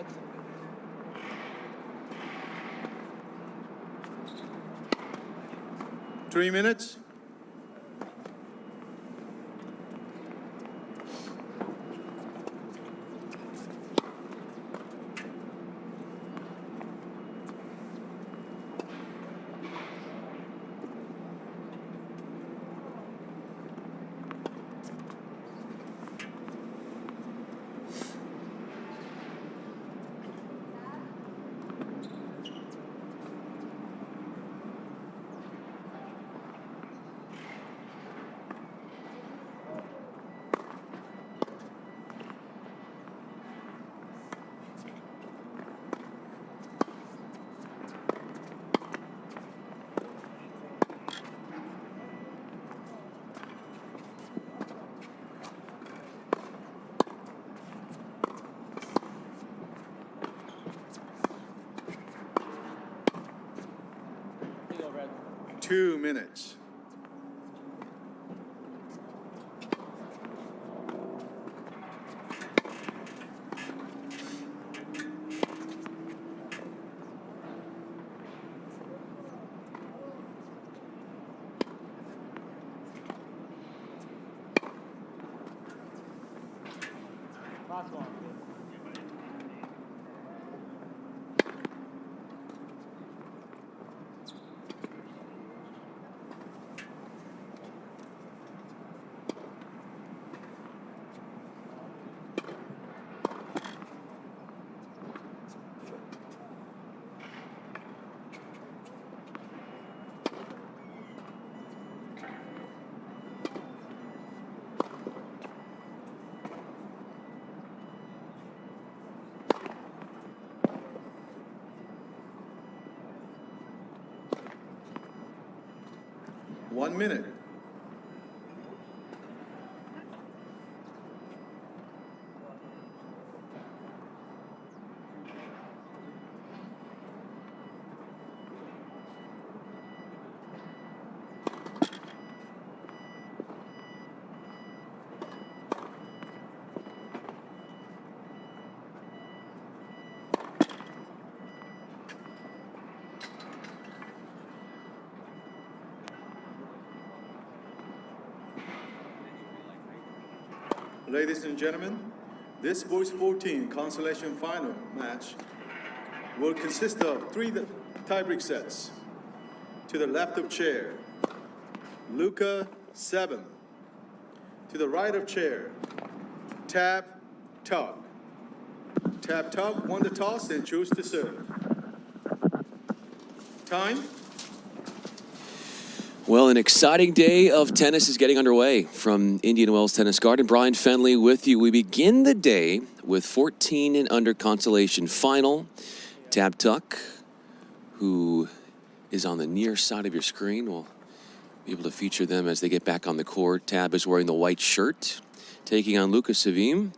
red. 3 minutes. Go red. 2 minutes. Last one. One minute. Ladies and gentlemen, this boys 14 consolation final match will consist of 3 tiebreak sets. To the left of chair, Luca 7. To the right of chair, Tap Tuck. Tap Tuck won the toss and chose to serve. Time. Well, an exciting day of tennis is getting underway from Indian Wells Tennis Garden. Brian Fenley with you. We begin the day with 14 and under consolation final. Tab Tuck, who is on the near side of your screen. We'll be able to feature them as they get back on the court. Tab is wearing the white shirt, taking on Luka Savim.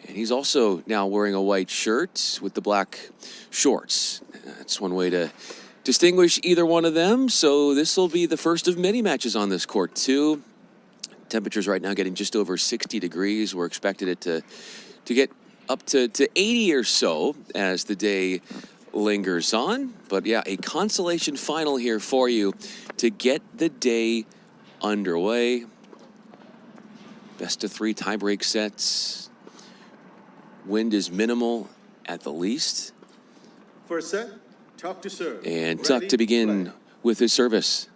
And he's also now wearing a white shirt with the black shorts. That's one way to distinguish either one of them. So this will be the first of many matches on this court too. Temperatures right now getting just over 60 degrees. We're expected it to get up to 80 or so as the day lingers on. But yeah, a consolation final here for you to get the day underway. Best of 3 tiebreak sets. Wind is minimal at the least. First set, Tuck to serve. And Tuck to begin with his service.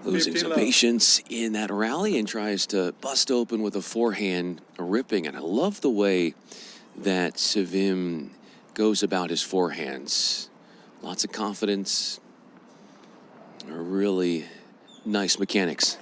Losing some patience in that rally and tries to bust open with a forehand ripping. And I love the way that Savim goes about his forehands. Lots of confidence. Really nice mechanics.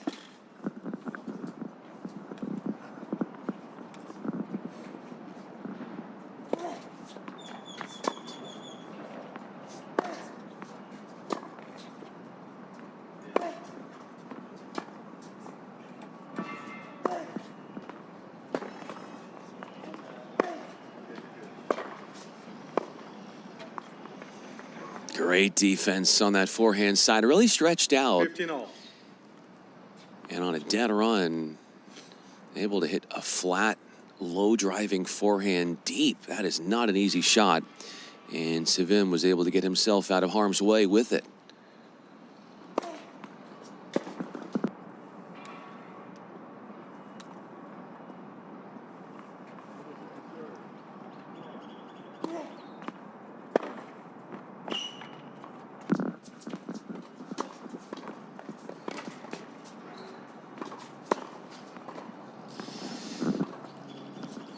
Great defense on that forehand side. Really stretched out. 15 all. And on a dead run, able to hit a flat, low driving forehand deep. That is not an easy shot. And Sevim was able to get himself out of harm's way with it.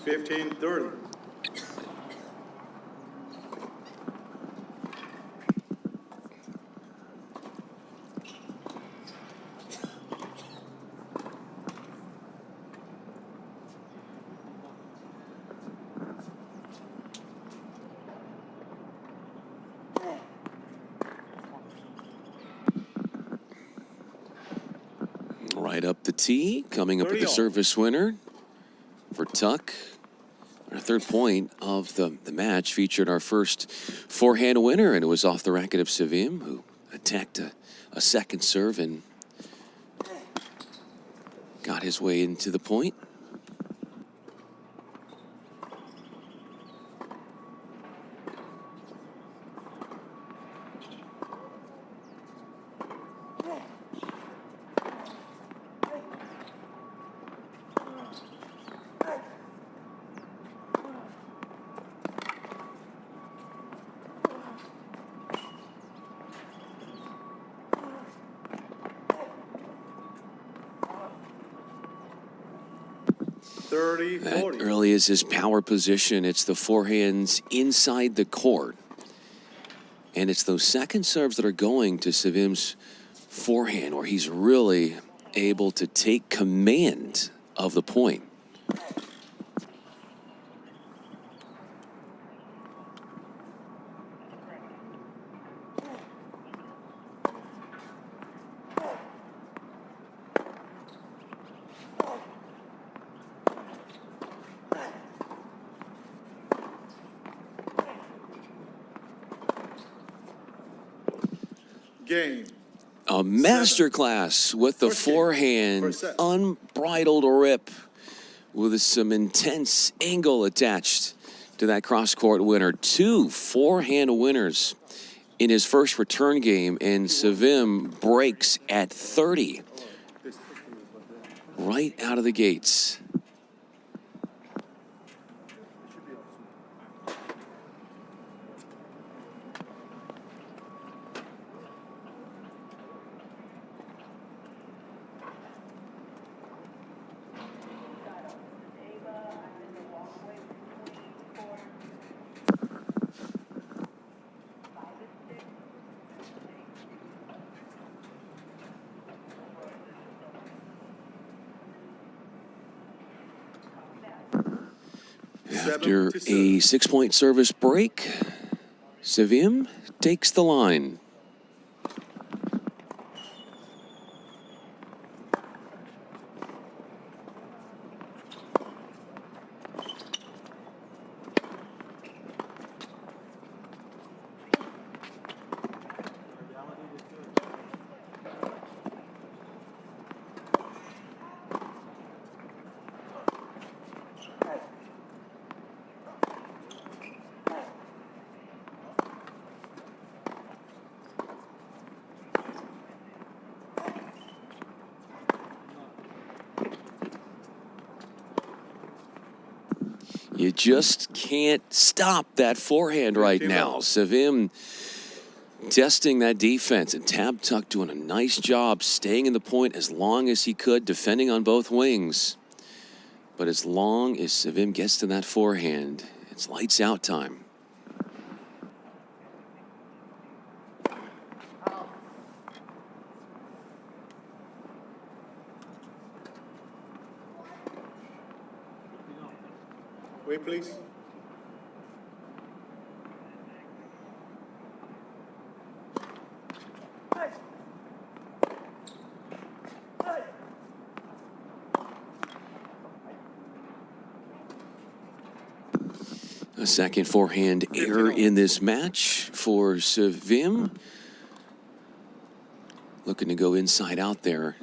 $15-30. Right up the tee, coming up with the 30 all. service winner for Tuck. Our third point of the match featured our first forehand winner, and it was off the racket of Sevim, who attacked a second serve and got his way into the point. That 30-40. really is his power position. It's the forehands inside the court. And it's those second serves that are going to Sevim's forehand where he's really able to take command of the point. Game. A masterclass with the First game. forehand, First set. unbridled rip with some intense angle attached to that cross-court winner. 2 forehand winners in his first return game, and Sevim breaks at 30 right out of the gates. After 7-7. a 6-point service break, Sevim takes the line. You just can't stop that forehand right now. Sevim testing that defense, and Tab Tuck doing a nice job staying in the point as long as he could, defending on both wings. But as long as Sevim gets to that forehand, it's lights out time. Wait, please. A second forehand error in this match for Sevim. Looking to go inside out there.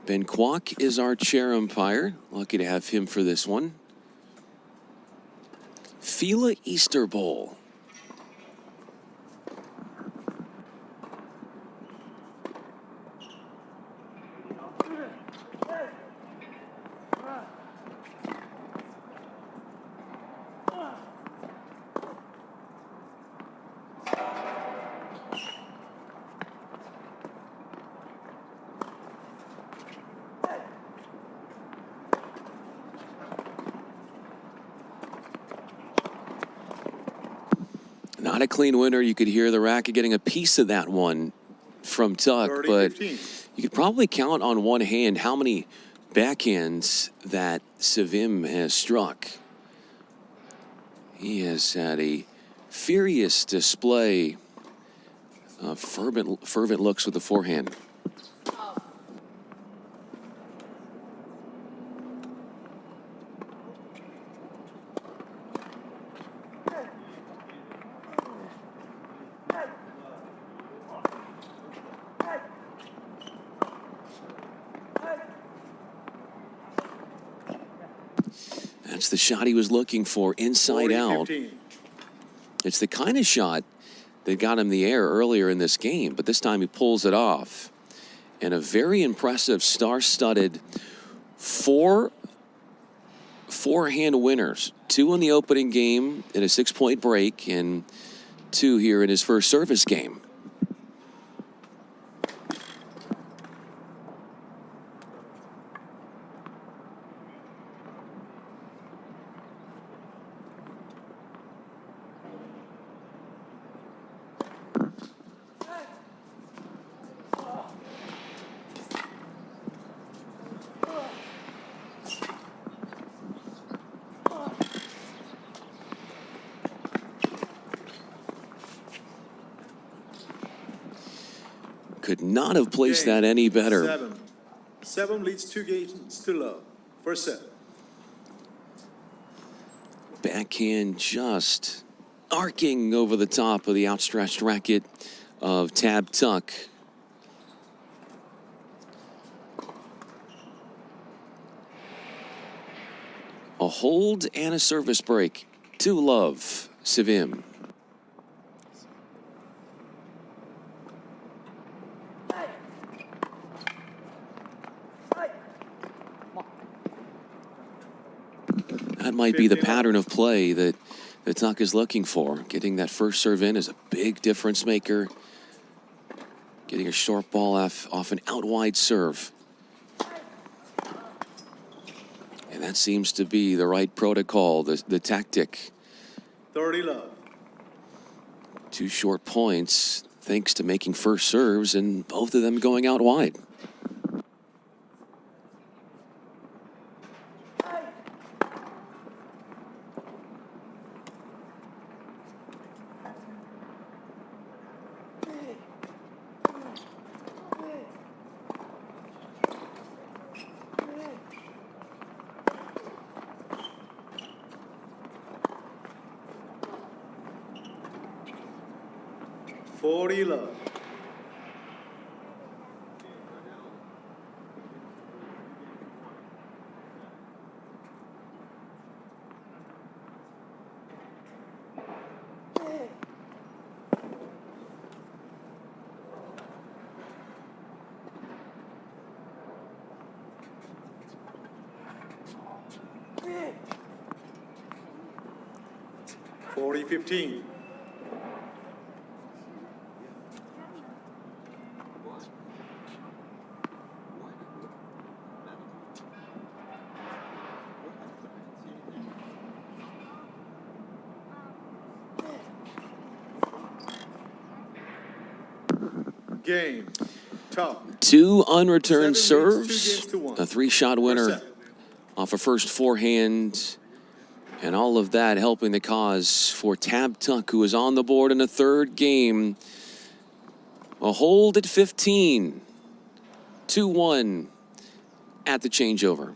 Ben Kwok is our chair umpire. Lucky to have him for this one. FILA Easter Bowl. Not a clean winner. You could hear the racket getting a piece of that one from Tuck, 30, but 15. you could probably count on one hand how many backhands that Sevim has struck. He has had a furious display of fervent looks with the forehand. That's the shot he was looking for, inside 40, out. 15. It's the kind of shot that got him the air earlier in this game, but this time he pulls it off. And a very impressive star-studded forehand winners. 2 in the opening game in a 6-point break, and 2 here in his first service game. Could not have placed that any better. 7 leads 2 games to love. First set. Backhand just arcing over the top of the outstretched racket of Tab Tuck. A hold and a service break. 2-love, Sevim. That might be the pattern of play that Tuck is looking for. Getting that first serve in is a big difference maker. Getting a short ball off an out wide serve. And that seems to be the right protocol, the tactic. 30-love. 2 short points thanks to making first serves and both of them going out wide. Love. $40-15. Game. Top. 2 unreturned 7 leads, 2 serves. games to 1. A 3-shot winner First set. off a first forehand. And all of that helping the cause for Tab Tuck, who is on the board in the 3rd game. A hold at 15. 2-1 at the changeover.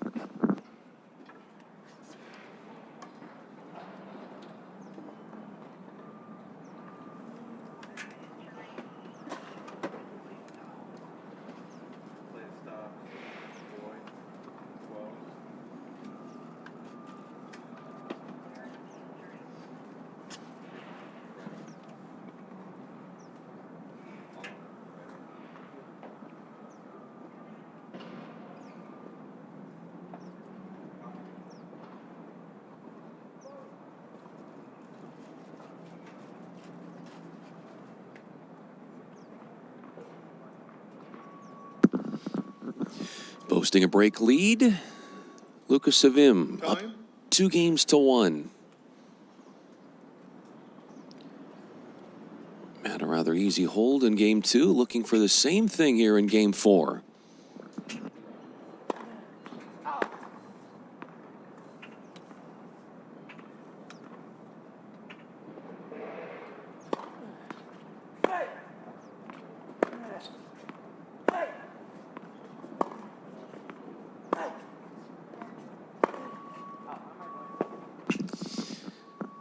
Boasting a break lead, Lucas Savim up Time. 2-1. Had a rather easy hold in game 2, looking for the same thing here in game 4.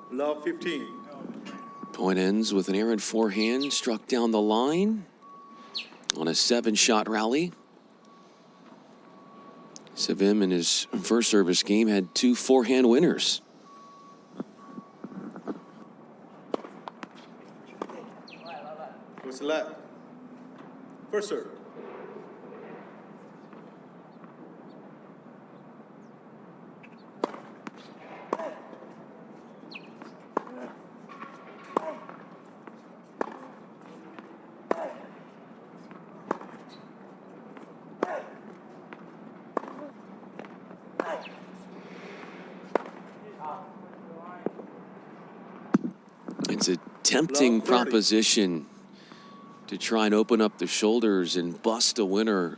Love 15. Point ends with an errant forehand struck down the line on a 7-shot rally. Savim in his first service game had 2 forehand winners. What's left? First serve. It's a tempting proposition to try and open up the shoulders and bust a winner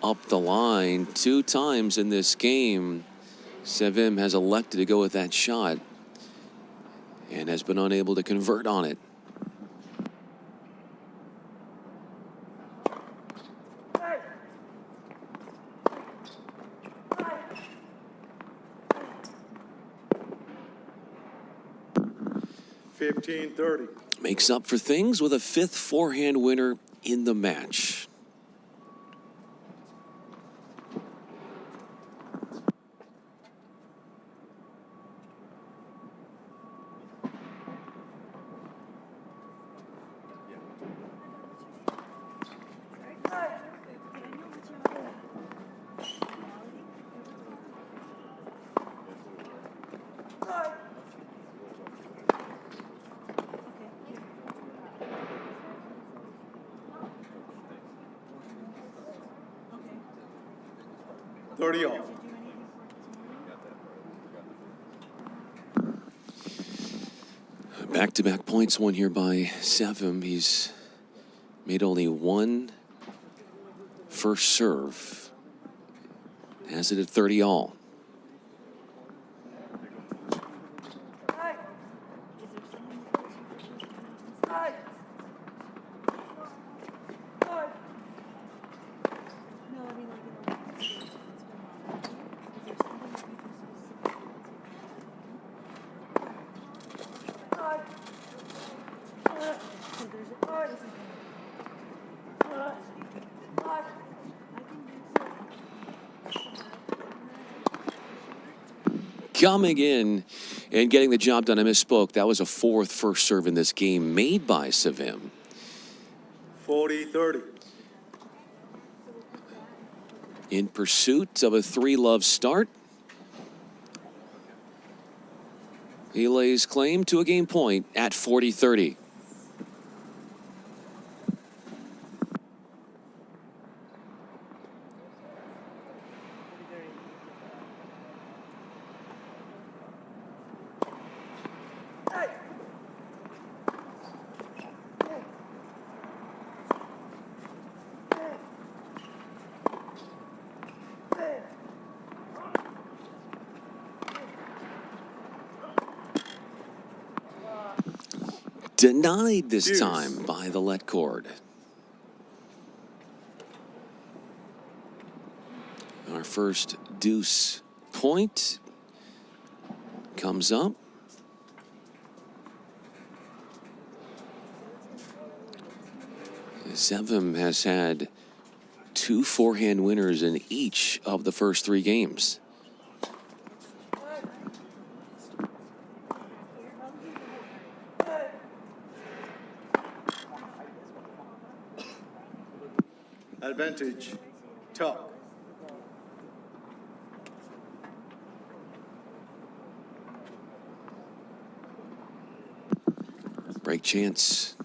up the line 2 times in this game. Savim has elected to go with that shot and has been unable to convert on it. $15-30. Makes up for things with a 5th forehand winner in the match. $30. Back-to-back points won here by Savim. He's made only 1 first serve. Has it at 30-all. Coming in and getting the job done. I misspoke. That was a 4th first serve in this game made by Savim. 40-30. In pursuit of a 3-love start. He lays claim to a game point at 40-30. Denied this time by the let cord. Our first deuce point comes up. Savim has had 2 forehand winners in each of the first 3 games. Advantage. Tuck. Break chance.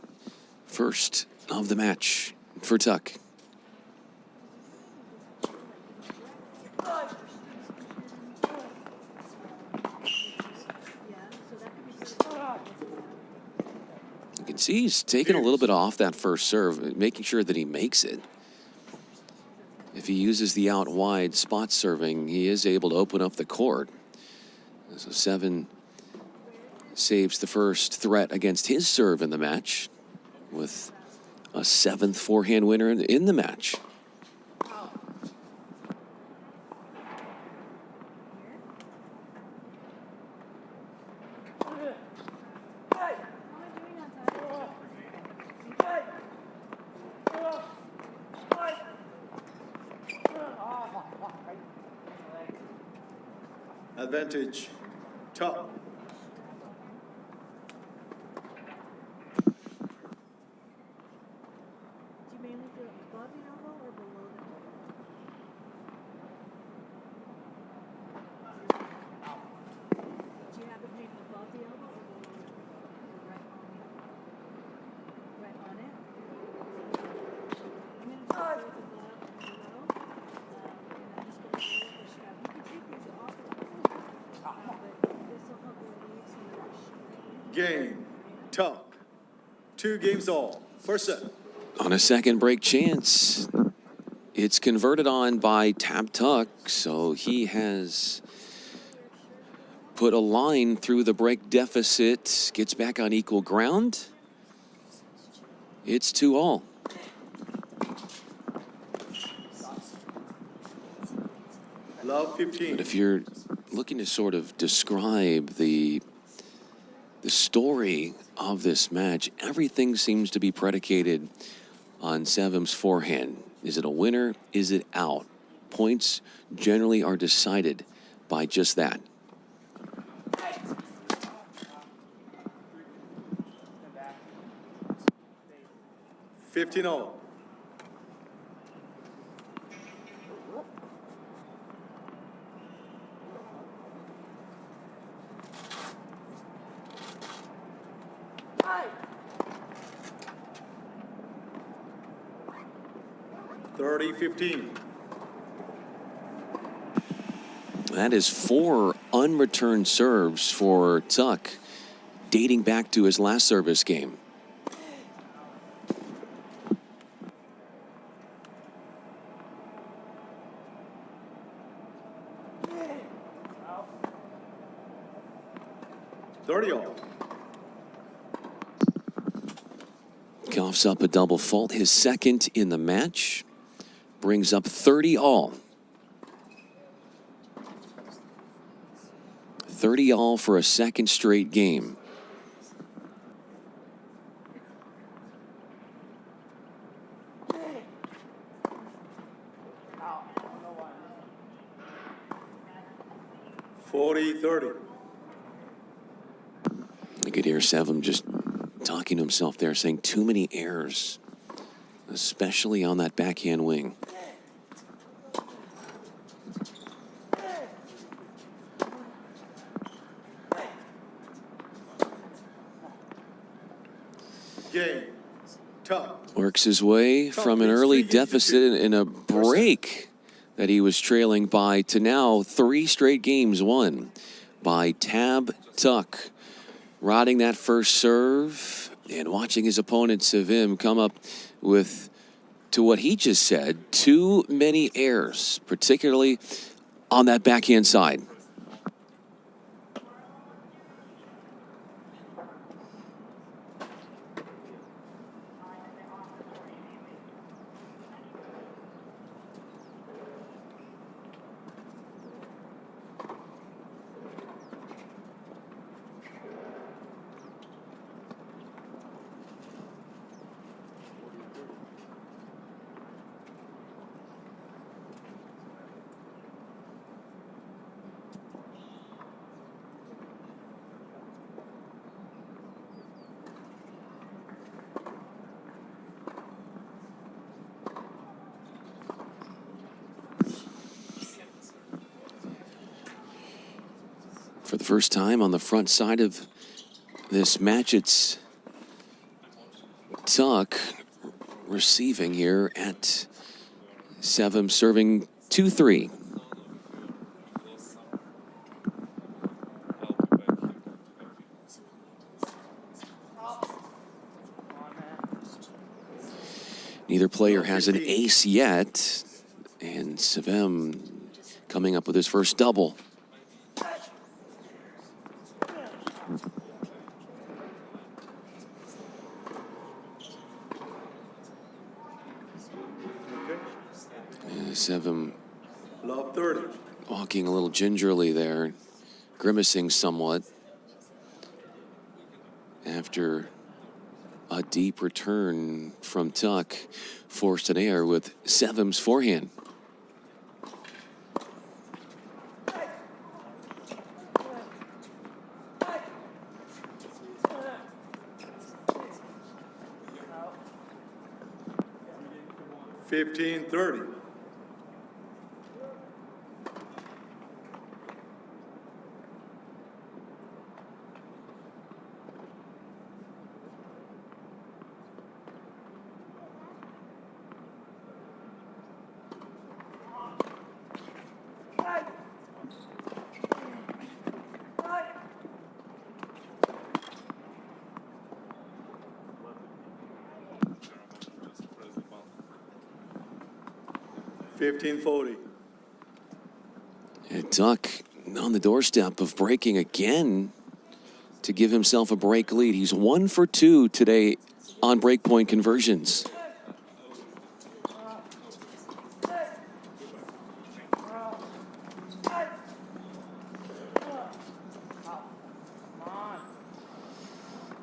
First of the match for Tuck. See, he's taking a little bit off that first serve, making sure that he makes it. If he uses the out wide spot serving, he is able to open up the court. So Seven saves the first threat against his serve in the match with a 7th forehand winner in the match. Advantage, top. Do you mainly feel it above the elbow or below the elbow? Do you have it maybe above the elbow or below the elbow? Or right on it? I'm going to try both above and below. And I'm just going to roll the strap. You can take these off of the but this will help relieve some of that strain. Game, top. 2 games all. First set. On a second break chance, it's converted on by Tab Tuck, so he has put a line through the break deficit, gets back on equal ground. It's 2-all. Love 15. But if you're looking to sort of describe the story of this match, everything seems to be predicated on Sevim's forehand. Is it a winner? Is it out? Points generally are decided by just that. Fifteen all. Thirty 15. That is 4 unreturned serves for Tuck, dating back to his last service game. All. Coughs up a double fault, his second in the match, brings up 30-all. 30-all for a second straight game. You could hear Sevim just talking to himself there, saying too many errors, especially on that backhand wing. Game, top. Works his way from an early deficit in a break that he was trailing by to now 3 straight games won by Tab Tuck. Riding that first serve and watching his opponent Sevim come up with, to what he just said, too many errors, particularly on that backhand side. For the first time on the front side of this match, it's Tuck receiving here at Sevim, serving 2-3. Neither player has an ace yet. And Savem coming up with his first double. Savem Love 30. walking a little gingerly there, grimacing somewhat after a deep return from Tuck, forced an error with Savem's forehand. Fifteen 30. Fifteen 40. And Tuck on the doorstep of breaking again to give himself a break lead. He's 1 for 2 today on breakpoint conversions.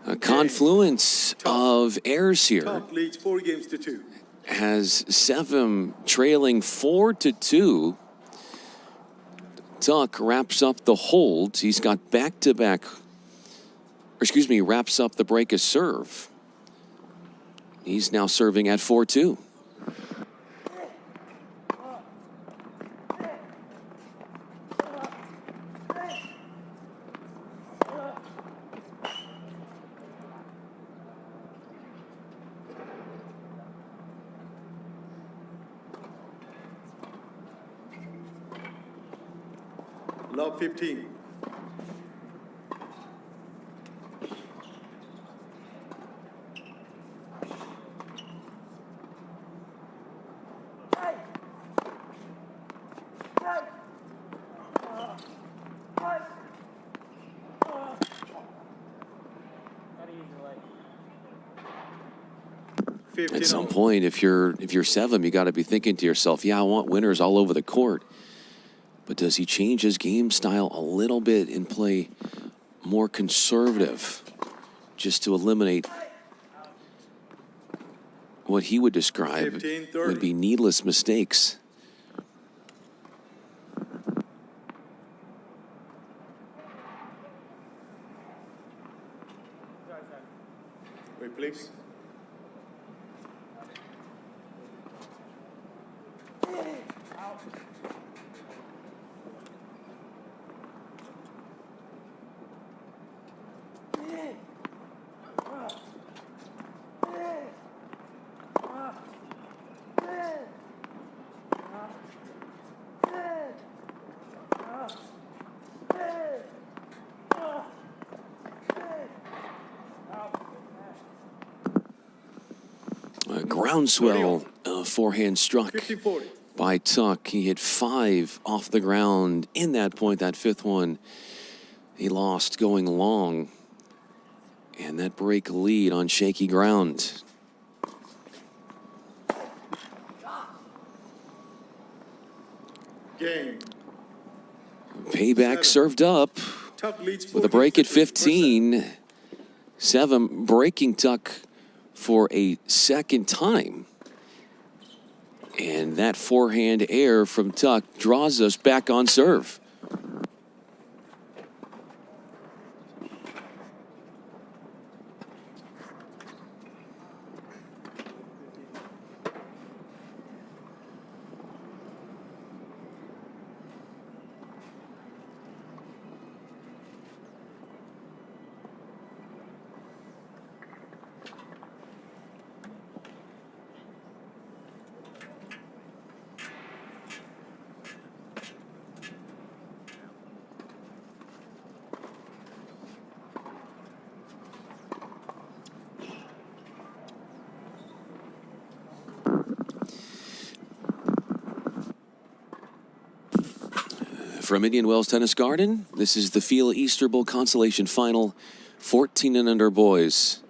A confluence of errors here Tuck leads 4 games to 2. has Savem trailing 4-2. Tuck wraps up the hold. He's got back-to-back, wraps up the break as serve. He's now serving at 4-2. Love 15. At some point, if you're Savem, you got to be thinking to yourself, yeah, I want winners all over the court. But does he change his game style a little bit and play more conservative just to eliminate what he would describe 15-30. would be needless mistakes? Wait, please. A groundswell forehand struck 50-40. by Tuck. He hit 5 off the ground in that point. That 5th one he lost going long. And that break lead on shaky ground. Game. Payback served up Tuck leads with a break at 15. 15. Savem breaking Tuck for a second time. And that forehand error from Tuck draws us back on serve. From Indian Wells Tennis Garden, this is the FILA Easter Bowl Consolation Final, 14 and under boys.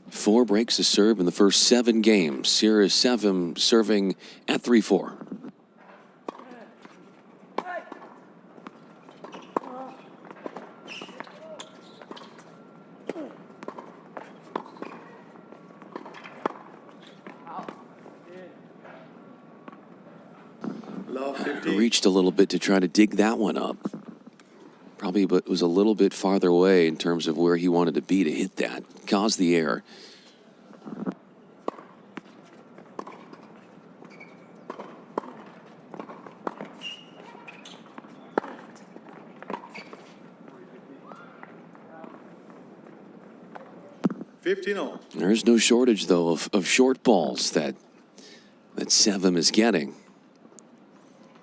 Four breaks a serve in the first 7 games. Here is Sevim serving at 3-4. Love 15. Reached a little bit to try to dig that one up. Probably but was a little bit farther away in terms of where he wanted to be to hit that. Caused the error. There's no shortage, though, of short balls that Sevim is getting.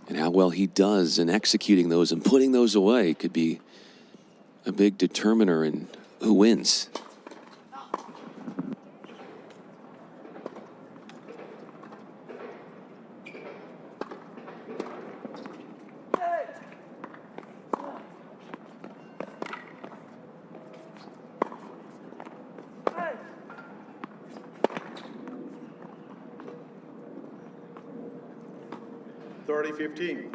And how well he does in executing those and putting those away could be a big determiner in who wins. $30-15.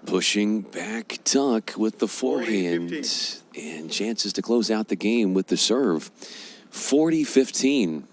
Pushing back tuck with the forehand and chances to close out the game with the serve. 40-15.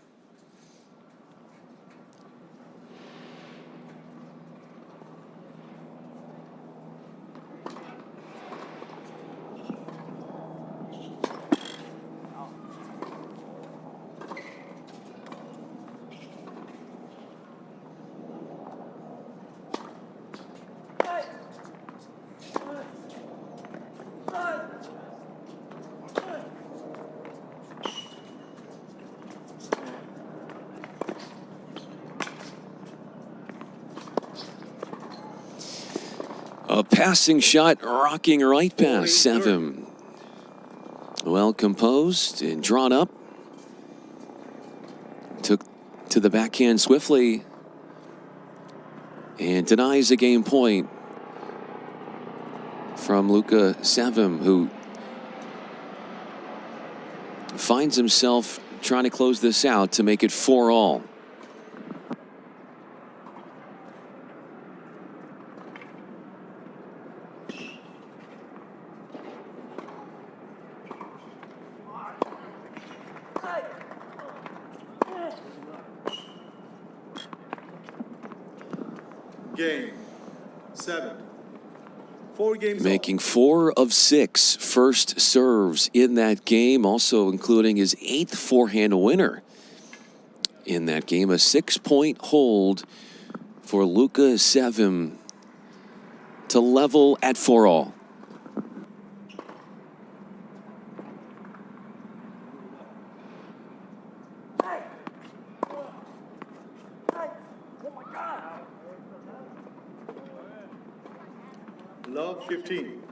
A passing shot rocking right past Sevim. Well composed and drawn up. Took to the backhand swiftly and denies a game point from Luka Sevim, who finds himself trying to close this out to make it 4-all. Game 7. 4 games. Making 4 of 6 first serves in that game, also including his 8th forehand winner in that game. A 6-point hold for Luka Sevim to level at 4-all. Love 15.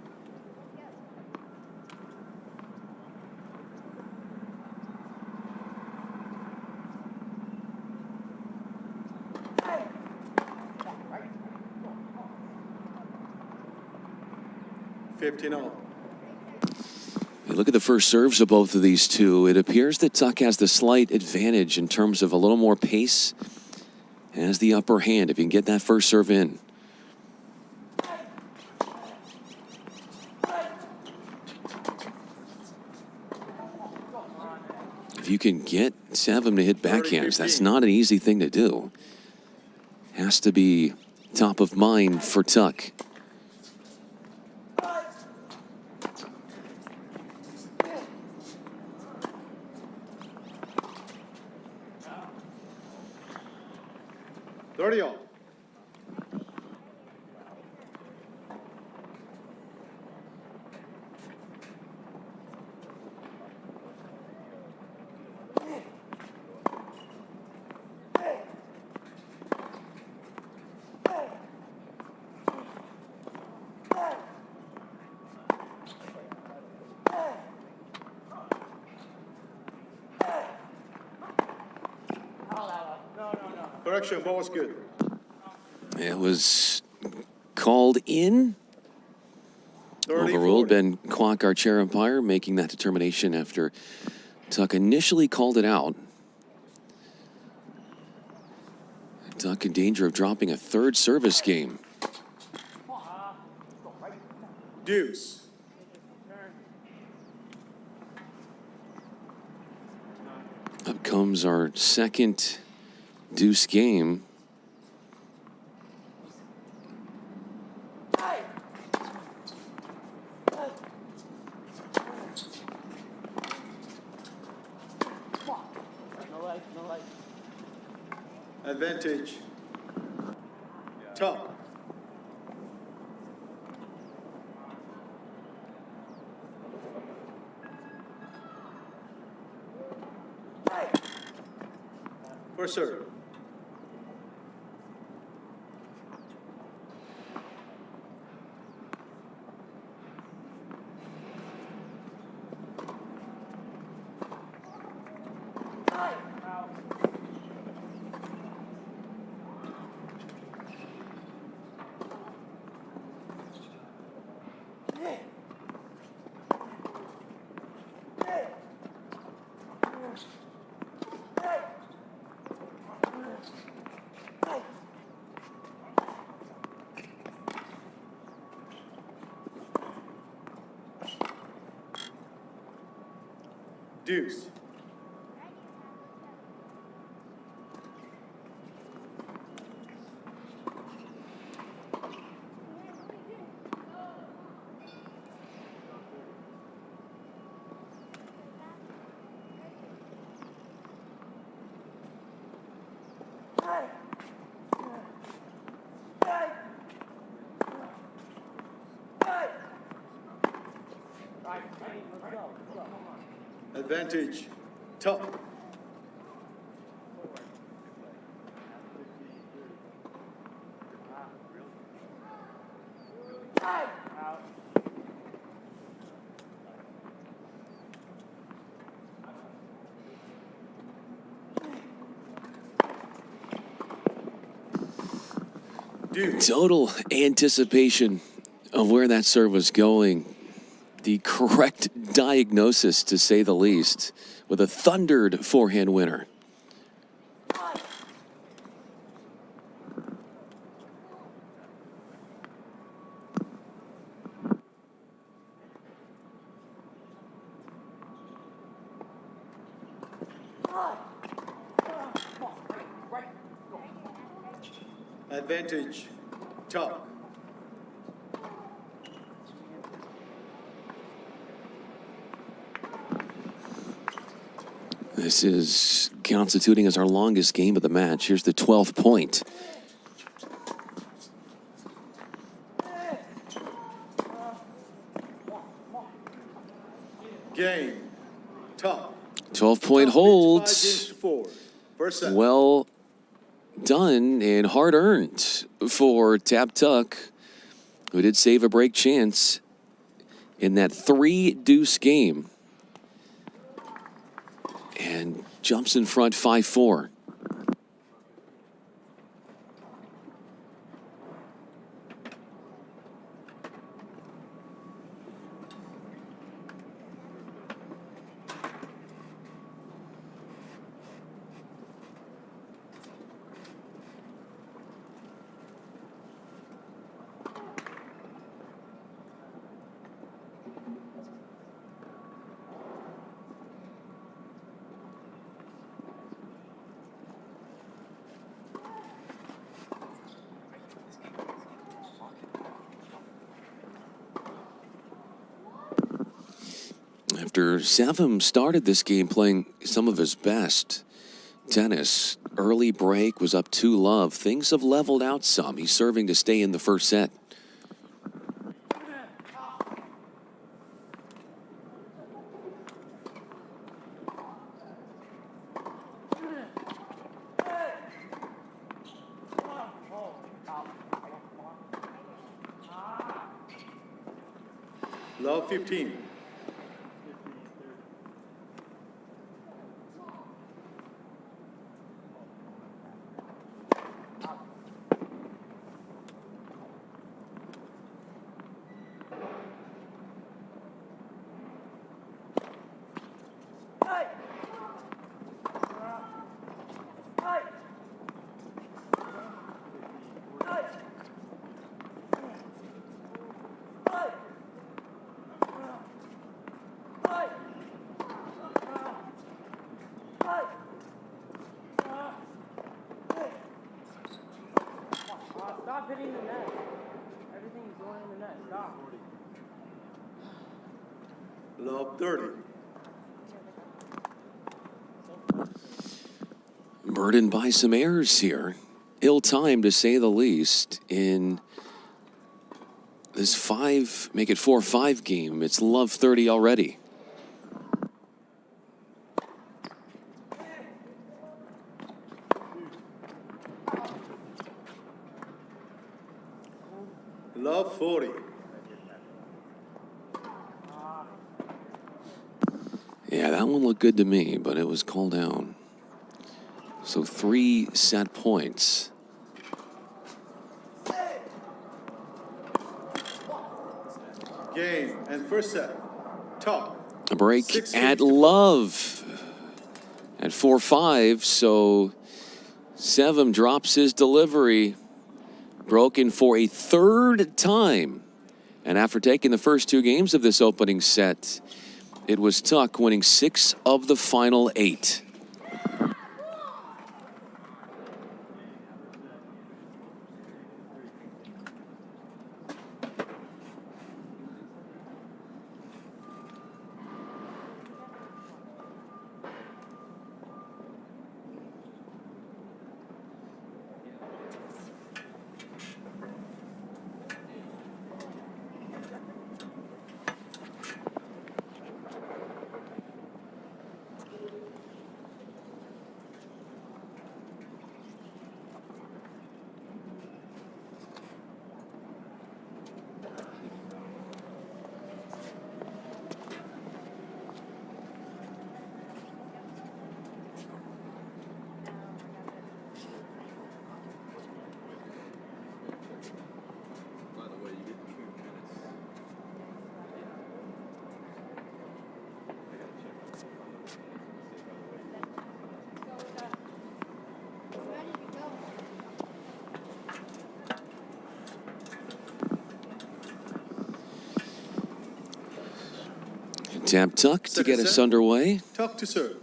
$15-all. Look at the first serves of both of these two. It appears that Tuck has the slight advantage in terms of a little more pace. Has the upper hand if he can get that first serve in. If you can get Sevim to hit backhands, that's not an easy thing to do. Has to be top of mind for Tuck. 30 all. Correction, ball was good. It was called in. 30, Overruled. 40. Ben Kwok, our chair umpire, making that determination after Tuck initially called it out. Tuck in danger of dropping a third service game. Deuce. Up comes our second deuce game. Advantage. Top. First serve. Deuce. Advantage. Top. Deuce. Total anticipation of where that serve was going. The correct diagnosis, to say the least, with a thundered forehand winner. Advantage. Top. This is constituting as our longest game of the match. Here's the 12th point. Game. Top. 12-point Top holds. leads 5 games to 4. First set. Well done and hard earned for Tap Tuck, who did save a break chance in that 3-deuce game and jumps in front 5-4. After Sevim started this game playing some of his best, tennis. Early break was up 2-love. Things have leveled out some. He's serving to stay in the first set. Love 15. Stop hitting the net. Everything's going in the net. Stop. Love 30. Burdened by some errors here. Ill-timed, to say the least, in this 4-5 game. It's love 30 already. Love 40. Yeah, that one looked good to me, but it was called down. So 3 set points. Game and first set. Top. A break 6-6 at to 4. love at 4-5. So Sevim drops his delivery. Broken for a third time. And after taking the first 2 games of this opening set, it was Tuck winning 6 of the final 8. Tap Tuck to get us underway. Tuck to serve.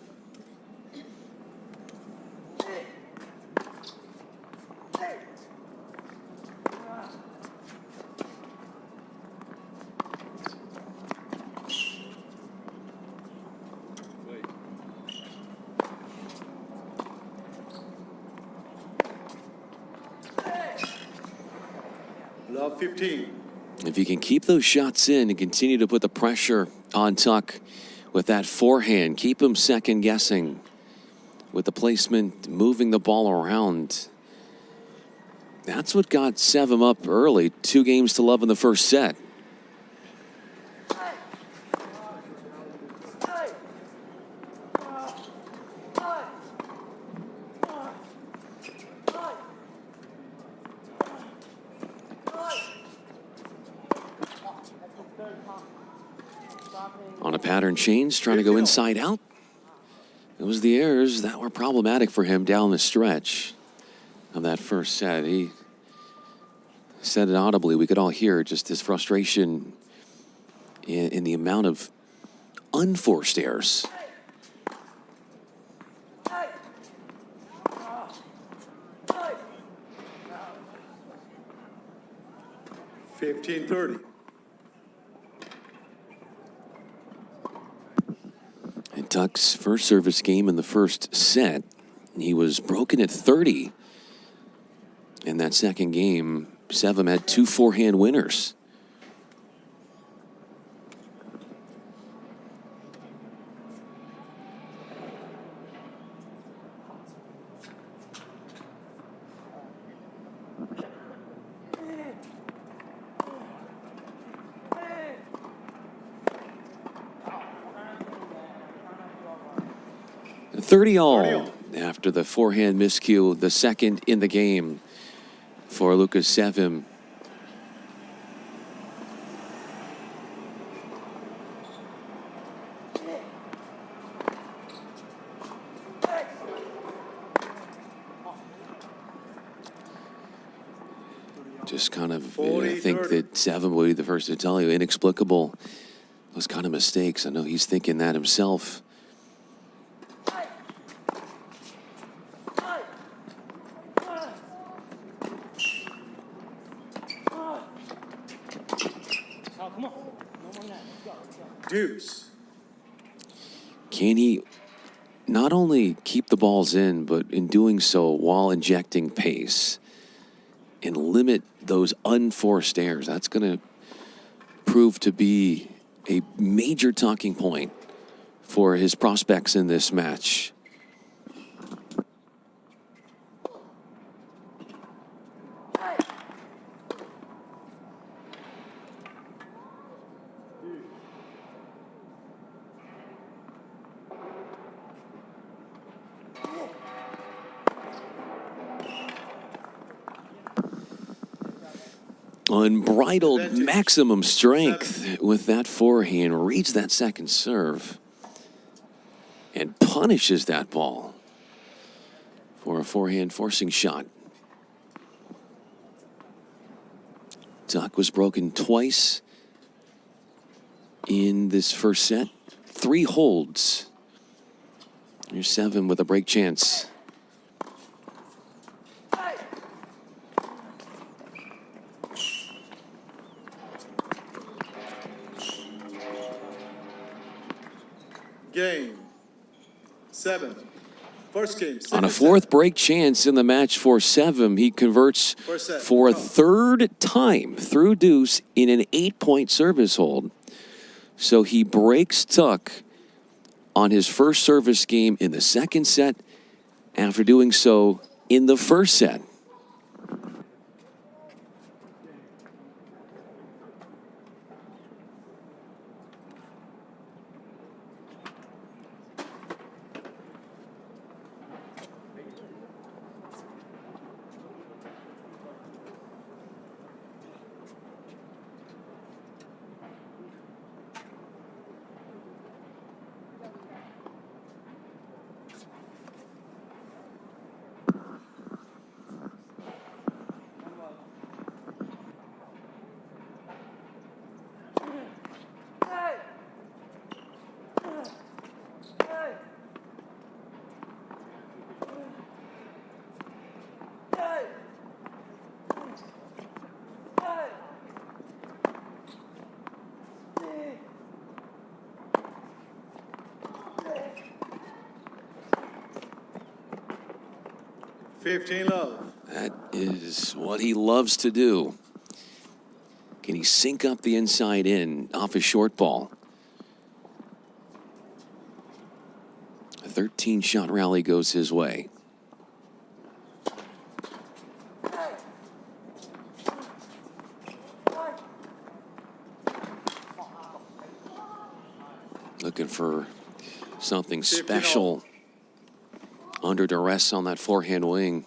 Love 15. If you can keep those shots in and continue to put the pressure on Tuck with that forehand, keep him second guessing with the placement, moving the ball around. That's what got Sevim up early. 2 games to love in the first set. On a pattern change, trying to go inside out. It was the errors that were problematic for him down the stretch of that first set. He said it audibly. We could all hear just his frustration in the amount of unforced errors. $15-30. And Tuck's first service game in the first set He was broken at 30 in that second game. Sevim had 2 forehand winners. The 30 all after the forehand miscue, the second in the game for Lucas Sevim. Just kind of, I think that Sevim will be the first to tell you, inexplicable. Those kind of mistakes. I know he's thinking that himself. Deuce. Can he not only keep the balls in, but in doing so while injecting pace and limit those unforced errors? That's going to prove to be a major talking point for his prospects in this match. Unbridled maximum strength with that forehand, reads that second serve and punishes that ball for a forehand forcing shot. Tuck was broken twice in this first set. 3 holds. Here's Sevim with a break chance. Game 7. First game. On a 4th break chance in the match for Sevim, he converts for a 3rd time through deuce in an 8-point service hold. So he breaks Tuck on his first service game in the second set after doing so in the first set. Love. That is what he loves to do. Can he sink up the inside in off his short ball? A 13-shot rally goes his way. Looking for something special under duress on that forehand wing.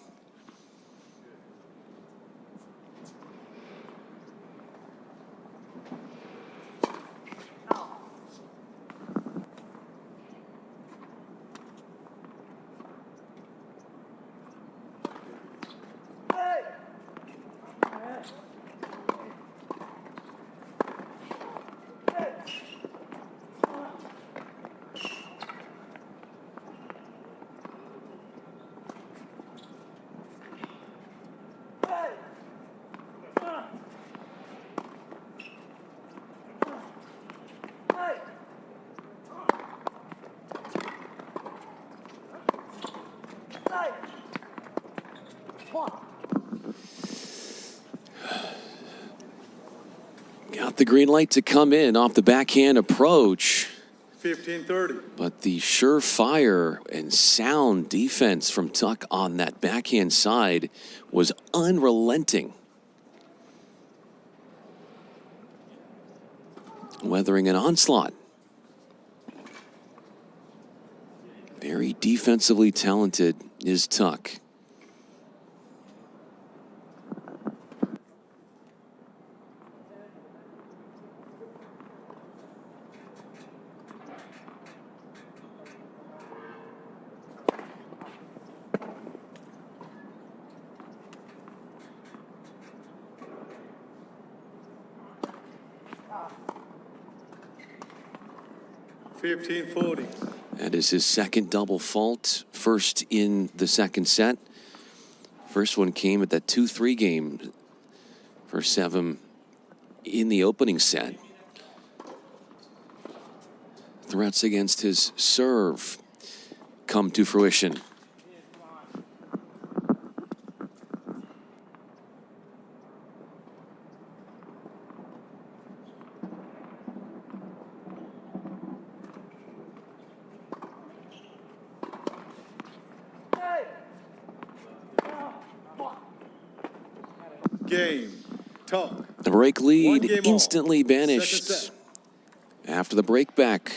Got the green light to come in off the backhand approach. 15-30. But the surefire and sound defense from Tuck on that backhand side was unrelenting. Weathering an onslaught. Very defensively talented is Tuck. That is his second double fault, first in the second set. First one came at that 2-3 game for Sevim in the opening set. Threats against his serve come to fruition. Game. Tuck. The break lead 1 game instantly all. banished Second set. after the break back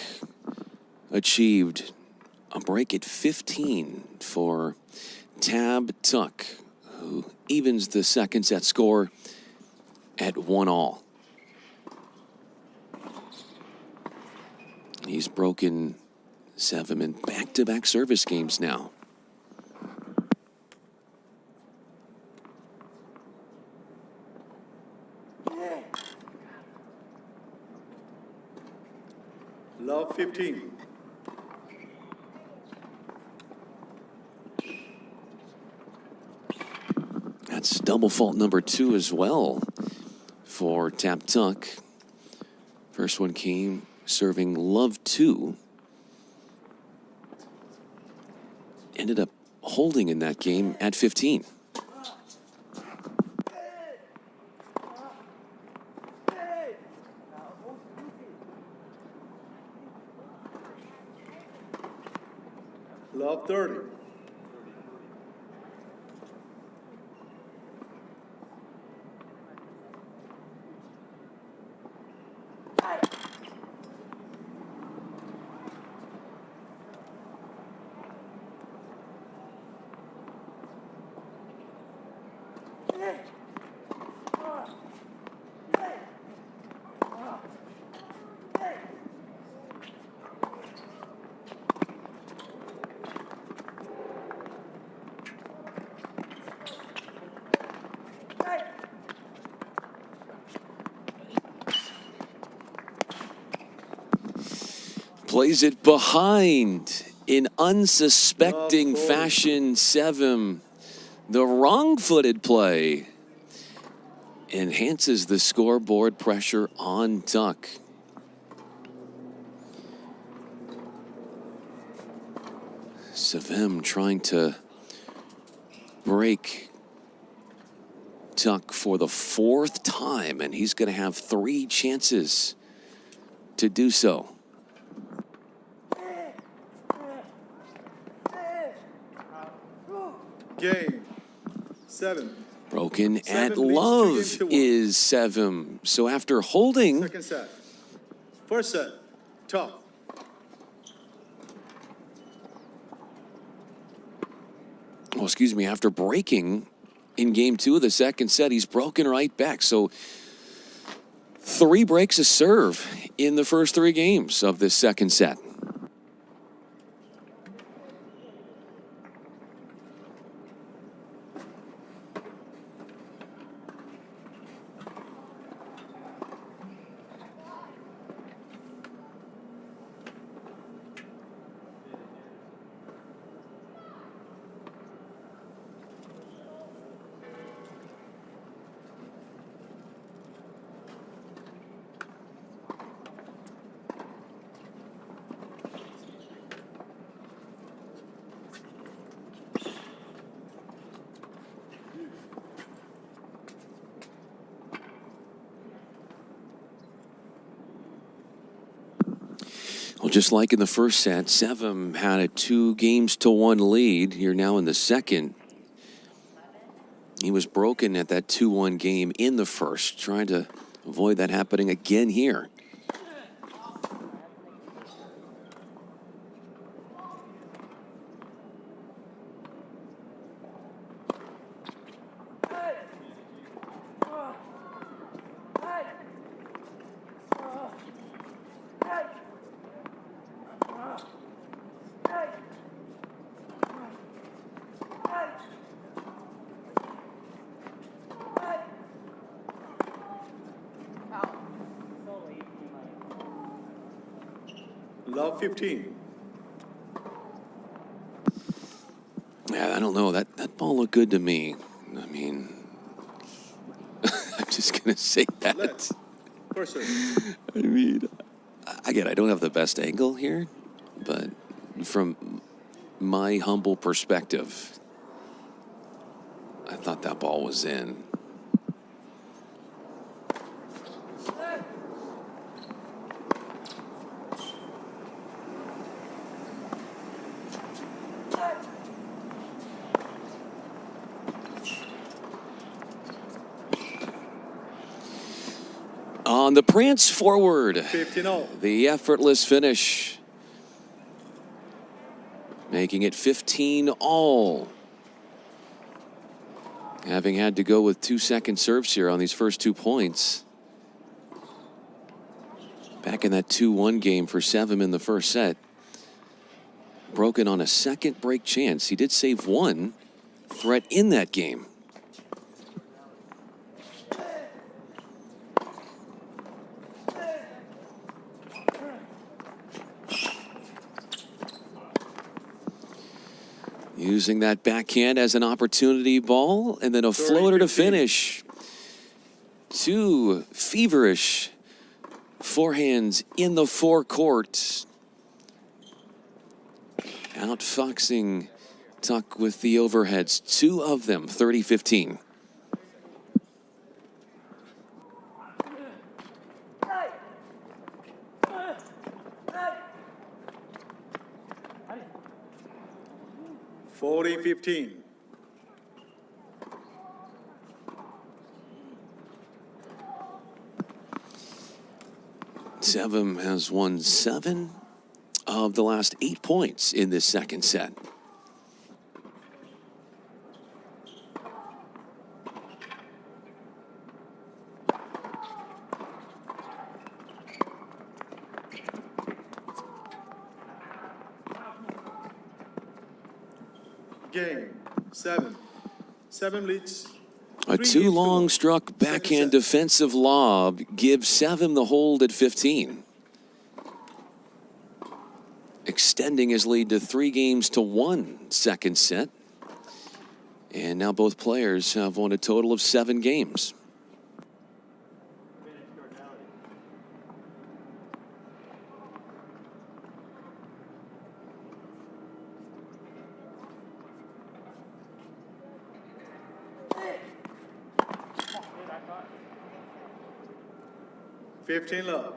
achieved a break at 15 for Tab Tuck, who evens the second set score at 1-all. He's broken Sevim in back-to-back service games now. Love 15. That's double fault number 2 as well for Tab Tuck. First one came serving love 2. Ended up holding in that game at 15. Love 30. Plays it behind in unsuspecting fashion. Sevim, the wrong-footed play, enhances the scoreboard pressure on Tuck. Sevim trying to break Tuck for the 4th time, and he's going to have 3 chances to do so. Game. 7. Broken at Sevim leads love 2 games to 1. is Sevim. So after holding, Second set. First set. Tuck. well, excuse me, after breaking in game 2 of the second set, he's broken right back. So 3 breaks a serve in the first 3 games of this second set. Well, just like in the first set, Sevim had a 2-1 lead. Here now in the second. He was broken at that 2-1 game in the first, trying to avoid that happening again here. Love 15. Yeah, I don't know. That ball looked good to me. I mean, I'm just going to say that. Let's. First serve. I mean, again, I don't have the best angle here, but from my humble perspective, I thought that ball was in. On the prance forward, 15-0. the effortless finish, making it 15-all. Having had to go with 2-second serves here on these first 2 points. Back in that 2-1 game for Sevim in the first set. Broken on a second break chance. He did save one threat in that game. Using that backhand as an opportunity ball, and then a floater to finish. 2 feverish forehands in the forecourt. Outfoxing Tuck with the overheads. 2 of them, 30-15. $40-15. Sevim has won 7 of the last 8 points in this second set. Game 7. Sevim leads. A 2 long struck backhand defensive lob gives Sevim the hold at 15. Extending his lead to 3-1 second set. And now both players have won a total of 7 games. $15-love.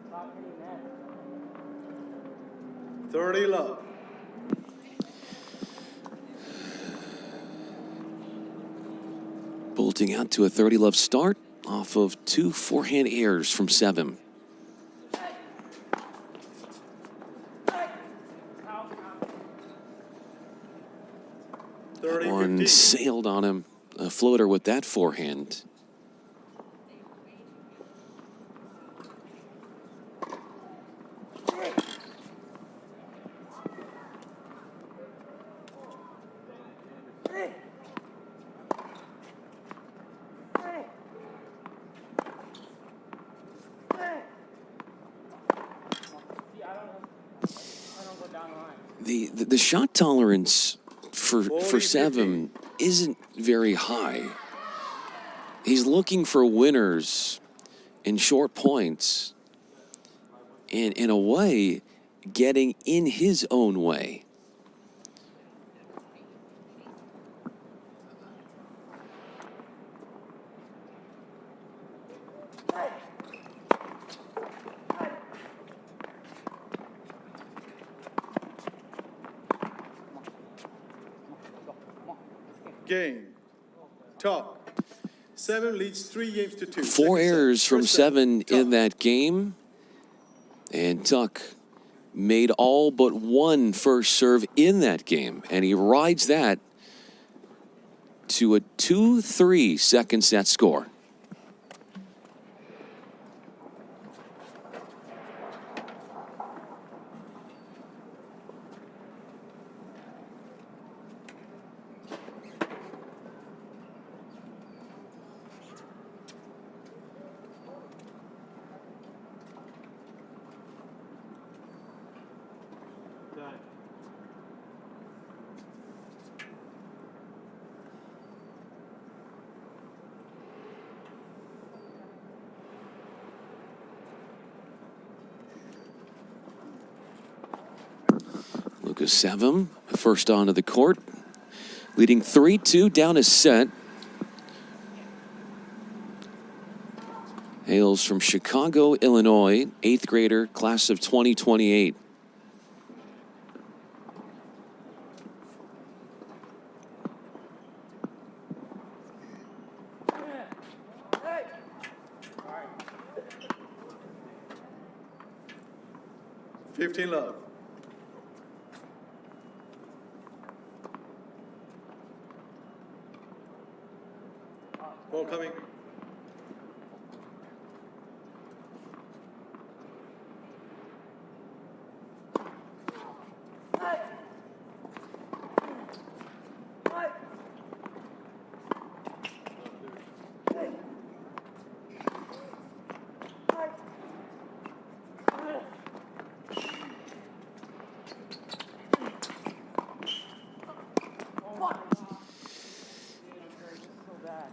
Stop hitting that. 30-love. Bolting out to a 30-love start off of 2 forehand airs from Sevim. One sailed on him, a floater with that forehand. The shot tolerance for Sevim isn't very high. He's looking for winners in short points. And in a way, getting in his own way. Game. Top. 7 leads 3 games to 2. 4 Second set. errors from First set. 7 in Top. that game. And Tuck made all but one first serve in that game. And he rides that to a 2-3 second set score. Lucas Sevim, first onto the court, leading 3-2 down a set. Hails from Chicago, Illinois, 8th grader, class of 2028. Love. Ball coming.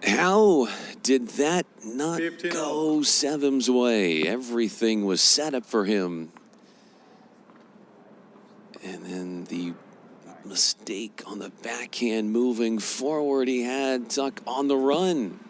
How did that not 15 go Sevim's way? Everything was set up for him. And then the mistake on the backhand moving forward. He had Tuck on the run.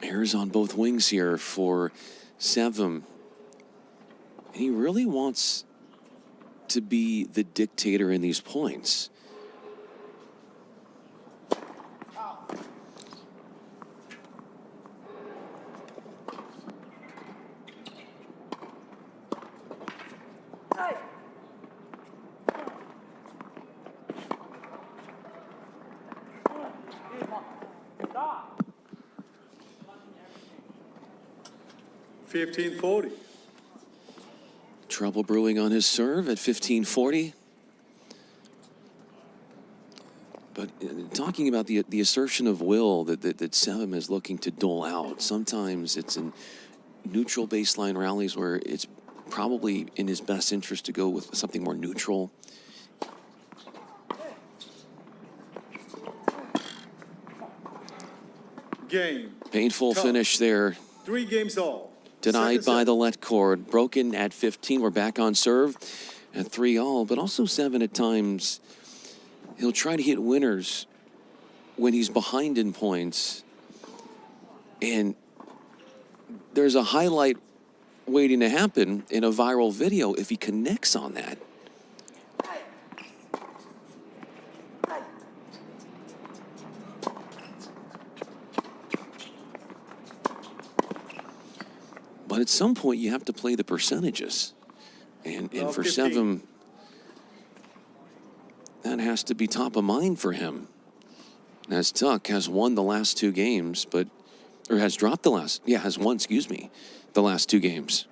Errors on both wings here for Sevim. And he really wants to be the dictator in these points. Stop. 15-40. Trouble brewing on his serve at 15-40. But talking about the assertion of will that Sevim is looking to dole out, sometimes it's in neutral baseline rallies where it's probably in his best interest to go with something more neutral. Game. Painful Tough. finish there. 3 games all. Denied Second by set. the let cord. Broken at 15. We're back on serve at 3-all. But also Sevim at times, he'll try to hit winners when he's behind in points. And there's a highlight waiting to happen in a viral video if he connects on that. But at some point, you have to play the percentages. And for 15. Sevim, that has to be top of mind for him. As Tuck has won the last 2 games, or has dropped the last, has won, the last 2 games.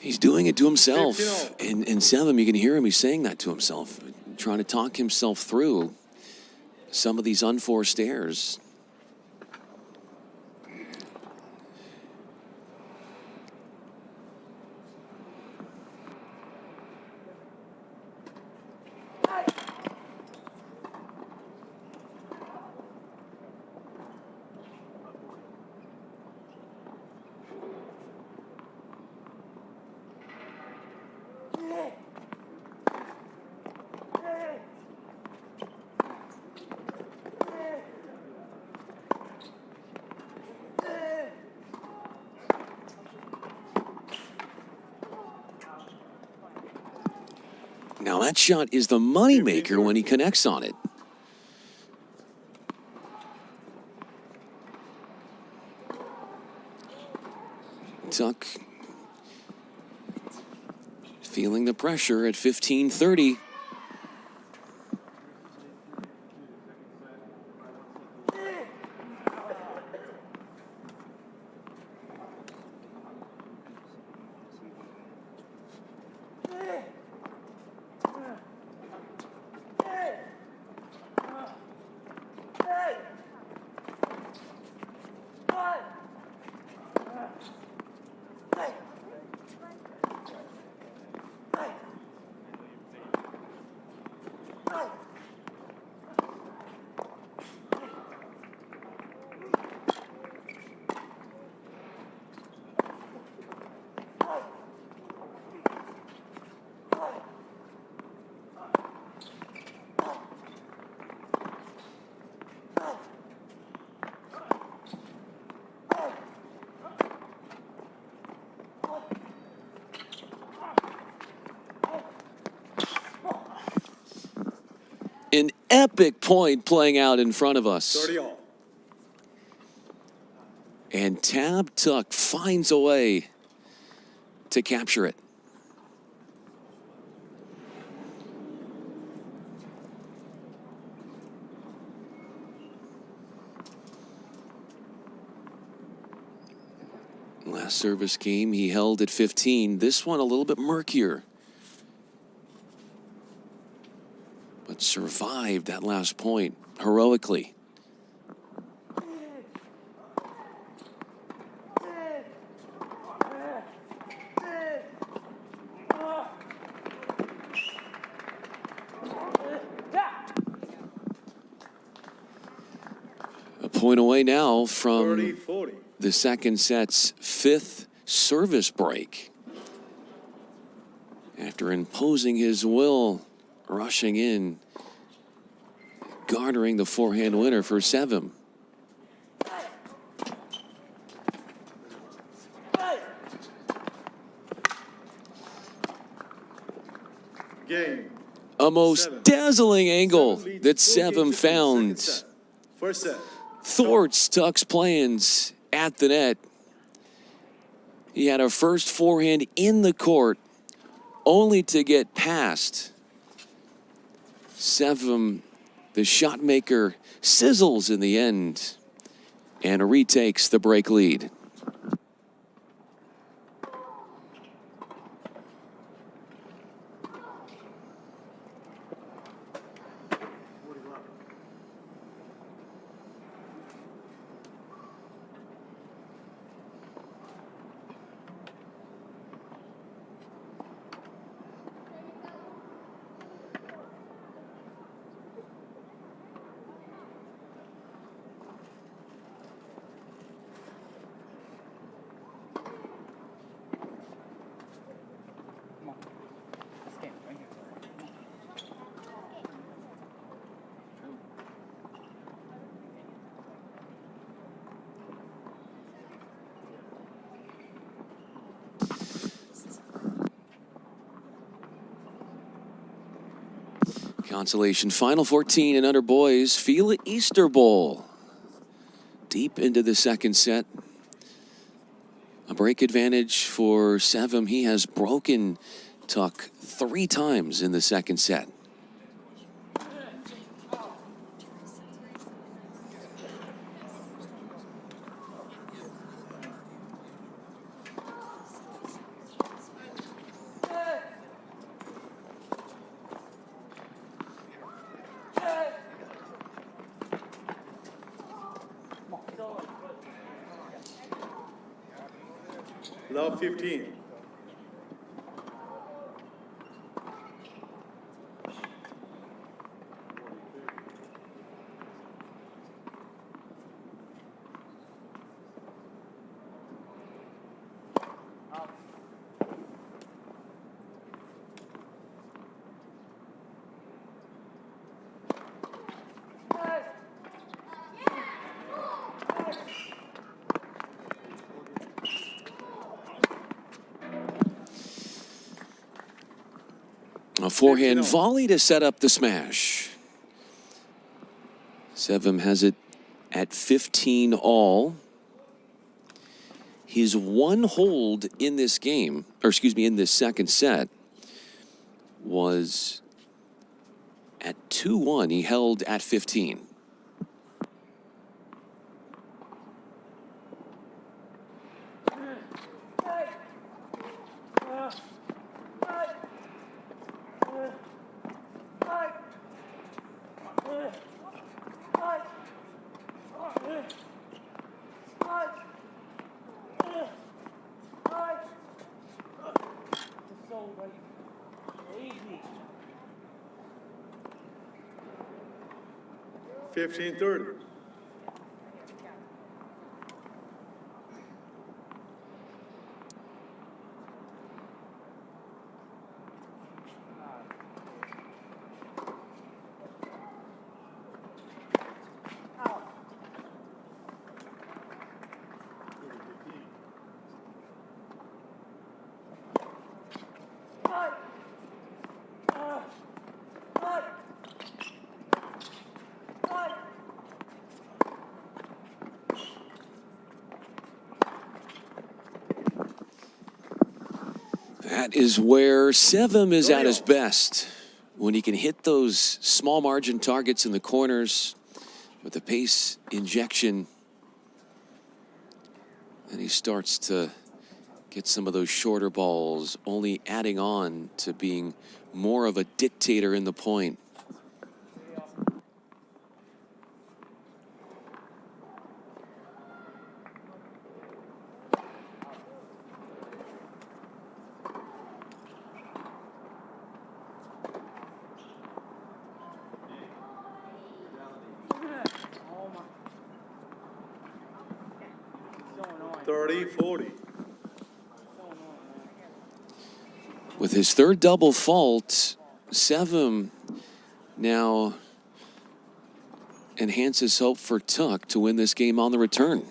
He's doing it to himself. 15-all. In 7, you can hear him. He's saying that to himself, trying to talk himself through some of these unforced errors. Now that shot is the moneymaker when he connects on it. Tuck feeling the pressure at 15-30. An epic point playing out in front of us. 30-all. And Tab Tuck finds a way to capture it. Last service game he held at 15. This one a little bit murkier, but survived that last point heroically. A point away now from 30-40. the second set's 5th service break. After imposing his will, rushing in, garnering the forehand winner for 7. Game. A most 7. dazzling angle 7 leads that 4 Sevim games to 2. found. Second set. First set. Thwarts Tuck's plans at the net. He had a first forehand in the court, only to get past. Sevim, the shot maker, sizzles in the end and retakes the break lead. Consolation Final 14 and under boys, FILA Easter Bowl. Deep into the second set. A break advantage for Sevim. He has broken Tuck 3 times in the second set. Love 15. A forehand 15-0. volley to set up the smash. Sevim has it at 15 all. His one hold in this game, or excuse me, in this second set, was at 2-1. He held at 15. So like lazy. 15-30. That is where Sevim is at his best, when he can hit those small margin targets in the corners with the pace injection. And he starts to get some of those shorter balls, only adding on to being more of a dictator in the point. Oh my. So annoying. 30-40. So annoying, man. With his third double fault, Sevim now enhances hope for Tuck to win this game on the return.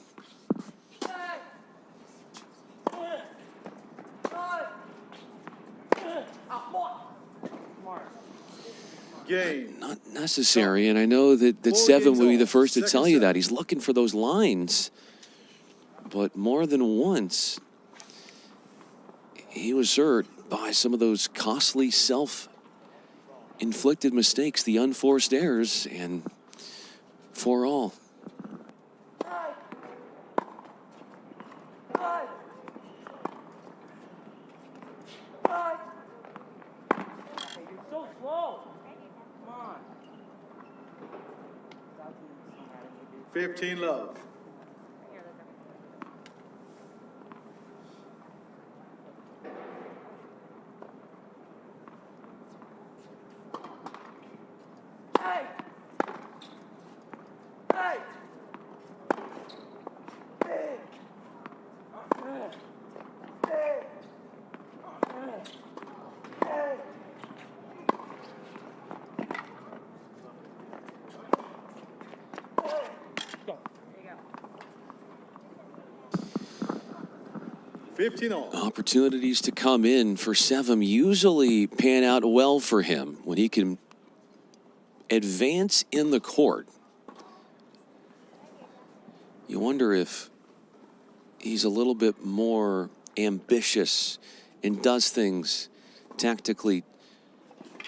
Game. Not necessary, and I know that Sevim will be the first to tell you that. He's looking for those lines, but more than once, he was hurt by some of those costly self-inflicted mistakes, the unforced errors, and for all. You're so slow. Come on. 15 love. Opportunities to come in for Sevim usually pan out well for him when he can advance in the court. You wonder if he's a little bit more ambitious and does things tactically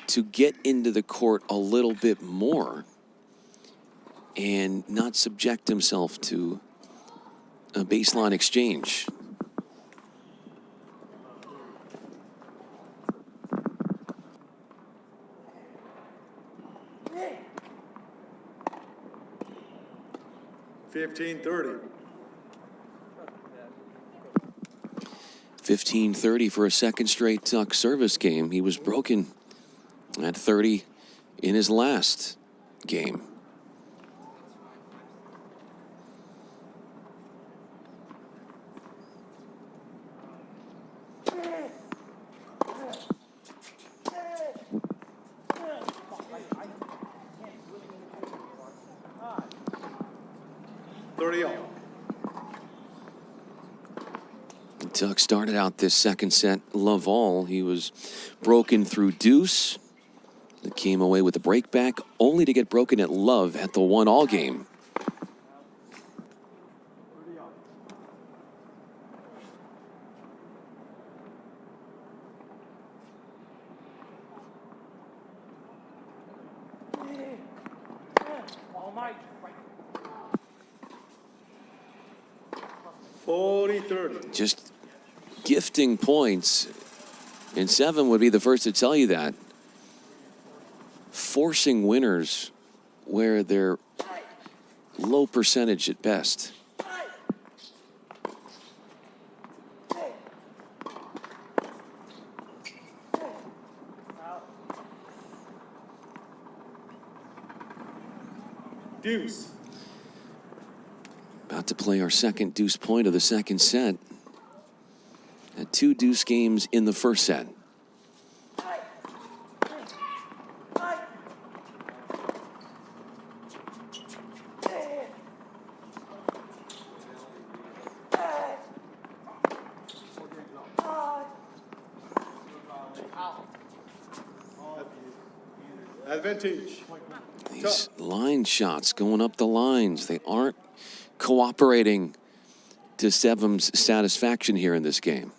to get into the court a little bit more and not subject himself to a baseline exchange. Hey. 15-30. 15-30 for a second straight Tuck service game. He was broken at 30 in his last game. Tuck started out this second set love all. He was broken through deuce. It came away with a break back, only to get broken at love at the 1-all game. Oh my. 40-30. Just gifting points, and Seven would be the first to tell you that. Forcing winners where they're low percentage at best. Deuce. About to play our second deuce point of the second set. Had 2 deuce games in the first set. Advantage. These line shots going up the lines, they aren't cooperating to Sevim's satisfaction here in this game.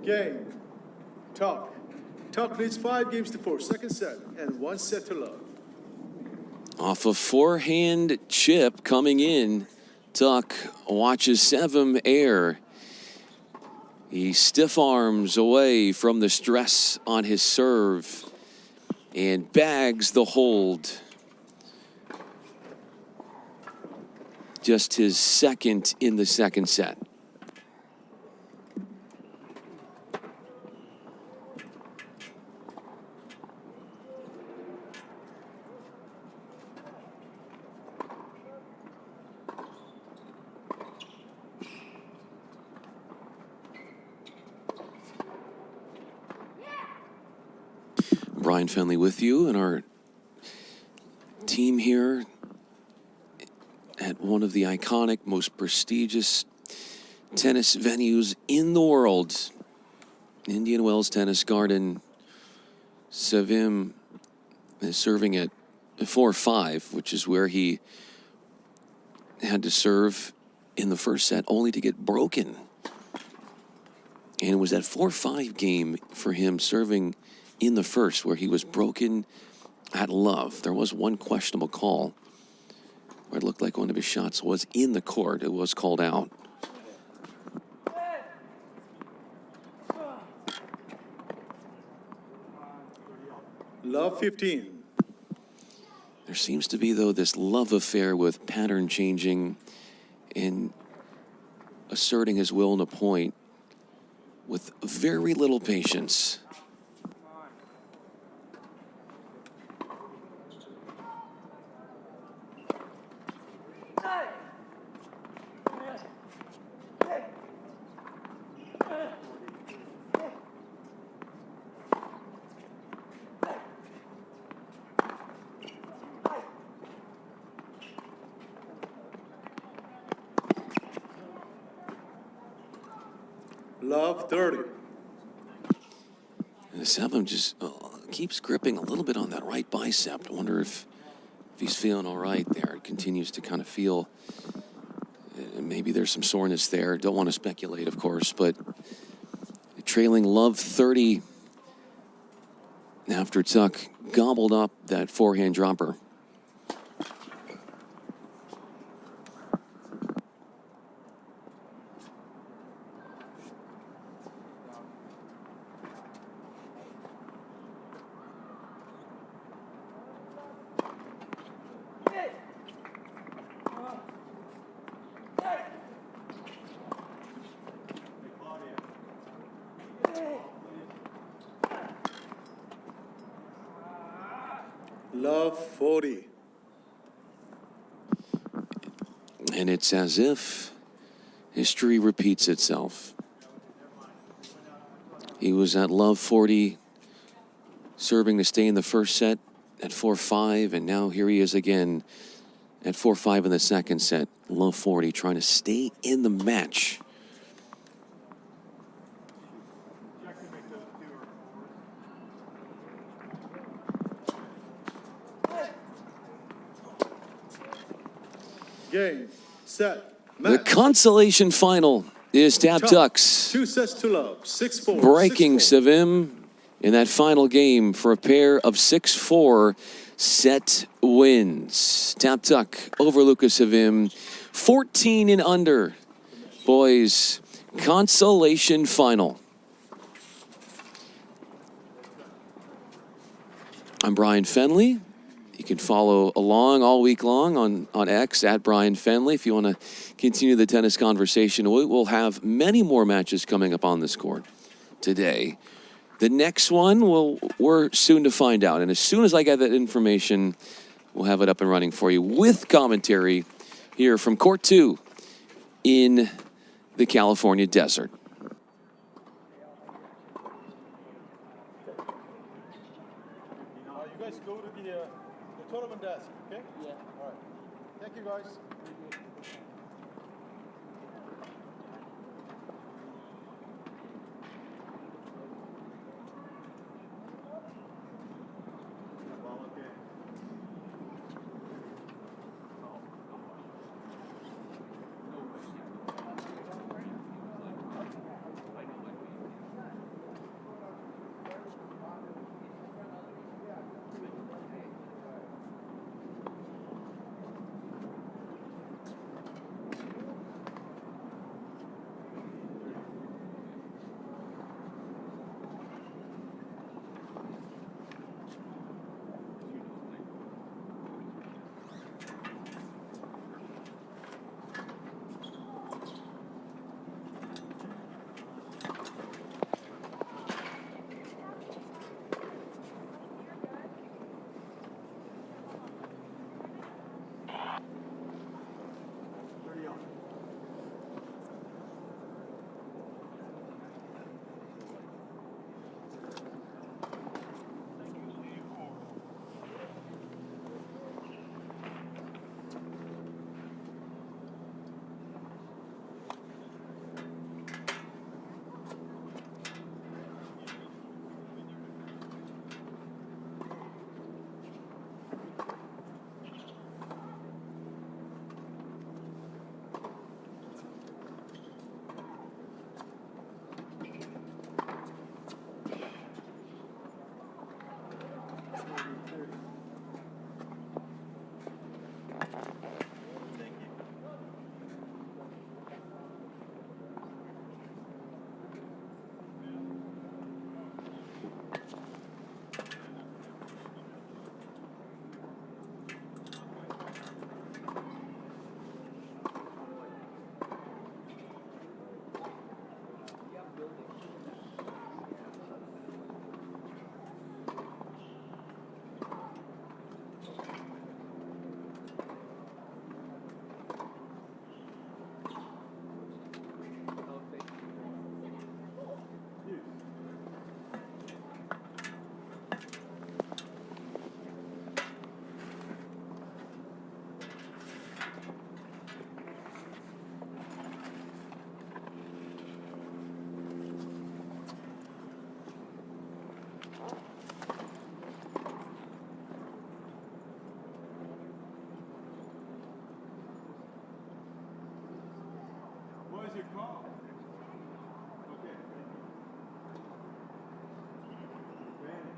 Game. Tuck. Tuck leads 5 games to 4. Second set and 1 set to love. Off a forehand chip coming in, Tuck watches Sevim air. He stiff arms away from the stress on his serve and bags the hold. Just his second in the second set. Brian Fenley with you and our team here at one of the iconic, most prestigious tennis venues in the world, Indian Wells Tennis Garden. Sevim is serving at 4-5, which is where he had to serve in the first set, only to get broken. And it was that 4-5 game for him serving in the first where he was broken at love. There was one questionable call where it looked like one of his shots was in the court. It was called out. Love 15. There seems to be, though, this love affair with pattern changing and asserting his will in a point with very little patience. Love 30. And Sevim just keeps gripping a little bit on that right bicep. I wonder if he's feeling all right there. It continues to kind of feel maybe there's some soreness there. Don't want to speculate, of course, but trailing Love 30 after Tuck gobbled up that forehand dropper. Love 40. And it's as if history repeats itself. He was at Love 40, serving to stay in the first set at 4-5, and now here he is again at 4-5 in the second set. Love 40, trying to stay in the match. Game, set, The match. consolation final is Tap Tucks 2 sets to Love, 6-4. breaking 6-4. Sevim in that final game for a pair of 6-4 set wins. Tap Tuck over Lucas Sevim, 14 and under. Boys, consolation final. I'm Brian Fenley. You can follow along all week long on X at Brian Fenley if you want to continue the tennis conversation. We'll have many more matches coming up on this court today. The next one, we're soon to find out. And as soon as I get that information, we'll have it up and running for you with commentary here from Court 2 in the California desert. You guys go to the tournament desk, okay? Yeah. All right. Thank you, guys. your call. Okay. Advantage.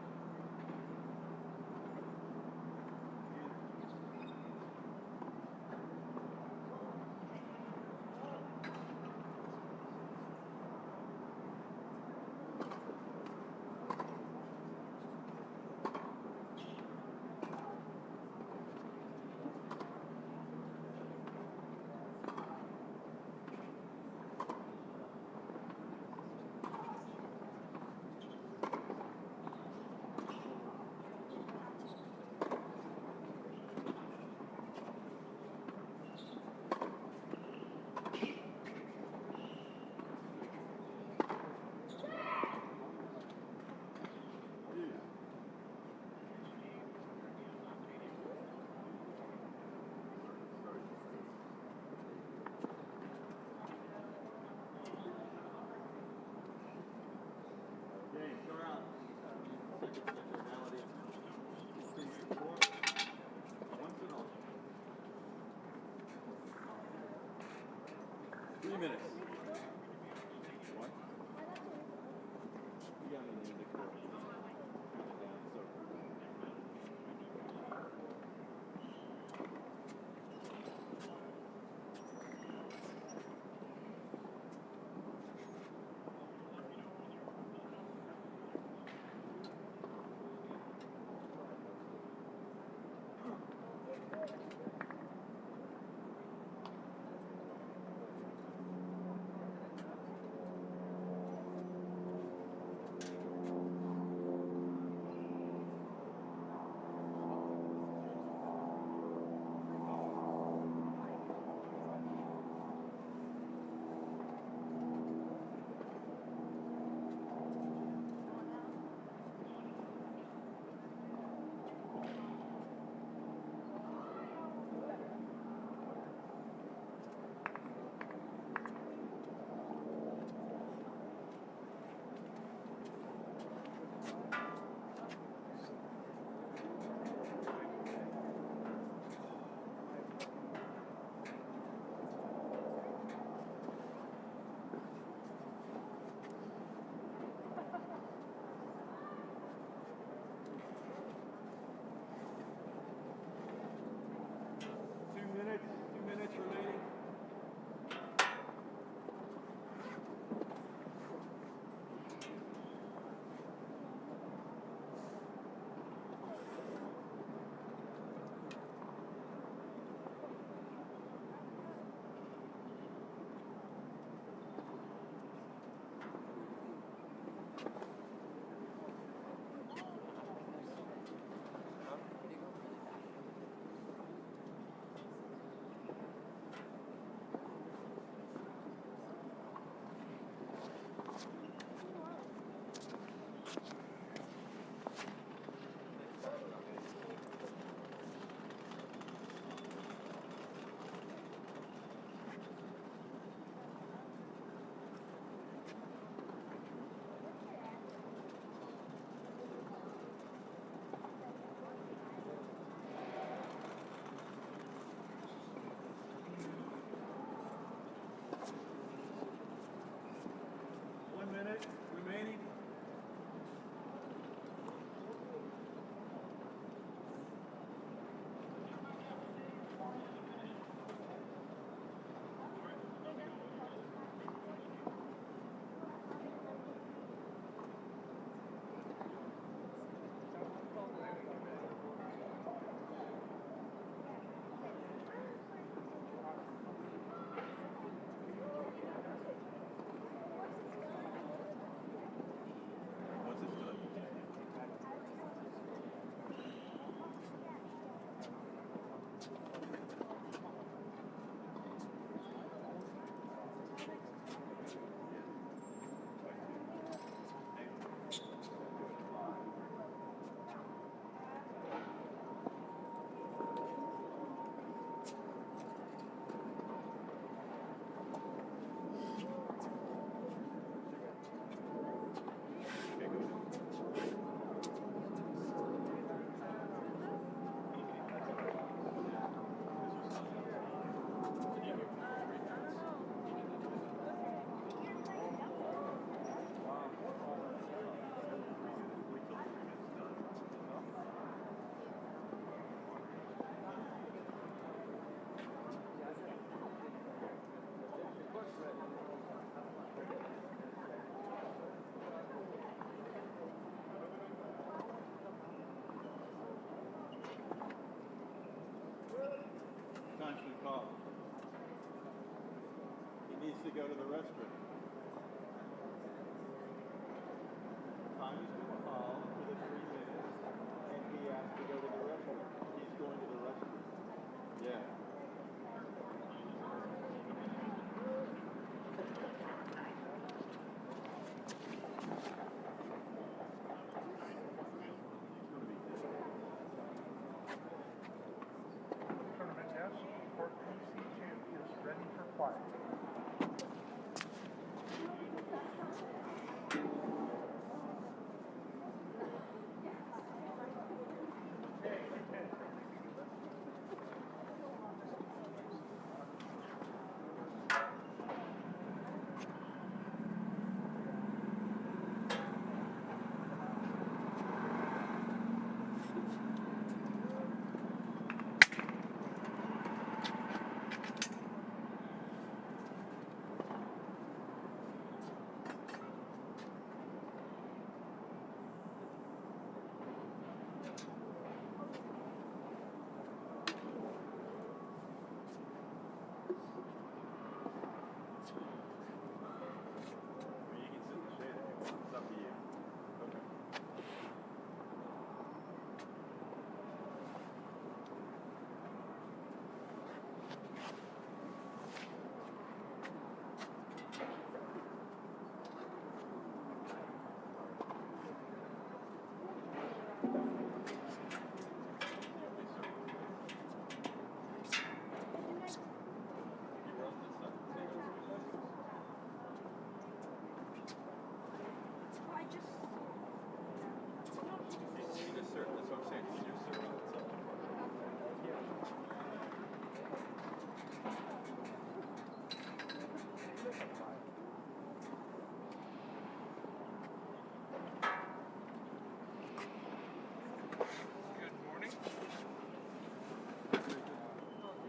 Okay, start out. Second personality. 3 minutes. What? You got me named it for it. Count it down, so. go to the restroom. Time is going to call for the 3 minutes, and he has to go to the restroom. He's going to the restroom. Yeah. Tournament yes, court PC2 is ready for play.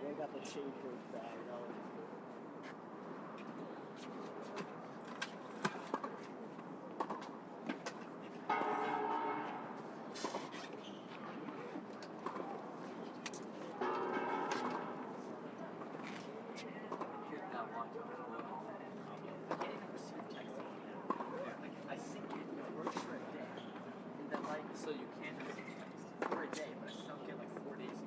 They got the shade shirt bag. So you can't for a day, but I still get like 4 days.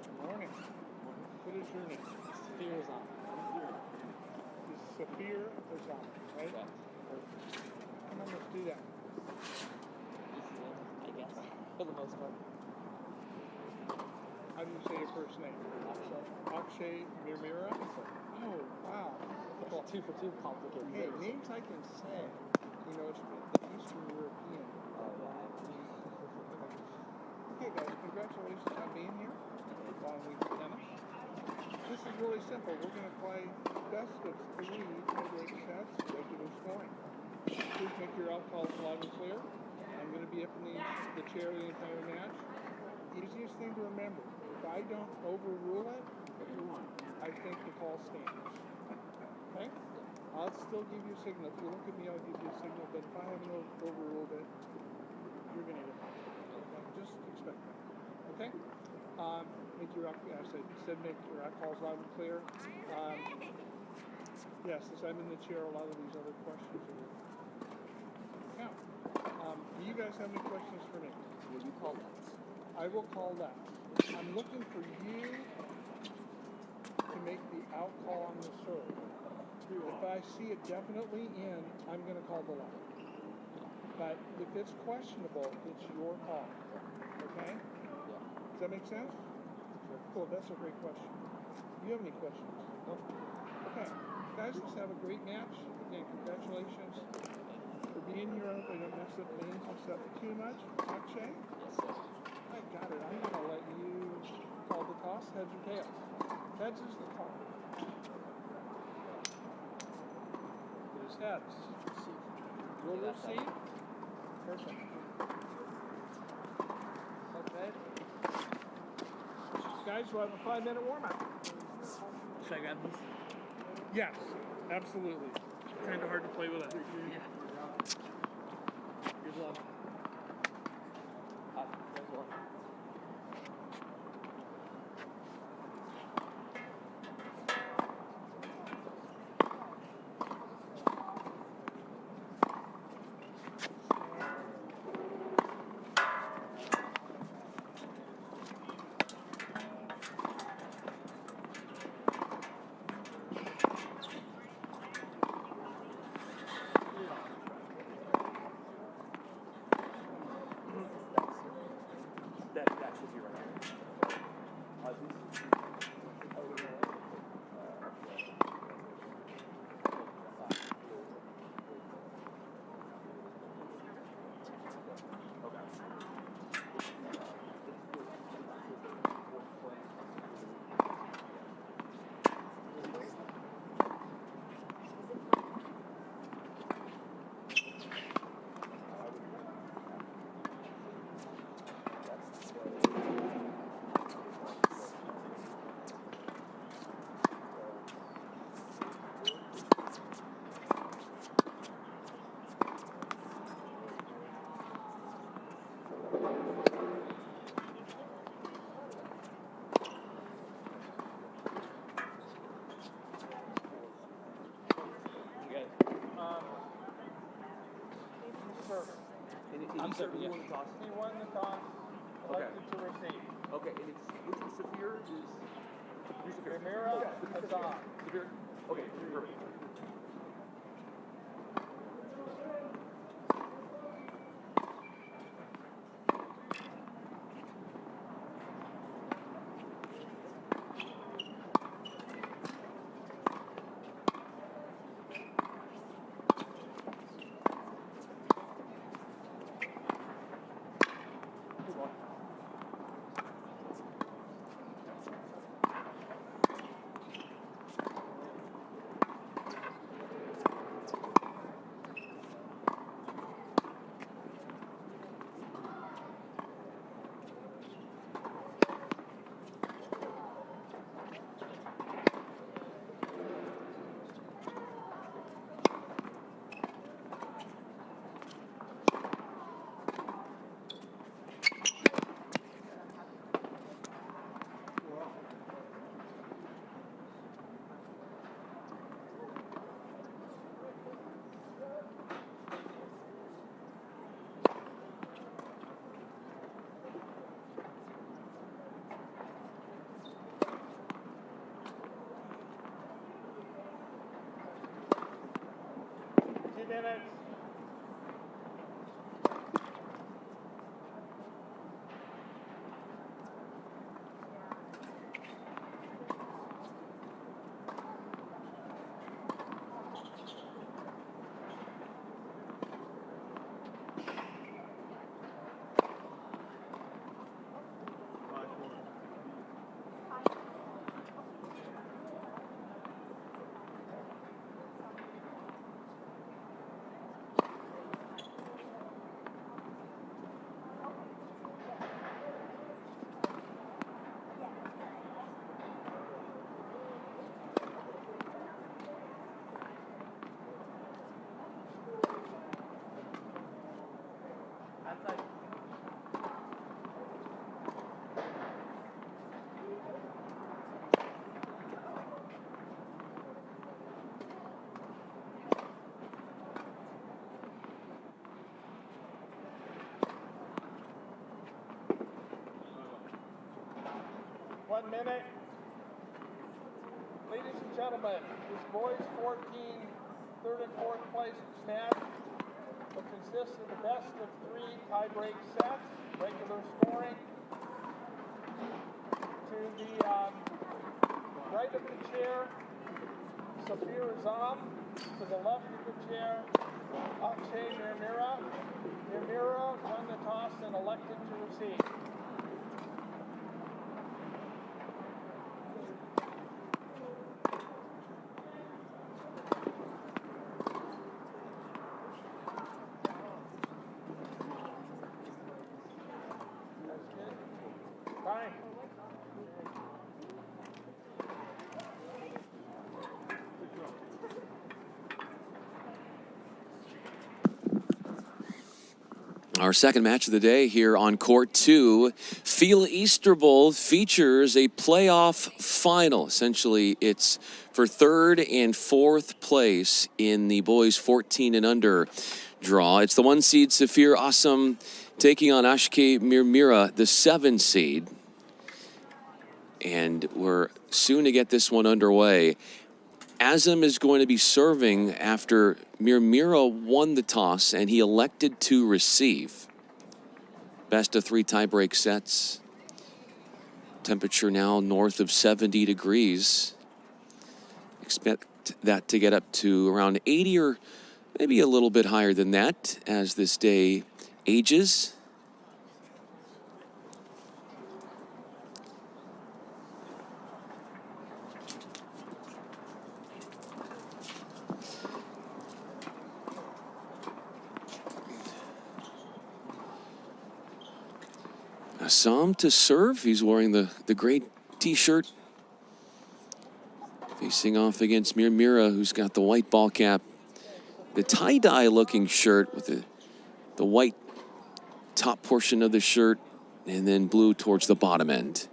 Good morning. What is your name? Fear is on. This is Saphir Ozama, right? Correct. Come on, let's do that. Easy win, I guess, for the most part. How do you say your first name? Akshay Mirmira? Oh, wow. Well, 2 for 2 complicated. Hey, names. names I can say. You know, it's the Eastern European. Oh, yeah. Okay, guys, congratulations on being here. Long week of tennis. This is really simple. We're going to play best of 3 tiebreak sets, regular scoring. Please make your out calls loud and clear. I'm going to be up in the chair the entire match. Easiest thing to remember, if I don't overrule it, I think the call stands. Okay? I'll still give you a signal. If you look at me, I'll give you a signal. But if I haven't overruled it, you're going to get it. Okay? Just expect that. Okay? Make your, as I said, make your calls loud and clear. Yes, since I'm in the chair, a lot of these other questions are. Now, do you guys have any questions for me? Will you call that? I will call that. I'm looking for you to make the out call on the serve. If I see it definitely in, I'm going to call the line. But if it's questionable, it's your call. Okay? Yeah. Does that make sense? Cool, that's a great question. Do you have any questions? Nope. Okay. Guys, let's have a great match. Again, congratulations for being here. I hope I don't mess up names and stuff too much. Akshay? Yes, sir. I got it. I'm going to let you call the toss, heads or tails. Heads is the call. It is heads. You'll receive? Perfect. Okay. Guys, we'll have a 5-minute warm-up. Should I grab these? Yes, absolutely. Kind of hard to play with it. Yeah. Here's one. There's one. I'm serving. He won the toss. He won the toss. Elected to receive. Okay, and it's which is Saphir is Ramiro, Azam. Saphir. Okay, perfect. Minutes. Minute. Ladies and gentlemen, this boys 14 third and fourth place match will consist of the best of 3 tie-break sets, regular scoring. To the right of the chair, Saphir Azam. To the left of the chair, Akshay Mirmira. Mirmira won the toss and elected to receive. Our second match of the day here on Court 2, FILA Easter Bowl features a playoff final. Essentially, it's for third and fourth place in the boys 14 and under draw. It's the 1 seed Saphir Assam taking on Ashke Mirmira, the 7 seed. And we're soon to get this one underway. Azam is going to be serving after Mirmira won the toss and he elected to receive. Best of 3 tiebreak sets. Temperature now north of 70 degrees. Expect that to get up to around 80 or maybe a little bit higher than that as this day ages. Assam to serve. He's wearing the gray t-shirt. Facing off against Mira, who's got the white ball cap. The tie-dye looking shirt with the white top portion of the shirt and then blue towards the bottom end.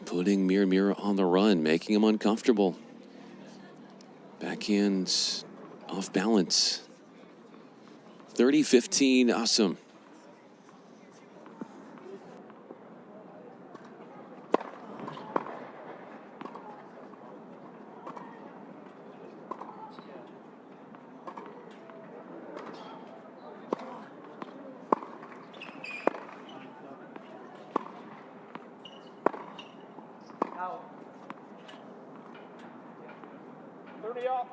Putting Mira on the run, making him uncomfortable. Backhands off balance. 30-15, awesome. Out. 30 off.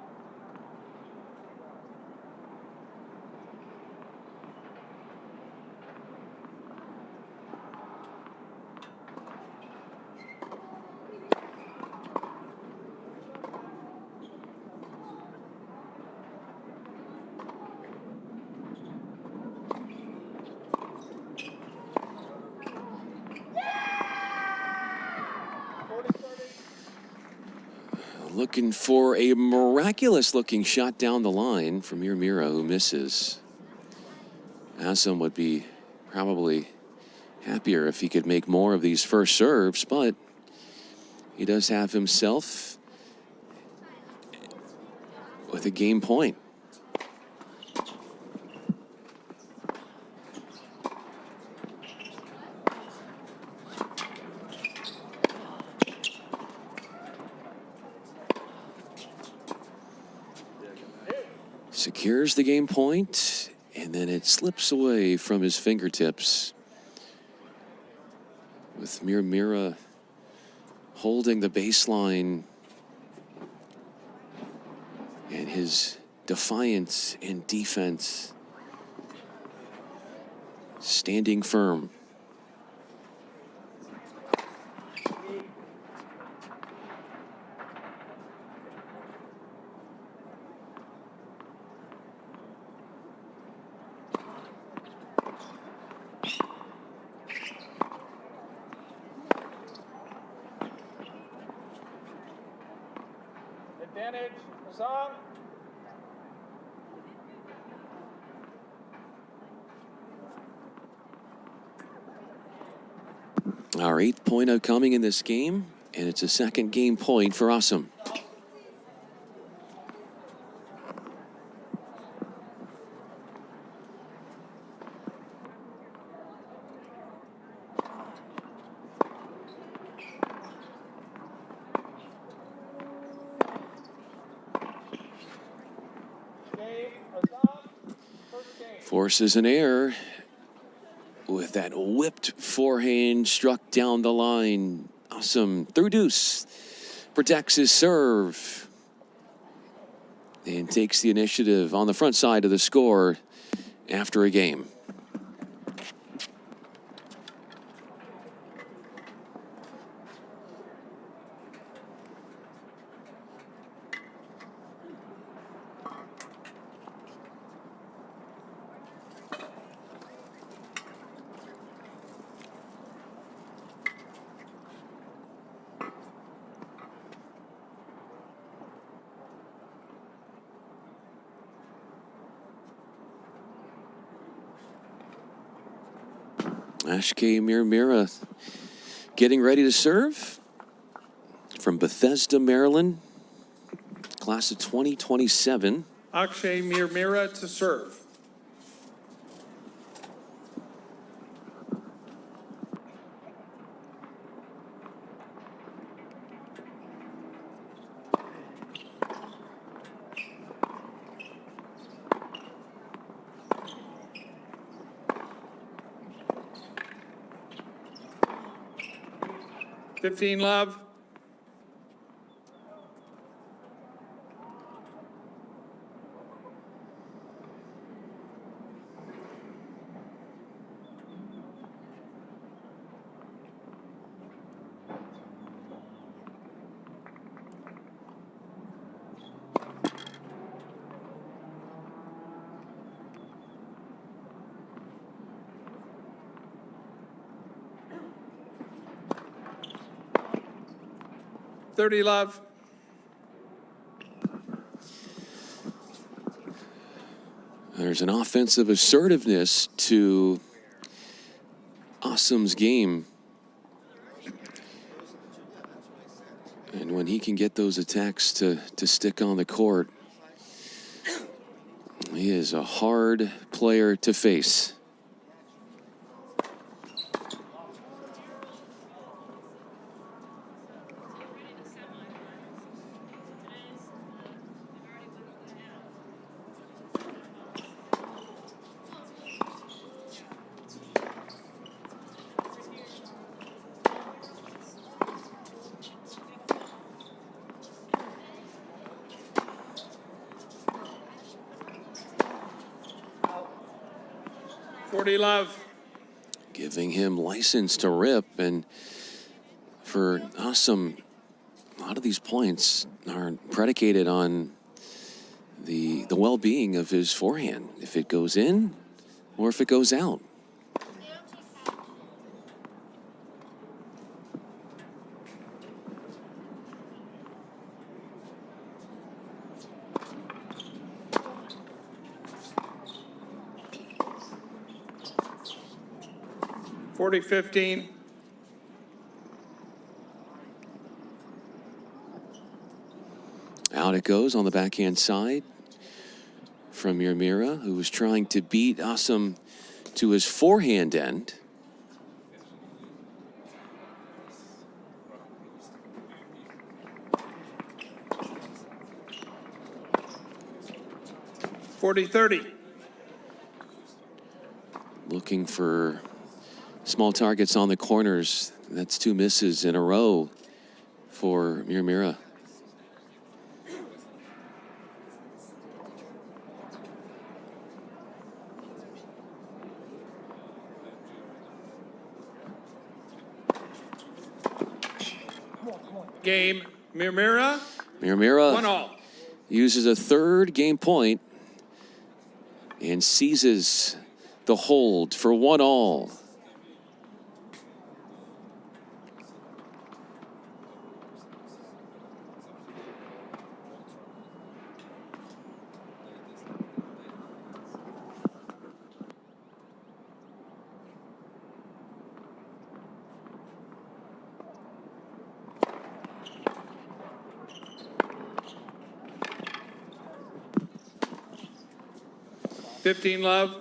Looking for a miraculous-looking shot down the line from Mira, who misses. Assam would be probably happier if he could make more of these first serves, but he does have himself with a game point. Secures the game point, and then it slips away from his fingertips. With Mira holding the baseline and his defiance and defense standing firm. Advantage, Assam. Our 8th point coming in this game, and it's a second game point for Assam. Forces an error with that whipped forehand struck down the line. Awesome. Through deuce. Protects his serve. And takes the initiative on the front side of the score after a game. Ashke Mirmira getting ready to serve from Bethesda, Maryland. Class of 2027. Akshay Mirmira to serve. Fifteen love. $30 love. There's an offensive assertiveness to Awesome's game. And when he can get those attacks to stick on the court, he is a hard player to face. $40 love. Giving him license to rip, and for Awesome, a lot of these points are predicated on the well-being of his forehand. If it goes in or if it goes out. $40-15. Out it goes on the backhand side from Mirmira, who was trying to beat Awesome to his forehand end. $40-30. Looking for small targets on the corners. That's two misses in a row for Mirmira. Game. Mirmira. Mirmira 1-all. uses a third game point and seizes the hold for 1-all. $15 love.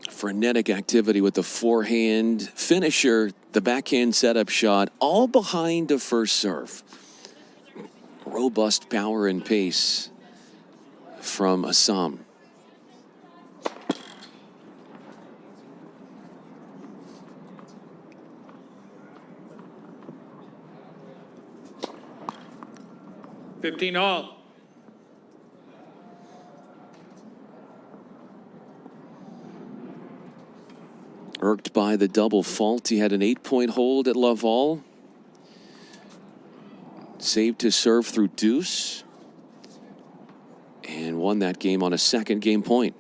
Frenetic activity with the forehand finisher, the backhand setup shot, all behind the first serve. Robust power and pace from Assam. $15-all. Irked by the double fault, he had an 8-point hold at love all. Saved his serve through deuce. And won that game on a second game point.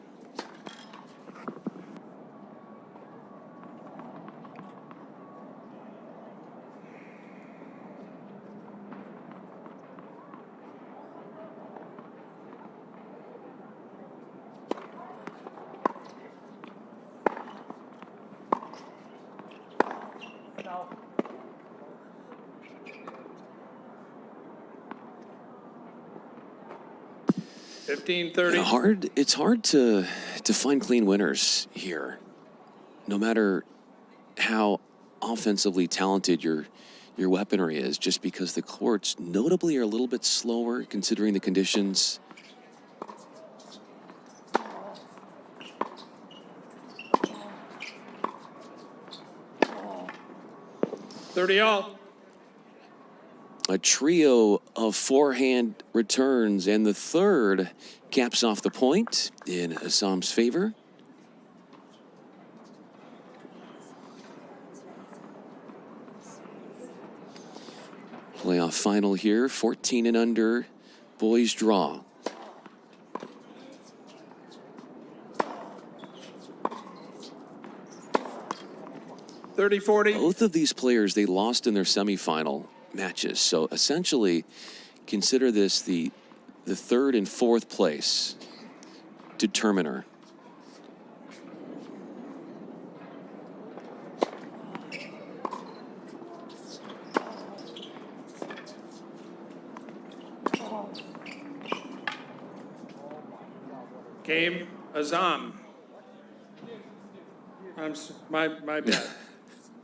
15-30. It's hard to find clean winners here, no matter how offensively talented your weaponry is, just because the courts notably are a little bit slower considering the conditions. A trio of forehand returns, and the third caps off the point in Assam's favor. Playoff final here, 14 and under, boys draw. Both of these players, they lost in their semifinal matches. So essentially, consider this the third and fourth place determiner. Game, Azam. My bad.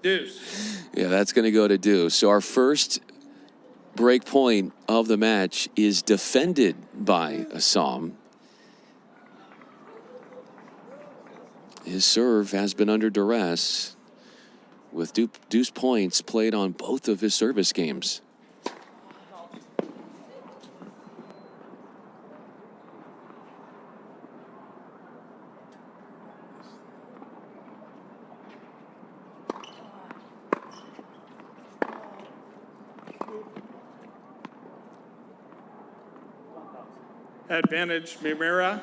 Deuce. Yeah, that's going to go to deuce. So our first break point of the match is defended by Assam. His serve has been under duress, with deuce points played on both of his service games. Advantage, Mimira.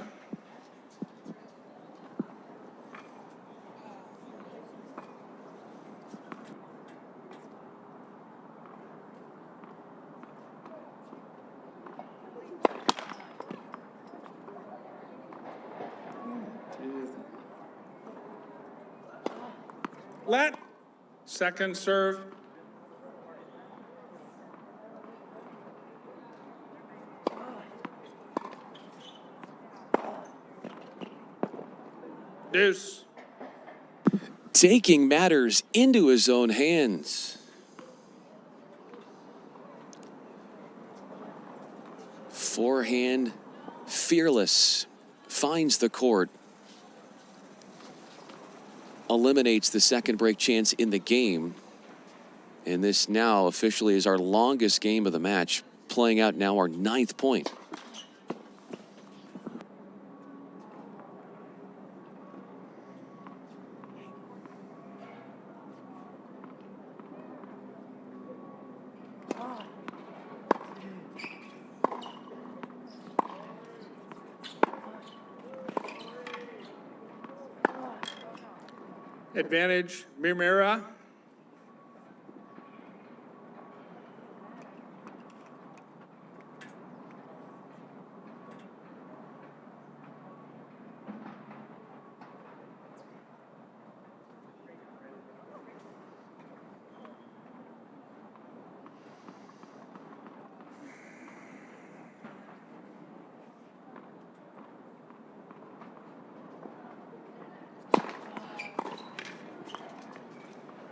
Let. Second serve. Deuce. Taking matters into his own hands. Forehand, fearless, finds the court. Eliminates the second break chance in the game. And this now officially is our longest game of the match, playing out now our 9th point. Advantage, Mimira.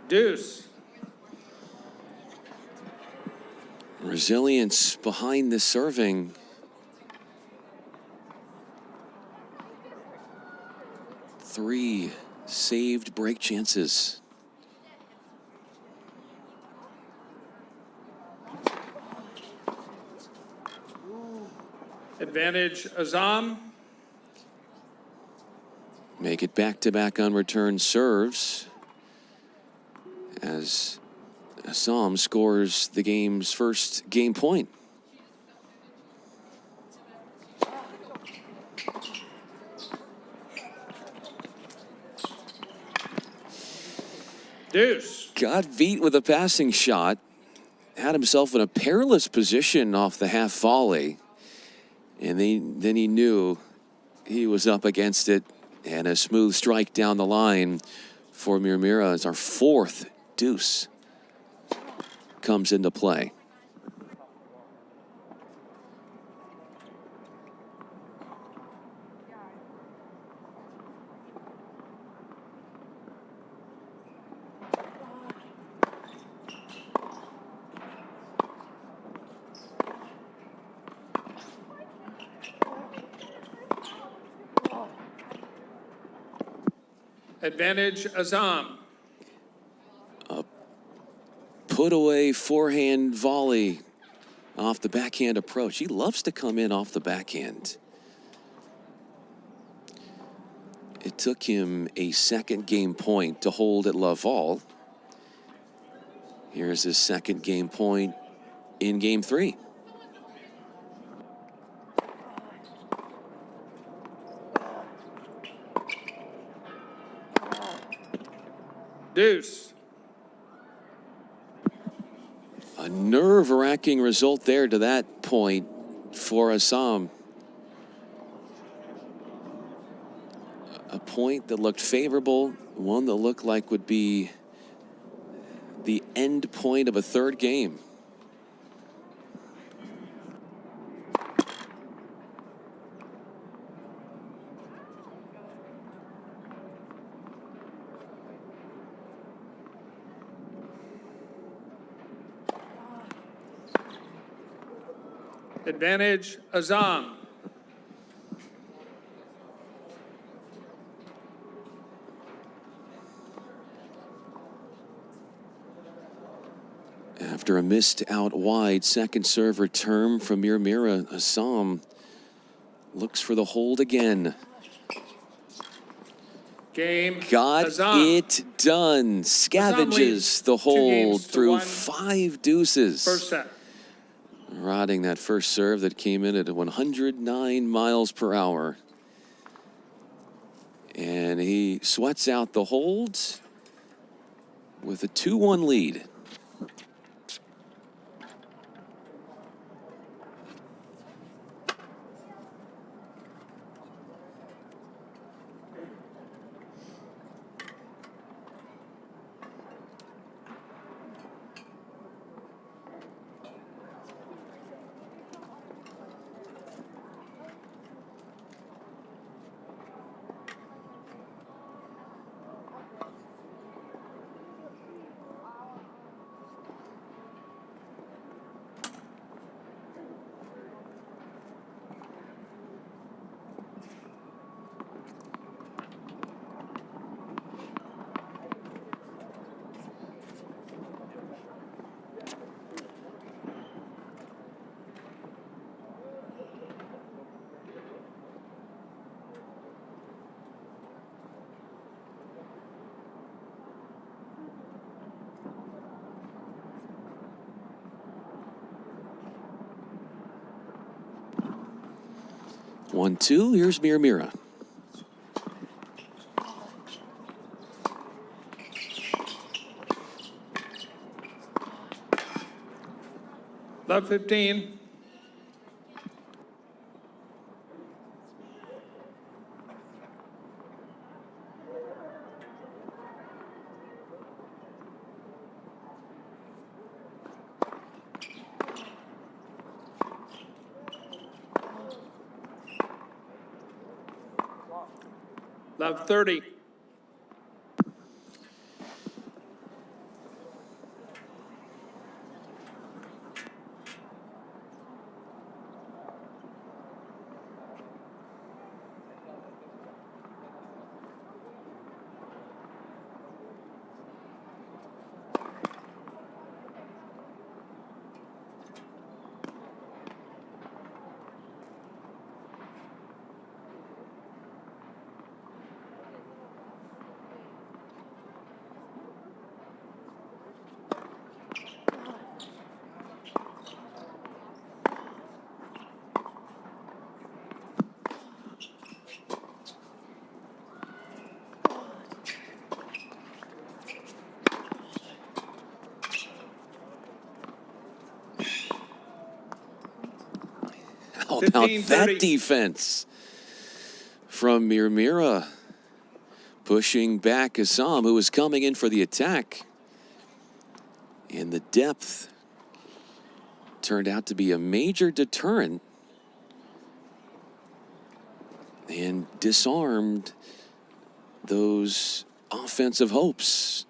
Deuce. Resilience behind the serving. Three saved break chances. Advantage, Azam. Make it back-to-back on return serves, as Assam scores the game's first game point. Deuce. Got beat with a passing shot. Had himself in a perilous position off the half volley. And then he knew he was up against it. And a smooth strike down the line for Mimira as our 4th deuce comes into play. Advantage Azam. Put away forehand volley off the backhand approach. He loves to come in off the backhand. It took him a second game point to hold at Laval. Here's his second game point in game 3. Deuce. A nerve-wracking result there to that point for Assam. A point that looked favorable, one that looked like would be the end point of a third game. Advantage Azam. After a missed out wide second serve return from Mira, Assam looks for the hold again. Game. Got Azam. it done. Scavenges leads the 2 hold games to through 1. 5 deuces. First set. Rotting that first serve that came in at 109 miles per hour. And he sweats out the hold with a 2-1 lead. One, two. Here's Mira. Love 15. Love 30. How about 15, that 30. defense from Mira, pushing back Assam, who was coming in for the attack. And the depth turned out to be a major deterrent and disarmed those offensive hopes.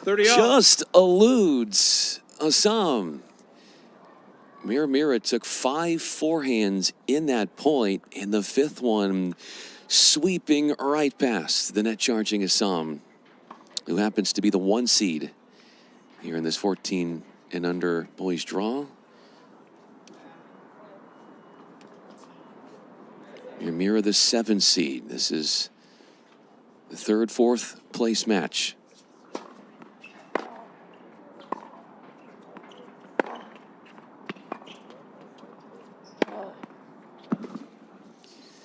30 all. Just eludes Assam. Mira took 5 forehands in that point, and the 5th one sweeping right past the net charging Assam, who happens to be the 1 seed here in this 14 and under boys draw. Mira the 7 seed. This is the 3rd, 4th place match.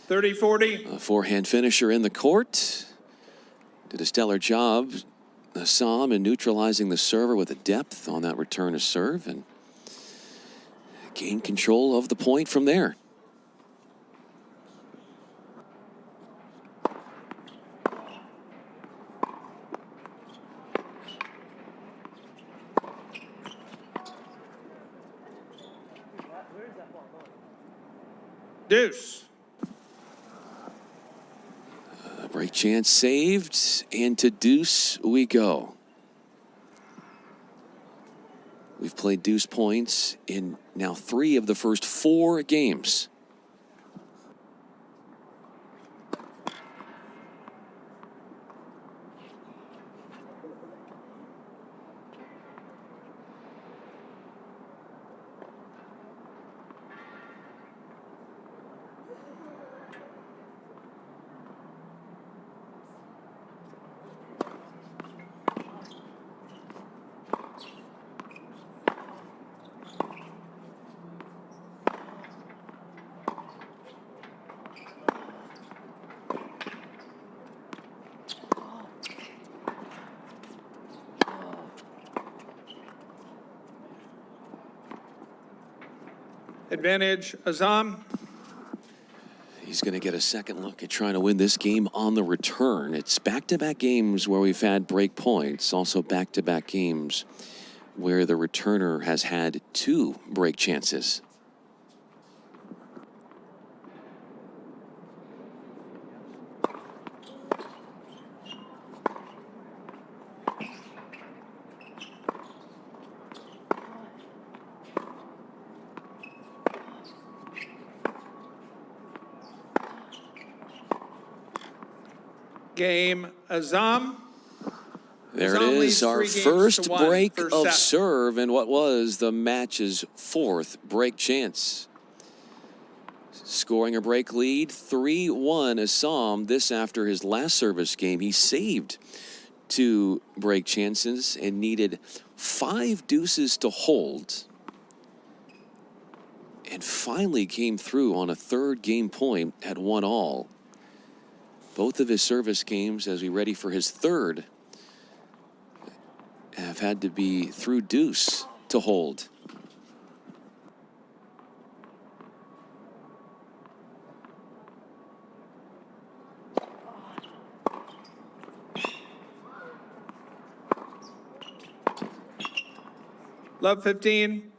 $30-40. A forehand finisher in the court. Did a stellar job, Assam, in neutralizing the server with a depth on that return of serve and gained control of the point from there. Deuce. Break chance saved, and to deuce we go. We've played deuce points in now 3 of the first 4 games. Advantage, Azam. He's going to get a second look at trying to win this game on the return. It's back-to-back games where we've had break points, also back-to-back games where the returner has had 2 break chances. Game, Azam. There it Azam is, leads our 3 games first to 1, break first of set. serve and what was the match's 4th break chance. Scoring a break lead, 3-1 Assam. This after his last service game. He saved 2 break chances and needed 5 deuces to hold. And finally came through on a 3rd game point at 1-all. Both of his service games, as we ready for his 3rd, have had to be through deuce to hold. Love 15.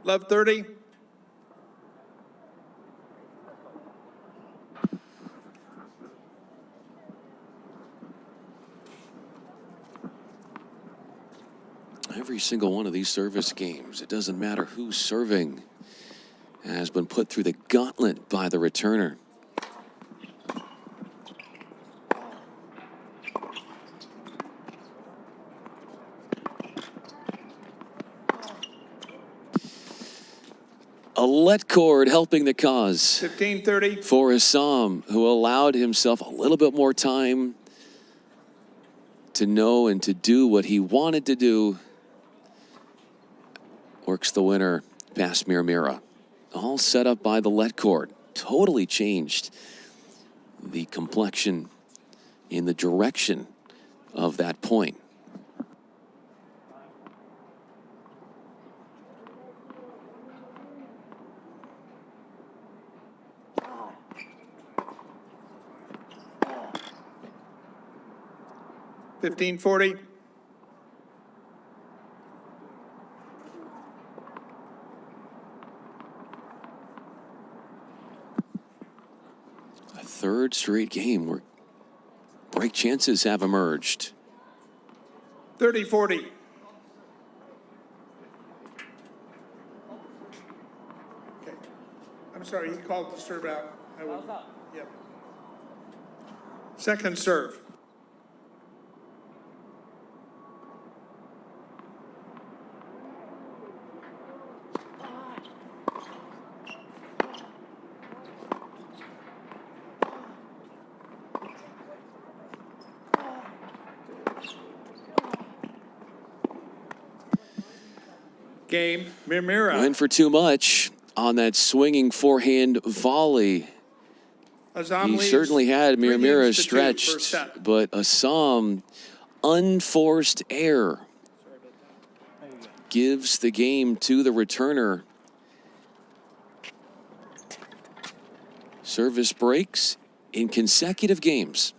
Love 30. Every single one of these service games, it doesn't matter who's serving, has been put through the gauntlet by the returner. A let cord helping the cause 15-30. for Assam, who allowed himself a little bit more time to know and to do what he wanted to do. Works the winner past Mira. All set up by the let cord. Totally changed the complexion in the direction of that point. $15.40. A third straight game where break chances have emerged. 30-40. Okay. I'm sorry, he called the serve out. I will. Yep. Second serve. Game. Mirmira. Went for too much on that swinging forehand volley. Azam He leads certainly had 3 games Mirmira to 2 stretched, first set. but Assam, unforced error, gives the game to the returner. Service breaks in consecutive games.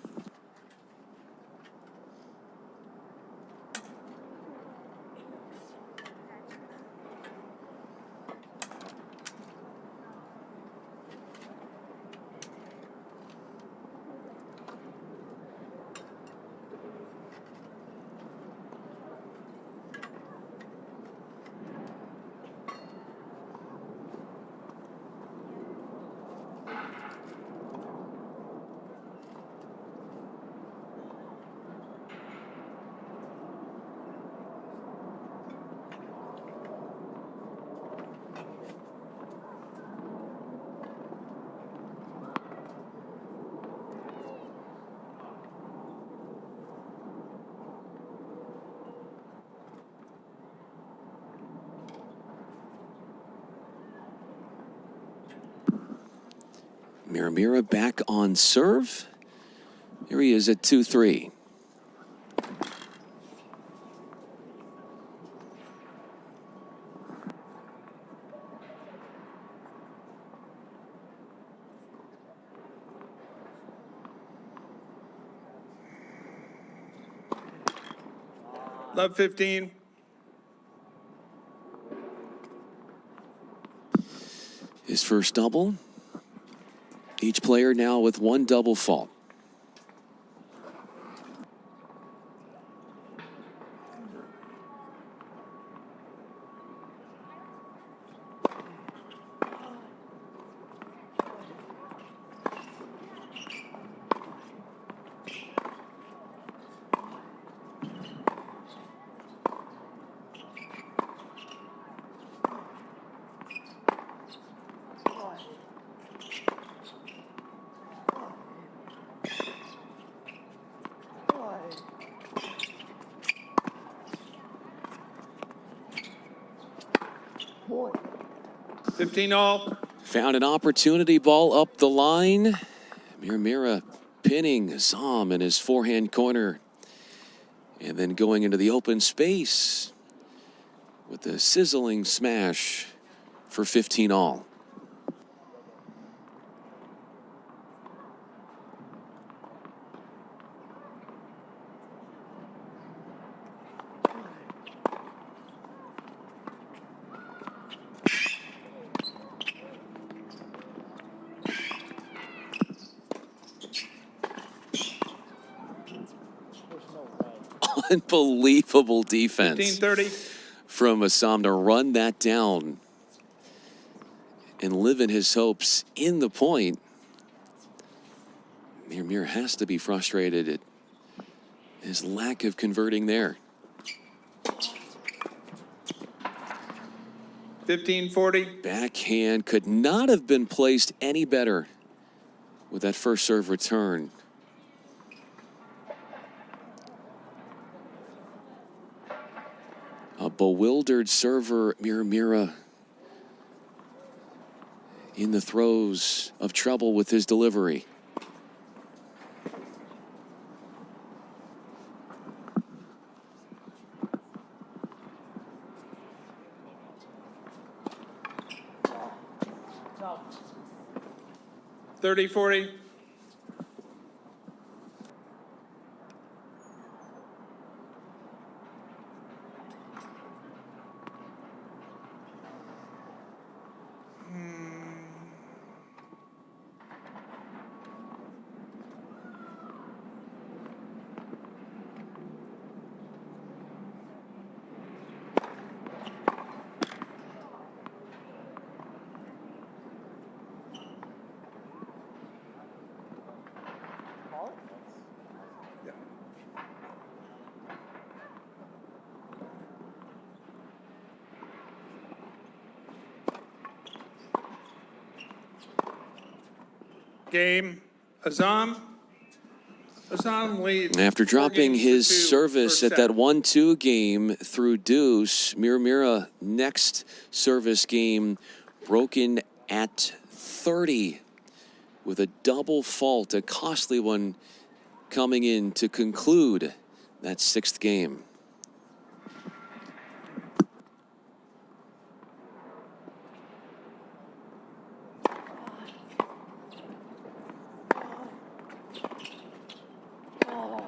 Mirmira back on serve. Here he is at 2-3. Love 15. His first double. Each player now with one double fault. Boy. 15 all. Found an opportunity ball up the line. Mirmira pinning Assam in his forehand corner. And then going into the open space with a sizzling smash for 15 all. Unbelievable defense 15-30. from Assam to run that down and live in his hopes in the point. Mirmira has to be frustrated at his lack of converting there. 15-40. Backhand could not have been placed any better with that first serve return. A bewildered server, Mirmira, in the throes of trouble with his delivery. 30-40. Yeah. Game. Azam leads. After 4 dropping games to his 2 service first at that set. 1-2 game through deuce, Miramira next service game broken at 30 with a double fault, a costly one coming in to conclude that 6th game. Oh.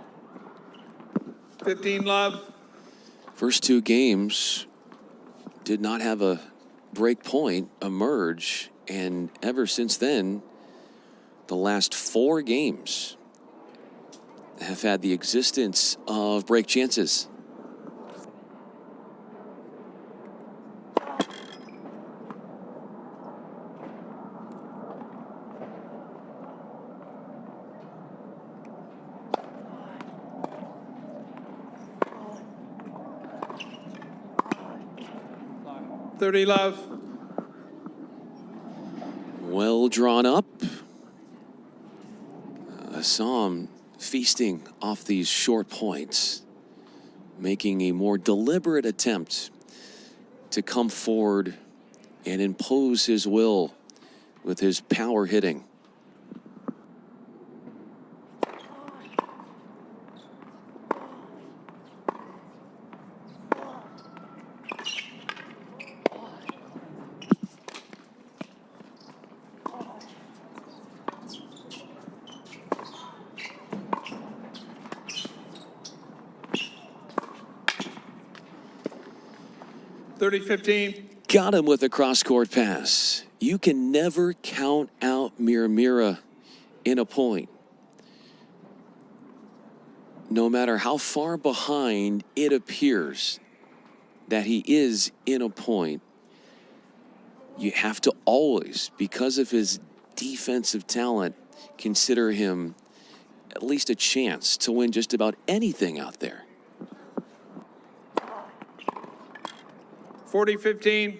15 love. First 2 games did not have a break point emerge, and ever since then, the last 4 games have had the existence of break chances. Oh. 30 love. Well drawn up. Assam feasting off these short points, making a more deliberate attempt to come forward and impose his will with his power hitting. Got him with a cross-court pass. You can never count out Miramira in a point. No matter how far behind it appears that he is in a point, you have to always, because of his defensive talent, consider him at least a chance to win just about anything out there. 40-15.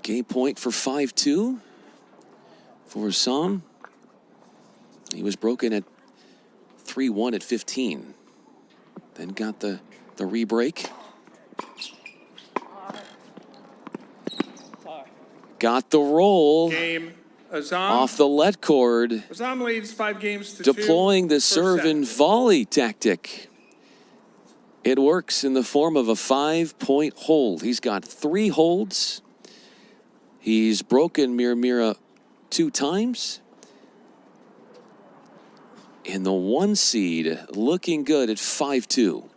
Game point for 5-2 for Assam. He was broken at 3-1 at 15. Then got the re-break. Got the roll. Game. Azam. Off the let cord. Azam leads 5 games to 2. Deploying the First serve set. and volley tactic. It works in the form of a 5-point hold. He's got 3 holds. He's broken Miramira 2 times. And the 1 seed looking good at 5-2.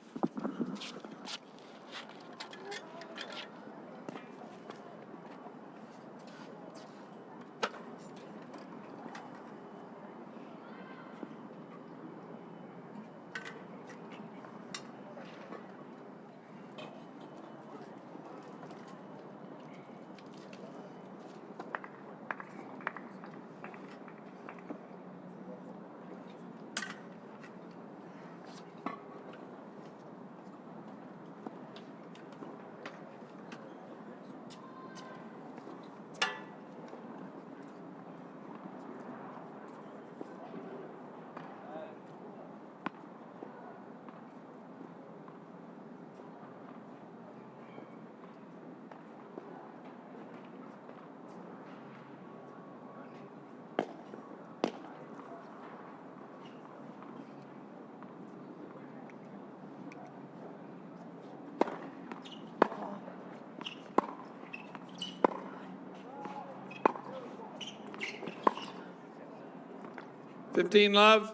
15 love.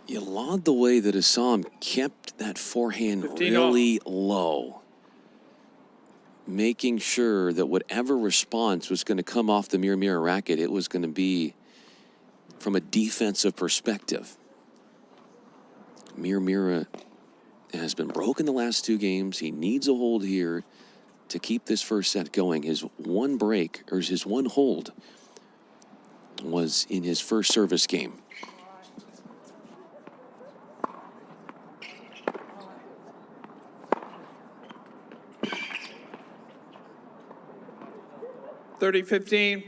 You laud the way that Assam kept that forehand 15 really low, making sure that whatever response was going to come off the Mir racket, it was going to be from a defensive perspective. Mir has been broken the last 2 games. He needs a hold here to keep this first set going. His one break, or his one hold, was in his first service game. Thirty 15.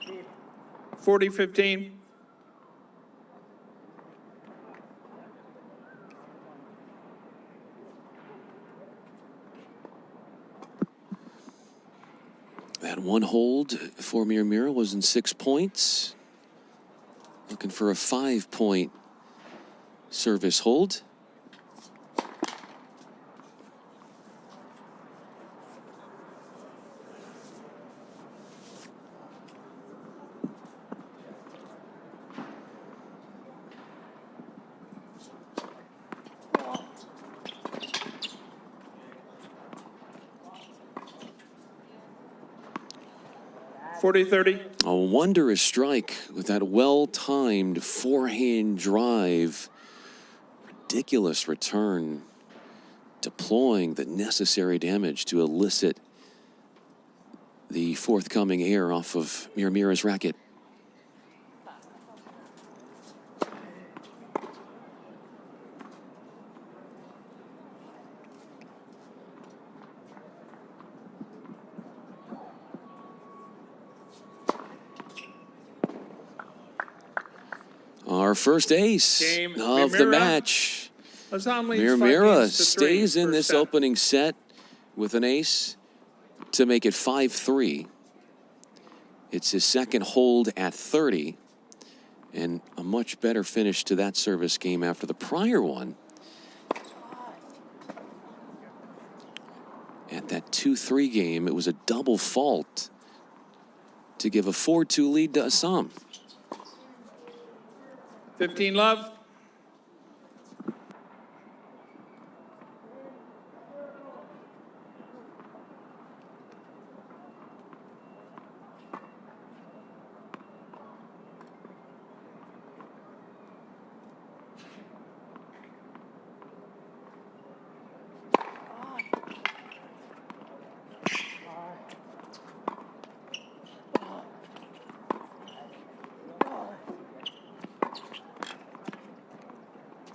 Deep. 40 15. That one hold for Mir was in 6 points. Looking for a 5-point service hold. Forty 30. A wondrous strike with that well-timed forehand drive. Ridiculous return, deploying the necessary damage to elicit the forthcoming air off of Mir's racket. Our first ace Game, of the Mir match. Assam leads 5 Mir games to 3 stays in first this set. opening set with an ace to make it 5-3. It's his second hold at 30, and a much better finish to that service game after the prior one. At that 2-3 game, it was a double fault to give a 4-2 lead to Assam. 15 love.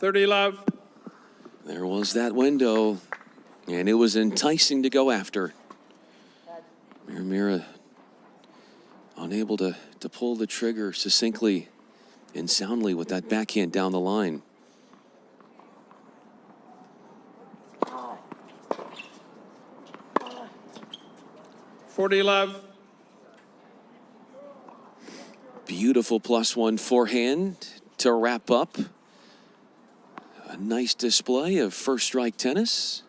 $30 love. There was that window, and it was enticing to go after. Mir unable to pull the trigger succinctly and soundly with that backhand down the line. $40 love. Beautiful +1 forehand to wrap up. A nice display of first strike tennis.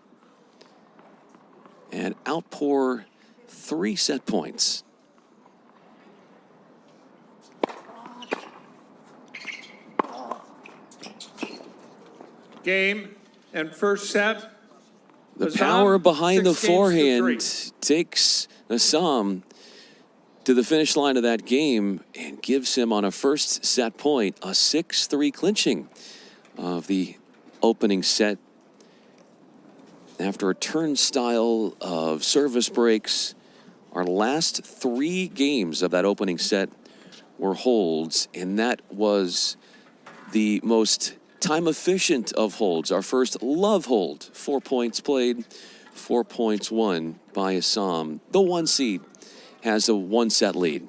And outpour 3 set points. Game and first set. The Assam, power behind the 6 games to 3. forehand takes Assam to the finish line of that game and gives him on a first set point a 6-3 clinching of the opening set after a turnstile of service breaks. Our last 3 games of that opening set were holds, and that was the most time efficient of holds. Our first love hold, 4 points played, 4 points won by Assam. The 1 seed has a 1-set lead.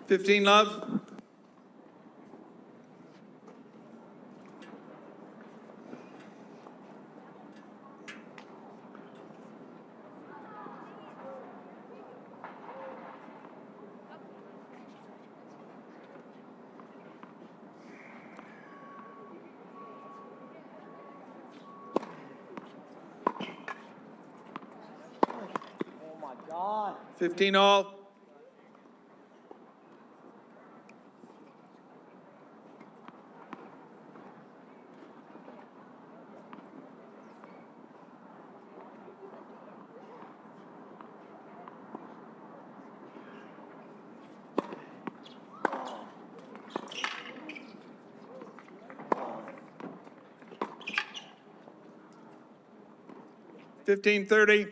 Fifteen love. Oh my God. 15 all. $15-30.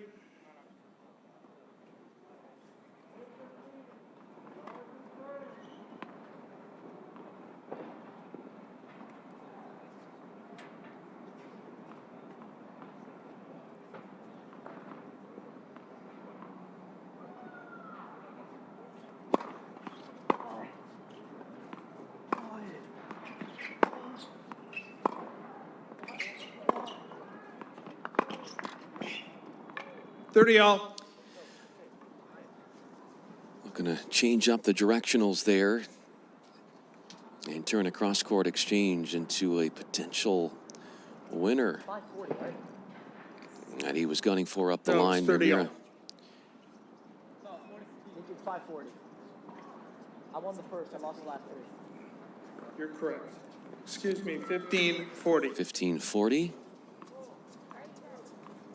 $30 all. Looking to change up the directionals there and turn a cross-court exchange into a potential winner. 540, right? And he was gunning for up the No, line. it's 30 all. Mira. I think it's 540. I won the first. I lost the last 3. You're correct. Excuse me, 15-40. 15-40.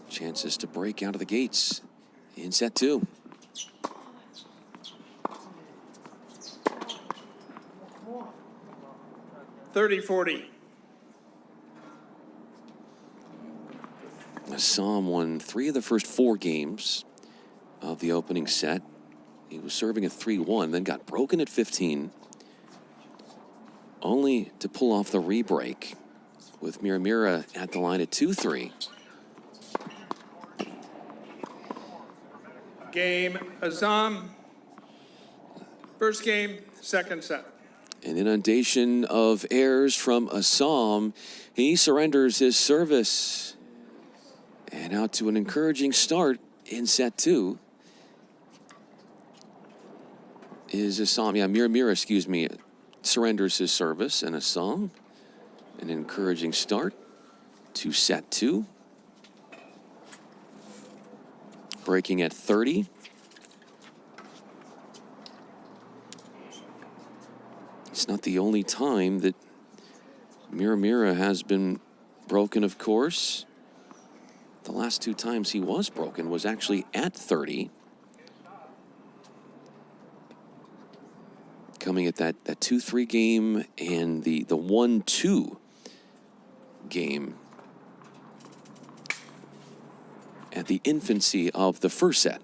Chances to break out of the gates in set 2. $30-40. Assam won 3 of the first 4 games of the opening set. He was serving at 3-1, then got broken at 15, only to pull off the rebreak with Mira at the line at 2-3. Game, Assam. First game, second set. An inundation of airs from Assam. He surrenders his service. And out to an encouraging start in set 2 is Assam. Yeah, Mira, excuse me, surrenders his service. And Assam, an encouraging start to set 2. breaking at 30. It's not the only time that Mira has been broken, of course. The last 2 times he was broken was actually at 30. Coming at that 2-3 game and the 1-2 game at the infancy of the first set.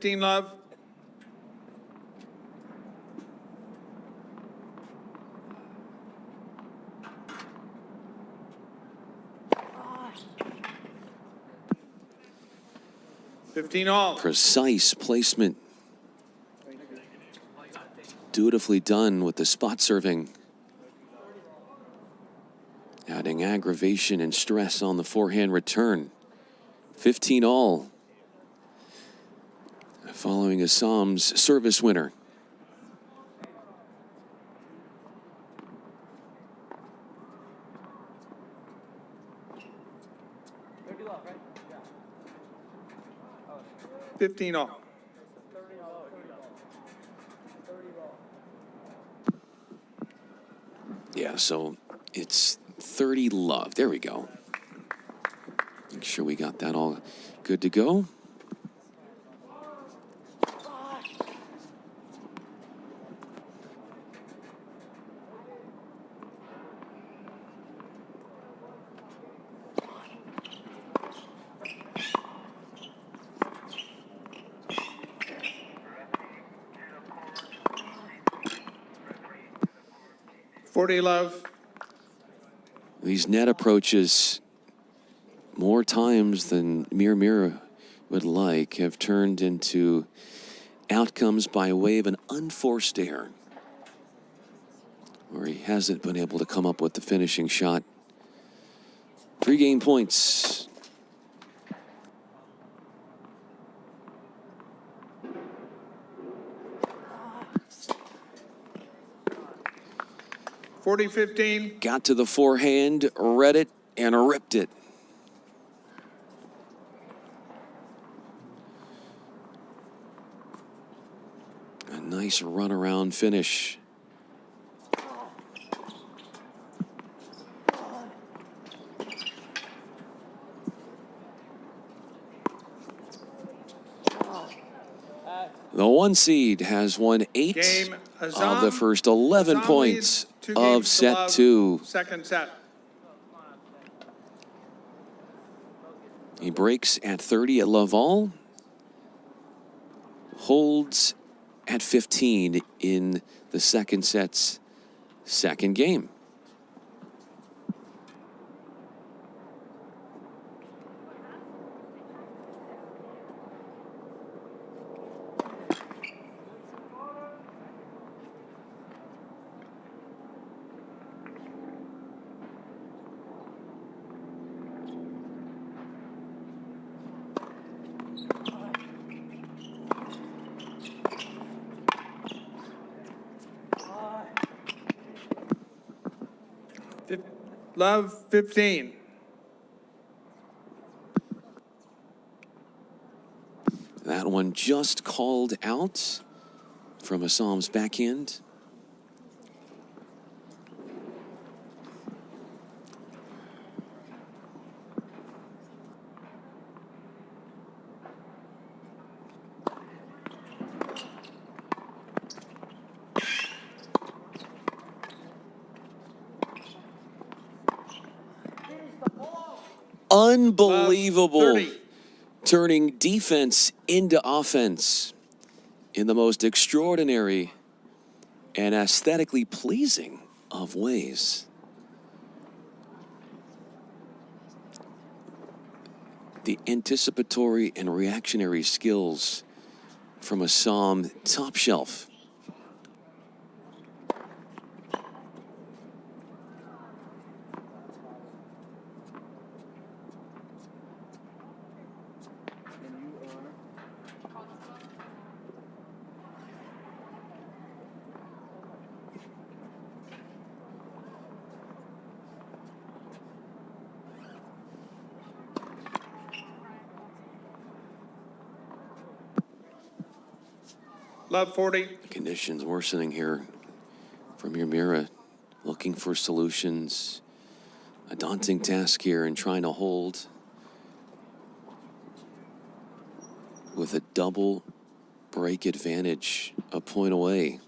Love. All. Precise placement. Dutifully done with the spot serving. Adding aggravation and stress on the forehand return. 15 all. Following Assam's service winner. Love, right? Yeah. 15 all. 30 all. 30 all. Yeah, so it's 30 love. There we go. Make sure we got that all good to go. Love. These net approaches, more times than Mira would like, have turned into outcomes by way of an unforced error, where he hasn't been able to come up with the finishing shot. 3 game points. Got to the forehand, read it, and ripped it. A nice runaround finish. The 1 seed has won 8 of the first 11 points of set 2. Second set. He breaks at 30 at love all. Holds at 15 in the second set's second game. Love 15. That one just called out from Assam's backhand. Unbelievable. Turning defense into offense in the most extraordinary and aesthetically pleasing of ways. The anticipatory and reactionary skills from Assam, top shelf. Love 40. Conditions worsening here for Mira, looking for solutions. A daunting task here in trying to hold with a double break advantage, a point away.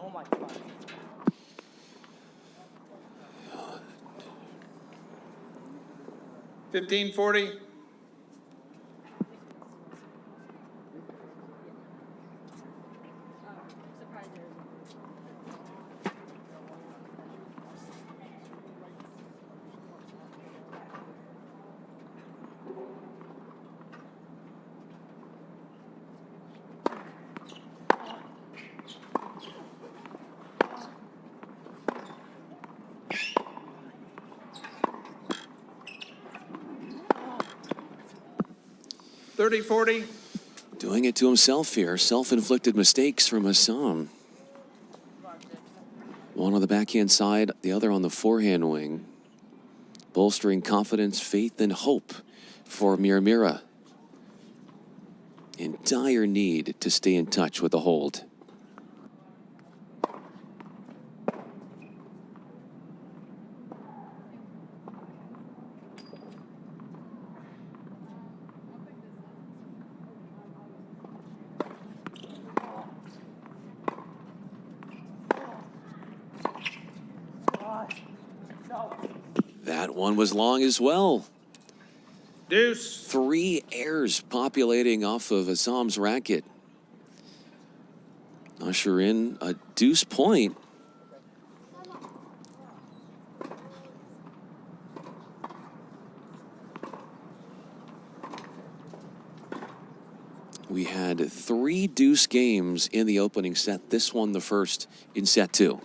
Oh my God. 1540. Surprised there isn't. $30-40. Doing it to himself here. Self-inflicted mistakes from Assam. One on the backhand side, the other on the forehand wing. Bolstering confidence, faith, and hope for Mira. In dire need to stay in touch with the hold. That one was long as well. Deuce. 3 airs populating off of Assam's racket. Usher in a deuce point. We had 3 deuce games in the opening set. This one the first in set 2.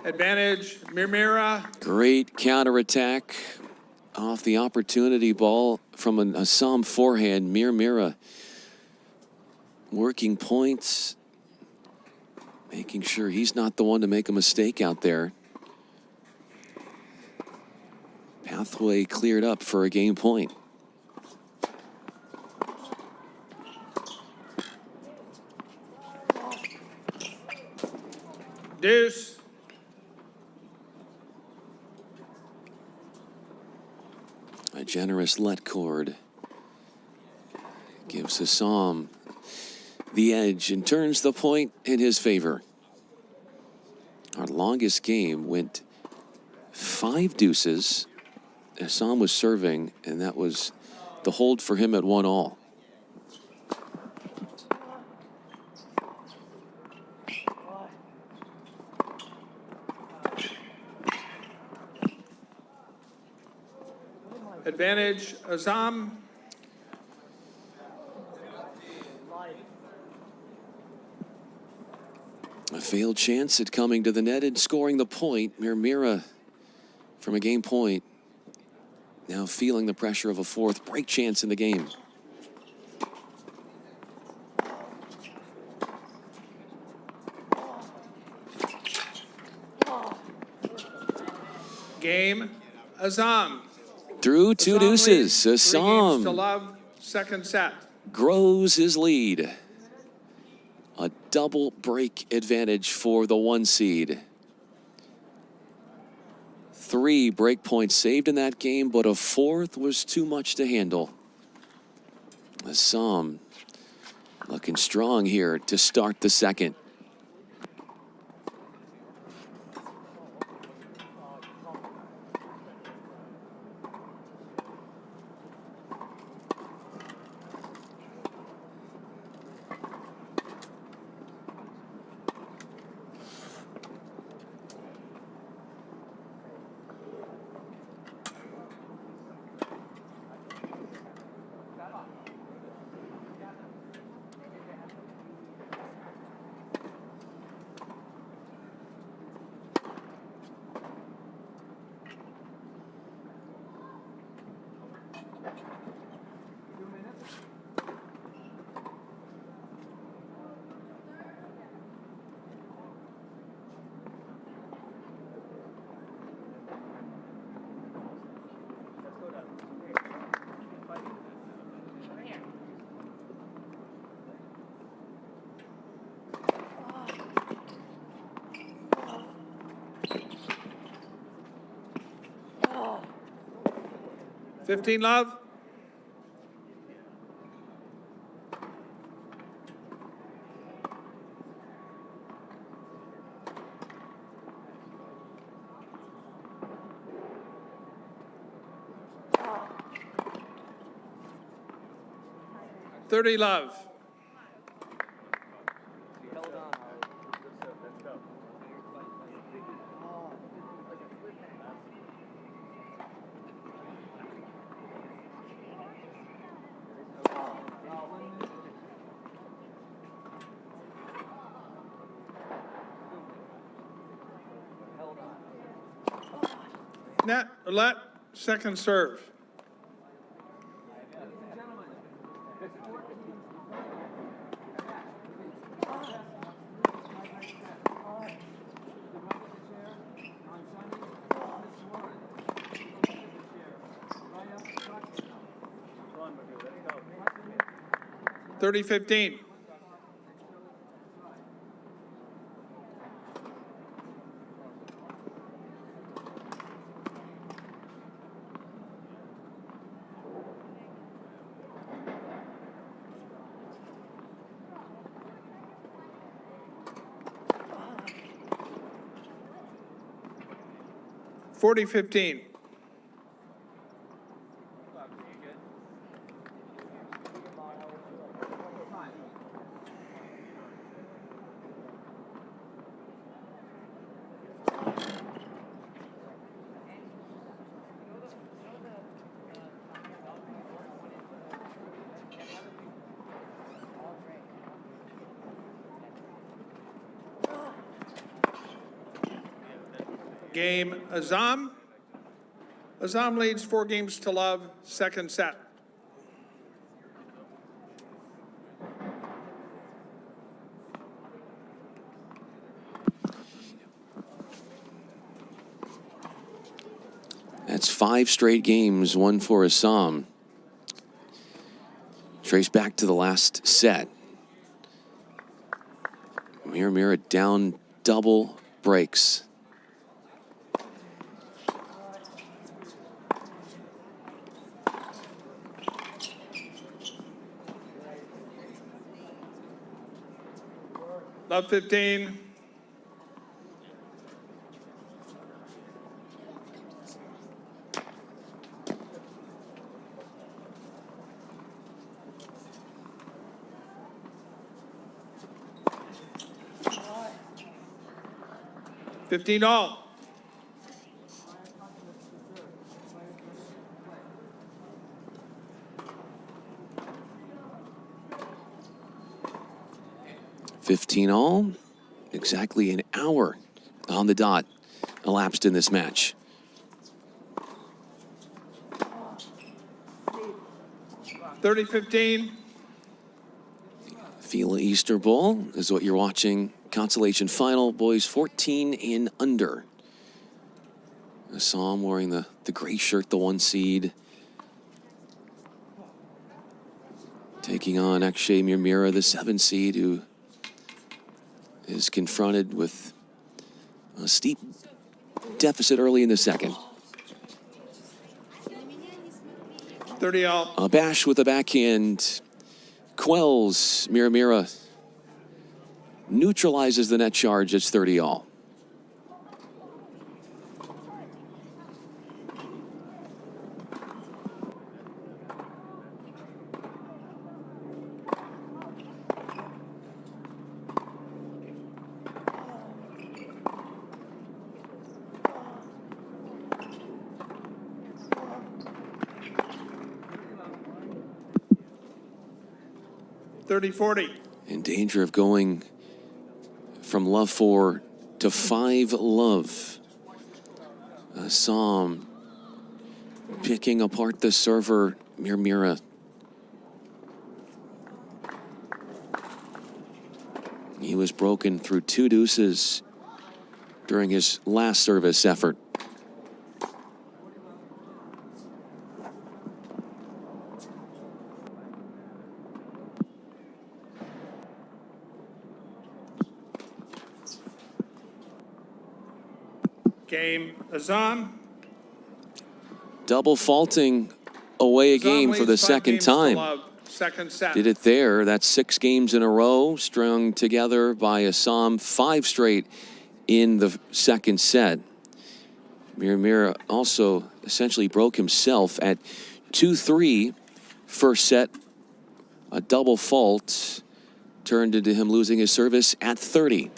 Advantage, Mira. Great counterattack off the opportunity ball from an Assam forehand. Mira working points, making sure he's not the one to make a mistake out there. Pathway cleared up for a game point. Deuce. A generous let cord gives Assam the edge and turns the point in his favor. Our longest game went 5 deuces. Assam was serving, and that was the hold for him at 1-all. Advantage, Assam. A failed chance at coming to the net and scoring the point. Mira from a game point. Now feeling the pressure of a 4th break chance in the game. Game, Assam. Through 2 deuces, leads 3 games to Assam love, second set. grows his lead. A double break advantage for the 1 seed. 3 break points saved in that game, but a 4th was too much to handle. Assam looking strong here to start the second. 2 minutes. Let's go down. Right here. 15 love. $30 love. Hold on. Let's go. 1 minute. Net, let, second serve. Ladies and gentlemen, this 14 30-15. $40-15. Game Azam. Azam leads 4 games to love, second set. That's 5 straight games, won for Assam. Trace back to the last set. Mira down double breaks. Love 15. $15 all. $15 all. Exactly an hour on the dot elapsed in this match. $30-15. FILA Easter Bowl is what you're watching. Consolation final, boys 14 and under. Assam wearing the gray shirt, the 1 seed. Taking on Akshay Mira, the 7 seed, who is confronted with a steep deficit early in the second. 30 all. Abash with a backhand quells Mira. Neutralizes the net charge. It's 30 all. $30-40. In danger of going from love 4 to 5 love. Assam picking apart the server Mira. He was broken through 2 deuces during his last service effort. Game, Azam. Double faulting away a game for the second time. Second set. Did it there. That's 6 games in a row, strung together by Assam, 5 straight in the second set. Mira also essentially broke himself at 2-3 first set. A double fault turned into him losing his service at 30.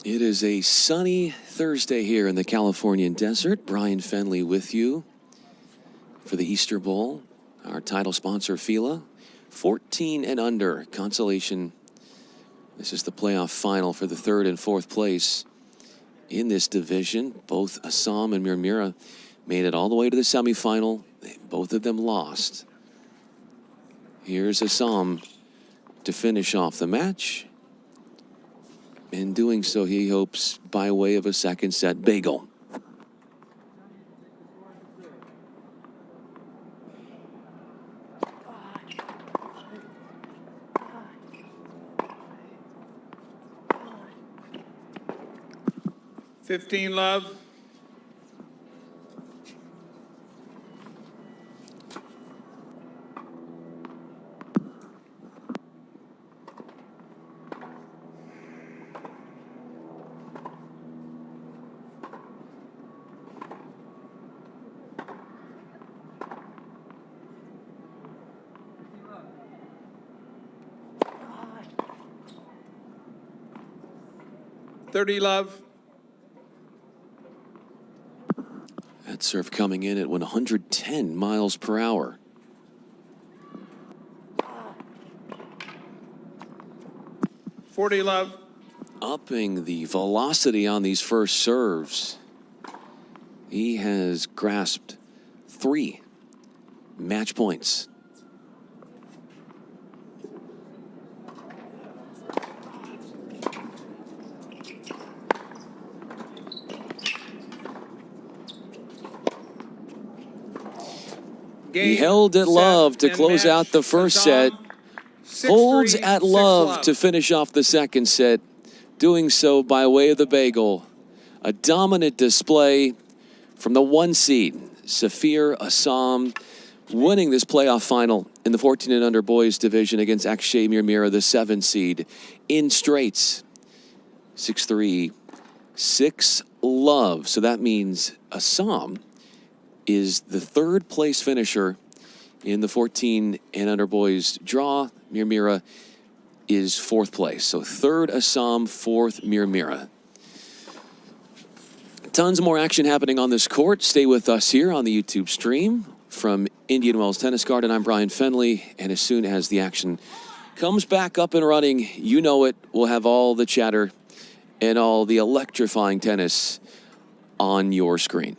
It is a sunny Thursday here in the Californian desert. Brian Fenley with you for the Easter Bowl. Our title sponsor, FILA. 14 and under, Consolation. This is the playoff final for the 3rd and 4th place in this division. Both Assam and Mira made it all the way to the semifinal. Both of them lost. Here's Assam to finish off the match. In doing so, he hopes by way of a second set bagel. $15 love. $30 love. That serve coming in at 110 miles per hour. $40 love. Upping the velocity on these first serves. He has grasped 3 match points. He held at love to close out the first set. Holds at love to finish off the second set. Doing so by way of the bagel. A dominant display from the 1 seed, Safir Assam, winning this playoff final in the 14 and under boys division against Akshay Mira, the 7 seed, in straights. 6-3, 6 love. So that means Assam is the 3rd place finisher in the 14 and under boys draw. Mira is 4th place. So 3rd Assam, 4th Mira. Tons more action happening on this court. Stay with us here on the YouTube stream from Indian Wells Tennis Garden. I'm Brian Fenley, and as soon as the action comes back up and running, you know it, we'll have all the chatter and all the electrifying tennis on your screen.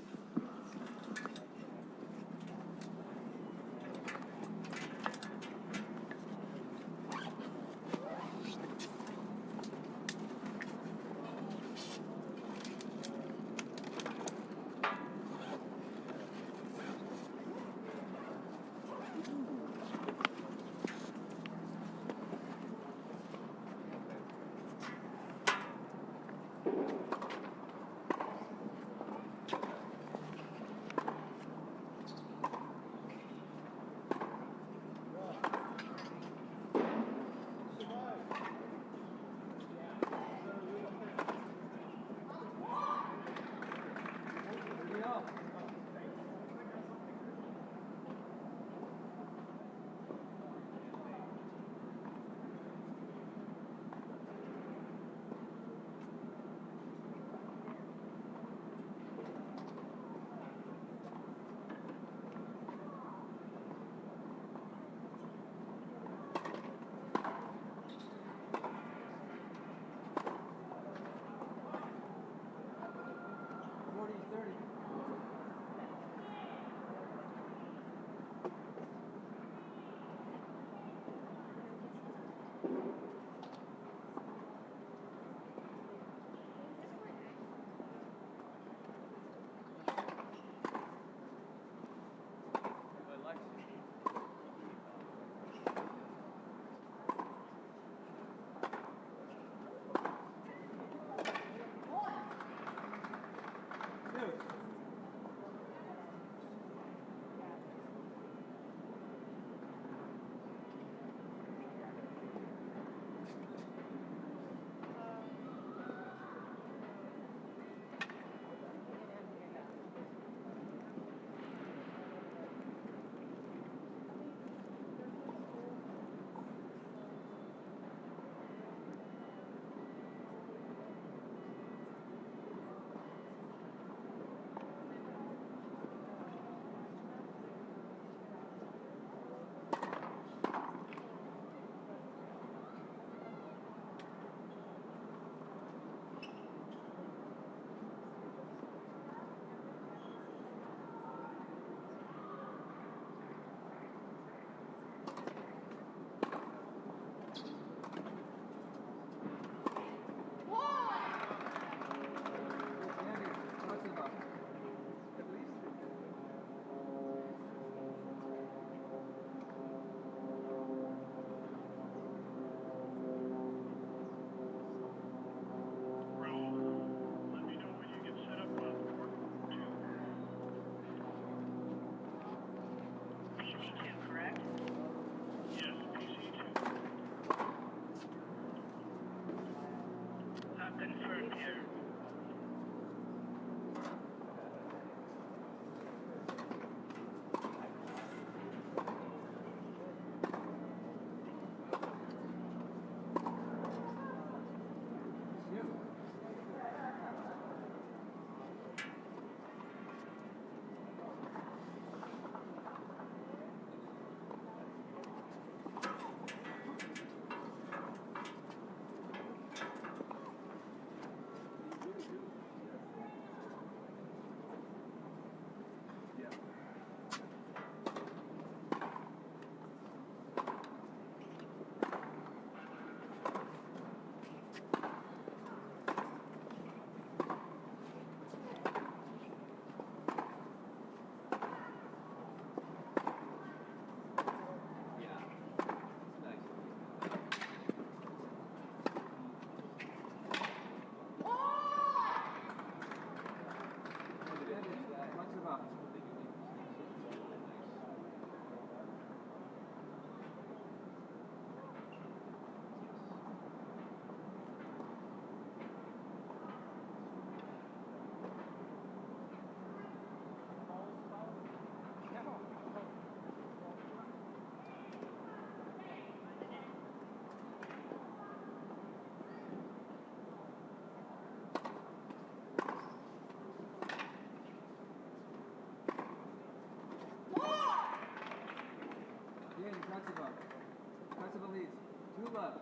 love.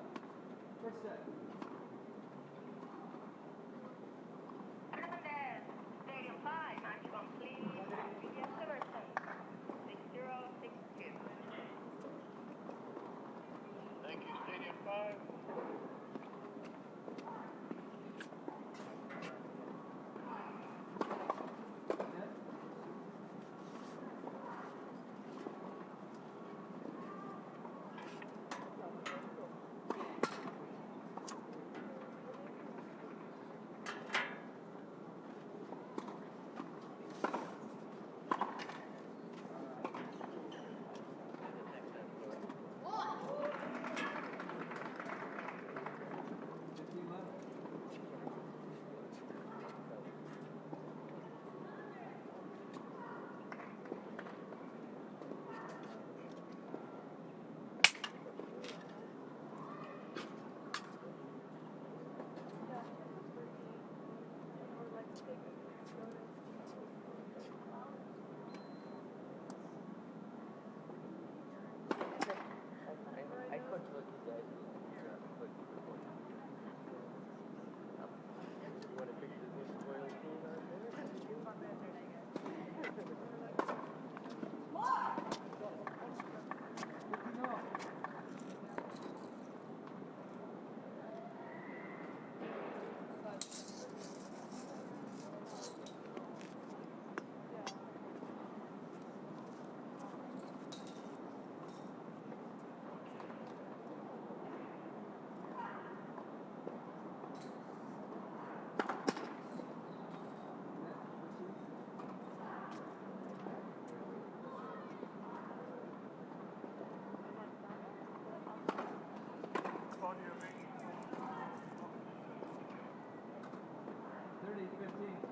First set. Stadium 5, match complete. Yes, Everton. 6062. Thank you, Stadium 5. I couldn't look at that. You want to picture this spoiled scene right there? Claudia, make 30-15.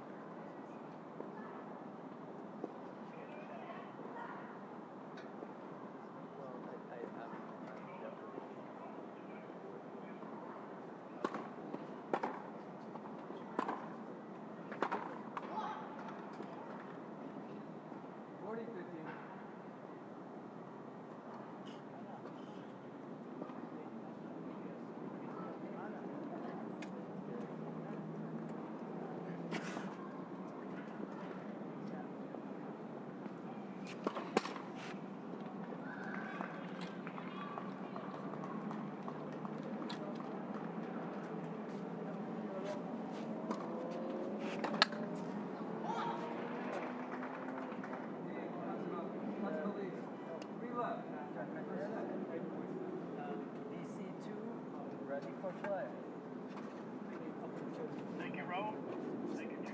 DC2, ready for play. Thank you, Raul. Thank you, Jim.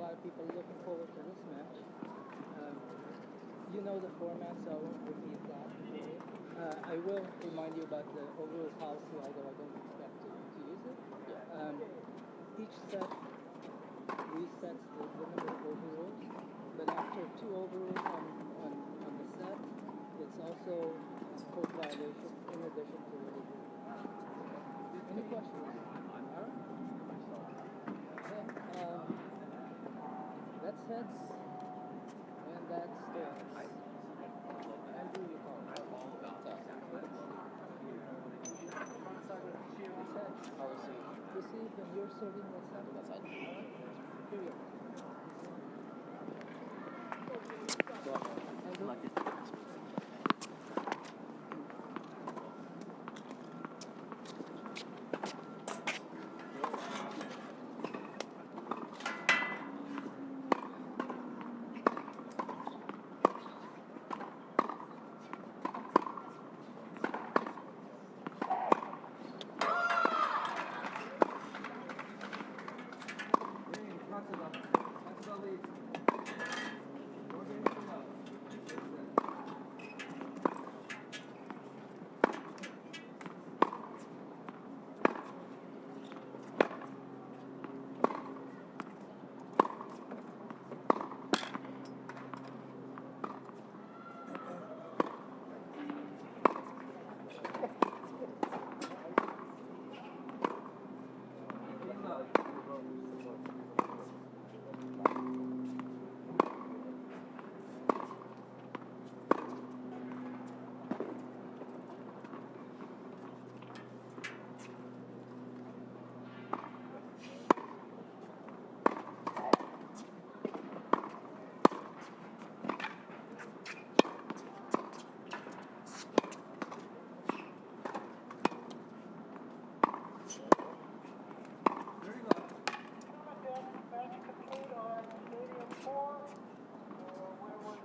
lot of people looking forward to this match. You know the format, so I won't repeat that for you. I will remind you about the overrule policy, although I don't expect to use it. Each set resets the number of overrules, but after 2 overrules on the set, it's also a code violation in addition to the overrule. Any questions? Alright. Okay. That's heads, and that's tails. Andrew, you call it. I'm all about that. It's heads. I'll receive. Receive, and you're serving what's that? That's head. Here you go. Andrew?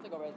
Take over.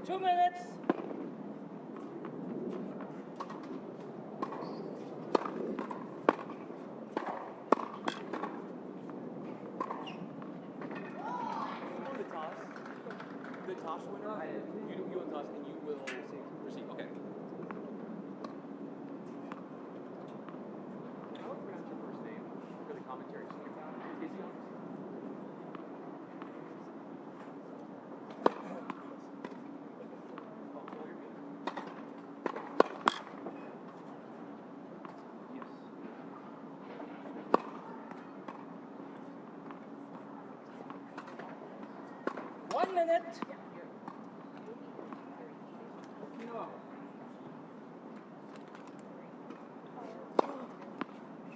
2 minutes. The toss. The toss winner. You will toss and you will receive. Okay. I don't pronounce your first name for the commentary. Is he on? Yes. 1 minute.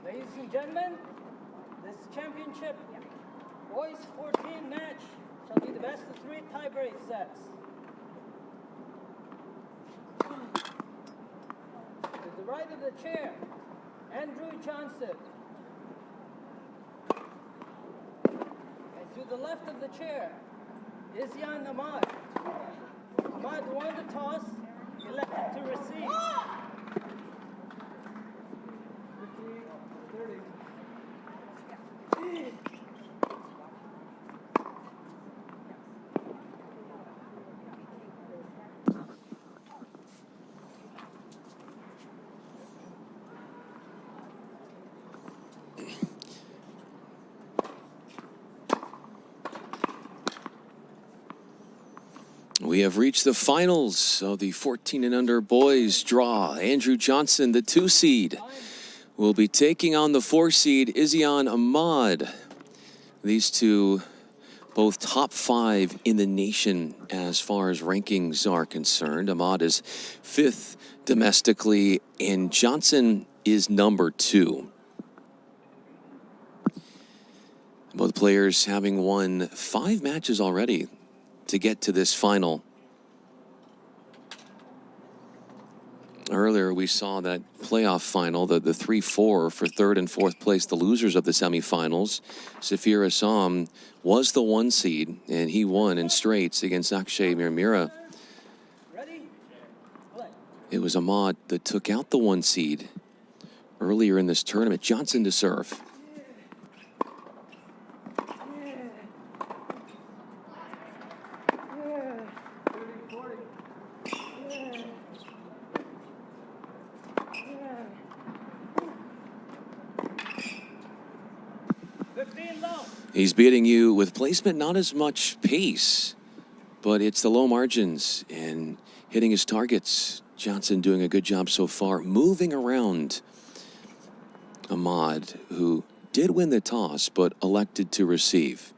Ladies and gentlemen, this championship boys 14 match shall be the best of 3 tiebreak sets. To the right of the chair, Andrew Johnson. And to the left of the chair, Izyan Ahmad. Ahmad won the toss, elected to receive. 30. We have reached the finals of the 14 and under boys draw. Andrew Johnson, the 2 seed, will be taking on the 4 seed, Izyan Ahmad. These two, both top 5 in the nation as far as rankings are concerned. Ahmad is 5th domestically, and Johnson is number 2. Both players having won 5 matches already to get to this final. Earlier we saw that playoff final, the 3-4 for 3rd and 4th place, the losers of the semifinals. Safir Assam was the 1 seed, and he won in straights against Akshay Mirmira. It was Ahmad that took out the 1 seed earlier in this tournament. Johnson to serve. He's beating you with placement, not as much pace, but it's the low margins and hitting his targets. Johnson doing a good job so far, moving around Ahmad, who did win the toss, but elected to receive.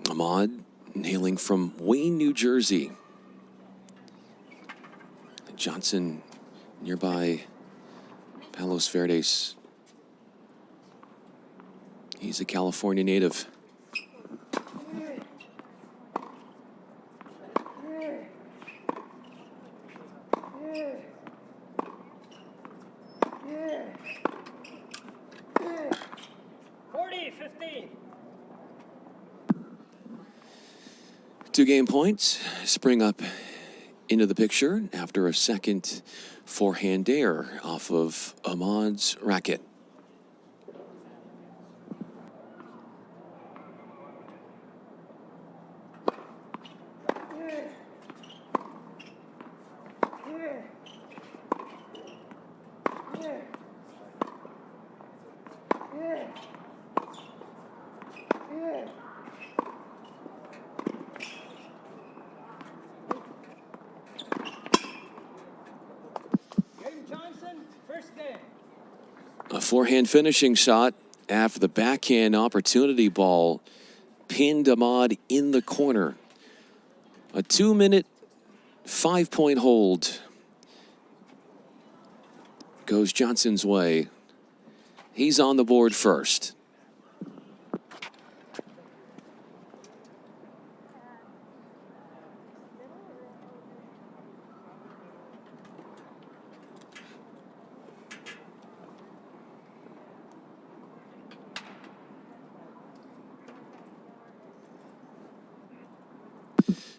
Ahmad hailing from Wayne, New Jersey. Johnson nearby Palos Verdes. He's a California native. Two game points spring up into the picture after a second forehand dare off of Ahmad's racket. A forehand finishing shot after the backhand opportunity ball pinned Ahmad in the corner. A 2-minute, 5-point hold goes Johnson's way. He's on the board first.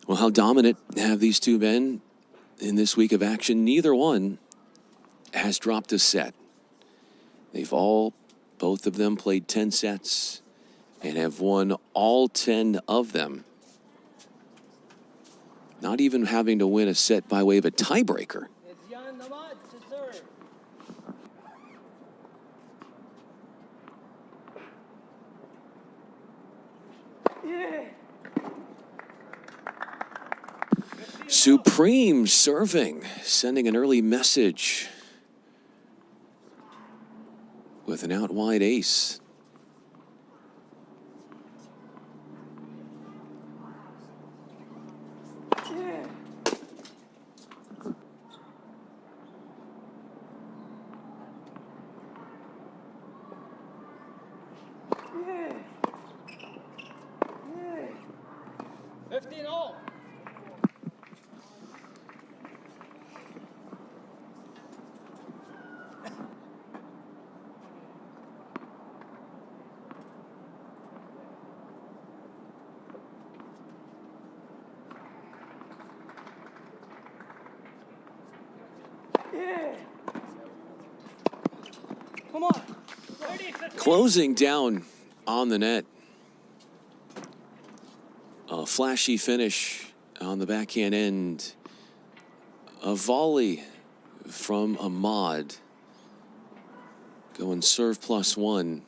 Well, how dominant have these two been in this week of action? Neither one has dropped a set. They've both of them played 10 sets and have won all 10 of them. Not even having to win a set by way of a tiebreaker. It's Jan Ahmad to serve. Supreme serving, sending an early message with an out wide ace. Come on. Closing down on the net. A flashy finish on the backhand end. A volley from Ahmad. Going serve +1.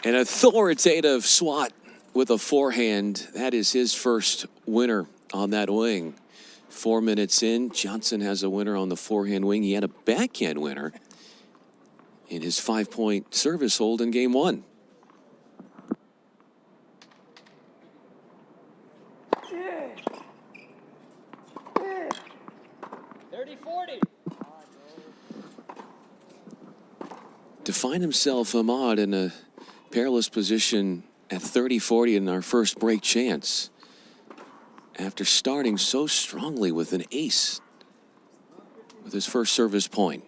An authoritative swat with a forehand. That is his first winner on that wing. 4 minutes in, Johnson has a winner on the forehand wing. He had a backhand winner in his 5-point service hold in game 1. To find himself, Ahmad, in a perilous position at 30-40 in our first break chance after starting so strongly with an ace with his first service point.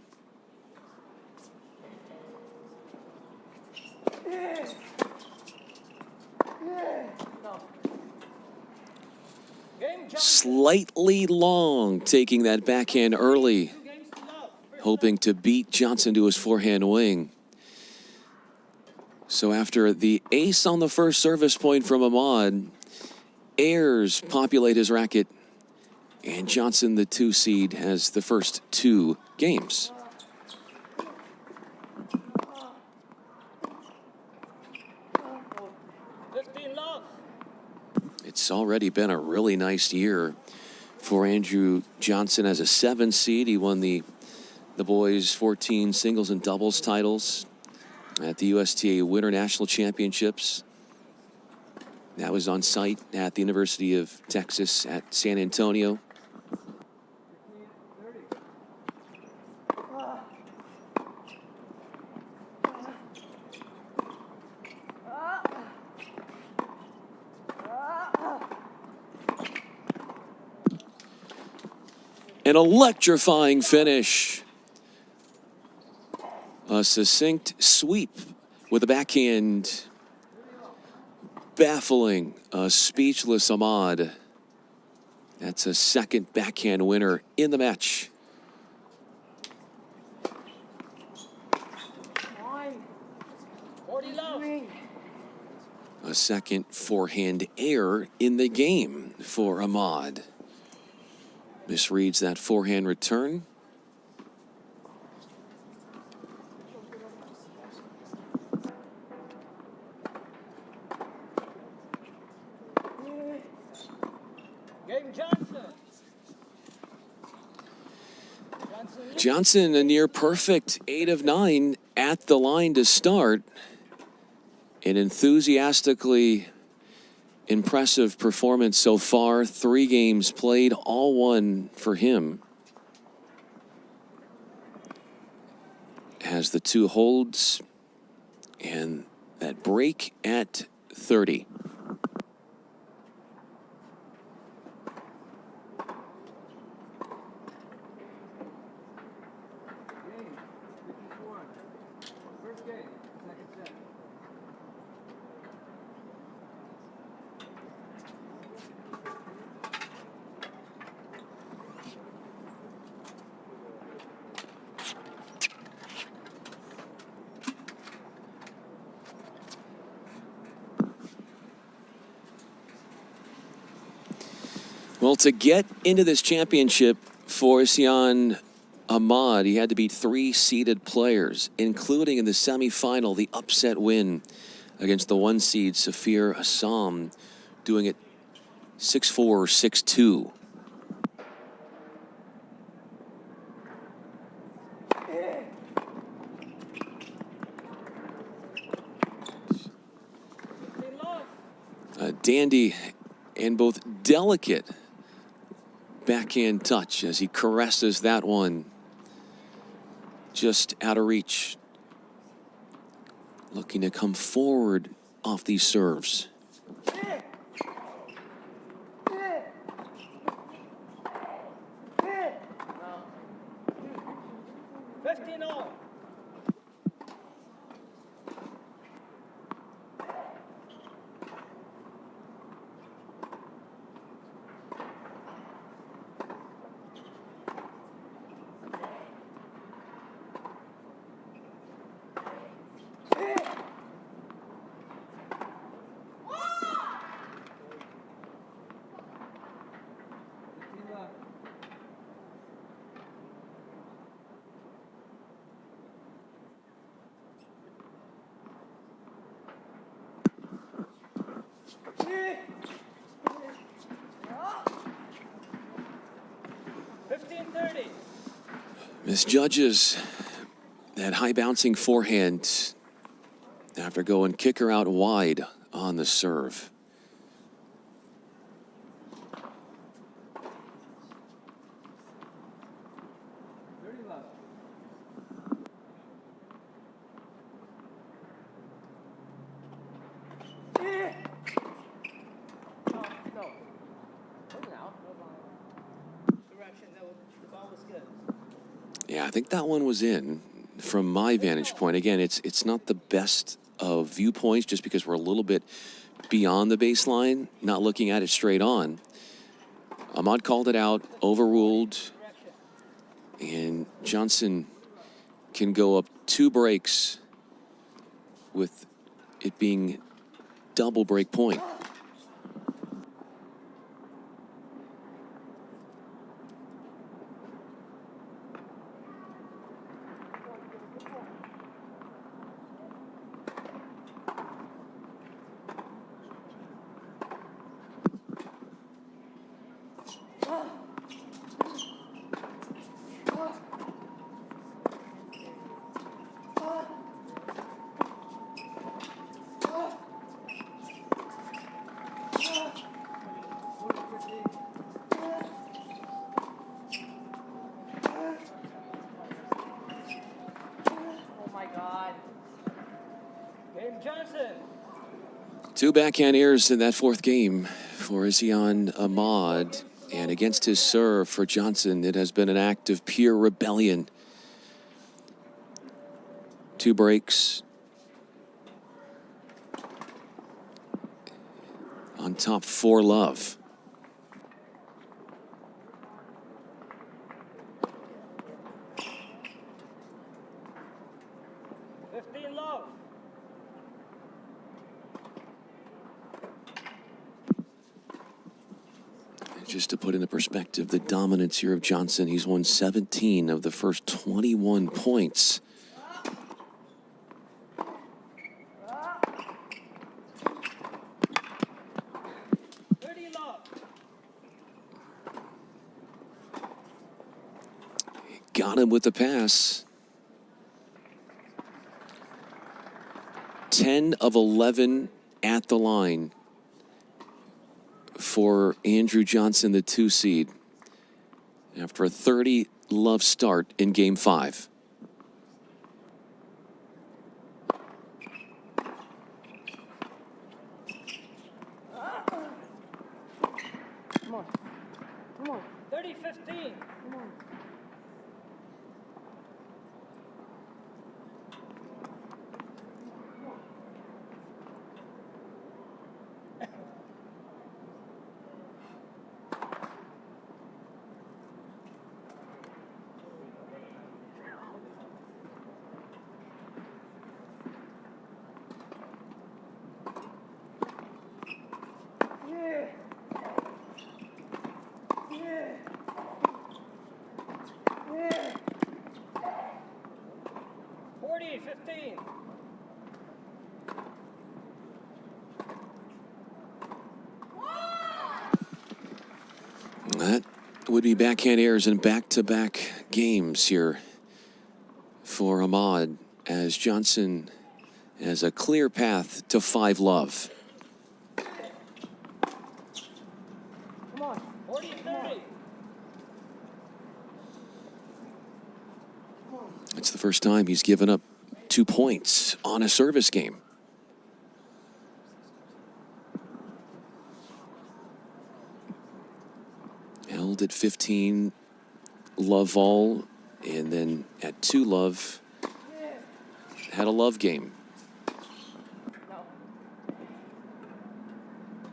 Slightly long, taking that backhand early, hoping to beat Johnson to his forehand wing. So after the ace on the first service point from Ahmad, Ayers populate his racket, and Johnson, the 2 seed, has the first 2 games. It's already been a really nice year for Andrew Johnson as a 7 seed. He won the boys' 14 singles and doubles titles at the USTA Winter National Championships. That was on site at the University of Texas at San Antonio. An electrifying finish. A succinct sweep with a backhand. Baffling a speechless Ahmad. That's a second backhand winner in the match. A second forehand error in the game for Ahmad. Misreads that forehand return. Johnson, a near perfect 8 of 9 at the line to start. An enthusiastically impressive performance so far. 3 games played, all won for him. Has the 2 holds and that break at 30. Well, to get into this championship for Sian Ahmad, he had to beat 3 seeded players, including in the semifinal, the upset win against the 1 seed Safir Assam, doing it 6-4, 6-2. A dandy and both delicate backhand touch as he caresses that one just out of reach. Looking to come forward off these serves. 15-all. Misjudges that high bouncing forehand after going kicker out wide on the serve. Yeah, I think that one was in from my vantage point. Again, it's not the best of viewpoints just because we're a little bit beyond the baseline, not looking at it straight on. Ahmad called it out, overruled, and Johnson can go up 2 breaks with it being double break point. Johnson. 2 backhand errors in that 4th game for Isian Ahmad. And against his serve for Johnson, it has been an act of pure rebellion. 2 breaks. On top 4 love. Just to put into perspective the dominance here of Johnson, he's won 17 of the first 21 points. got him with the pass. 10 of 11 at the line for Andrew Johnson, the 2 seed, after a 30-love start in Game 5. Come on. Come on. 30-15. Come on. Yeah. Yeah. Yeah. 40-15. That would be backhand errors in back-to-back games here for Ahmad, as Johnson has a clear path to 5-love. Come on. 40-30. It's the first time he's given up 2 points on a service game. Held at 15 love all, and then at 2 love had a love game.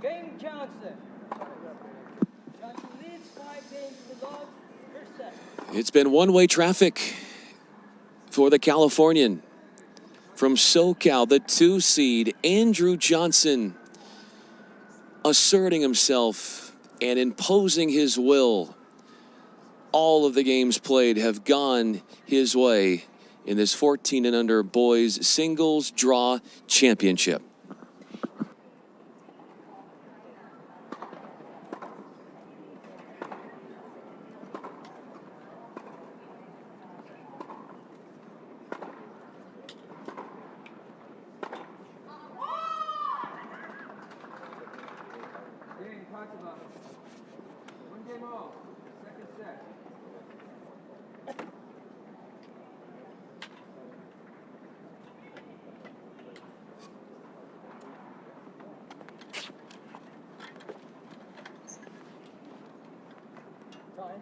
Game Johnson. Johnson leads 5 games to love. First set. It's been one-way traffic for the Californian. From SoCal, the 2 seed, Andrew Johnson, asserting himself and imposing his will. All of the games played have gone his way in this 14 and under boys singles draw championship. Game, talk about it. 1 game all. Second set. Time.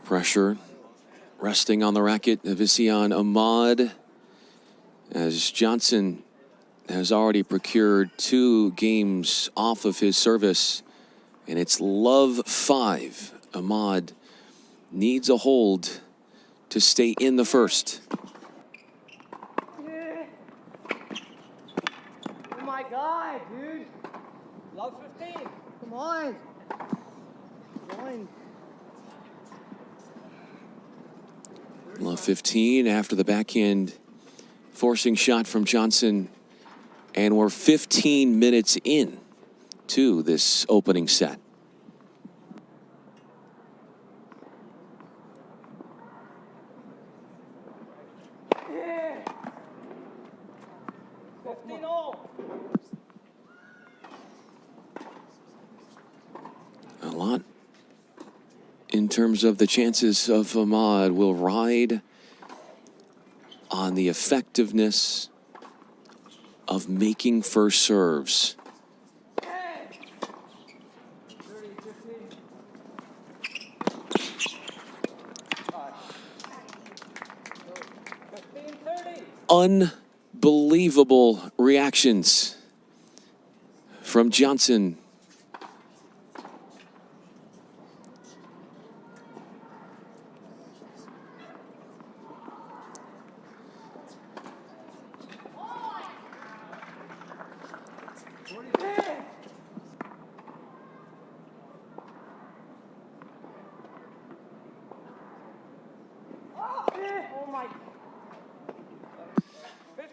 Pressure resting on the racket of Isian Ahmad, as Johnson has already procured 2 games off of his service, and it's love 5. Ahmad needs a hold to stay in the first. Yeah. Oh my God, dude. Love 15. Come on. One. Love 15 after the backhand forcing shot from Johnson, and we're 15 minutes in to this opening set. Yeah. 15 all. A lot in terms of the chances of Ahmad will ride on the effectiveness of making first serves. 15-30. Unbelievable reactions from Johnson. Oh my.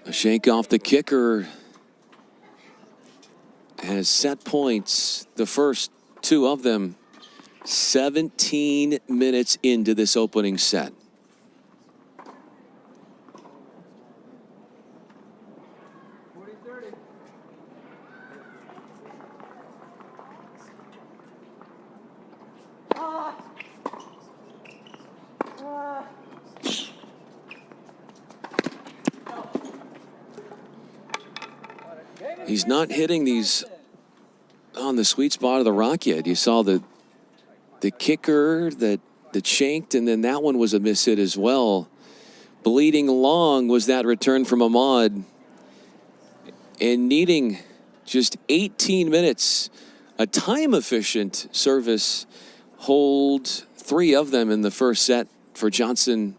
A Shake off the kicker has set points, the first two of them, 17 minutes into this opening set. He's not hitting these on the sweet spot of the rock yet. You saw the kicker that shanked, and then that one was a miss hit as well. Bleeding long was that return from Ahmad. And needing just 18 minutes, a time-efficient service hold, 3 of them in the first set for Johnson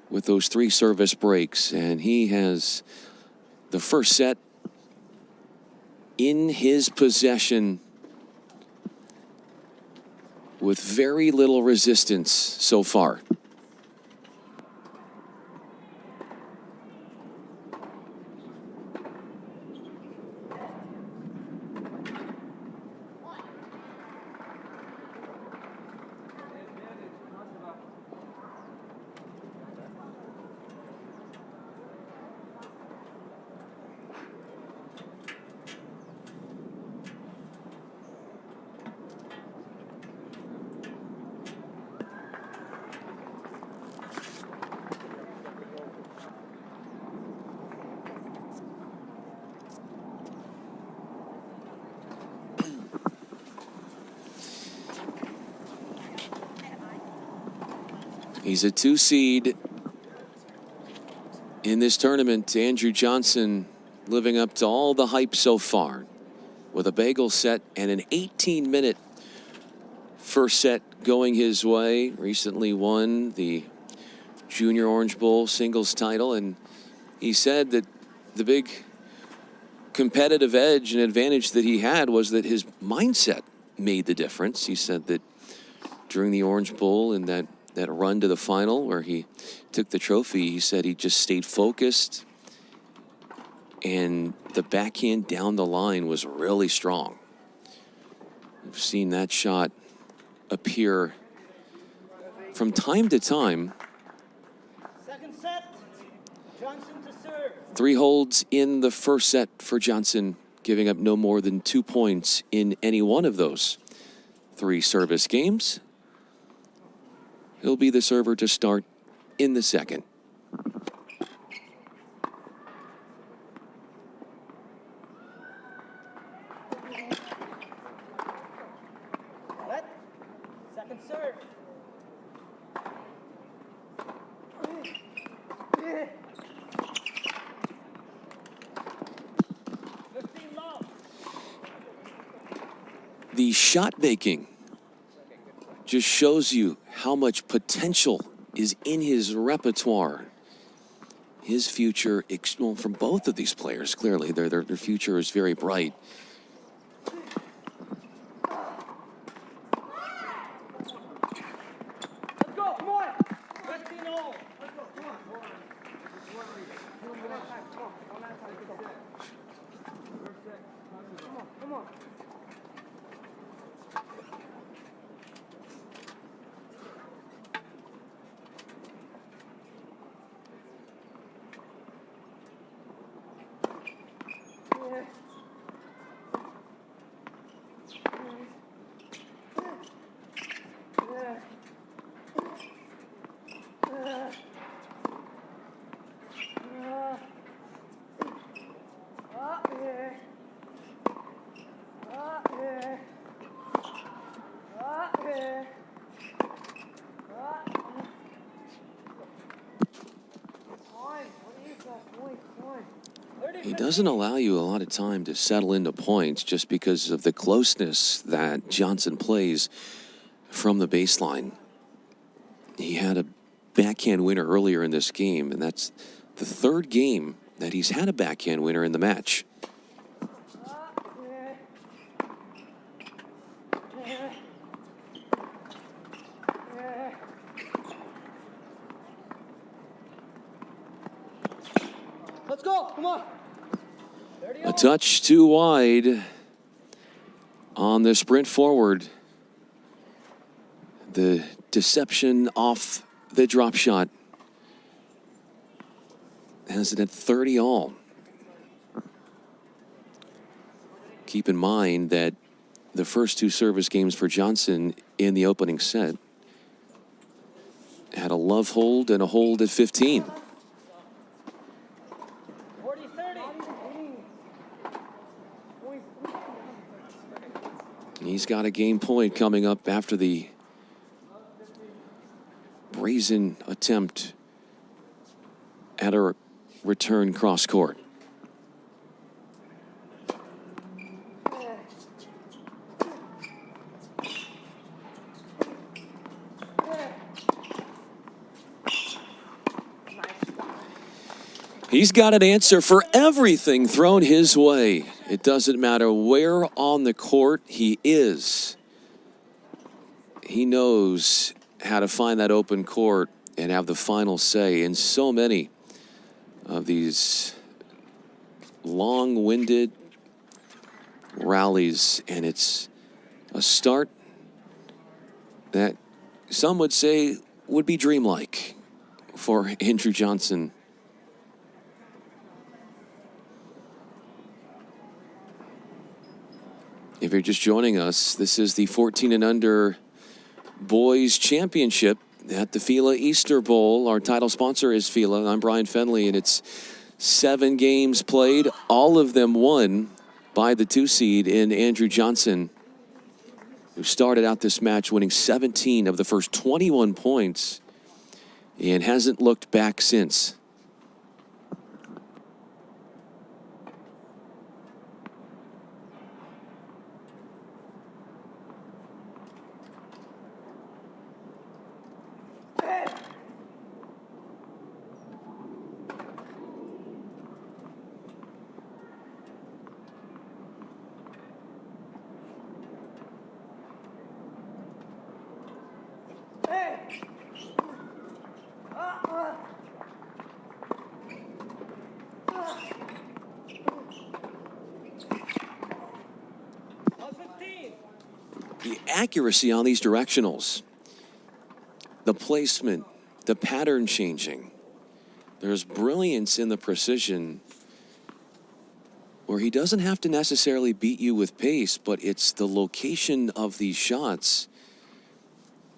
with those 3 service breaks. And he has the first set in his possession with very little resistance so far. He's a 2 seed in this tournament. Andrew Johnson living up to all the hype so far with a bagel set and an 18-minute first set going his way. Recently won the Junior Orange Bowl singles title, and he said that the big competitive edge and advantage that he had was that his mindset made the difference. He said that during the Orange Bowl and that run to the final where he took the trophy, he said he just stayed focused, and the backhand down the line was really strong. We've seen that shot appear from time to time. Second set, Johnson to serve. 3 holds in the first set for Johnson, giving up no more than 2 points in any one of those 3 service games. He'll be the server to start in the second. Let. Second serve. The shot making just shows you how much potential is in his repertoire. His future, well, from both of these players, clearly their future is very bright. Let's go, come on. 15-all. Let's go, come on. Come on. He doesn't allow you a lot of time to settle into points just because of the closeness that Johnson plays from the baseline. He had a backhand winner earlier in this game, and that's the 3rd game that he's had a backhand winner in the match. Let's go, come A touch too wide on the sprint forward. The deception off the drop shot has it at 30 all. Keep in mind that the first two service games for Johnson in the opening set had a love hold and a hold at 15. 40-30. He's got a game point coming up after the brazen attempt at a return cross court. He's got an answer for everything thrown his way. It doesn't matter where on the court he is. He knows how to find that open court and have the final say in so many of these long-winded rallies. And it's a start that some would say would be dreamlike for Andrew Johnson. If you're just joining us, this is the 14 and under boys championship at the FILA Easter Bowl. Our title sponsor is FILA. I'm Brian Fenley, and it's 7 games played, all of them won by the 2 seed in Andrew Johnson, who started out this match winning 17 of the first 21 points and hasn't looked back since. The accuracy on these directionals, the placement, the pattern changing. There's brilliance in the precision where he doesn't have to necessarily beat you with pace, but it's the location of these shots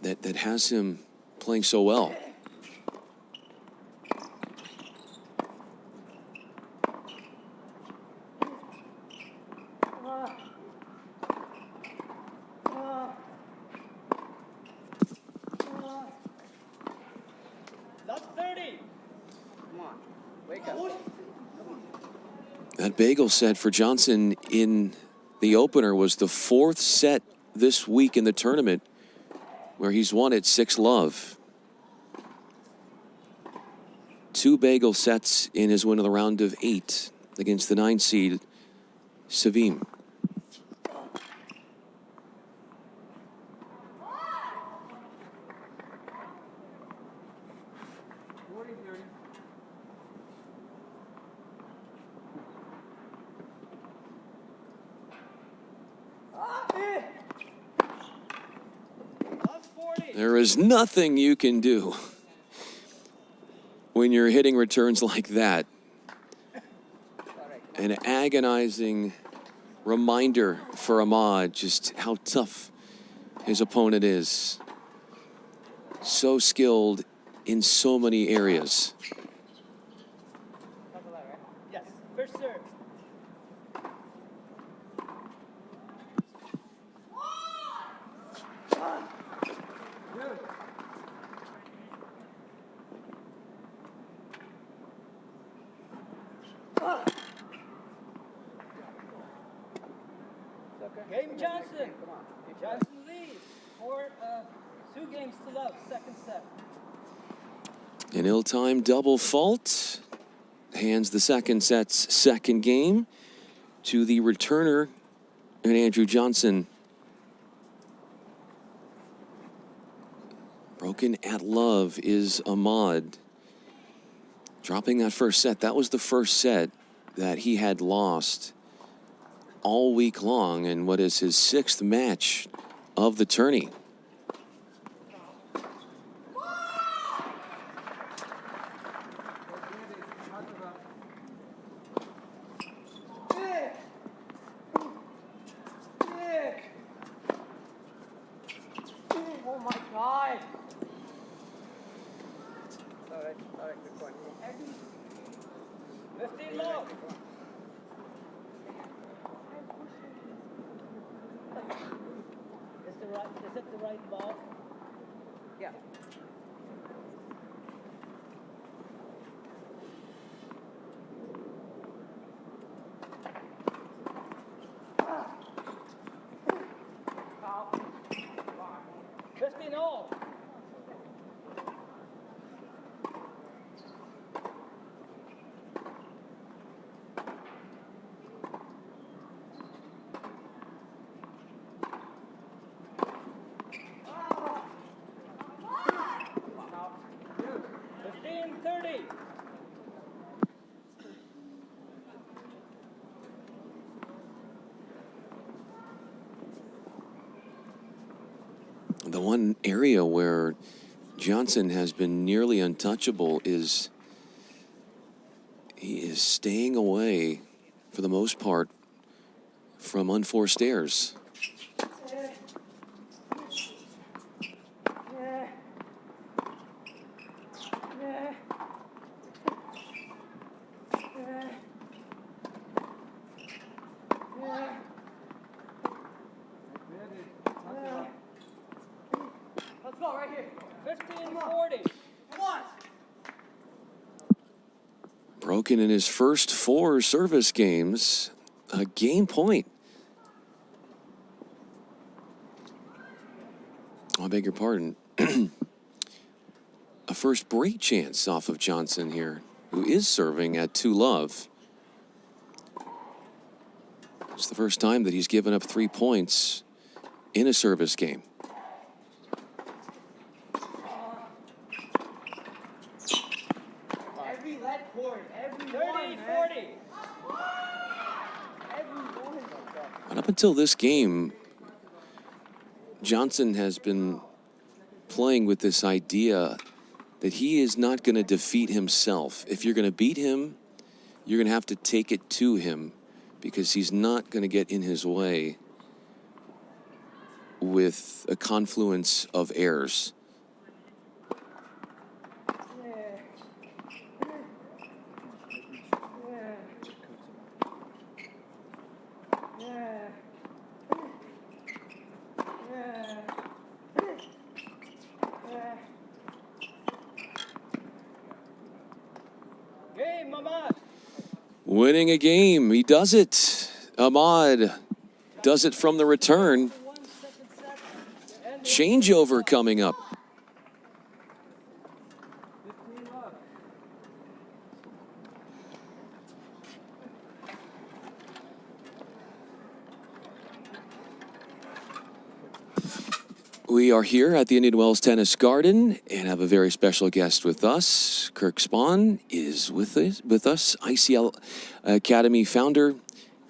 that has him playing so well. That bagel set for Johnson in the opener was the 4th set this week in the tournament, where he's won at 6-love. 2 bagel sets in his win of the round of 8 against the 9 seed Savim. There is nothing you can do when you're hitting returns like that. An agonizing reminder for Ahmad just how tough his opponent is. So skilled in so many areas. Yes, first serve. Game Johnson. Johnson leads 2 games to love, 2nd set. An ill-timed double fault hands the 2nd set's 2nd game to the returner and Andrew Johnson. Broken at love is Ahmad. Dropping that first set. That was the first set that he had lost all week long in what is his 6th match of the tourney. Oh my god! Alright, good point. 15 love. Is it the right ball? Yeah. Foul. 15 all. Dude. 15-30. The one area where Johnson has been nearly untouchable is he is staying away, for the most part, from unforced errors. Let's go right here. 15-40. Come on. Broken in his first 4 service games, a game point. I beg your pardon. A first break chance off of Johnson here, who is serving at 2-love. It's the first time that he's given up 3 points in a service game. Every lead cord, every 30-40. But up until this game, Johnson has been playing with this idea that he is not going to defeat himself. If you're going to beat him, you're going to have to take it to him, because he's not going to get in his way with a confluence of errors. Game, Ahmad. Winning a game, he does it. Ahmad does it from the return. Changeover coming up. We are here at the Indian Wells Tennis Garden and have a very special guest with us. Kirk Spahn is with us, ICL Academy founder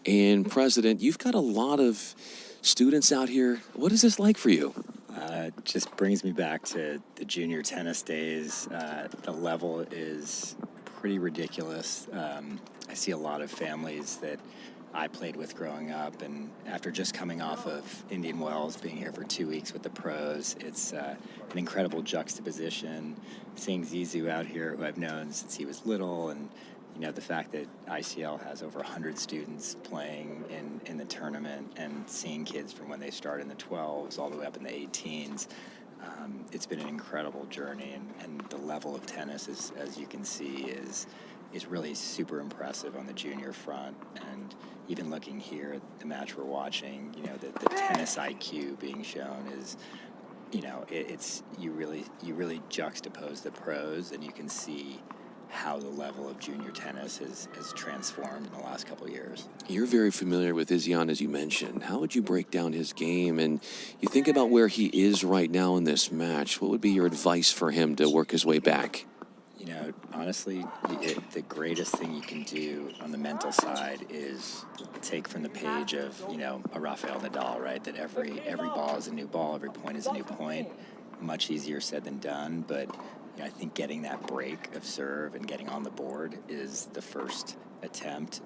and president. You've got a lot of students out here. What is this like for you? It just brings me back to the junior tennis days. The level is pretty ridiculous. I see a lot of families that I played with growing up, and after just coming off of Indian Wells, being here for 2 weeks with the pros, it's an incredible juxtaposition. Seeing Zizou out here, who I've known since he was little, and you know, the fact that ICL has over 100 students playing in the tournament, and seeing kids from when they start in the 12s all the way up in the 18s. It's been an incredible journey, and the level of tennis, as you can see, is really super impressive on the junior front. And even looking here at the match we're watching, you know, the tennis IQ being shown is, you know, you really juxtapose the pros, and you can see how the level of junior tennis has transformed in the last couple of years. You're very familiar with Izyan, as you mentioned. How would you break down his game? And you think about where he is right now in this match. What would be your advice for him to work his way back? You know, honestly, the greatest thing you can do on the mental side is take from the page of, you know, a Rafael Nadal, right? That every ball is a new ball, every point is a new point. Much easier said than done, but you know, I think getting that break of serve and getting on the board is the first attempt.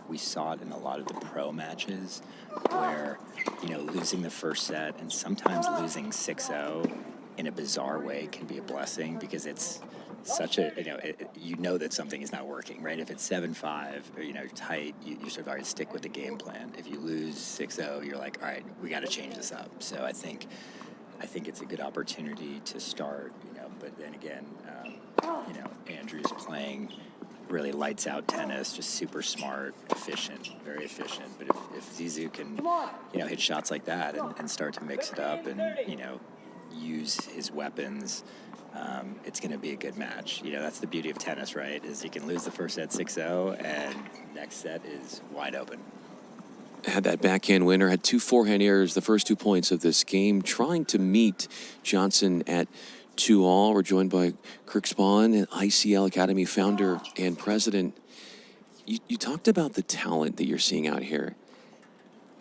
We saw it in a lot of the pro matches where, you know, losing the first set and sometimes losing 6-0 in a bizarre way can be a blessing because it's such a, you know that something is not working, right? If it's 7-5 or, you know, tight, you sort of already stick with the game plan. If you lose 6-0, you're like, all right, we got to change this up. So I think it's a good opportunity to start, you know, but then again, you know, Andrew's playing really lights out tennis, just super smart, efficient, very efficient. But if Zizou can, you know, hit shots like that and start to mix it up and, you know, use his weapons, it's going to be a good match. You know, that's the beauty of tennis, right? Is you can lose the first set 6-0 and next set is wide open. Had that backhand winner, had 2 forehand errors the first 2 points of this game, trying to meet Johnson at 2-all. We're joined by Kirk Spahn, an ICL Academy founder and president. You talked about the talent that you're seeing out here.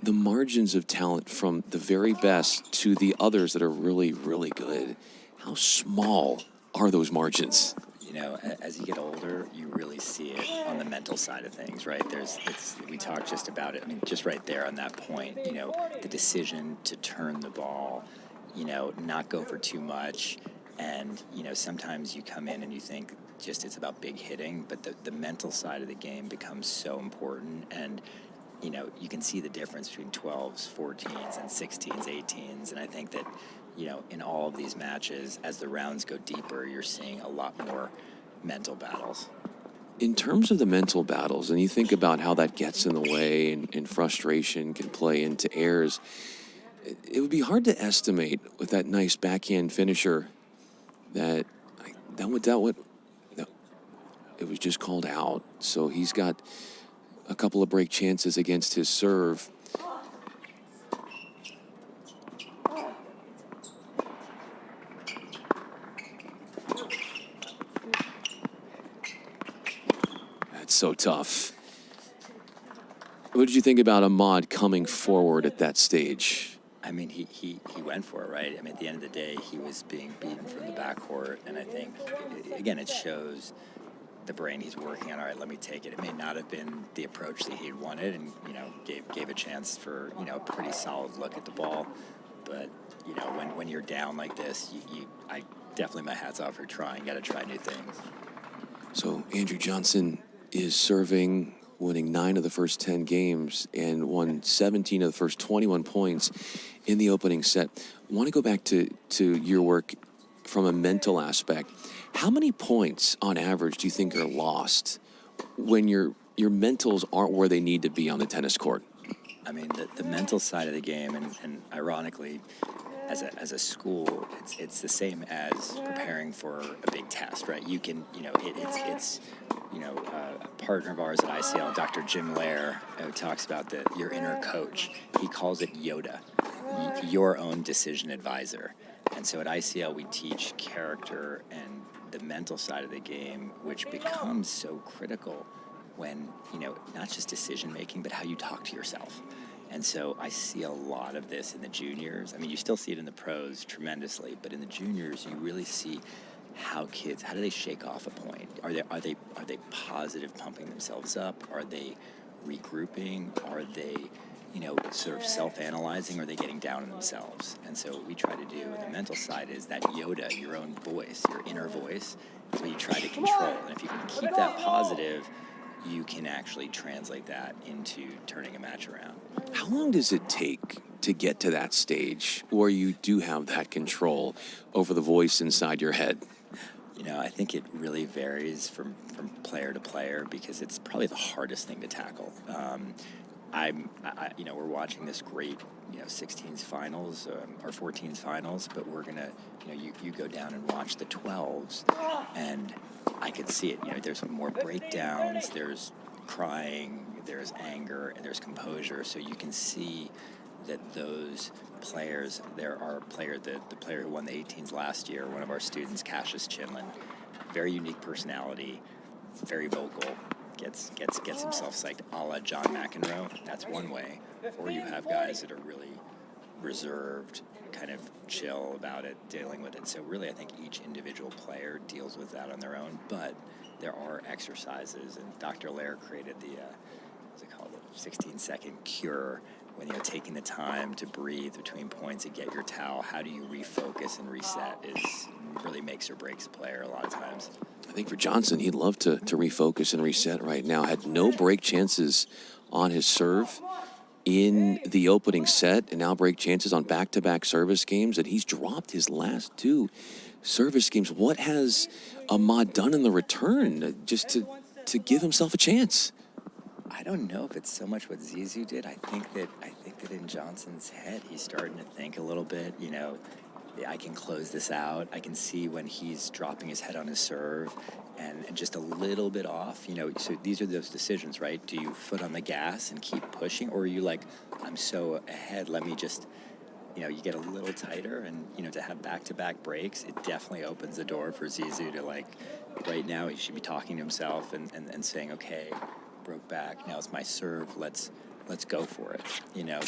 The margins of talent from the very best to the others that are really, really good. How small are those margins? You know, as you get older, you really see it on the mental side of things, right? We talked just about it. I mean, just right there on that point, you know, the decision to turn the ball, you know, not go for too much. And, you know, sometimes you come in and you think just it's about big hitting, but the mental side of the game becomes so important. And, you know, you can see the difference between 12s, 14s, and 16s, 18s. And I think that, you know, in all of these matches, as the rounds go deeper, you're seeing a lot more mental battles. In terms of the mental battles, and you think about how that gets in the way and frustration can play into errors, it would be hard to estimate with that nice backhand finisher that it was just called out. So he's got a couple of break chances against his serve. That's so tough. What did you think about Ahmad coming forward at that stage? I mean, he went for it, right? I mean, at the end of the day, he was being beaten from the backcourt, and I think, again, it shows the brain he's working on. All right, let me take it. It may not have been the approach that he wanted, and, you know, gave a chance for, you know, a pretty solid look at the ball. But, you know, when you're down like this, I definitely, my hat's off for trying. Got to try new things. So Andrew Johnson is serving, winning 9 of the first 10 games and won 17 of the first 21 points in the opening set. I want to go back to your work from a mental aspect. How many points on average do you think are lost when your mentals aren't where they need to be on the tennis court? I mean, the mental side of the game, and ironically, as a school, it's the same as preparing for a big test, right? You can, you know, it's you know, a partner of ours at ICL, Dr. Jim Lair, who talks about your inner coach. He calls it Yoda, your own decision advisor. And so at ICL, we teach character and the mental side of the game, which becomes so critical when, you know, not just decision making, but how you talk to yourself. And so I see a lot of this in the juniors. I mean, you still see it in the pros tremendously, but in the juniors, you really see how do they shake off a point? Are they positive, pumping themselves up? Are they regrouping? Are they, you know, sort of self-analyzing? Or are they getting down on themselves? And so what we try to do on the mental side is that Yoda, your own voice, your inner voice, is what you try to control. And if you can keep that positive, you can actually translate that into turning a match around. How long does it take to get to that stage where you do have that control over the voice inside your head? You know, I think it really varies from player to player because it's probably the hardest thing to tackle. You know, we're watching this great, you know, 16s finals or 14s finals, but we're gonna, you know, you go down and watch the 12s, and I could see it. You know, there's more breakdowns, there's crying, there's anger, and there's composure. So you can see that those players, the player who won the 18s last year, one of our students, Cassius Chinlin, very unique personality, very vocal, gets himself psyched a la John McEnroe. That's one way. Or you have guys that are really reserved, kind of chill about it, dealing with it. So really, I think each individual player deals with that on their own, but there are exercises, and Dr. Lair created the, what's it called, the 16-second cure, when you're taking the time to breathe between points and get your towel. How do you refocus and reset is really makes or breaks a player a lot of times. I think for Johnson, he'd love to refocus and reset right now. Had no break chances on his serve in the opening set, and now break chances on back-to-back service games, and he's dropped his last 2 service games. What has Ahmad done in the return just to give himself a chance? I don't know if it's so much what Zizou did. I think that in Johnson's head, he's starting to think a little bit, you know, I can close this out. I can see when he's dropping his head on his serve and just a little bit off, you know. So these are those decisions, right? Do you foot on the gas and keep pushing, or are you like, I'm so ahead, let me just, you know, you get a little tighter. And, you know, to have back-to-back breaks, it definitely opens the door for Zizou to, like, right now he should be talking to himself and saying, okay, broke back, now it's my serve, let's go for it. You know,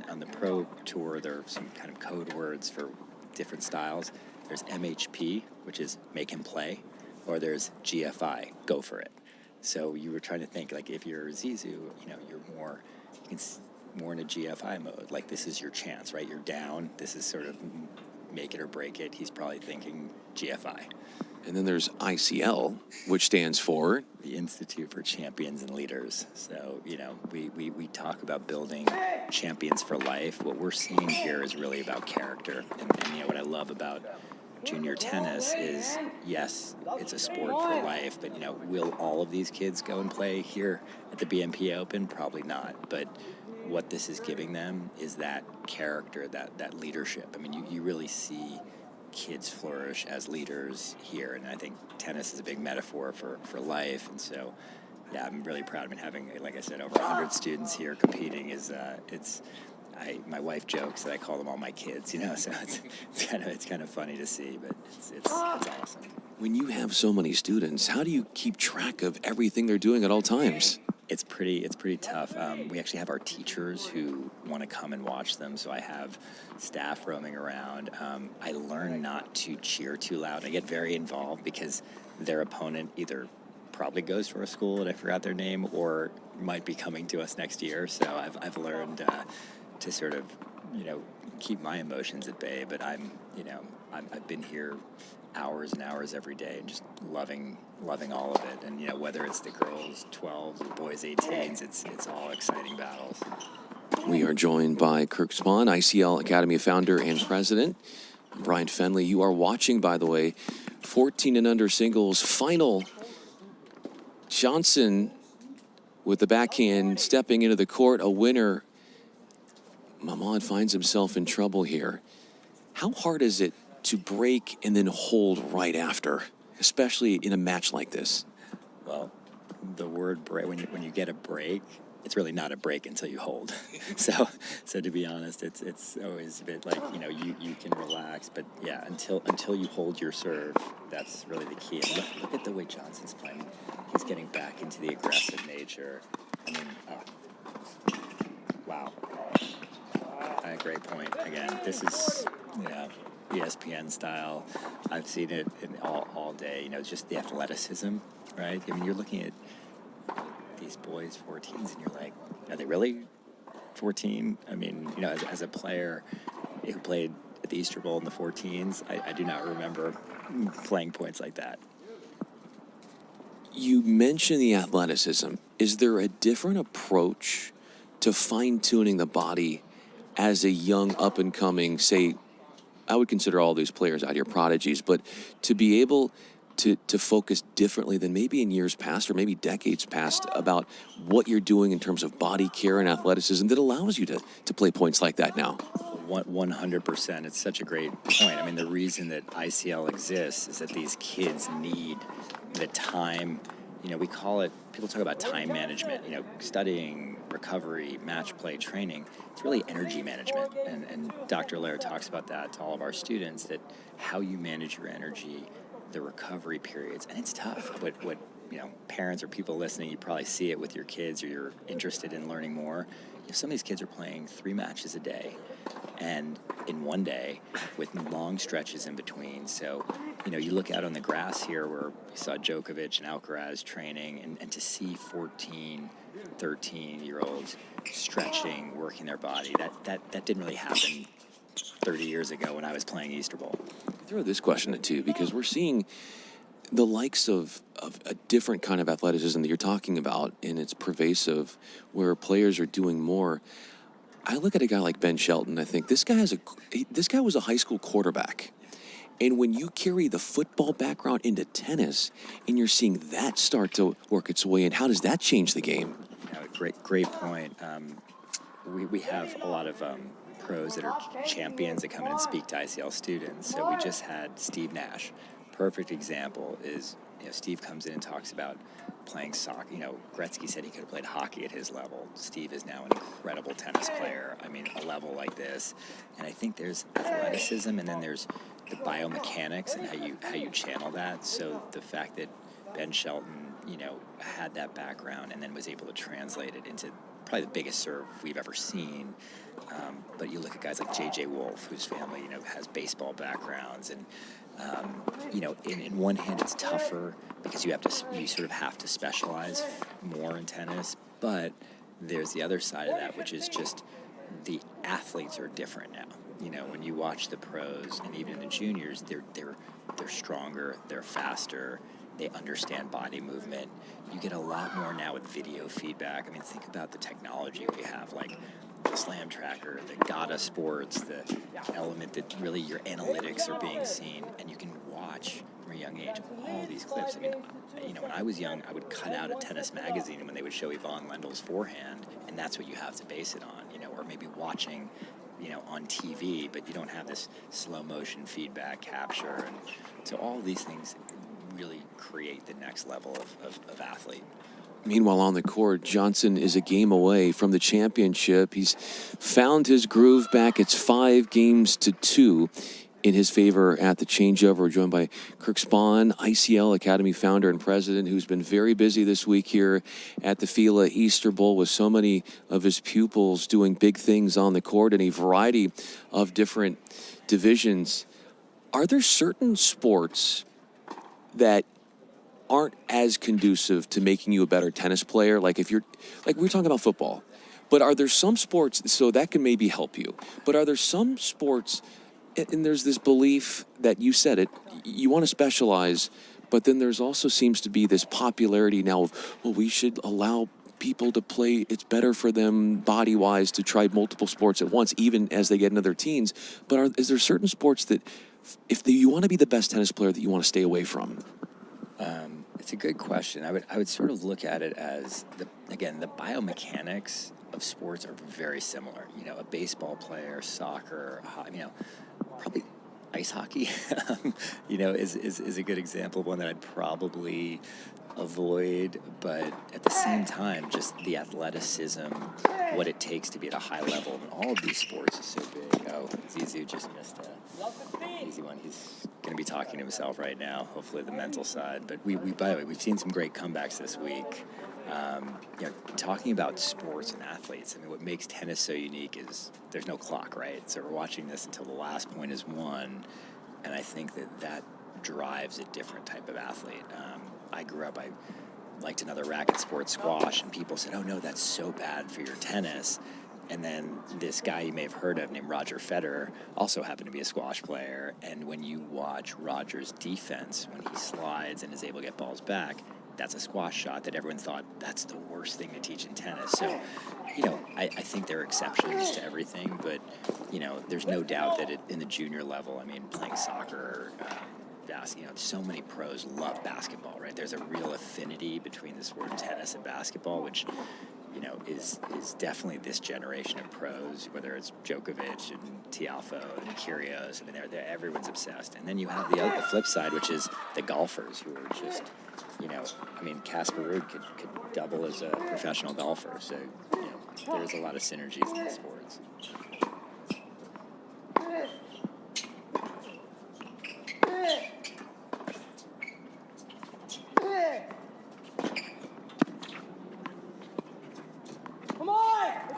on the pro tour, there are some kind of code words for different styles. There's MHP, which is make him play, or there's GFI, go for it. So you were trying to think, like, if you're Zizou, you know, more in a GFI mode. Like, this is your chance, right? You're down. This is sort of make it or break it. He's probably thinking GFI. And then there's ICL, which stands for the Institute for Champions and Leaders. So, you know, we talk about building champions for life. What we're seeing here is really about character. And you know, what I love about junior tennis is, yes, it's a sport for life, but, you know, will all of these kids go and play here at the BNP Open? Probably not. But what this is giving them is that character, that leadership. I mean, you really see kids flourish as leaders here, and I think tennis is a big metaphor for life. And so, yeah, I'm really proud. I mean, having, like I said, over 100 students here competing is my wife jokes that I call them all my kids, you know. So it's kind of funny to see, but it's awesome. When you have so many students, how do you keep track of everything they're doing at all times? It's pretty tough. We actually have our teachers who want to come and watch them, so I have staff roaming around. I learn not to cheer too loud. I get very involved because their opponent either probably goes for a school and I forgot their name, or might be coming to us next year. So I've learned to sort of, you know, keep my emotions at bay. But I've been here hours and hours every day and just loving all of it. And, you know, whether it's the girls 12s, the boys 18s, it's all exciting battles. We are joined by Kirk Spahn, ICL Academy founder and president. Brian Fenley, you are watching, by the way, 14 and under singles final. Johnson with the backhand stepping into the court, a winner. Ahmad finds himself in trouble here. How hard is it to break and then hold right after, especially in a match like this? Well, the word break, when you get a break, it's really not a break until you hold. So to be honest, it's always a bit like, you know, you can relax, but yeah, until you hold your serve, that's really the key. And look at the way Johnson's playing. He's getting back into the aggressive nature. I mean, wow. Great point. Again, this is, you know, ESPN style. I've seen it all day. You know, just the athleticism, right? I mean, you're looking at these boys, 14s, and you're like, are they really 14? I mean, you know, as a player who played at the Easter Bowl in the 14s, I do not remember playing points like that. You mentioned the athleticism. Is there a different approach to fine-tuning the body as a young, up-and-coming, say, I would consider all these players out here prodigies, but to be able to focus differently than maybe in years past or maybe decades past about what you're doing in terms of body care and athleticism that allows you to play points like that now? 100%. It's such a great point. I mean, the reason that ICL exists is that these kids need the time. You know, we call it, people talk about time management, you know, studying, recovery, match play, training. It's really energy management. And Dr. Lair talks about that to all of our students, that how you manage your energy the recovery periods, and it's tough. What parents or people listening, you probably see it with your kids, or you're interested in learning more. Some of these kids are playing 3 matches a day, and in one day with long stretches in between. So, you look out on the grass here where you saw Djokovic and Alcaraz training, and to see 14, 13-year-olds stretching, working their body, that didn't really happen 30 years ago when I was playing Easter Bowl. I'll throw this question at too, because we're seeing the likes of a different kind of athleticism that you're talking about, and it's pervasive, where players are doing more. I look at a guy like Ben Shelton. I think this guy was a high school quarterback, and when you carry the football background into tennis, and you're seeing that start to work its way in, how does that change the game? Great point. We have a lot of pros that are champions that come in and speak to ICL students. So we just had Steve Nash. Perfect example is, Steve comes in and talks about playing soccer. Gretzky said he could have played hockey at his level. Steve is now an incredible tennis player. I mean, a level like this. And I think there's athleticism, and then there's the biomechanics and how you channel that. So the fact that Ben Shelton, had that background and then was able to translate it into probably the biggest serve we've ever seen. But you look at guys like J.J. Wolf, whose family, has baseball backgrounds, and in one hand it's tougher because you sort of have to specialize more in tennis. But there's the other side of that, which is just the athletes are different now. When you watch the pros and even the juniors, they're stronger, they're faster. They understand body movement. You get a lot more now with video feedback. I mean, think about the technology we have, like the Slam Tracker, the GATA Sports, the element that really your analytics are being seen, and you can watch from a young age all these clips. I mean, when I was young, I would cut out a tennis magazine when they would show Yvonne Lendl's forehand, and that's what you have to base it on, or maybe watching, on TV, but you don't have this slow motion feedback capture. And so all these things really create the next level of athlete. Meanwhile, on the court, Johnson is a game away from the championship. He's found his groove back. It's 5-2 in his favor at the changeover. We're joined by Kirk Spahn, ICL Academy founder and president, who's been very busy this week here at the FILA Easter Bowl with so many of his pupils doing big things on the court in a variety of different divisions. Are there certain sports that aren't as conducive to making you a better tennis player? Like we're talking about football, but are there some sports, so that can maybe help you, but are there some sports, and there's this belief that you said it, you want to specialize, but then there's also seems to be this popularity now of, well, we should allow people to play, it's better for them body-wise to try multiple sports at once, even as they get into their teens. But is there certain sports that you want to be the best tennis player that you want to stay away from? It's a good question. I would sort of look at it as the biomechanics of sports are very similar. A baseball player, soccer, probably ice hockey, is a good example of one that I'd probably avoid. But at the same time, just the athleticism, what it takes to be at a high level. And all of these sports is so big. Oh, Zizou just missed an easy one. He's going to be talking to himself right now, hopefully the mental side. But by the way, we've seen some great comebacks this week. Talking about sports and athletes, I mean, what makes tennis so unique is there's no clock, right? So we're watching this until the last point is won, and I think that drives a different type of athlete. I grew up, I liked another racket sport, squash, and people said, oh no, that's so bad for your tennis. And then this guy you may have heard of named Roger Federer also happened to be a squash player. And when you watch Roger's defense, when he slides and is able to get balls back, that's a squash shot that everyone thought that's the worst thing to teach in tennis. So, I think there are exceptions to everything, but, there's no doubt that in the junior level, I mean, playing soccer, so many pros love basketball, right? There's a real affinity between the sport of tennis and basketball, which, is definitely this generation of pros, whether it's Djokovic and Tiafoe and Kyrgios. I mean, everyone's obsessed. And then you have the flip side, which is the golfers who are just, Casper Ruud could double as a professional golfer. So, there's a lot of synergies in the sports.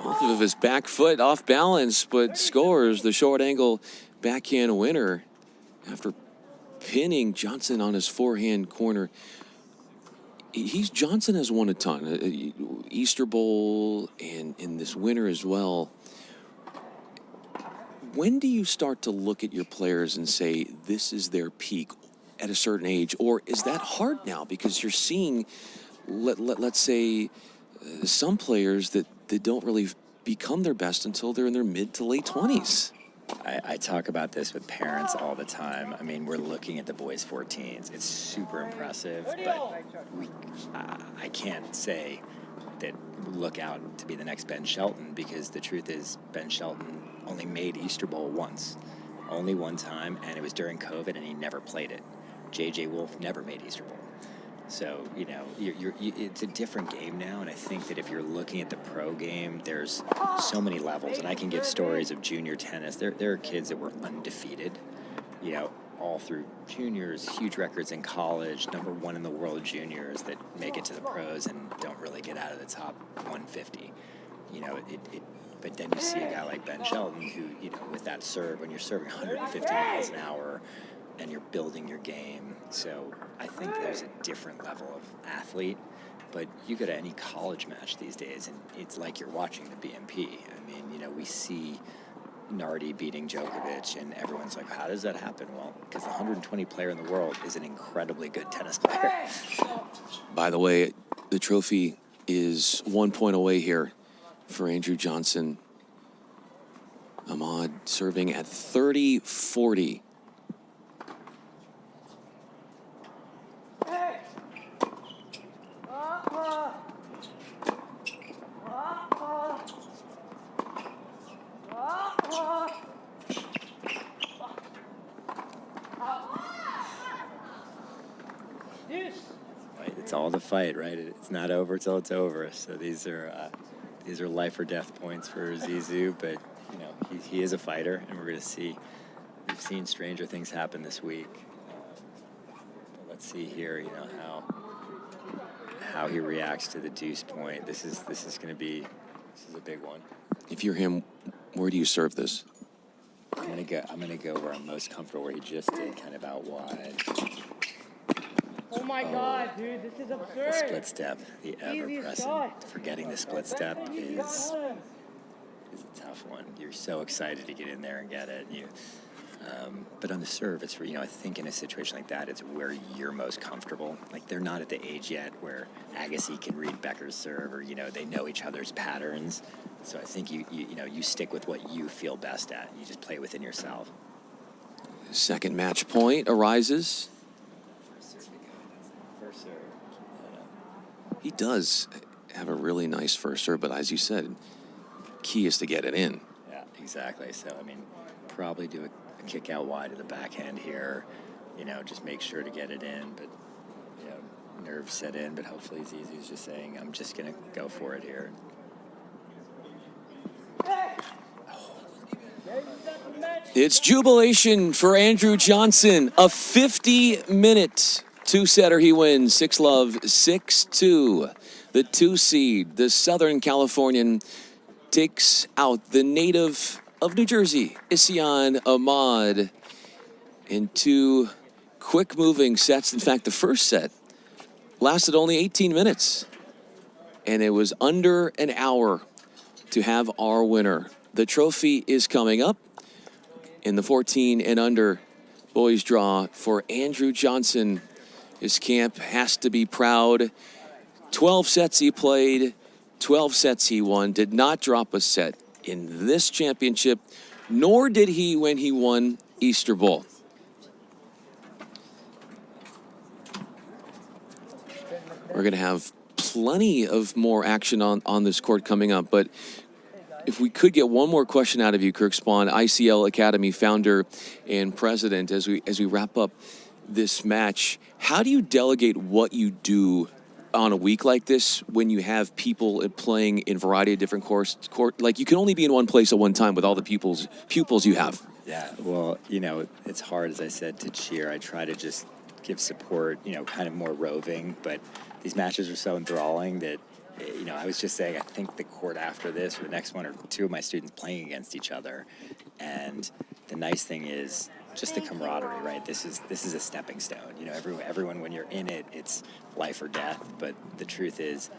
Off of his back foot, off balance, but scores the short angle backhand winner after pinning Johnson on his forehand corner. Johnson has won a ton, Easter Bowl and in this winter as well. When do you start to look at your players and say this is their peak at a certain age, or is that hard now because you're seeing, let's say, some players that don't really become their best until they're in their mid to late 20s? I talk about this with parents all the time. I mean, we're looking at the boys 14s. It's super impressive, but I can't say that look out to be the next Ben Shelton, because the truth is Ben Shelton only made Easter Bowl once, only one time, and it was during COVID, and he never played it. J.J. Wolf never made Easter Bowl. So, you know, it's a different game now, and I think that if you're looking at the pro game, there's so many levels, and I can give stories of junior tennis. There are kids that were undefeated, you know, all through juniors, huge records in college, #1 in the world juniors that make it to the pros and don't really get out of the top 150. You know, but then you see a guy like Ben Shelton who, you know, with that serve, when you're serving 150 miles an hour, and you're building your game. So I think there's a different level of athlete, but you go to any college match these days and it's like you're watching the BMP. I mean, you know, we see Nardi beating Djokovic and everyone's like, how does that happen? Well, because the 120 player in the world is an incredibly good tennis player. By the way, the trophy is 1 point away here for Andrew Johnson. Ahmad serving at 30-40. It's all the fight, right? It's not over till it's over. So these are life or death points for Zizou, but you know he is a fighter, and we're going to see. We've seen stranger things happen this week. But let's see here, you know how he reacts to the deuce point. This is going to be a big one. If you're him, where do you serve this? I'm gonna go where I'm most comfortable, where he just did, kind of out wide. Oh my God, dude, this is absurd. The split step, the ever-present. Forgetting the split step is a tough one. You're so excited to get in there and get it. But on the serve, it's where, you know, I think in a situation like that, it's where you're most comfortable. Like, they're not at the age yet where Agassi can read Becker's serve, or, you know, they know each other's patterns. So I think you stick with what you feel best at. You just play within yourself. Second match point arises. First serve. He does have a really nice first serve, but as you said, key is to get it in. Yeah, exactly. So, I mean, probably do a kick out wide of the backhand here. You know, just make sure to get it in. But, you know, nerves set in, but hopefully Zizou's just saying, I'm just going to go for it here. It's jubilation for Andrew Johnson. A 50-minute two-setter he wins. 6-love, 6-2. The 2 seed, the Southern Californian, takes out the native of New Jersey, Isian Ahmad, in 2 quick-moving sets. In fact, the first set lasted only 18 minutes, and it was under an hour to have our winner. The trophy is coming up in the 14 and under boys draw for Andrew Johnson. His camp has to be proud. 12 sets he played, 12 sets he won, did not drop a set in this championship, nor did he when he won Easter Bowl. We're going to have plenty of more action on this court coming up, but if we could get one more question out of you, Kirk Spawn, ICL Academy founder and president, as we wrap up this match, how do you delegate what you do on a week like this when you have people playing in a variety of different courts? Like, you can only be in one place at one time with all the pupils you have. Yeah, well, you know, it's hard, as I said, to cheer. I try to just give support, you know, kind of more roving, but these matches are so enthralling that you know, I was just saying, I think the court after this or the next one are two of my students playing against each other. And the nice thing is just the camaraderie, right? This is a stepping stone. You know, everyone, when you're in it, it's life or death. But the truth is,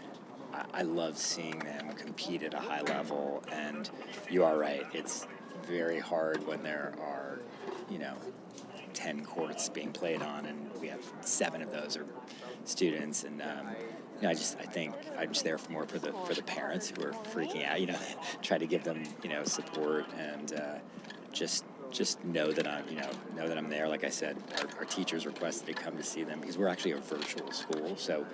I love seeing them compete at a high level. And you are right. It's very hard when there are, you know, 10 courts being played on, and we have 7 of those are students. And you know, I think I'm just there for the parents who are freaking out. You know, try to give them, you know, support and just know that I'm there. Like I said, our teachers requested to come to see them because we're actually a virtual school. So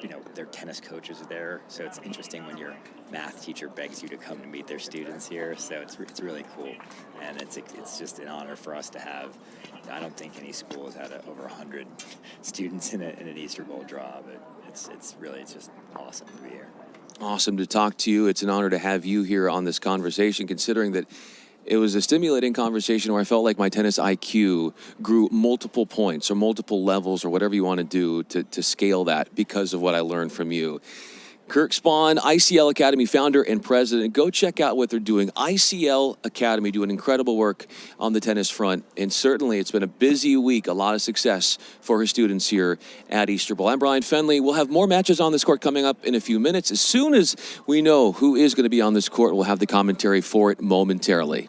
you know, their tennis coaches are there. So it's interesting when your math teacher begs you to come to meet their students here. So it's really cool, and it's just an honor for us to have. I don't think any school has had over 100 students in an Easter Bowl draw, but it's just awesome to be here. Awesome to talk to you. It's an honor to have you here on this conversation, considering that it was a stimulating conversation where I felt like my tennis IQ grew multiple points or multiple levels or whatever you want to do to scale that because of what I learned from you. Kirk Spawn, ICL Academy founder and president. Go check out what they're doing. ICL Academy doing incredible work on the tennis front. And certainly it's been a busy week, a lot of success for her students here at Easter Bowl. I'm Brian Fenley. We'll have more matches on this court coming up in a few minutes. As soon as we know who is going to be on this court, we'll have the commentary for it momentarily.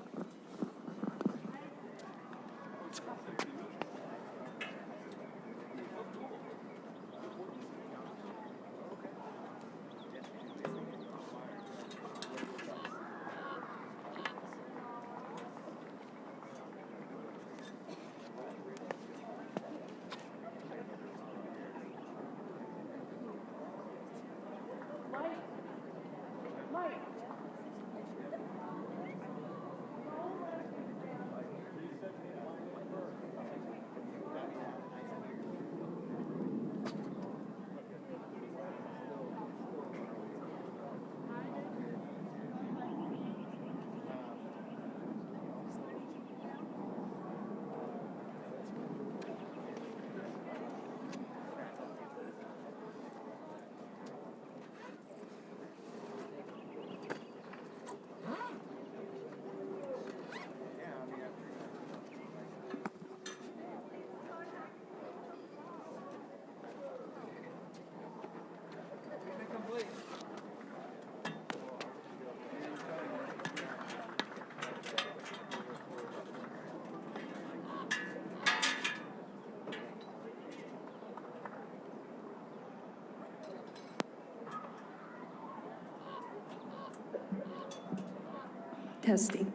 Testing.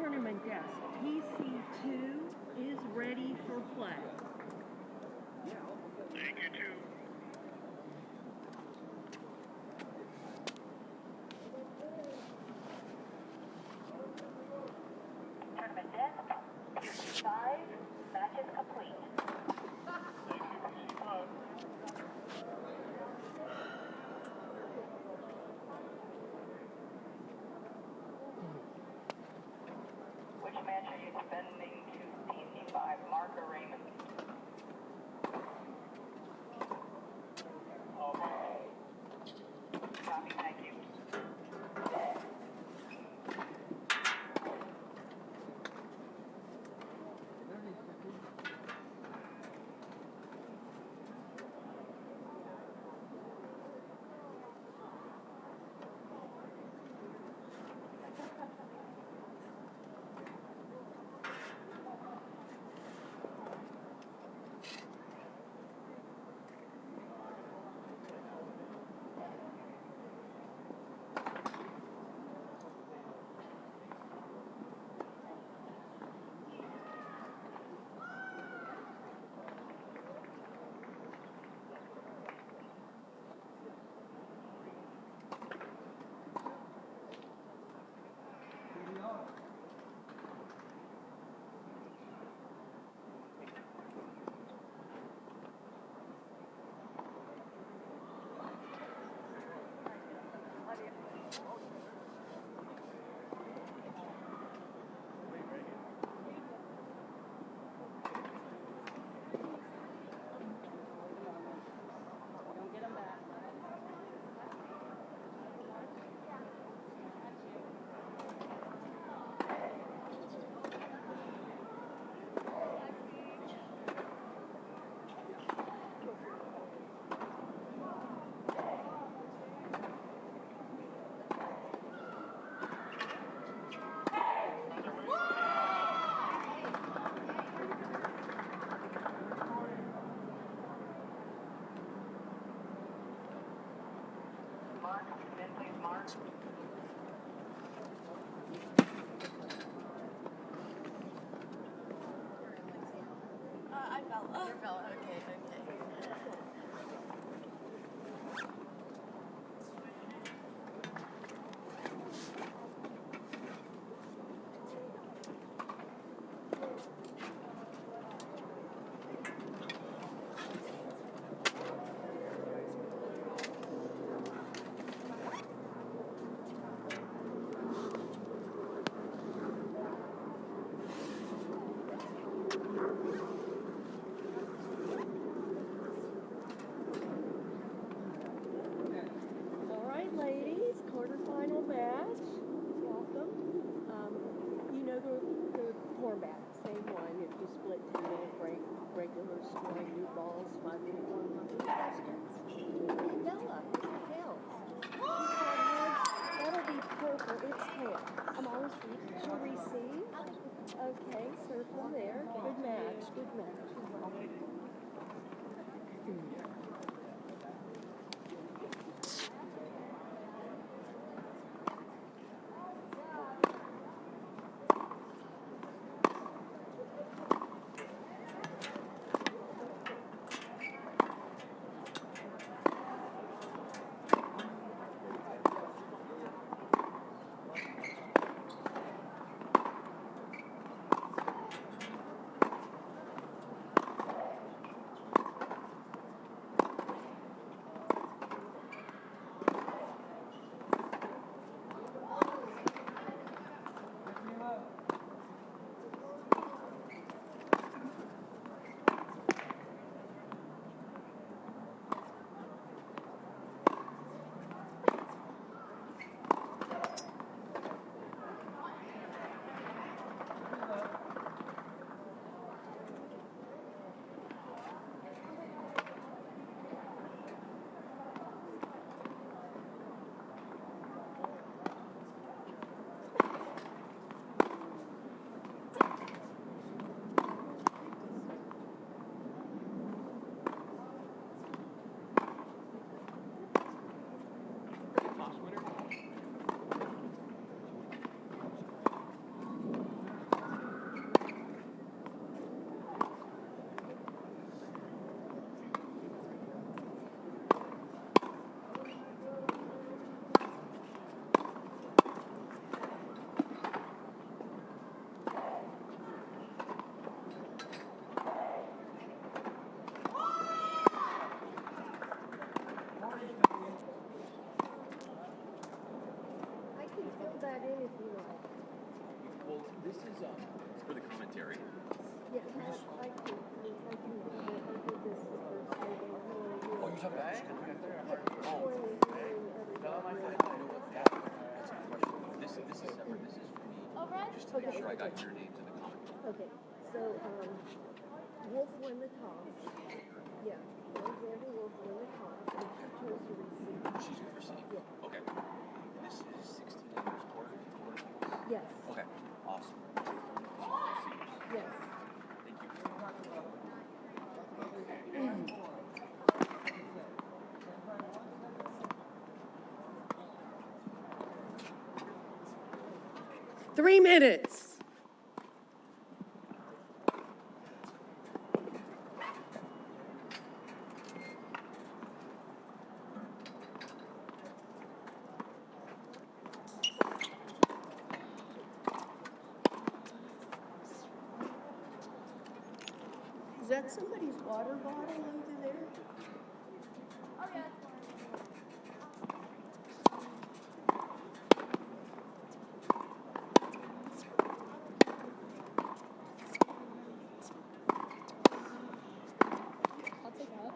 Tournament desk. TC2 is ready for play. Thank you, too. Tournament desk. 5 matches complete. Thank you, PC5. Which match are you sending to TC5? Mark or Raymond? Copy, thank you. Mark. Come in, please, Mark. I'm Bella. You're Bella. Okay. All right, ladies, quarterfinal match. Welcome. You know the format, same one. If you split 10-minute break, regular scoring, new balls, 5-minute warm-up, baskets. Bella, tails. That'll be purple. It's tail. I'm on receive. She'll receive. Okay, circle there. Good match. Good match. Toss winner. I can fill that in if you like. Well, this is it's for the commentary. Yeah, I can do this the first meeting. Oh, you're talking about This is separate. This is for me. Just to make sure I got your names in the comment. Okay, so, Wolf won the toss. Yeah, Alexander Wolf won the toss, and she chose to receive. She's going to receive. Yeah. Okay. And this is 16 hours quarter. Yes. Okay. Awesome. Yes. Thank you. 3 minutes. Is that somebody's water bottle over there? Oh, yeah. I'll take that.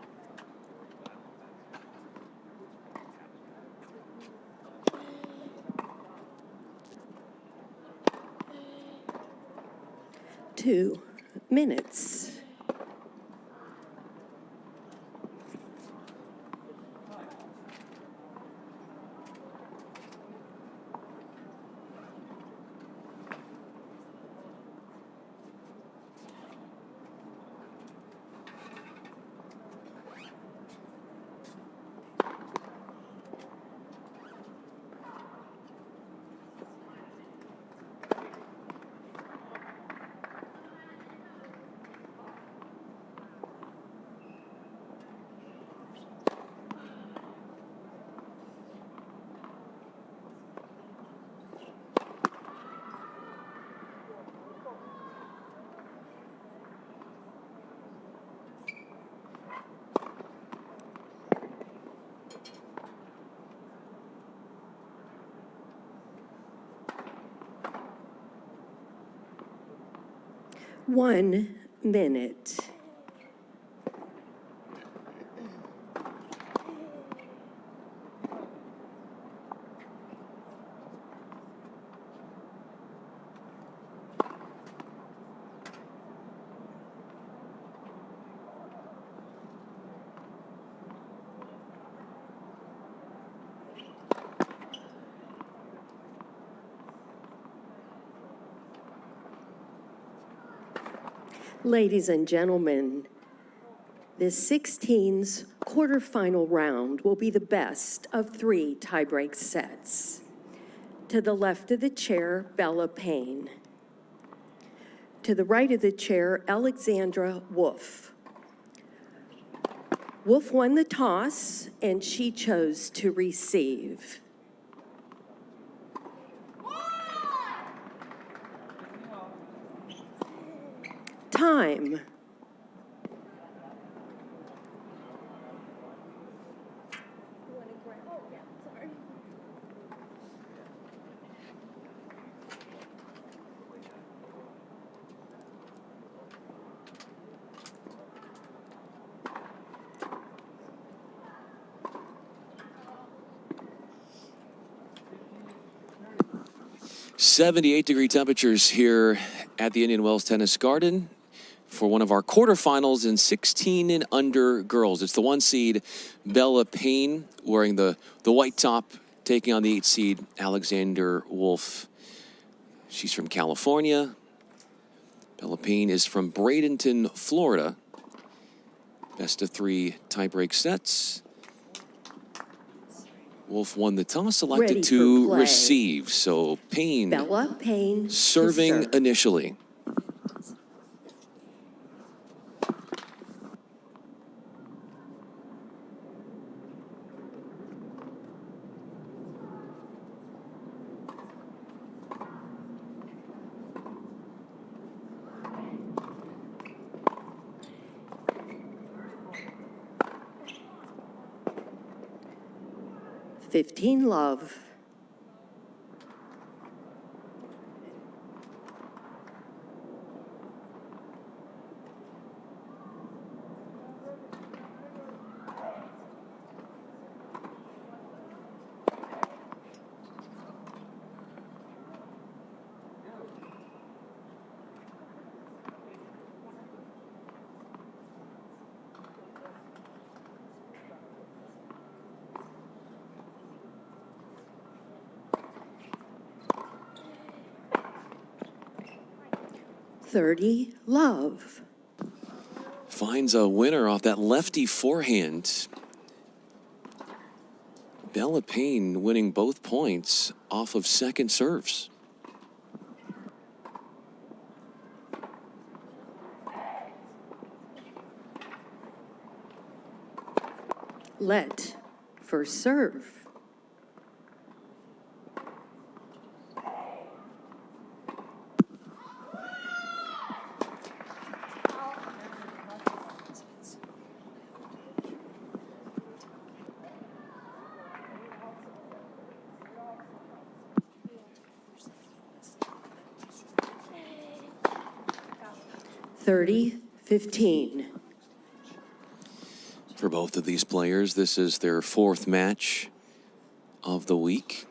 Two minutes. 1 minute. Ladies and gentlemen, the 16's quarterfinal round will be the best of 3 tiebreak sets. To the left of the chair, Bella Payne. To the right of the chair, Alexandra Wolf. Wolf won the toss, and she chose to receive. Time. Oh, yeah, sorry. 78-degree temperatures here at the Indian Wells Tennis Garden for one of our quarterfinals in 16 and under girls. It's the 1 seed Bella Payne wearing the white top, taking on the 8 seed Alexander Wolf. She's from California. Bella Payne is from Bradenton, Florida. Best of 3 tiebreak sets. Wolf won the toss, selected Ready to for play. receive. So Payne Bella Payne to serving serve. initially. $15 love. $30 love. Finds a winner off that lefty forehand. Bella Payne winning both points off of second serves. Let first serve. $30-15. For both of these players, this is their 4th match of the week.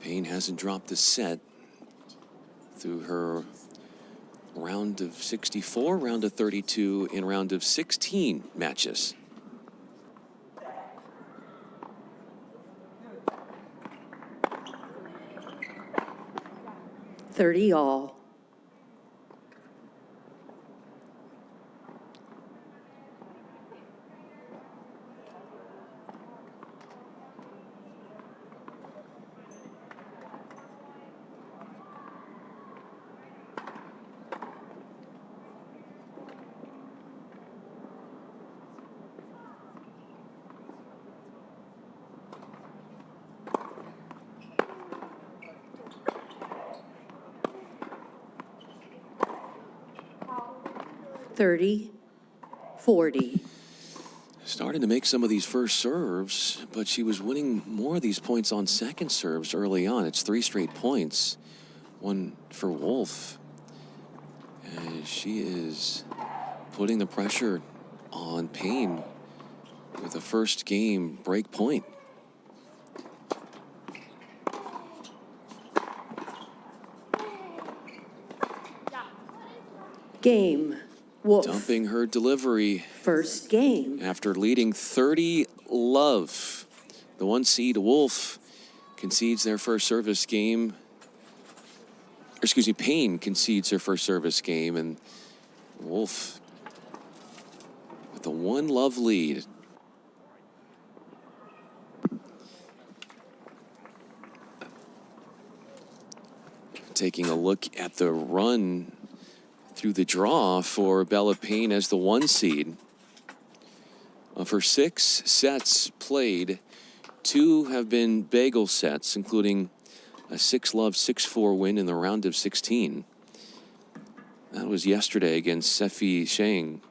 Payne hasn't dropped a set through her round of 64, round of 32, and round of 16 matches. $30 all. $30-15. 40. Starting to make some of these first serves, but she was winning more of these points on second serves early on. It's 3 straight points, one for Wolf. And she is putting the pressure on Payne with a first game break point. Game. Wolf. Dumping her delivery. First game. After leading 30-love. The 1 seed Wolf concedes their first service game. Excuse me, Payne concedes her first service game, and Wolf with a 1-love lead. Taking a look at the run through the draw for Bella Payne as the 1 seed. Of her 6 sets played, 2 have been bagel sets, including a 6-love, 6-4 win in the round of 16. That was yesterday against Sefi Sheng.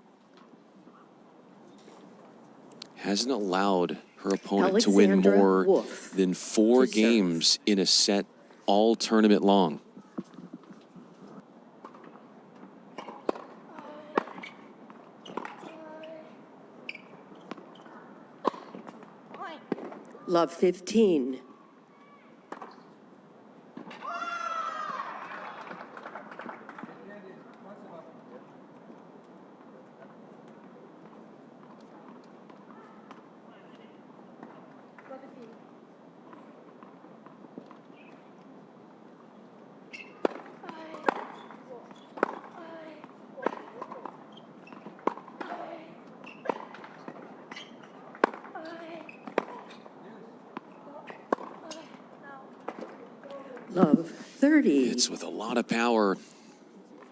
Hasn't allowed her opponent to win Alexandra more Wolf than 4 to serve. games in a set all tournament long. Love 15. Love 30. It's with a lot of power,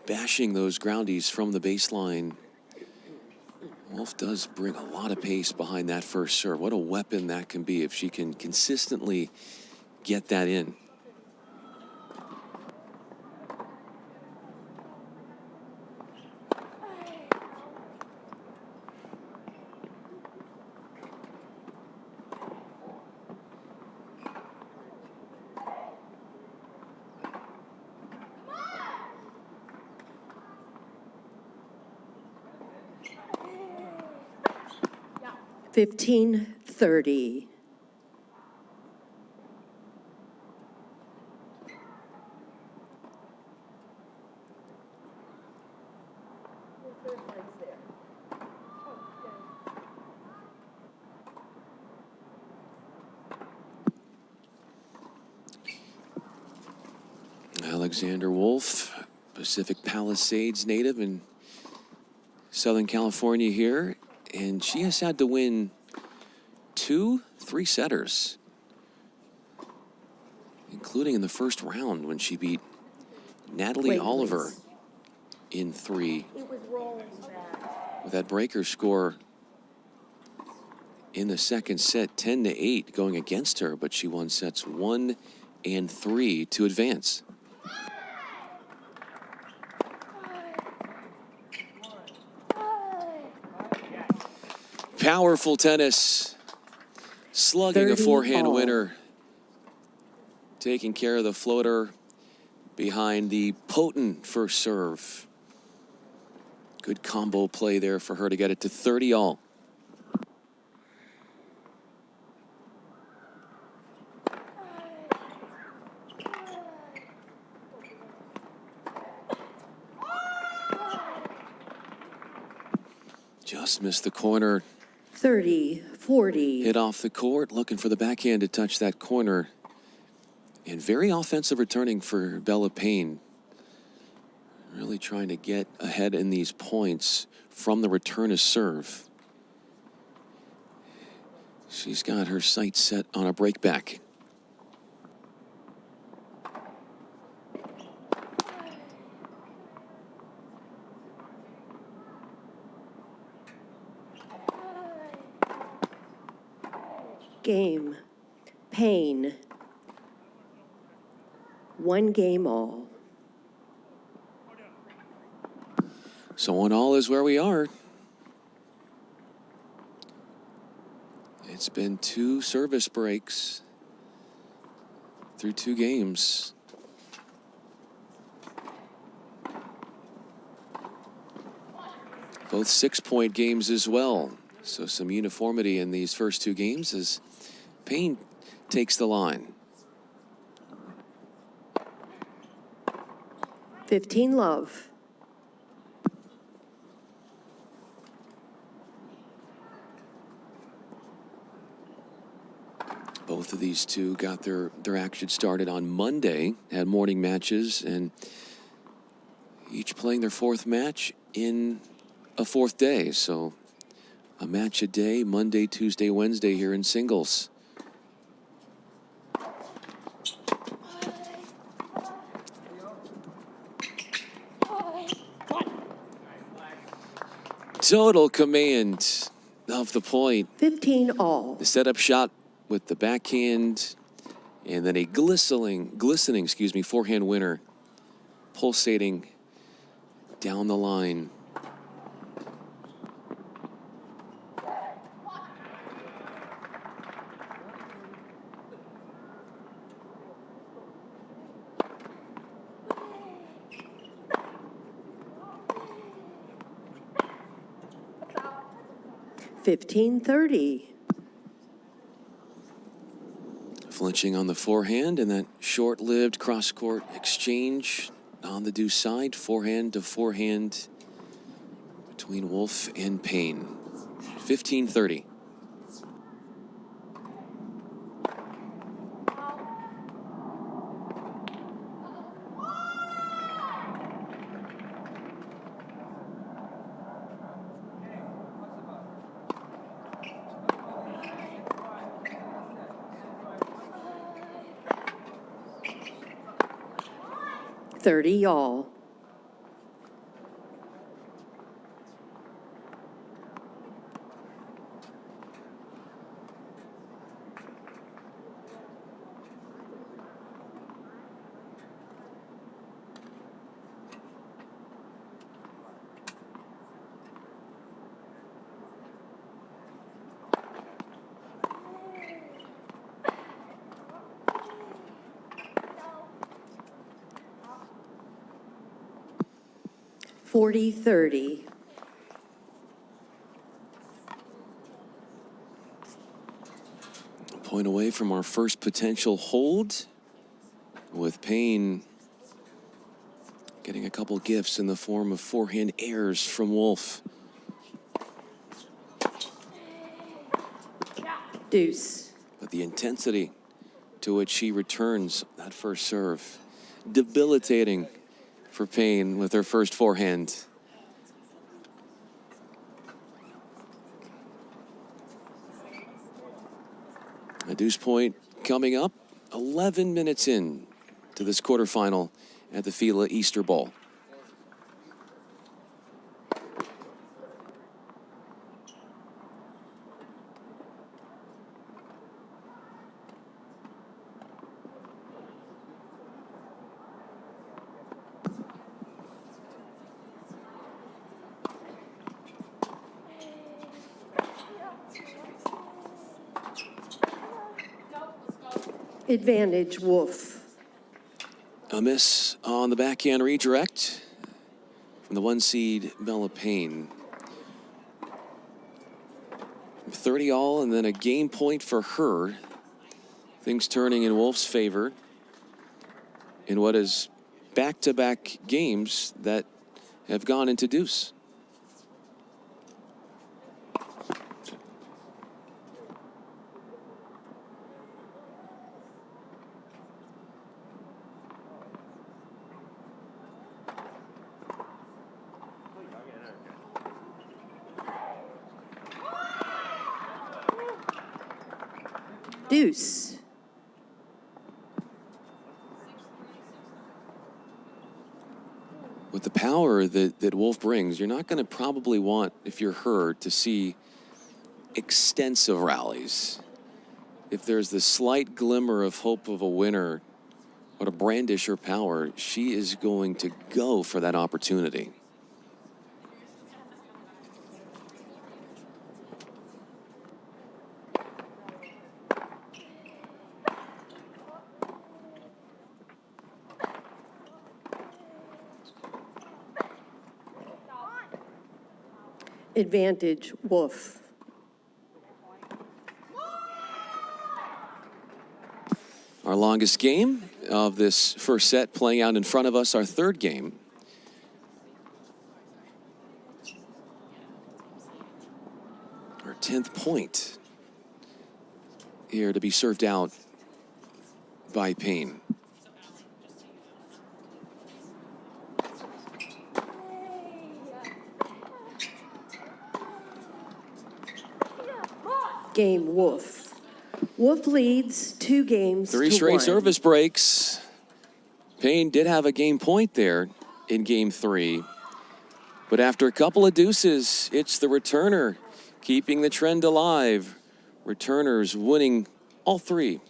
bashing those groundies from the baseline. Wolf does bring a lot of pace behind that first serve. What a weapon that can be if she can consistently get that in. Yeah. 15-30. Alexander Wolf, Pacific Palisades native in Southern California here, and she has had to win 2 3-setters, including in the first round when she beat Natalie Oliver in 3. It was rolling back. With that breaker score in the second set, 10-8 going against her, but she won sets 1 and 3 to advance. Powerful tennis, slugging a forehand all. winner, taking care of the floater behind the potent first serve. Good combo play there for her to get it to 30 all. Just missed the corner. 30-40. Hit off the court, looking for the backhand to touch that corner. And very offensive returning for Bella Payne. Really trying to get ahead in these points from the return of serve. She's got her sights set on a break back. Game. Payne. 1 game all. So 1 all is where we are. It's been 2 service breaks through 2 games. Both 6-point games as well. So some uniformity in these first 2 games as Payne takes the line. 15 love. Both of these two got their action started on Monday, had morning matches, and each playing their 4th match in a 4th day. So a match a day, Monday, Tuesday, Wednesday here in singles. Total command of the point. 15 all. The setup shot with the backhand, and then a glistening, forehand winner, pulsating down the line. $15.30. Flinching on the forehand, and that short-lived cross-court exchange on the deuce side, forehand to forehand between Wolf and Payne. 15-30. $30 all. $40.30. A point away from our first potential hold, with Payne getting a couple gifts in the form of forehand airs from Wolf. Deuce. But the intensity to which she returns that first serve, debilitating for Payne with her first forehand. A deuce point coming up 11 minutes in to this quarterfinal at the FILA Easter Bowl. Advantage Wolf. A miss on the backhand redirect from the 1 seed Bella Payne. 30 all, and then a game point for her. Things turning in Wolf's favor in what is back-to-back games that have gone into deuce. Deuce. With the power that Wolf brings, you're not going to probably want, if you're her, to see extensive rallies. If there's the slight glimmer of hope of a winner or to brandish her power, she is going to go for that opportunity. Advantage, Wolf. Our longest game of this first set playing out in front of us, our third game. Our 10th point here to be served out by Payne. Game, Wolf. Wolf leads 2 games Three to straight 1. service breaks. Payne did have a game point there in game 3. But after a couple of deuces, it's the returner keeping the trend alive. Returners winning all 3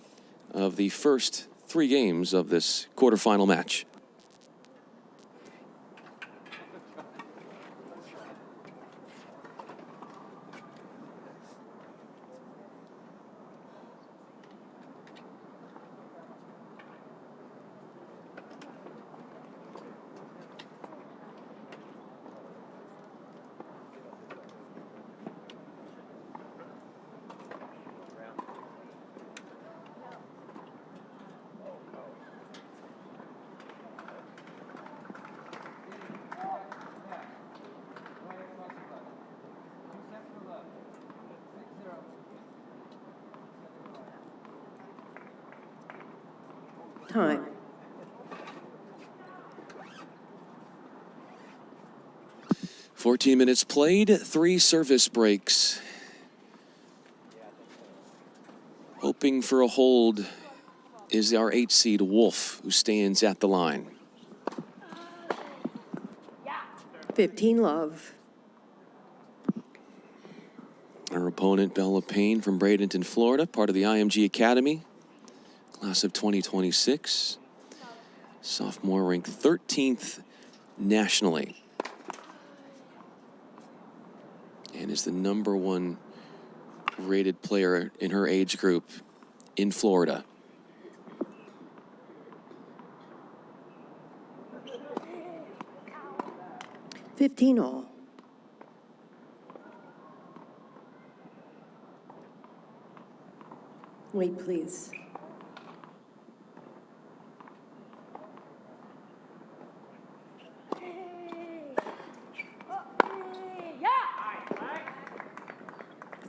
of the first 3 games of this quarterfinal match. Time. "14 minutes played, 3 service breaks." Hoping for a hold is our 8 seed Wolf, who stands at the line. 15 love. Our opponent, Bella Payne from Bradenton, Florida, part of the IMG Academy, class of 2026. Sophomore, ranked 13th nationally. And is the #1 rated player in her age group in Florida. $15 all. Wait, please.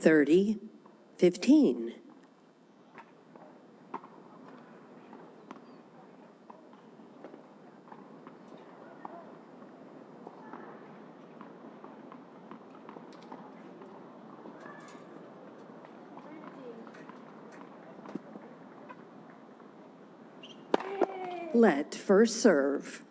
$30, $15. Let first serve.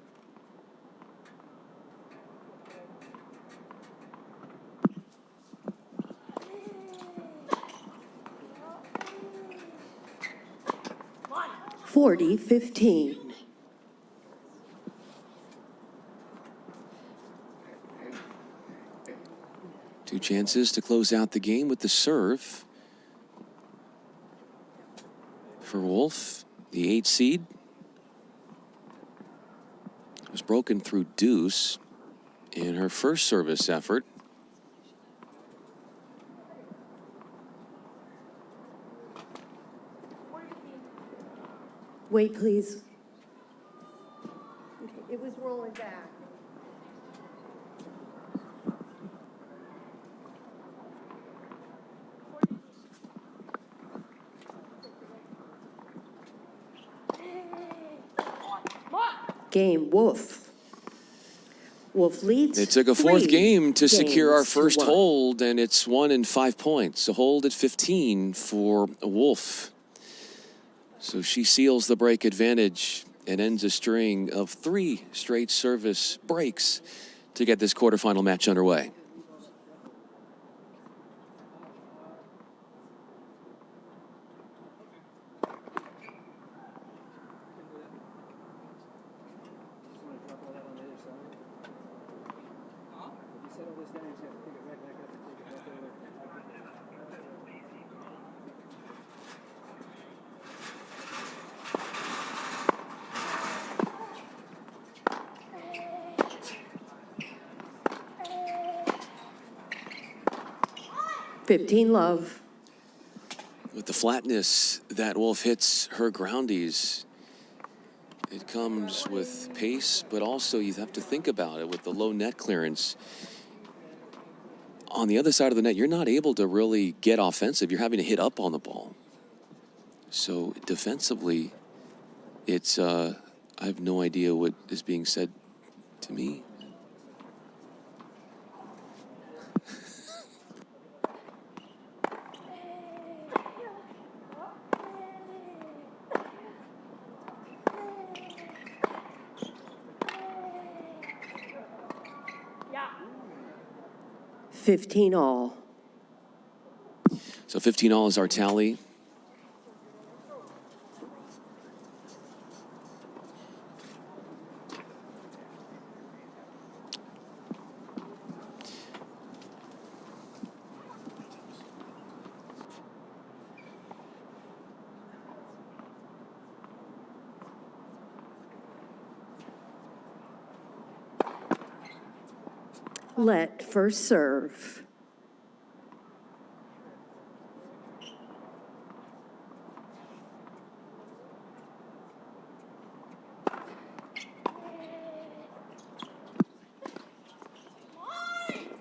$40-15. Two chances to close out the game with the serve for Wolf, the 8 seed. Was broken through deuce in her first service effort. Wait, please. Okay, it was rolling back. Game, Wolf. Wolf leads. It took a 4th 3 game to secure our games to first 1. hold, and it's won in 5 points. A hold at 15 for Wolf. So she seals the break advantage and ends a string of 3 straight service breaks to get this quarterfinal match underway. 15 love. With the flatness that Wolf hits her groundies, it comes with pace, but also you have to think about it with the low net clearance. On the other side of the net, you're not able to really get offensive. You're having to hit up on the ball. So defensively, it's, I have no idea what is being said to me. Yeah. 15 all. So 15 all is our tally. Let first serve.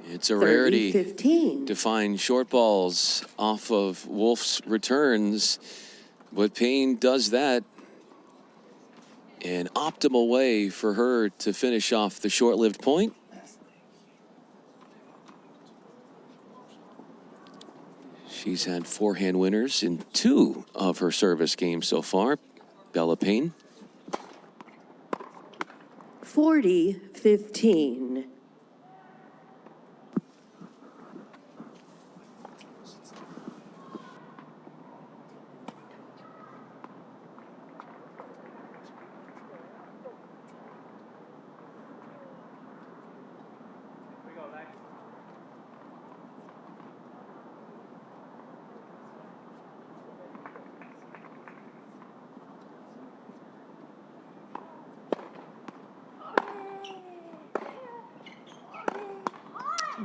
It's a rarity 15. to find short balls off of Wolf's returns, but Payne does that. An optimal way for her to finish off the short-lived point. She's had forehand winners in 2 of her service games so far, Bella Payne. 40-15.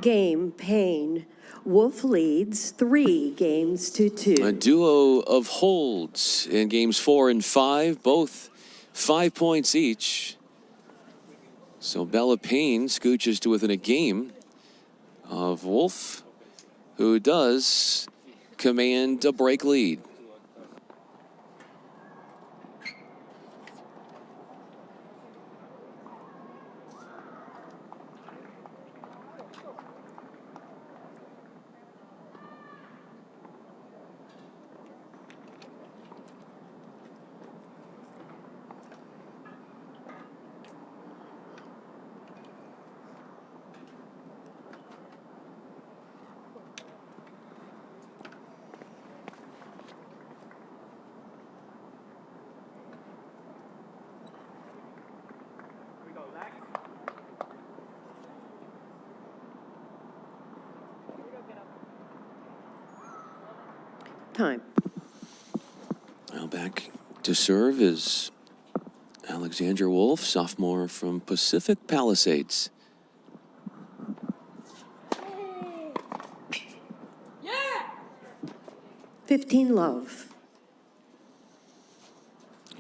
Game Payne. Wolf leads 3 games to 2. A duo of holds in games 4 and 5, both 5 points each. So Bella Payne scooches to within a game of Wolf, who does command a break lead. Time. Now back to serve is Alexandra Wolf, sophomore from Pacific Palisades. Yeah. 15 love.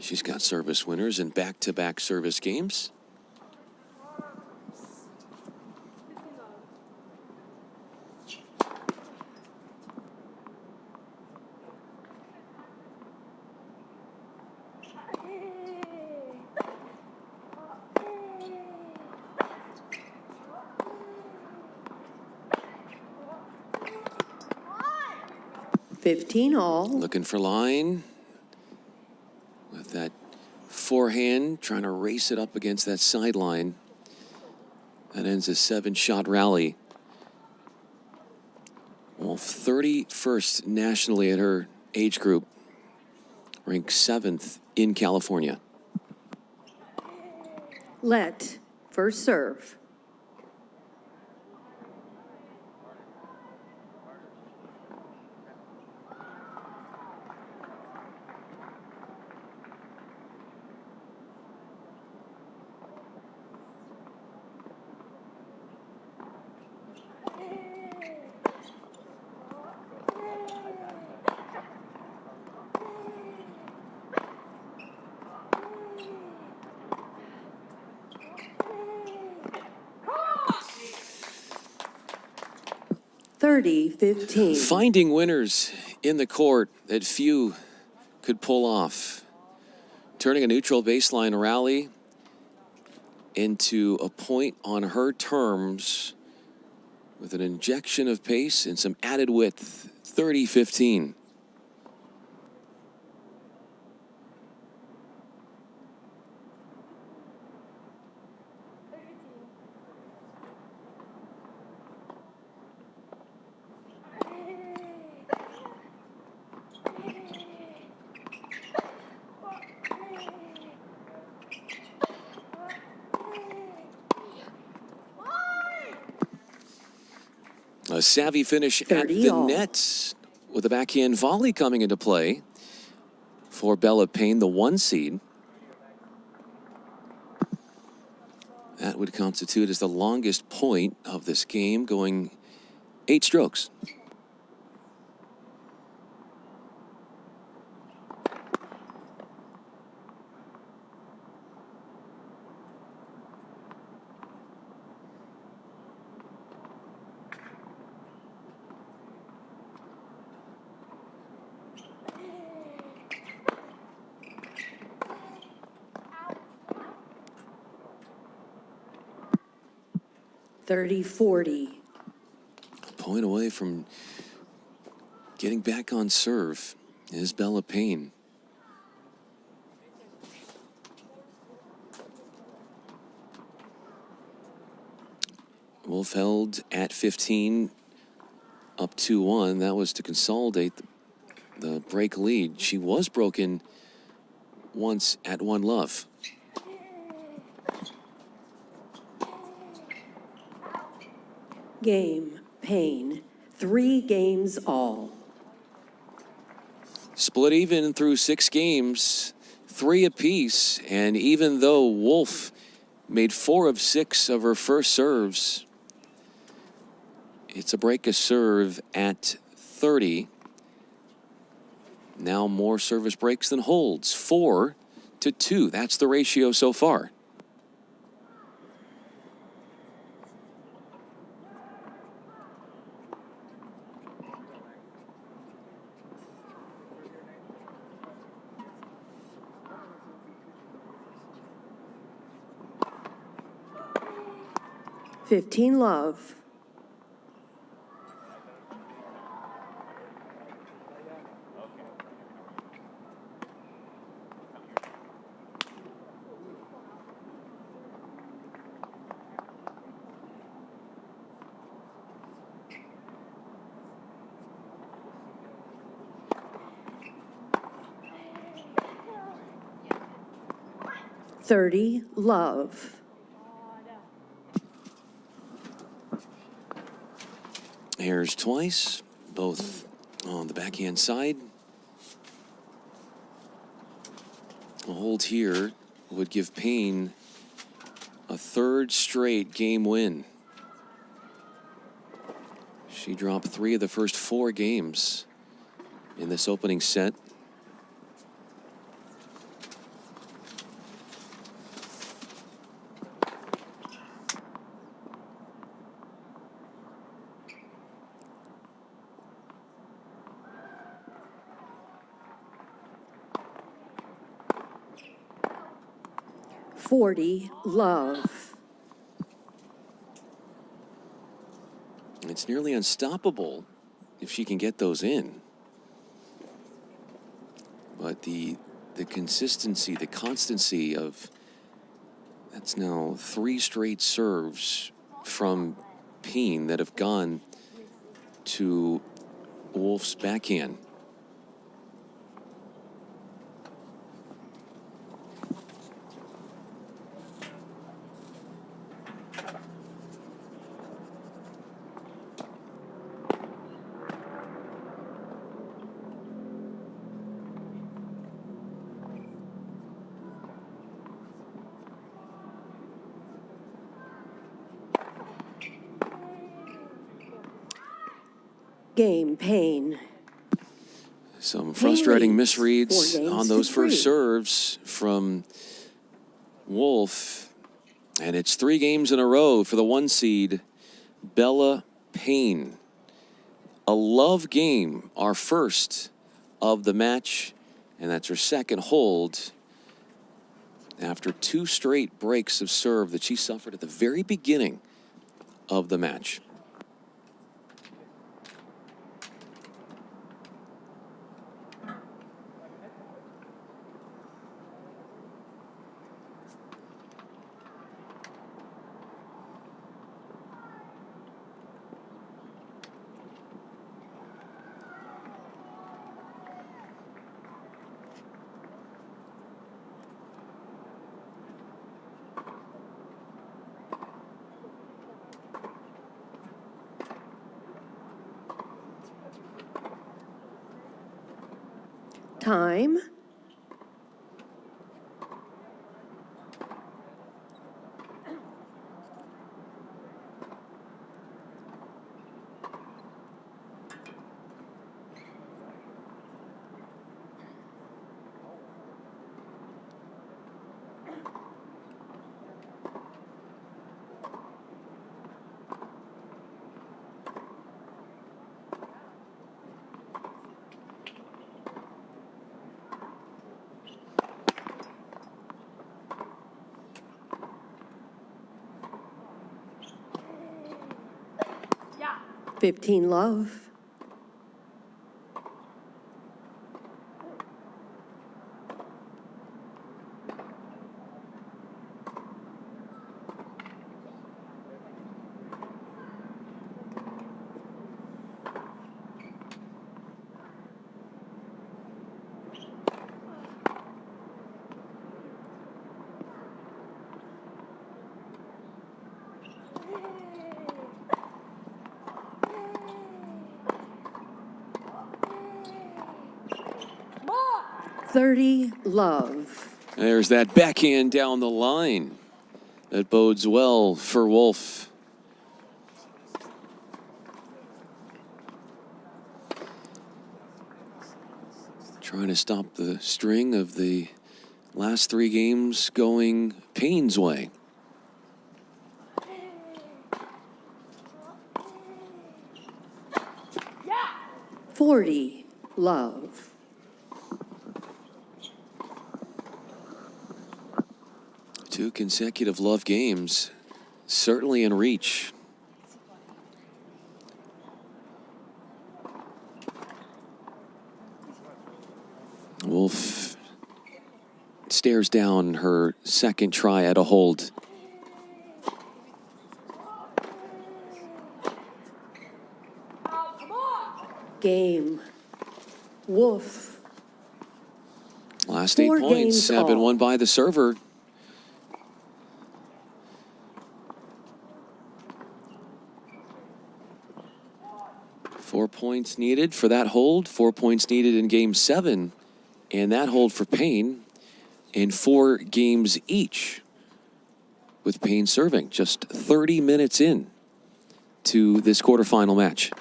She's got service winners in back-to-back service games. $15 all. Looking for line with that forehand, trying to race it up against that sideline. That ends a 7-shot rally. Well, 31st nationally at her age group, ranked 7th in California. Let first serve. 30-15. Finding winners in the court that few could pull off. Turning a neutral baseline rally into a point on her terms with an injection of pace and some added width. 30-15. A savvy finish at the net with a backhand volley coming into play for Bella Payne, the 1 seed. That would constitute as the longest point of this game, going 8 strokes. (30-40). Point away from getting back on serve is Bella Payne. Wolf held at 15, up 2-1. That was to consolidate the break lead. She was broken once at 1-love. Game, Payne, 3 games all. Split even through 6 games, 3 apiece. And even though Wolf made 4 of 6 of her first serves, it's a break a serve at 30. Now more service breaks than holds, 4-2. That's the ratio so far. (15-love). (30-love). Airs twice, both on the backhand side. A hold here would give Payne a 3rd straight game win. She dropped 3 of the first 4 games in this opening set. (40-love). It's nearly unstoppable if she can get those in. But the consistency, the constancy of, that's now 3 straight serves from Payne that have gone to Wolf's backhand. Game, Payne. Some frustrating leads misreads 4 games on to those first 3. serves from Wolf. And it's 3 games in a row for the 1 seed, Bella Payne. a love game, our first of the match, and that's her second hold after 2 straight breaks of serve that she suffered at the very beginning of the match. Time. Yeah. 15 love. More. 30 love. There's that backhand down the line. That bodes well for Wolf. Trying to stop the string of the last 3 games going Payne's way. Yeah. 40 love. Two consecutive love games, certainly in reach. Wolf stares down her second try at a hold. Game. Wolf. Last 8 4 points games have been all. won by the server. Four points needed for that hold. 4 points needed in game 7. And that hold for Payne. And 4 games each with Payne serving. Just 30 minutes in to this quarterfinal match.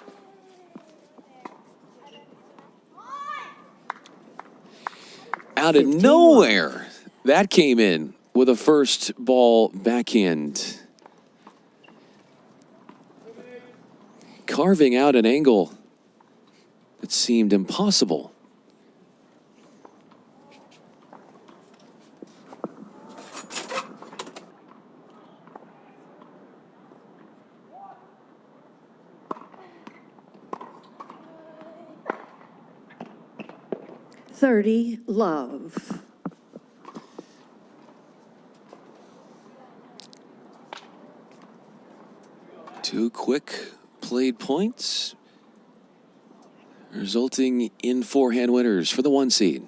Out of nowhere, that came in with a first ball backhand. Carving out an angle that seemed impossible. $30 love. Two quick played points, resulting in forehand winners for the 1 seed.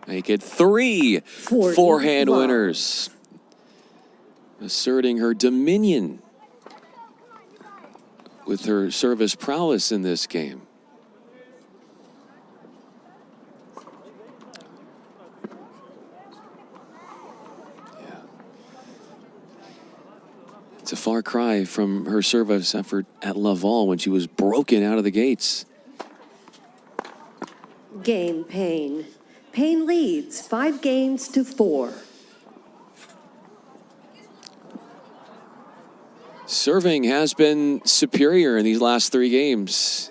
Make it 3 forehand love. winners. Asserting her dominion with her service prowess in this game. It's a far cry from her service effort at Laval when she was broken out of the gates. Game Payne. Payne leads 5 games to 4. Serving has been superior in these last 3 games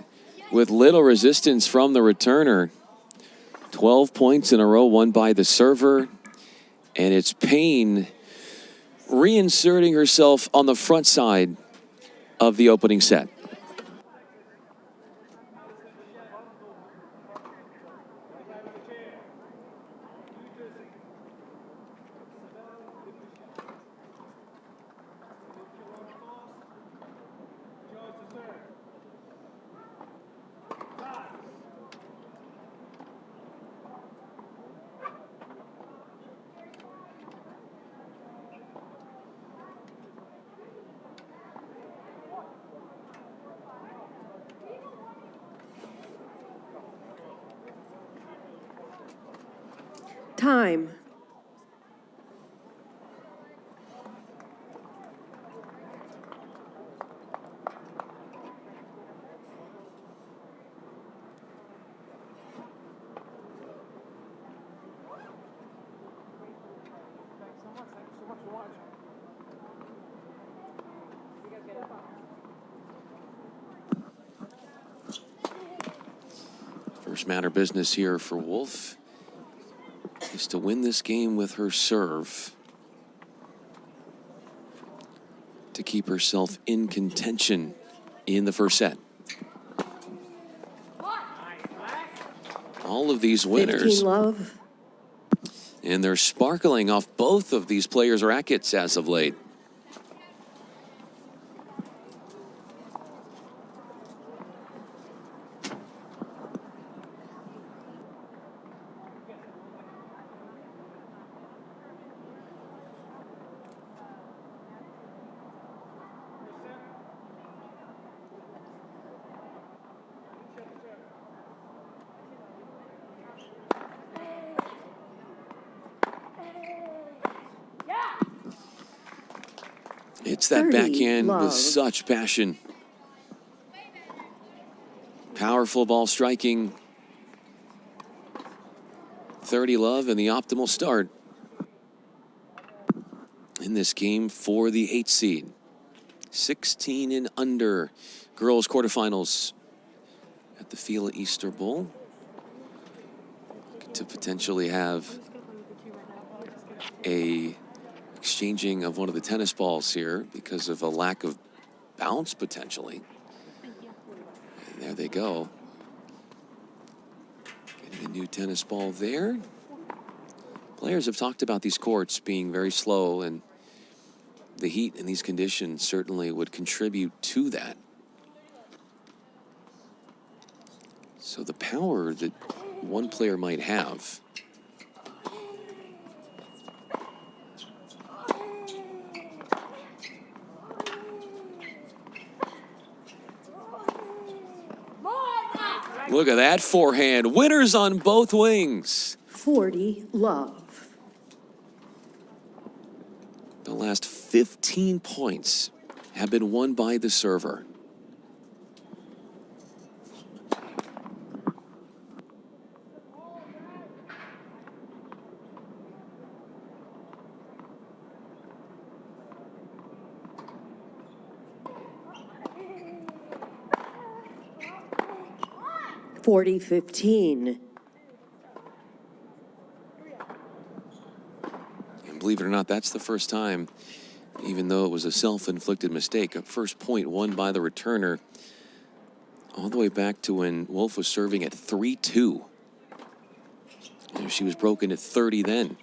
with little resistance from the returner. 12 points in a row won by the server. And it's Payne reinserting herself on the front side of the opening set. Time. First matter business here for Wolf is to win this game with her serve to keep herself in contention in the first set. All of these winners, 15 love. and they're sparkling off both of these players' rackets as of late. It's that 30 backhand love. with such passion. Powerful ball striking. 30 love and the optimal start in this game for the 8th seed. 16 and under girls quarterfinals at the FILA Easter Bowl. To potentially have a exchanging of one of the tennis balls here because of a lack of bounce potentially. And there they go. Getting a new tennis ball there. Players have talked about these courts being very slow, and the heat in these conditions certainly would contribute to that. So the power that one player might have look at that forehand. Winners on both wings. 40 love. The last 15 points have been won by the server. (40-15). And believe it or not, that's the first time, even though it was a self-inflicted mistake, a first point won by the returner all the way back to when Wolf was serving at 3-2. And she was broken at 30 then.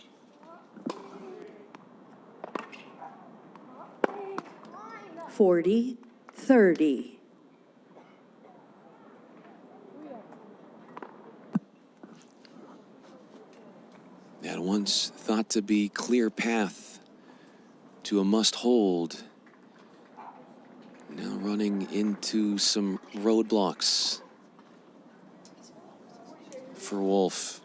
(40-30). That once thought to be clear path to a must hold. Now running into some roadblocks for Wolf.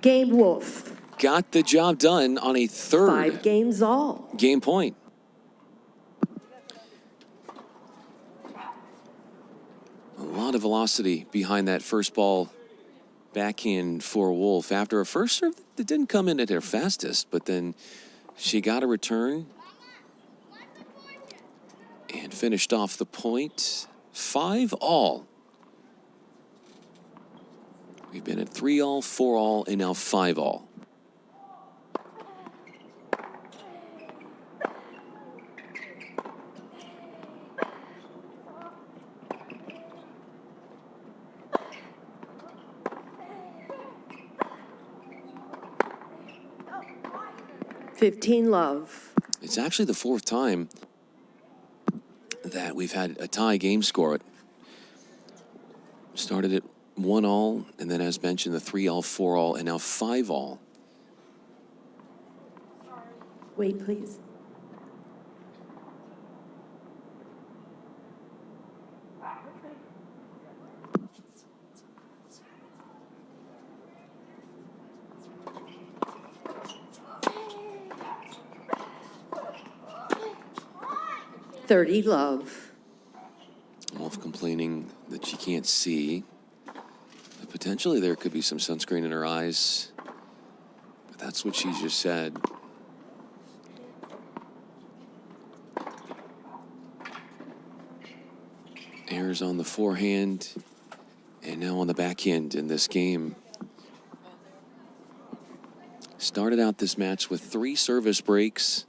Game Wolf. got the job done on a third 5 games all. game point. A lot of velocity behind that first ball backhand for Wolf after a first serve that didn't come in at her fastest, but then she got a return and finished off the point. 5 all. We've been at 3 all, 4 all, and now 5 all. Love. It's actually the 4th time that we've had a tie game score. It started at 1 all, and then as mentioned, the 3 all, 4 all, and now 5 all. Wait, please. Love. Wolf complaining that she can't see. But potentially there could be some sunscreen in her eyes. But that's what she just said. Errors on the forehand and now on the backhand in this game. Started out this match with 3 service breaks.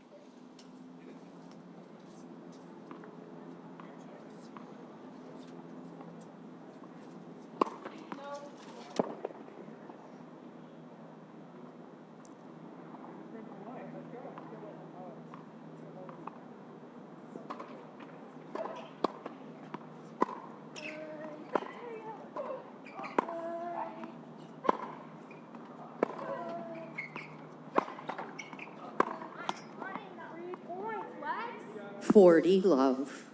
Love.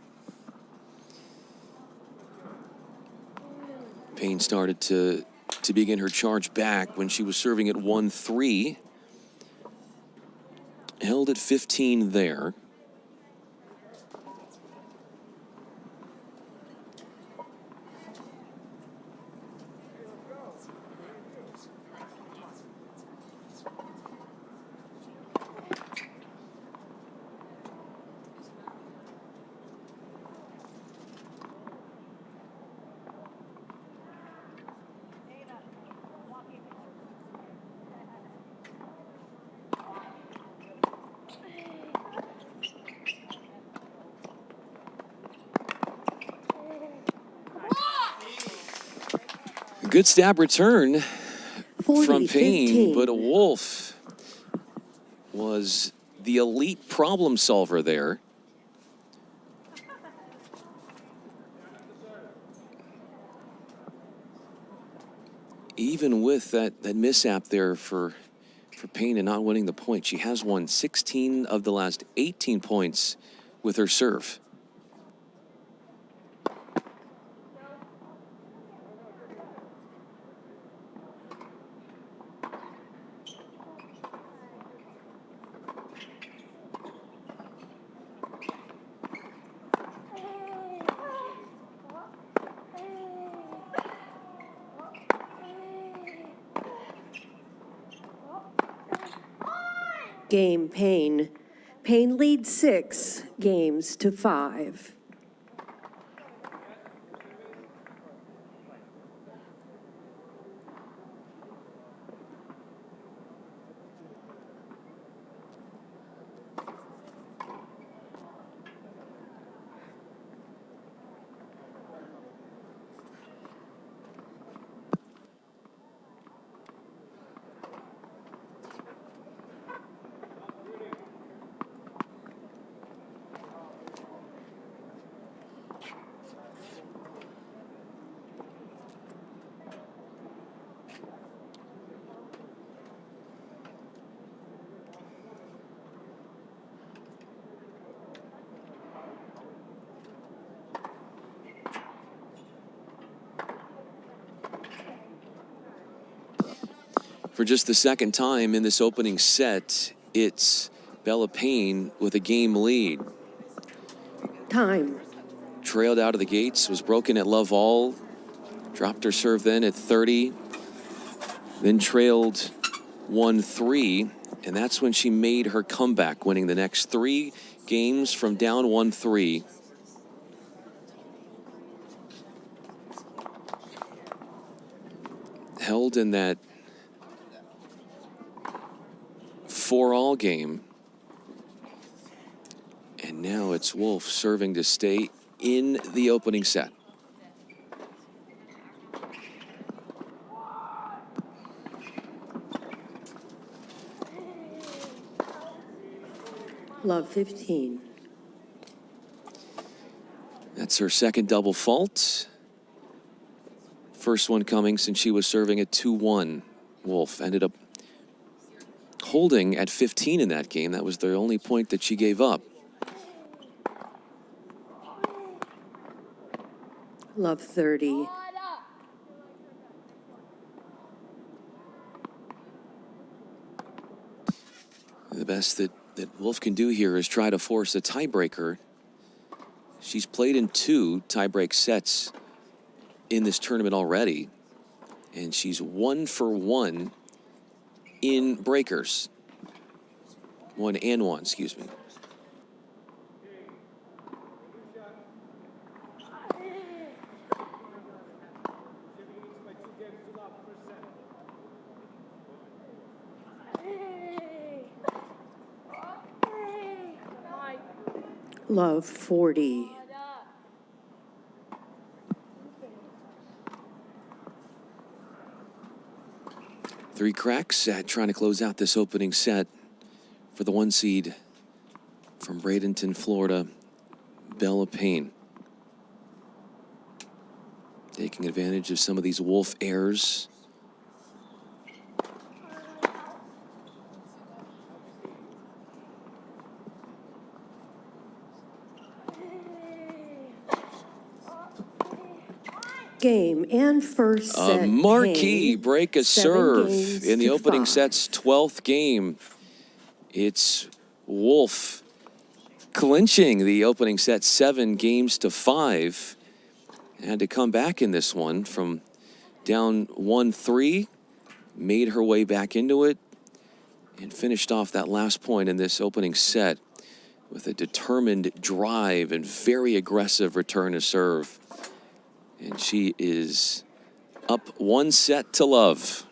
Payne started to begin her charge back when she was serving at 1-3. Held at 15 there. Good stab return from Payne, but a Wolf was the elite problem solver there. Even with that mishap there for Payne and not winning the point, she has won 16 of the last 18 points with her serve. Game Payne. Payne leads 6 games to 5. For just the second time in this opening set, it's Bella Payne with a game lead. Time. Trailed out of the gates, was broken at love all, dropped her serve then at 30, then trailed 1-3, and that's when she made her comeback, winning the next 3 games from down 1-3. Held in that 4-all game. And now it's Wolf serving to stay in the opening set. Love 15. That's her second double fault. First one coming since she was serving at 2-1. Wolf ended up holding at 15 in that game. That was the only point that she gave up. Love 30. The best that Wolf can do here is try to force a tiebreaker. She's played in 2 tiebreak sets in this tournament already, and she's 1 for 1 in breakers. 1 and 1, excuse me. Love 40. Three cracks at trying to close out this opening set for the 1 seed from Bradenton, Florida, Bella Payne. Taking advantage of some of these Wolf airs. Game and first set. A marquee Payne. break a 7 serve games in the to opening 5. set's 12th game. It's Wolf clinching the opening set 7 games to 5. Had to come back in this one from down 1-3, made her way back into it, and finished off that last point in this opening set with a determined drive and very aggressive return to serve. And she is up 1 set to love.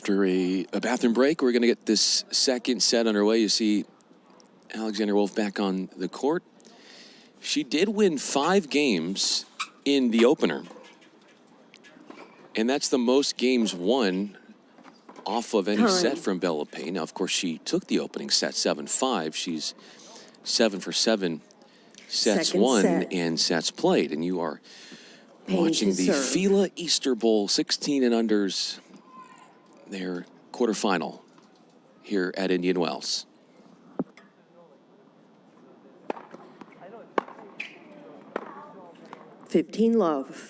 After a bathroom break, we're going to get this second set underway. You see Alexander Wolf back on the court. She did win 5 games in the opener. And that's the most games won off of any set from Bella Payne. Now, of course, she took the opening set 7-5. She's 7 for 7 sets Second won set. and sets played. And you are Payne watching to the serve. FILA Easter Bowl 16 and unders, their quarterfinal here at Indian Wells. $15 love.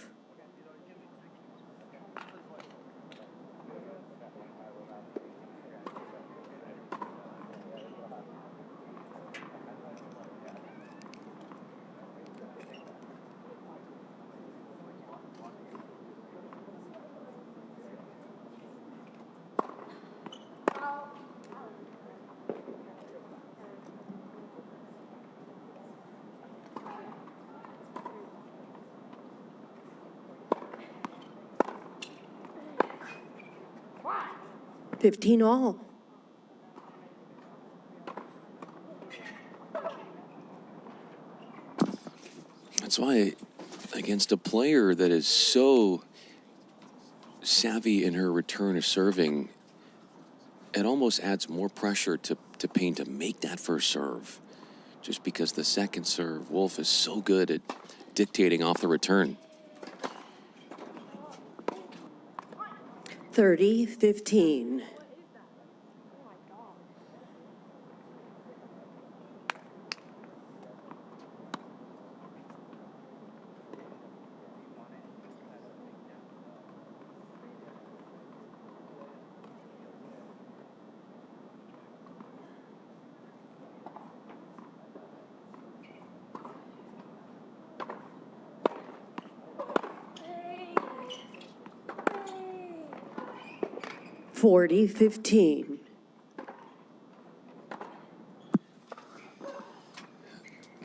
$15 all. That's why, against a player that is so savvy in her return of serving, it almost adds more pressure to Payne to make that first serve. Just because the second serve, Wolf is so good at dictating off the return. 30-15. $40-15.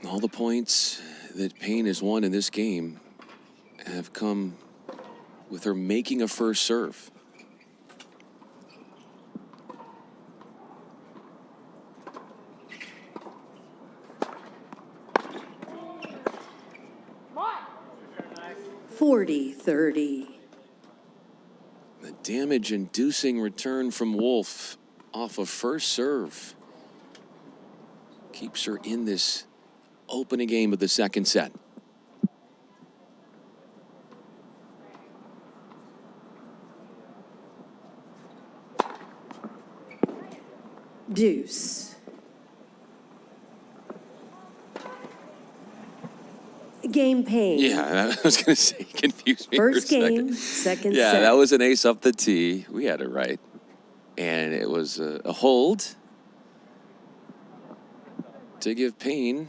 All the points that Payne has won in this game have come with her making a first serve. $40-30. The damage-inducing return from Wolf off of first serve keeps her in this opening game of the second set. Deuce. Game Payne. Yeah, I was going to say, confused me First for a game, second. second Yeah, set. that was an ace up the tee. We had it right. And it was a hold to give Payne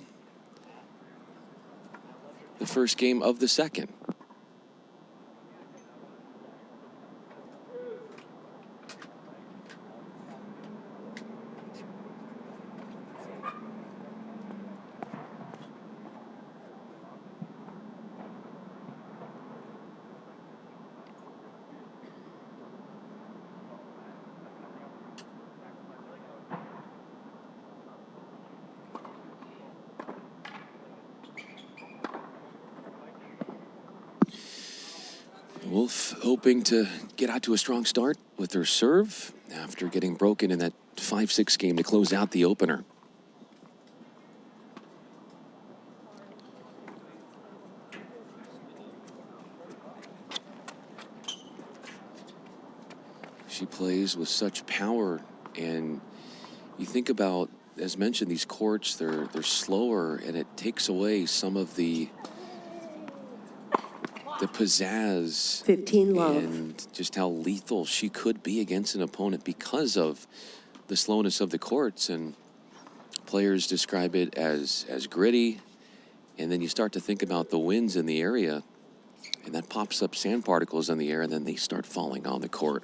the first game of the second. Wolf hoping to get out to a strong start with her serve after getting broken in that 5-6 game to close out the opener. She plays with such power, and you think about, as mentioned, these courts, they're slower, and it takes away some of the pizzazz 15 love. and just how lethal she could be against an opponent because of the slowness of the courts. And players describe it as gritty, and then you start to think about the winds in the area, and that pops up sand particles in the air, and then they start falling on the court.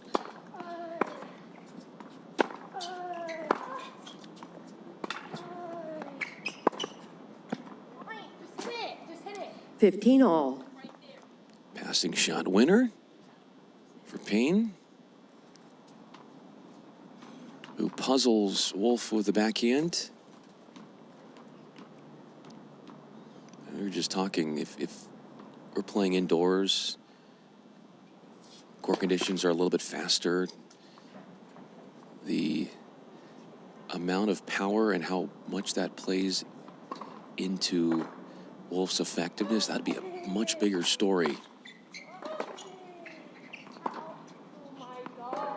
$15 all. Passing shot winner for Payne. who puzzles Wolf with the backhand. We were just talking, if we're playing indoors, court conditions are a little bit faster. The amount of power and how much that plays into Wolf's effectiveness, that'd be a much bigger story. Oh 15-30. my God.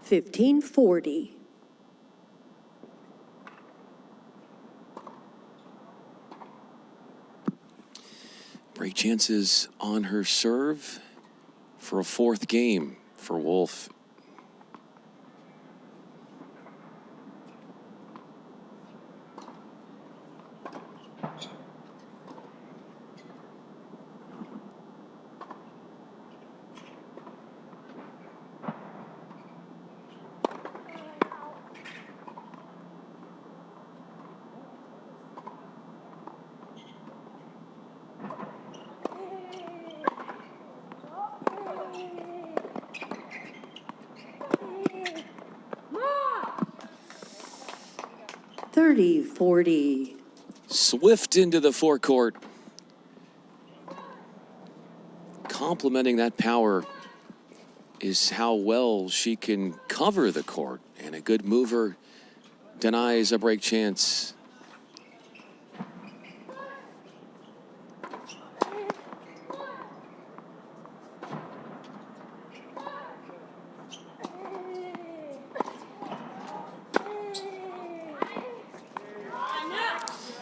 15-40. Break chances on her serve for a fourth game for Wolf. Mom! 30-40. Swift into the forecourt. Complementing that power is how well she can cover the court. And a good mover denies a break chance.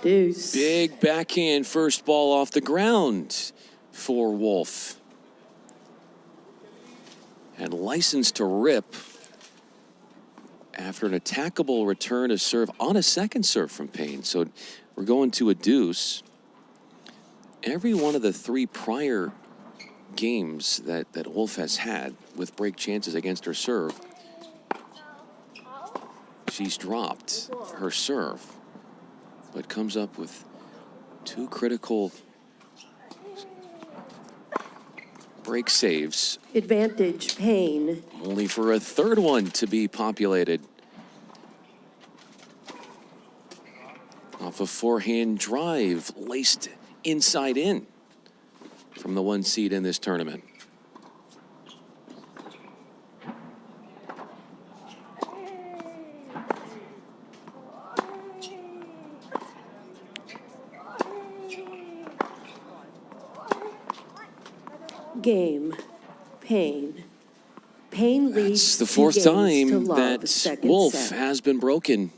Deuce. Big backhand first ball off the ground for Wolf. And licensed to rip after an attackable return to serve on a second serve from Payne. So we're going to a deuce. Every one of the three prior games that Wolf has had with break chances against her serve, she's dropped her serve, but comes up with two critical break saves. Advantage, Payne. Only for a third one to be populated. Off a forehand drive, laced inside in from the one seed in this tournament. Game. Payne. Payne leads. It's the 2 fourth games time to love, that second Wolf set. has been broken.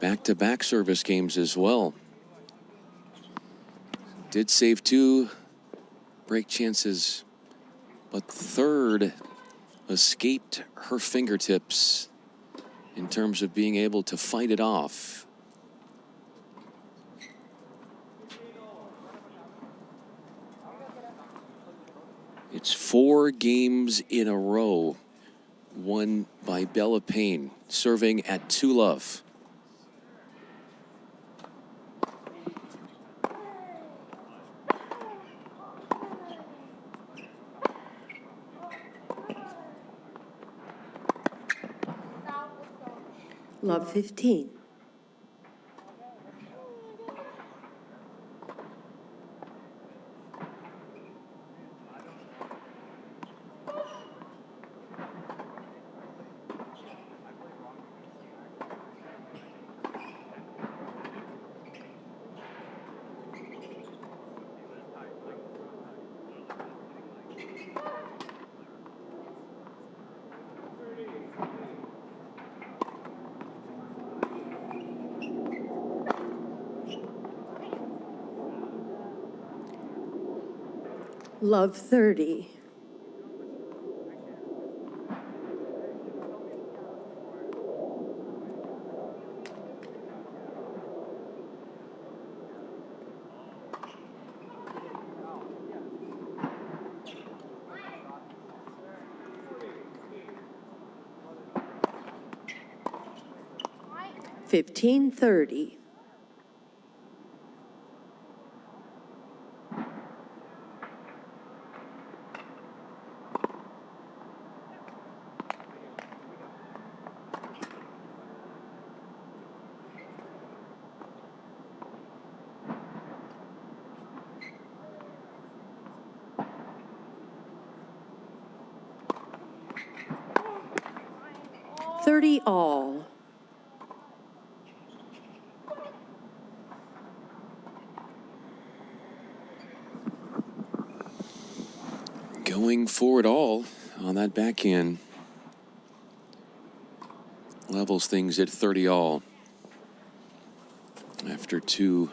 Back-to-back service games as well. Did save 2 break chances, but third escaped her fingertips in terms of being able to fight it off. It's 4 games in a row won by Bella Payne, serving at 2-love. Love 15. Love 30. 15-30. All. Going for it all on that backhand. Levels things at 30 all. After two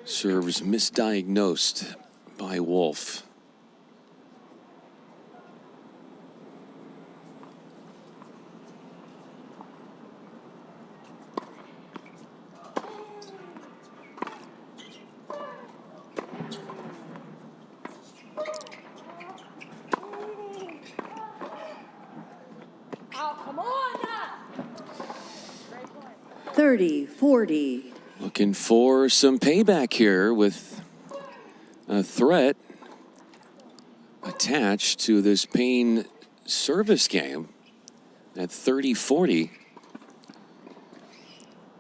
serves misdiagnosed by Wolf. Oh, come on! 30-40. Looking for some payback here with a threat attached to this Payne service game at 30-40.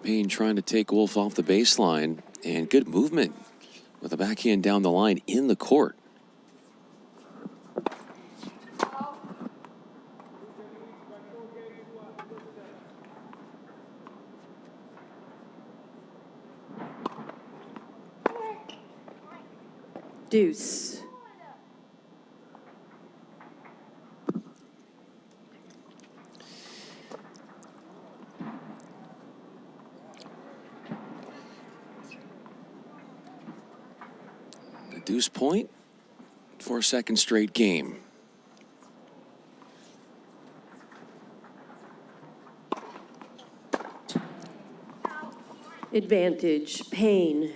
Payne trying to take Wolf off the baseline, and good movement with a backhand down the line in the court. Deuce. The deuce point for a second straight game. Advantage, Payne.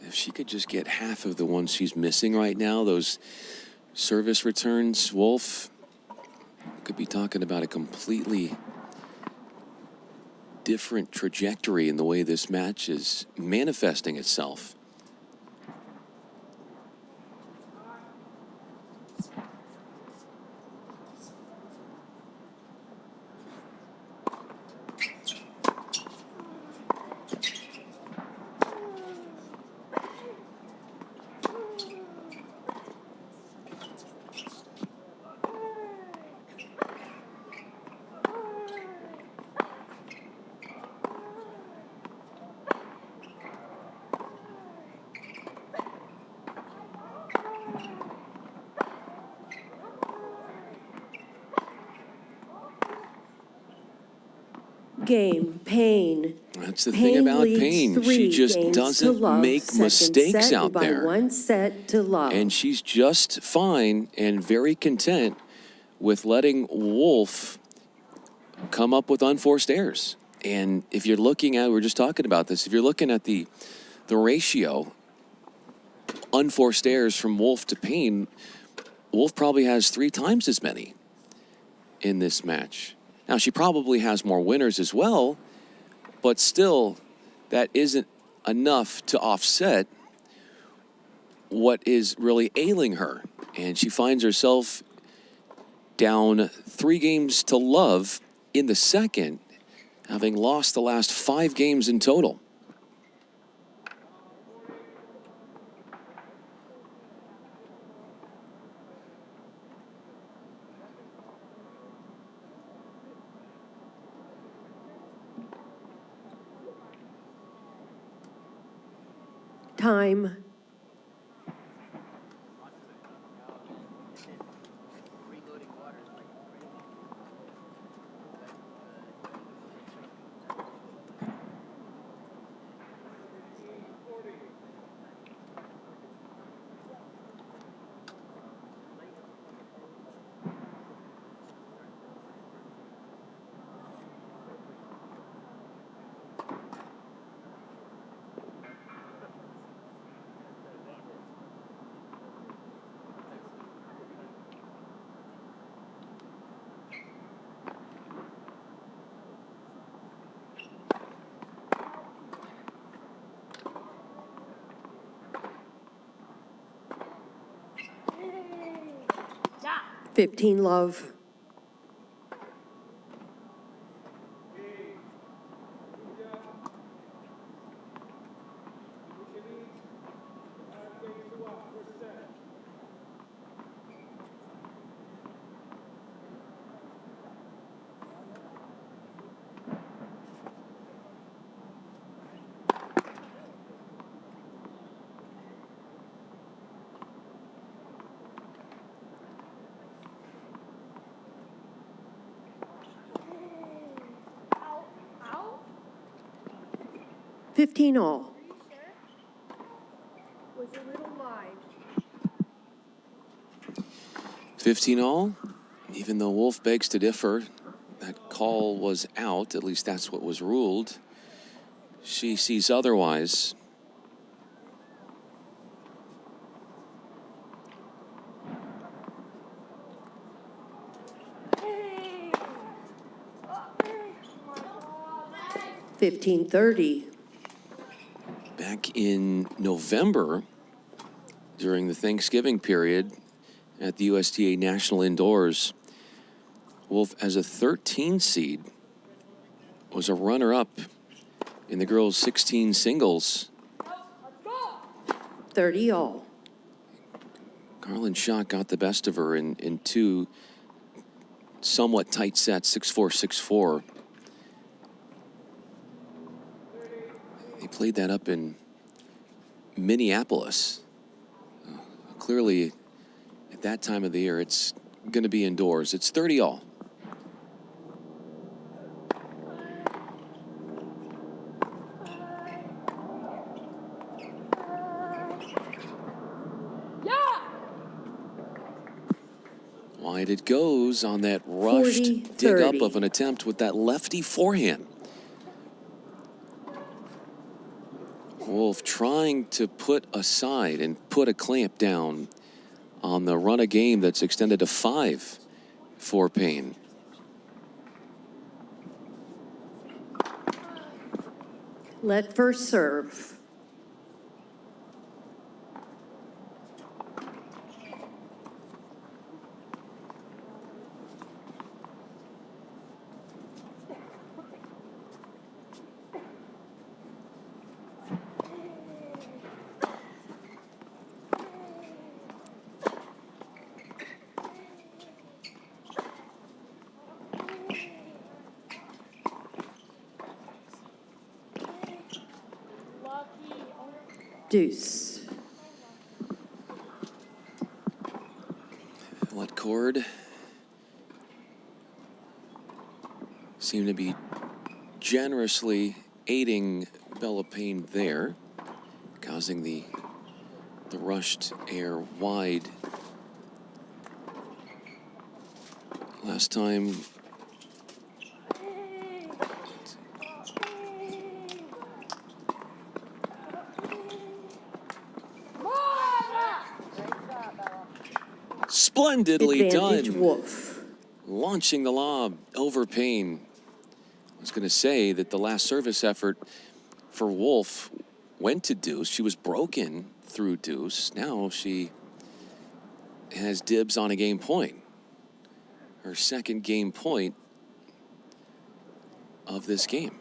If she could just get half of the ones she's missing right now, those service returns, Wolf could be talking about a completely different trajectory in the way this match is manifesting itself. Game, Payne. That's the thing about Payne. She just doesn't make mistakes out there. 1 set to love. And she's just fine and very content with letting Wolf come up with unforced errors. And if you're looking at, we were just talking about this, if you're looking at the ratio, unforced errors from Wolf to Payne, Wolf probably has 3 times as many in this match. Now, she probably has more winners as well, but still, that isn't enough to offset what is really ailing her. And she finds herself down 3 games to love in the second, having lost the last 5 games in total. Time. 15 love. Ow. 15 all. Was a little live. 15 all. Even though Wolf begs to differ, that call was out. At least that's what was ruled. She sees otherwise. Hey. 15-30. Back in November, during the Thanksgiving period at the USTA National Indoors, Wolf, as a 13 seed, was a runner-up in the girls' 16 singles. 30 all. Garland Schott got the best of her in two somewhat tight sets, 6-4, 6-4. They played that up in Minneapolis. Clearly, at that time of the year, it's going to be indoors. It's 30 all. Wide it goes on that rushed 40-30. dig up of an attempt with that lefty forehand. Wolf trying to put aside and put a clamp down on the run of game that's extended to 5 for Payne. Let first serve. Deuce. What cord seemed to be generously aiding Bella Payne there, causing the rushed air wide. Last time splendidly Advantage done. Wolf. Launching the lob over Payne. I was going to say that the last service effort for Wolf went to deuce. She was broken through deuce. Now she has dibs on a game point. Her second game point of this game.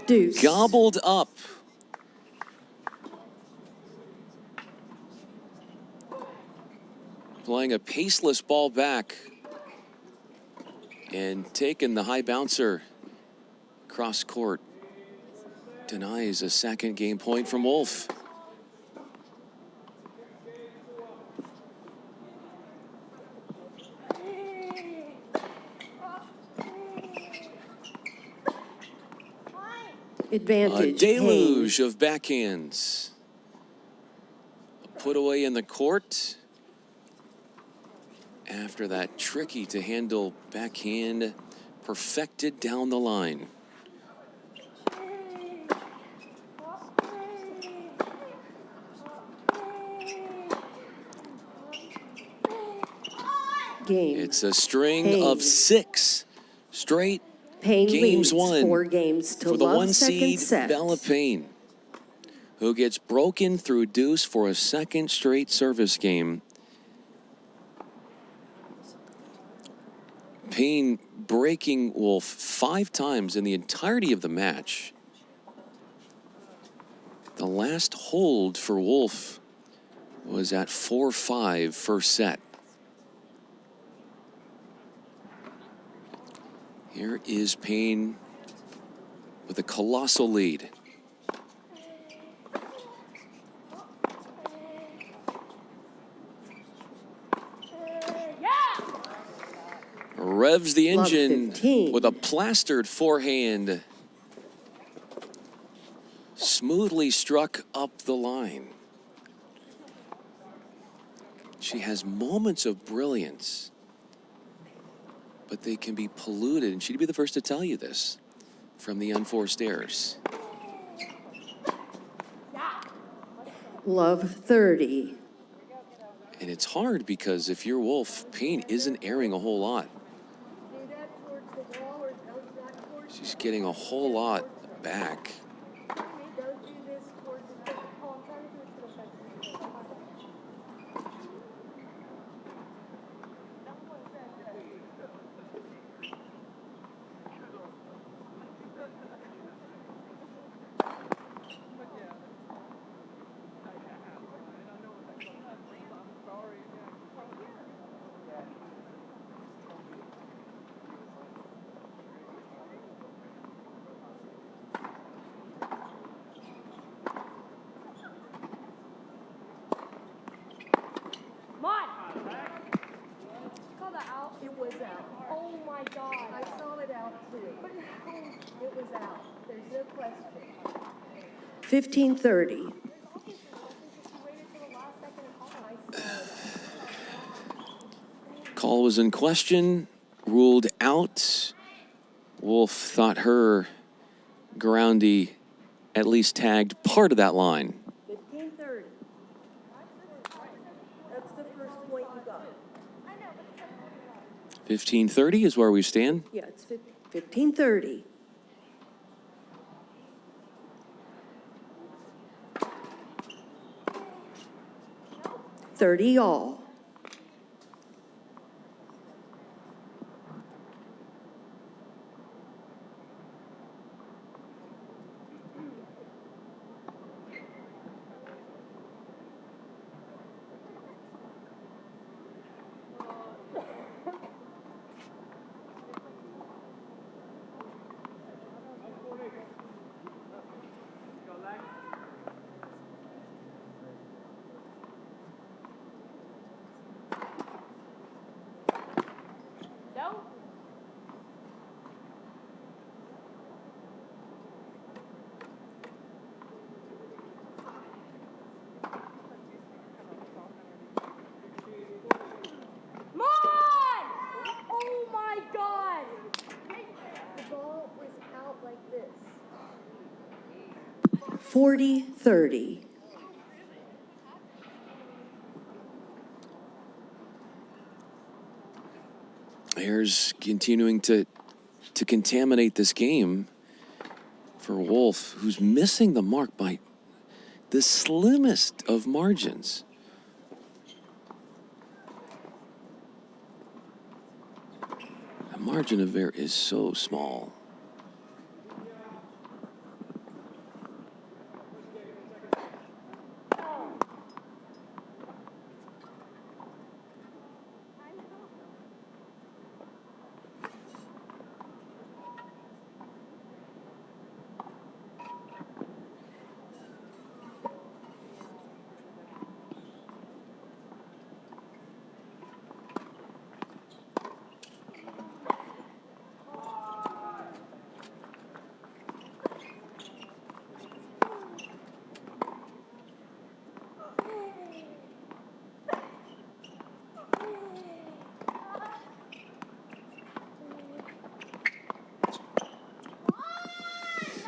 Deuce. Gobbled up. Playing a paceless ball back and taking the high bouncer cross court. Denies a second game point from Wolf. Advantage A deluge Payne. of backhands. Put away in the court. After that tricky to handle backhand perfected down the line. game. It's a string Payne. of 6 straight Payne games leads won 4 games to for the love 1 second seed set. Bella Payne, who gets broken through deuce for a second straight service game. Payne breaking Wolf 5 times in the entirety of the match. The last hold for Wolf was at 4-5 first set. Here is Payne with a colossal lead. Revs the engine with a plastered forehand. Smoothly struck up the line. She has moments of brilliance, but they can be polluted, and she'd be the first to tell you this from the unforced errors. Love 30. And it's hard because if you're Wolf, Payne isn't airing a whole lot. She's getting a whole lot back. It was out. Oh my God. I saw it out too. It was out. There's no question. 15-30. Call was in question, ruled out. Wolf thought her groundy at least tagged part of that line. 15-30. That's the first point you got. 15-30 is where we stand. Yeah, it's 15-30. $30 all. Oh my God! The ball was out like this. 40-30. Here's continuing to contaminate this game for Wolf, who's missing the mark by the slimmest of margins. The margin of error is so small.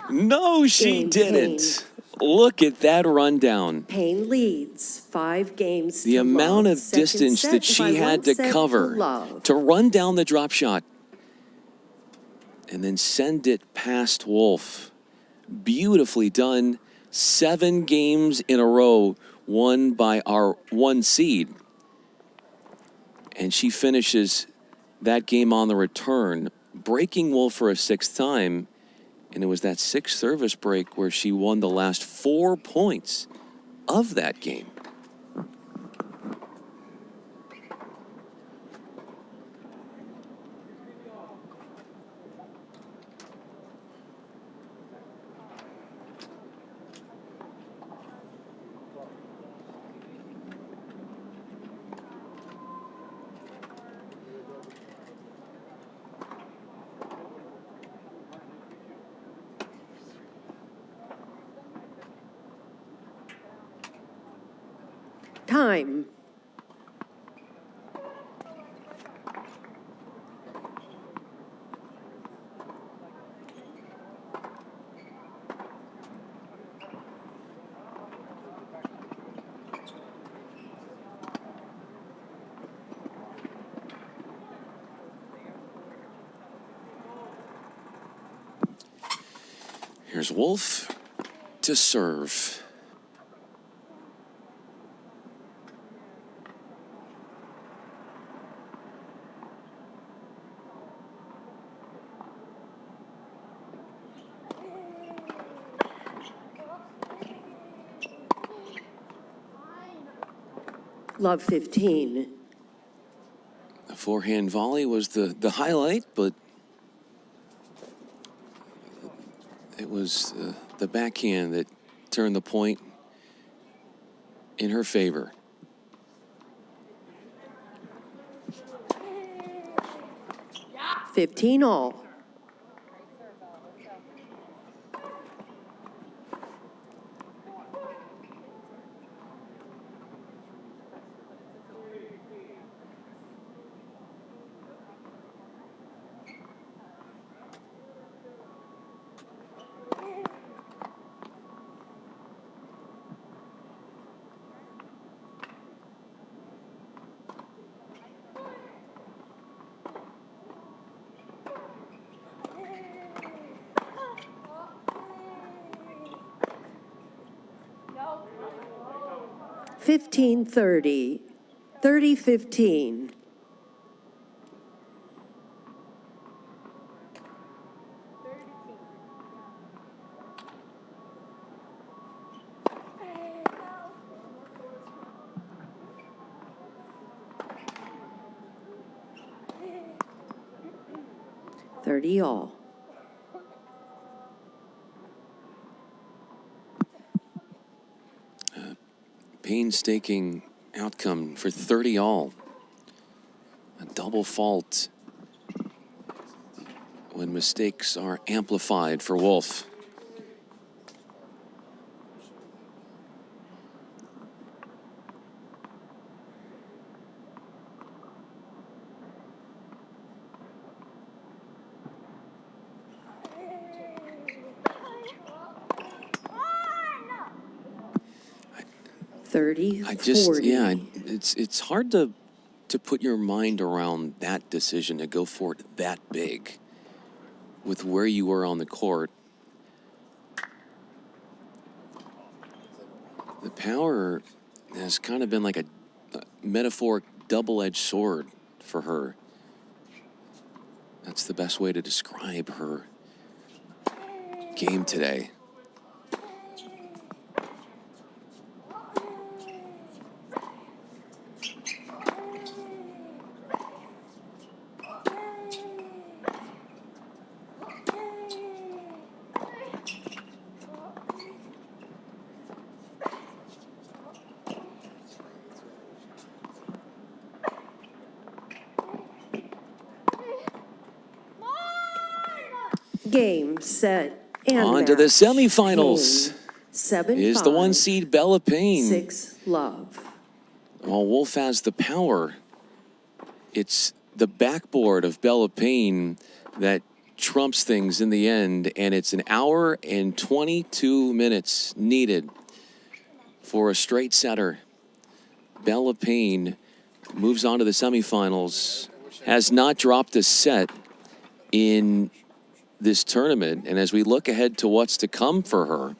No, she Game didn't. Look at that rundown. Payne leads 5 games The to amount love. of Second distance set that by she 1 had to set cover love. to run down the drop shot and then send it past Wolf. Beautifully done. 7 games in a row won by our 1 seed. And she finishes that game on the return, breaking Wolf for a 6th time. And it was that 6th service break where she won the last 4 points of that game. Time. Here's Wolf to serve. Love 15. The forehand volley was the highlight, but it was the backhand that turned the point in her favor. Yeah. 15 all. No. 15-30. 30-15. All. Painstaking outcome for 30 all. A double fault when mistakes are amplified for Wolf. I just, 40. yeah, it's hard to put your mind around that decision to go for it that big with where you were on the court. The power has kind of been like a metaphoric double-edged sword for her. That's the best way to describe her game today. Game, set, and On to the match. semifinals. Payne, 7-5. Is the 1 seed Bella Payne. 6 love. While Wolf has the power, it's the backboard of Bella Payne that trumps things in the end, and it's an hour and 22 minutes needed for a straight setter. Bella Payne moves on to the semifinals, has not dropped a set in this tournament, and as we look ahead to what's to come for her,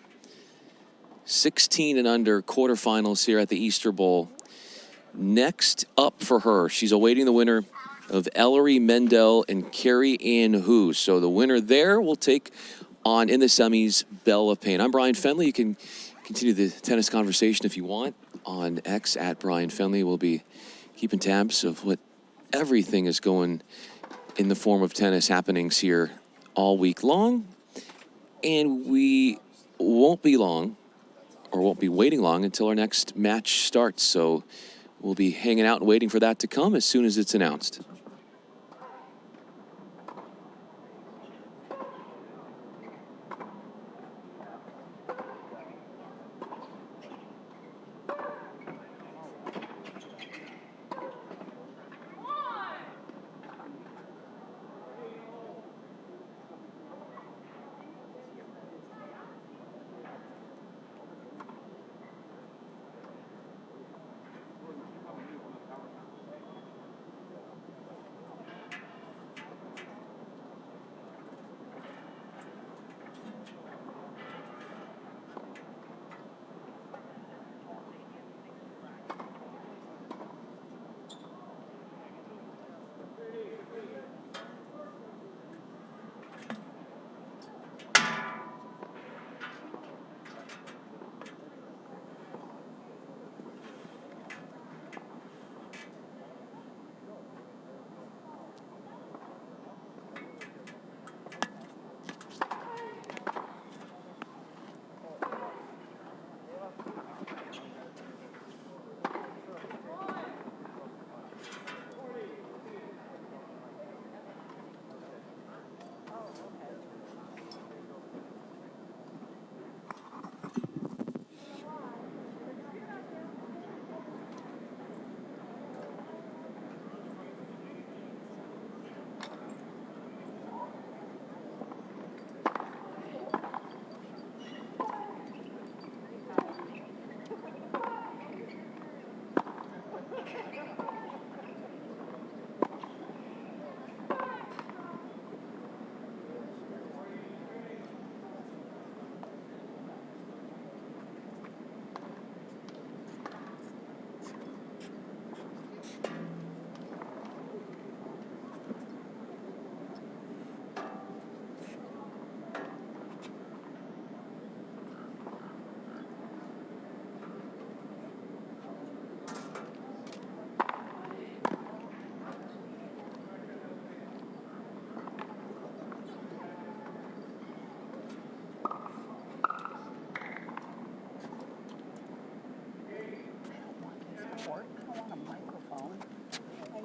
16 and under quarterfinals here at the Easter Bowl. Next up for her, she's awaiting the winner of Ellery Mendel and Carrie Ann Hu. So the winner there will take on, in the semis, Bella Payne. I'm Brian Fenley. You can continue the tennis conversation if you want on X at Brian Fenley. We'll be keeping tabs of what everything is going in the form of tennis happenings here all week long. And we won't be long, or won't be waiting long until our next match starts. So we'll be hanging out and waiting for that to come as soon as it's announced.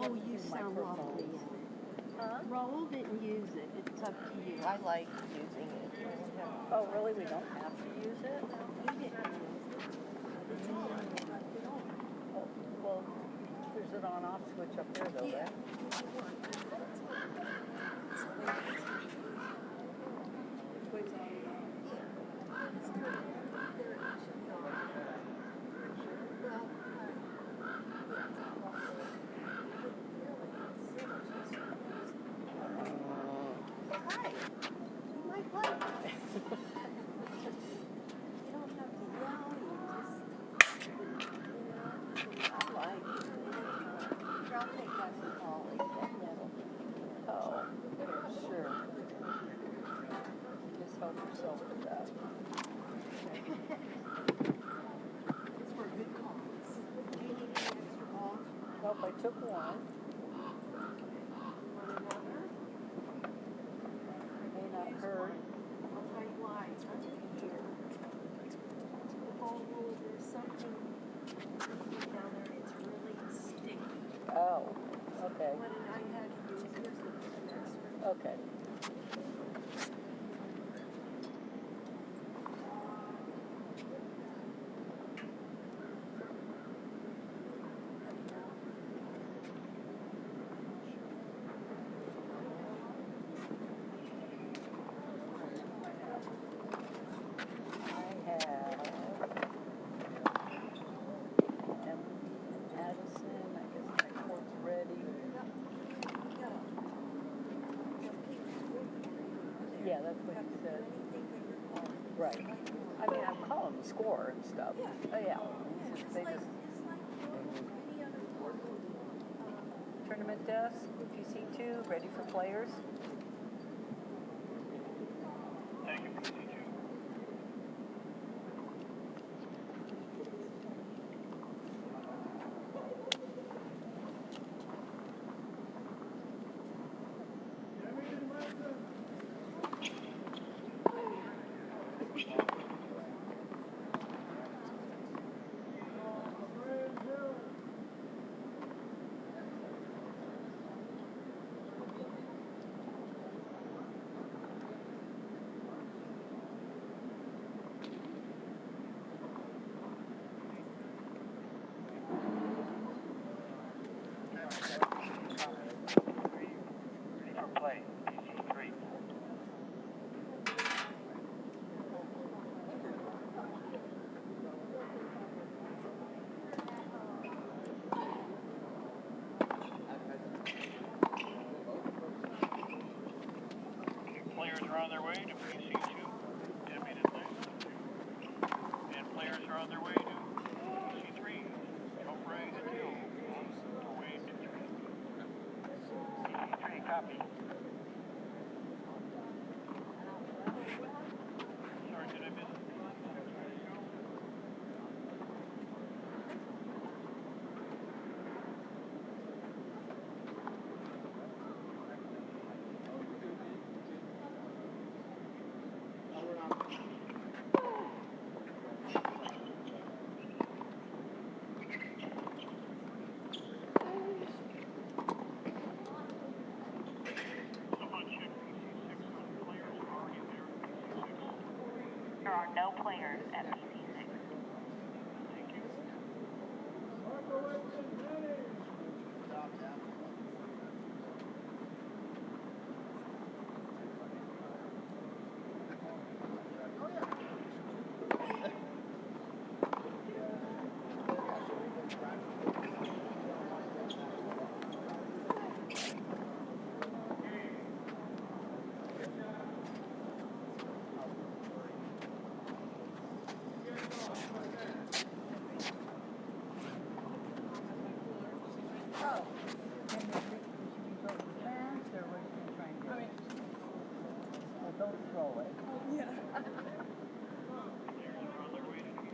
Oh, you sound lovely. Huh? Raul didn't use it. It's up to you. I like using it. Oh, really? We don't have to use it? He didn't use it. Oh, well, there's an on-off switch up there, though, right? Which way's on? Nope, I took one. May not hurt. I'll tell you why. Here. The ball roll, there's something down there. It's really sticky. Oh, okay. When I had to use this, okay. Right. I mean, I'm calling the score and stuff. Yeah. Oh, yeah. It's They like just any other tournament desk, PC2, ready for players. Thank you, PC2. Ready for play, PC3. Players are on their way to PC2, admittedly. And players are on their way to PC3. Jump right at you. Away to PC3, copy. Sorry, did I miss it? Someone check PC6 on players already there at PC6. There are no players at PC6. Thank you. Don't throw it. Yeah. Players are on their way to PC6.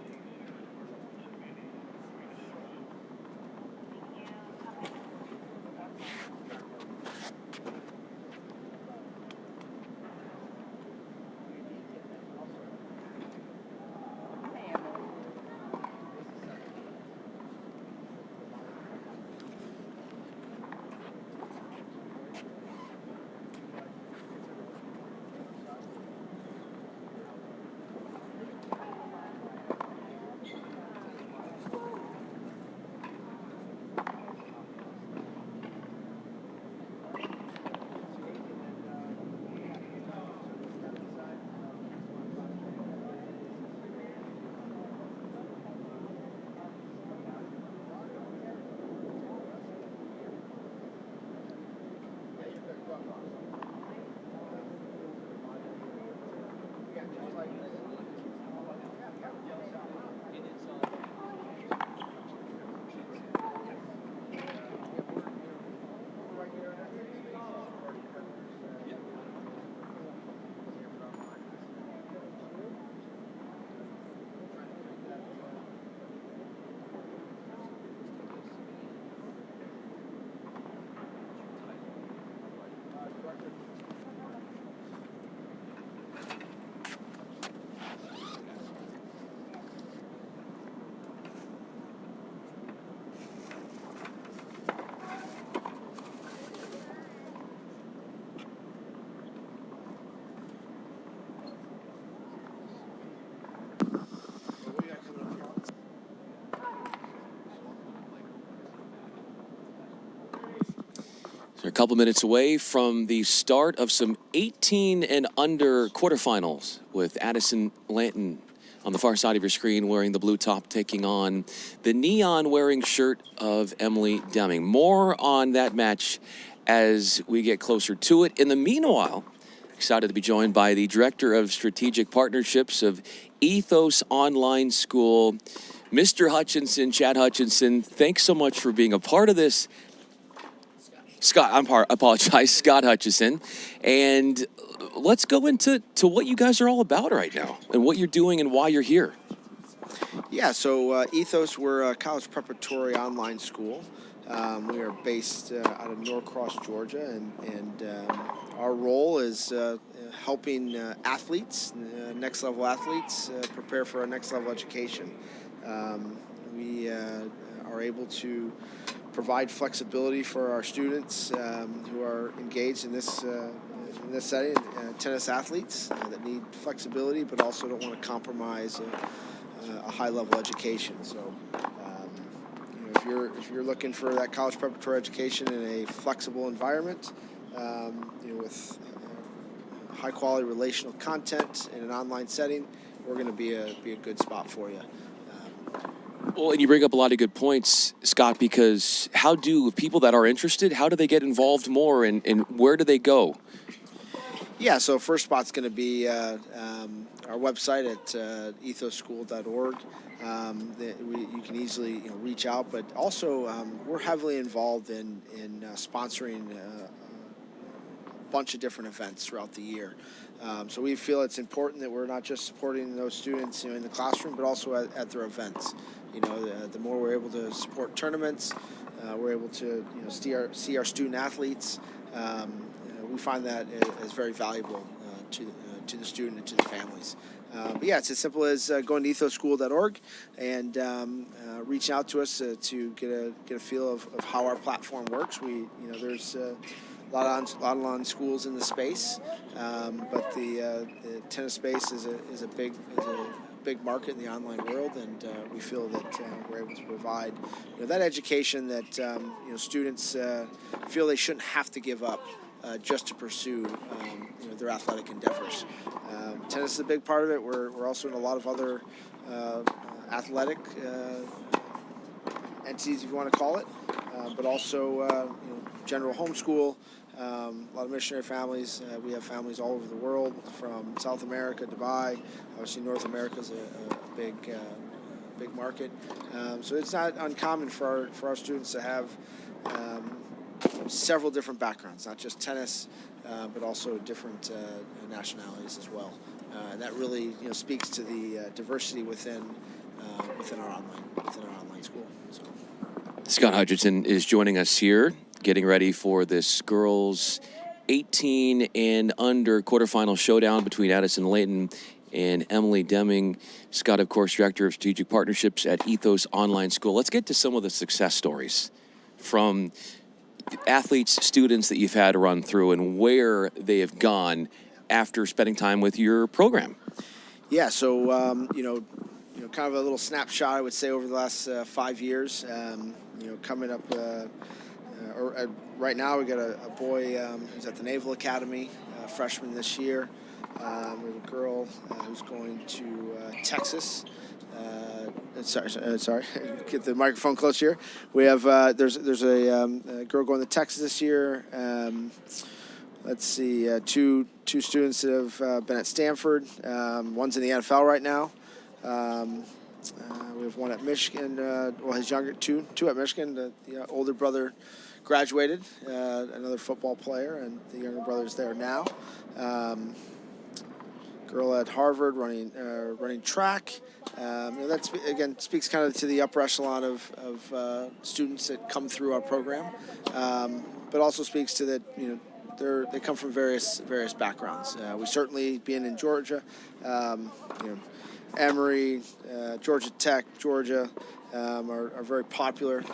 They're a couple minutes away from the start of some 18 and under quarterfinals with Addison Lanton on the far side of your screen wearing the blue top, taking on the neon wearing shirt of Emily Deming. More on that match as we get closer to it. In the meanwhile, Excited to be joined by the Director of Strategic Partnerships of Ethos Online School, Mr. Hutchinson, Chad Hutchinson. Thanks so much for being a part of this. Scott Hutchison. And let's go into what you guys are all about right now and what you're doing and why you're here. Yeah, so Ethos, we're a college preparatory online school. We are based out of Norcross, Georgia, and our role is helping athletes, next-level athletes, prepare for a next-level education. We are able to provide flexibility for our students who are engaged in this setting, tennis athletes that need flexibility but also don't want to compromise a high-level education. So if you're looking for that college preparatory education in a flexible environment, with high-quality relational content in an online setting, we're going to be a good spot for you. Well, and you bring up a lot of good points, Scott, because how do people that are interested, how do they get involved more and where do they go? Yeah, so first spot's going to be our website at ethosschool.org. You can easily reach out, but also we're heavily involved in sponsoring a bunch of different events throughout the year. So we feel it's important that we're not just supporting those students in the classroom, but also at their events. The more we're able to support tournaments, we're able to see our student athletes. We find that as very valuable to the student and to the families. But yeah, it's as simple as going to ethosschool.org and reaching out to us to get a feel of how our platform works. There's a lot of online schools in the space, but the tennis space is a big market in the online world, and we feel that we're able to provide that education that students feel they shouldn't have to give up just to pursue their athletic endeavors. Tennis is a big part of it. We're also in a lot of other athletic entities, if you want to call it, but also general homeschool. A lot of missionary families. We have families all over the world, from South America, Dubai. Obviously, North America is a big market. So it's not uncommon for our students to have several different backgrounds, not just tennis, but also different nationalities as well. And that really speaks to the diversity within our online school. So. Scott Hutchinson is joining us here, getting ready for this girls 18 and under quarterfinal showdown between Addison Layton and Emily Deming. Scott, of course, Director of Strategic Partnerships at Ethos Online School. Let's get to some of the success stories from athletes, students that you've had to run through and where they have gone after spending time with your program. Yeah, so, kind of a little snapshot, I would say, over the last 5 years. Coming up, right now we got a boy who's at the Naval Academy, freshman this year. We have a girl who's going to Texas. Sorry, get the microphone close here. We have there's a girl going to Texas this year. Let's see, two students that have been at Stanford. One's in the NFL right now. We have one at Michigan. His younger two at Michigan. The older brother graduated, another football player, and the younger brother's there now. Girl at Harvard running track. That again speaks kind of to the upper echelon of students that come through our program, but also speaks to that they come from various backgrounds. We certainly, being in Georgia, Emory, Georgia Tech, Georgia are very popular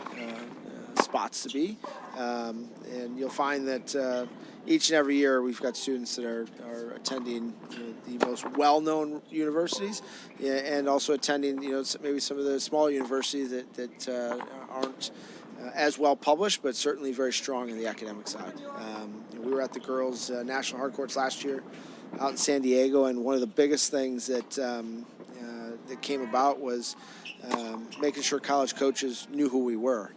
spots to be, and you'll find that each and every year we've got students that are attending the most well-known universities, and also attending maybe some of the smaller universities that aren't as well published, but certainly very strong in the academic side. We were at the girls' national hard courts last year out in San Diego, and one of the biggest things that came about was making sure college coaches knew who we were.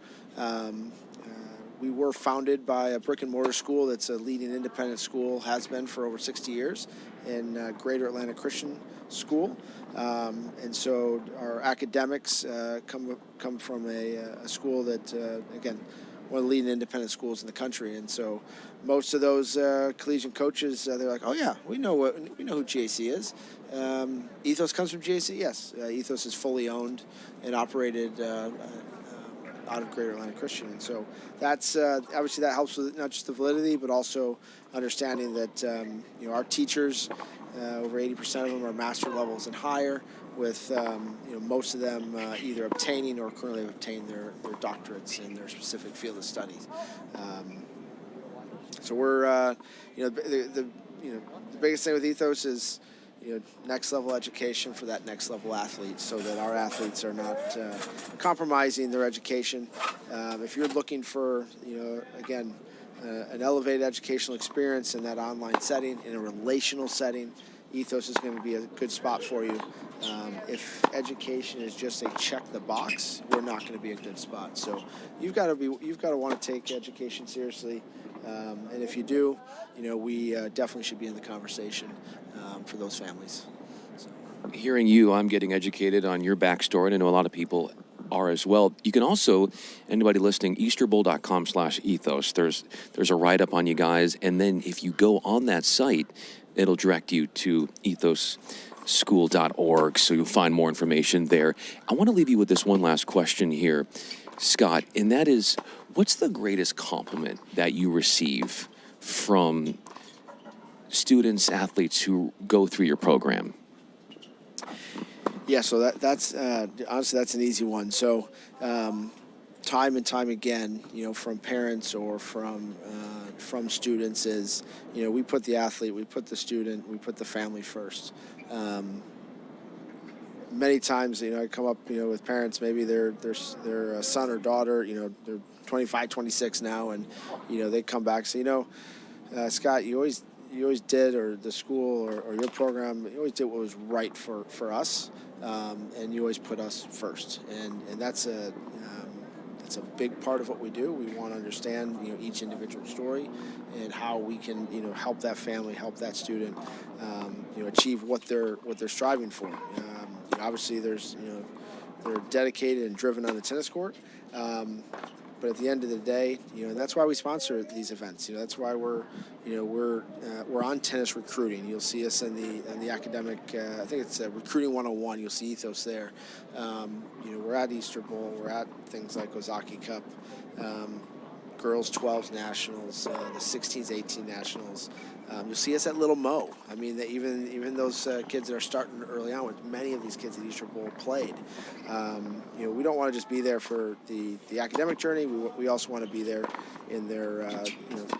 we were founded by a brick and mortar school that's a leading independent school, has been for over 60 years, in Greater Atlanta Christian School. And so our academics come from a school that, again, one of the leading independent schools in the country. And so most of those collegiate coaches, they're like, oh yeah, we know who GAC is. Ethos comes from GAC, yes. Ethos is fully owned and operated out of Greater Atlanta Christian. And so that's obviously that helps with not just the validity, but also understanding that our teachers, over 80% of them are master levels and higher, with most of them either obtaining or currently have obtained their doctorates in their specific field of studies. So we're the biggest thing with Ethos is next level education for that next level athlete, so that our athletes are not compromising their education. If you're looking for again an elevated educational experience in that online setting, in a relational setting, Ethos is going to be a good spot for you. If education is just a check the box, we're not going to be a good spot. So you've got to want to take education seriously, and if you do, we definitely should be in the conversation for those families. So. Hearing you, I'm getting educated on your backstory, and I know a lot of people are as well. You can also, anybody listening, easterbowl.com/ethos. There's a write-up on you guys, and then if you go on that site, it'll direct you to ethos.school.org, so you'll find more information there. I want to leave you with this one last question here, Scott, and that is, what's the greatest compliment that you receive from students, athletes who go through your program? Yeah, so that's honestly, that's an easy one. So time and time again, from parents or from students is, we put the athlete, we put the student, we put the family first. Many times, I come up, with parents, maybe their son or daughter, they're 25, 26 now, and, they come back and say, Scott, you always did, or the school or your program, you always did what was right for us, and you always put us first. And that's a big part of what we do. We want to understand, each individual story and how we can, help that family, help that student, achieve what they're striving for. Obviously, they're dedicated and driven on the tennis court. But at the end of the day, and that's why we sponsor these events. That's why we're on tennis recruiting. You'll see us in the academic. I think it's Recruiting 101. You'll see Ethos there. We're at Easter Bowl. We're at things like Ozaki Cup, Girls 12s Nationals, the 16s, 18 Nationals. You'll see us at Little Mo. I mean, even those kids that are starting early on, with many of these kids at Easter Bowl played. We don't want to just be there for the academic journey. We also want to be there in their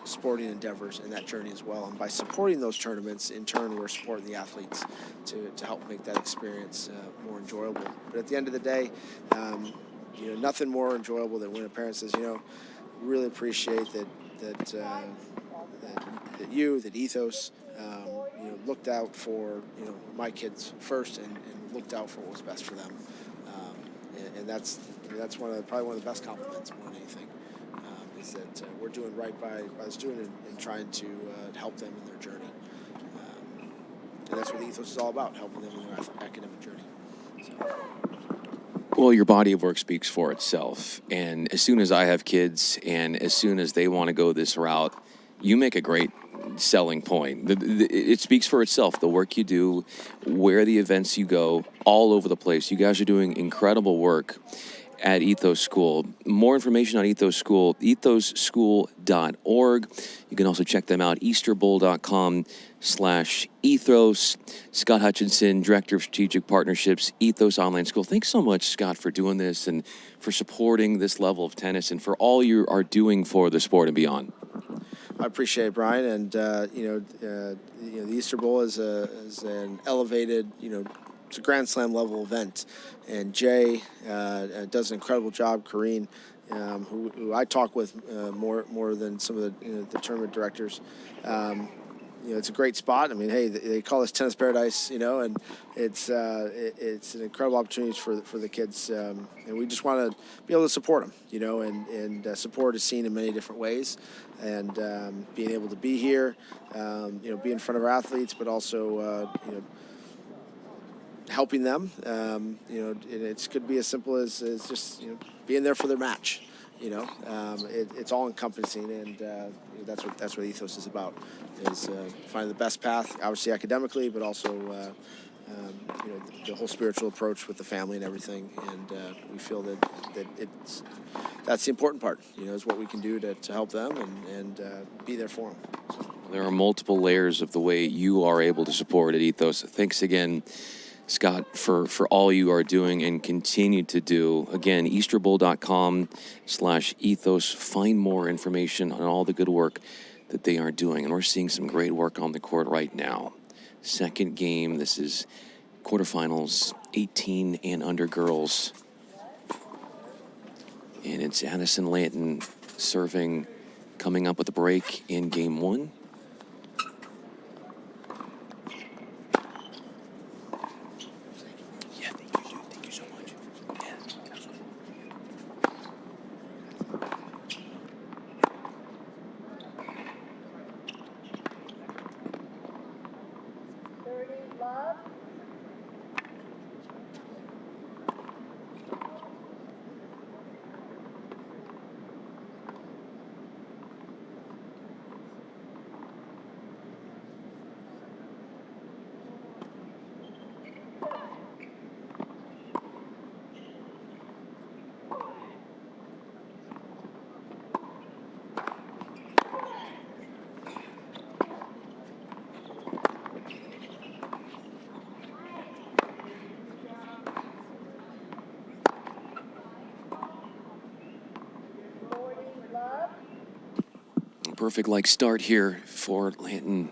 sporting endeavors in that journey as well. And by supporting those tournaments, in turn, we're supporting the athletes to help make that experience more enjoyable. But at the end of the day, nothing more enjoyable than when a parent says, really appreciate that Ethos, looked out for, my kids first and looked out for what was best for them. And that's probably one of the best compliments more than anything, is that we're doing right by the student and trying to help them in their journey. And that's what Ethos is all about, helping them in their academic journey. So. Well, your body of work speaks for itself. And as soon as I have kids and as soon as they want to go this route, you make a great selling point. It speaks for itself, the work you do, where the events you go, all over the place. You guys are doing incredible work at Ethos School. More information on Ethos School, ethosschool.org. You can also check them out, easterbowl.com/ethos. Scott Hutchinson, Director of Strategic Partnerships, Ethos Online School. Thanks so much, Scott, for doing this and for supporting this level of tennis and for all you are doing for the sport and beyond. I appreciate it, Brian. And, the Easter Bowl is an elevated, it's a Grand Slam level event. And Jay does an incredible job. Kareen, who I talk with more than some of the tournament directors. it's a great spot. I mean, hey, they call this tennis paradise, and it's an incredible opportunity for the kids, and we just want to be able to support them, and support is seen in many different ways, and being able to be here, be in front of our athletes, but also, helping them, and it could be as simple as just being there for their match. It's all encompassing, and that's what Ethos is about, is finding the best path, obviously academically, but also the whole spiritual approach with the family and everything. And we feel that that's the important part, is what we can do to help them and be there for them. There are multiple layers of the way you are able to support at Ethos. Thanks again, Scott, for all you are doing and continue to do. Again, easterbowl.com/ethos. Find more information on all the good work that they are doing. And we're seeing some great work on the court right now. Second game, this is quarterfinals, 18 and under girls. And it's Addison Lanton serving, coming up with a break in game one. Perfect like start here for Lanton.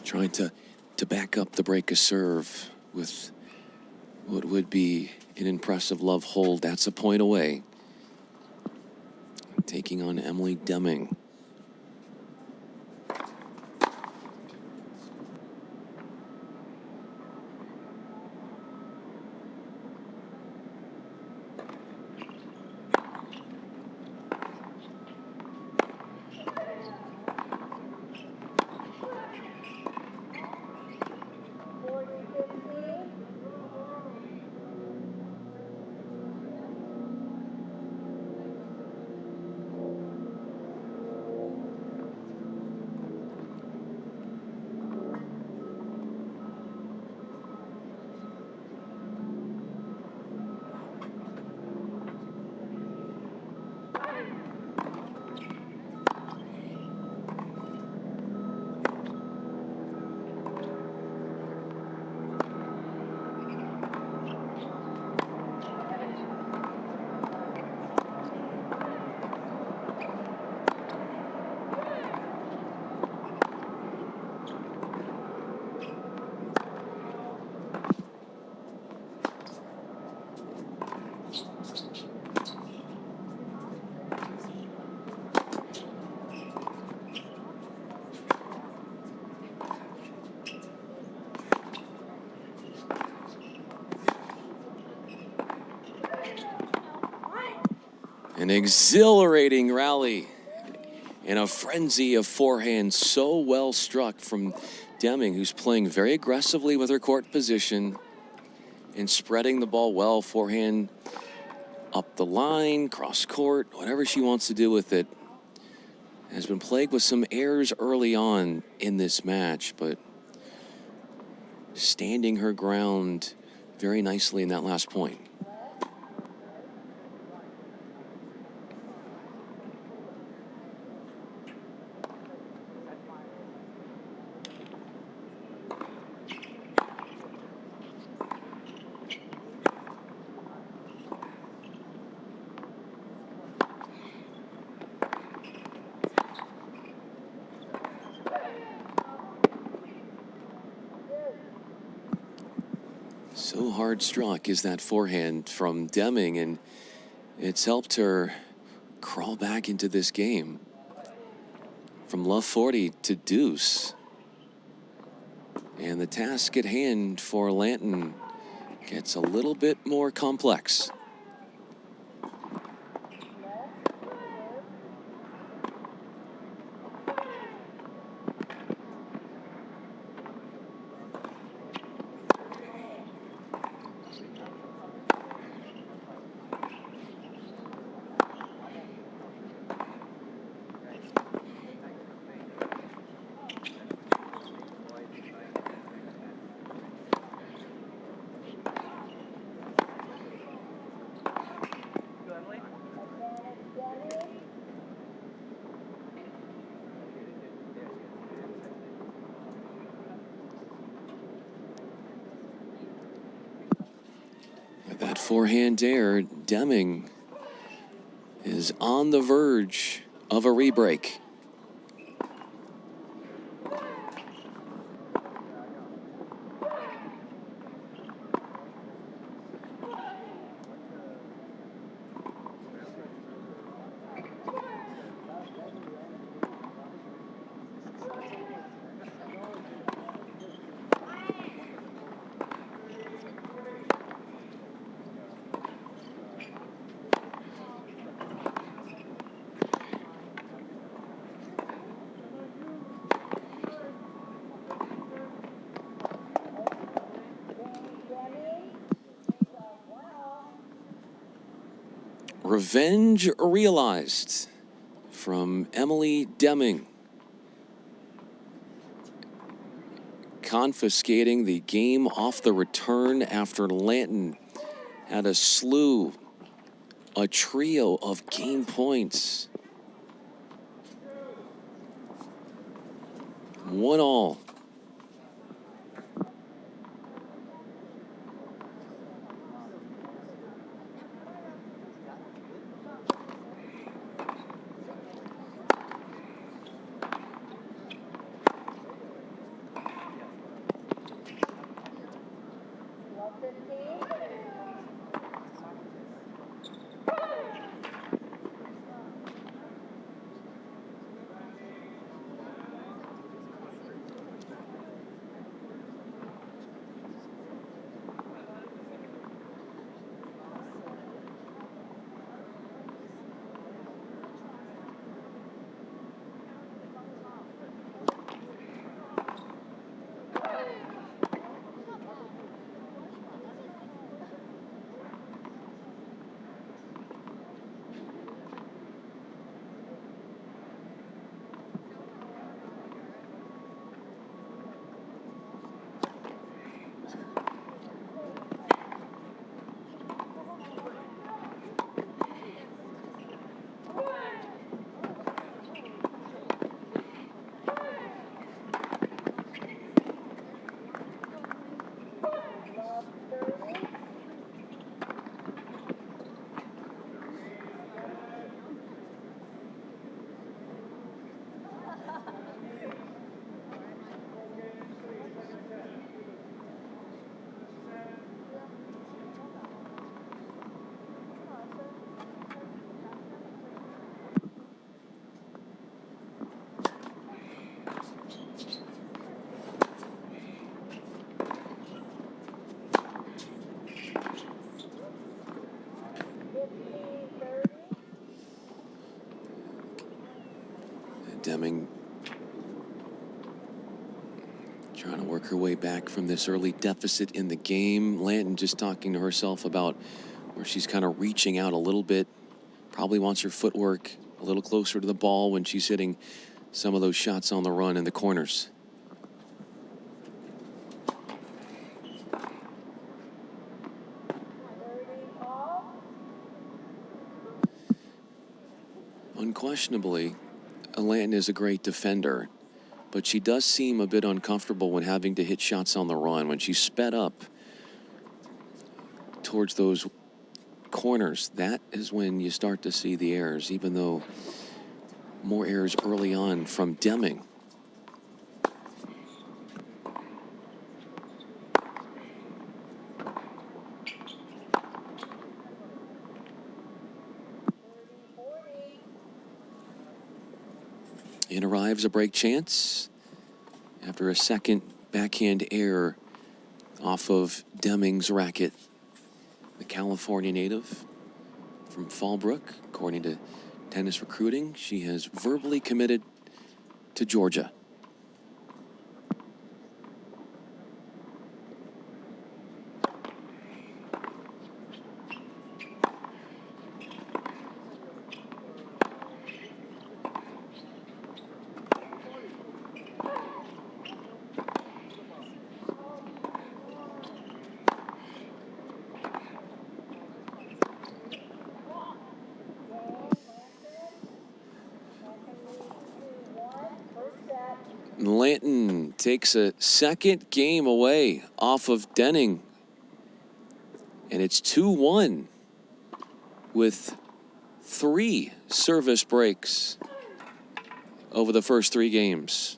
Trying to back up the break of serve with what would be an impressive love hold. That's a point away. Taking on Emily Deming. An exhilarating rally and a frenzy of forehand so well struck from Deming, who's playing very aggressively with her court position and spreading the ball well. Forehand up the line, cross court, whatever she wants to do with it. Has been plagued with some errors early on in this match, but standing her ground very nicely in that last point. So hard struck is that forehand from Deming, and it's helped her crawl back into this game. from love 40 to deuce. And the task at hand for Lanton gets a little bit more complex. With that forehand dare, Deming is on the verge of a rebreak. Revenge realized from Emily Deming. Confiscating the game off the return after Lanton had a trio of game points. 1-1. Deming trying to work her way back from this early deficit in the game. Lanton just talking to herself about where she's kind of reaching out a little bit. Probably wants her footwork a little closer to the ball when she's hitting some of those shots on the run in the corners. Unquestionably, Lanton is a great defender, but she does seem a bit uncomfortable when having to hit shots on the run. When she's sped up towards those corners, that is when you start to see the errors, even though more errors early on from Deming. In arrives a break chance after a second backhand error off of Deming's racket. The California native from Fallbrook, according to Tennis Recruiting, she has verbally committed to Georgia. Lanton takes a second game away off of Denning. And it's 2-1 with 3 service breaks over the first 3 games.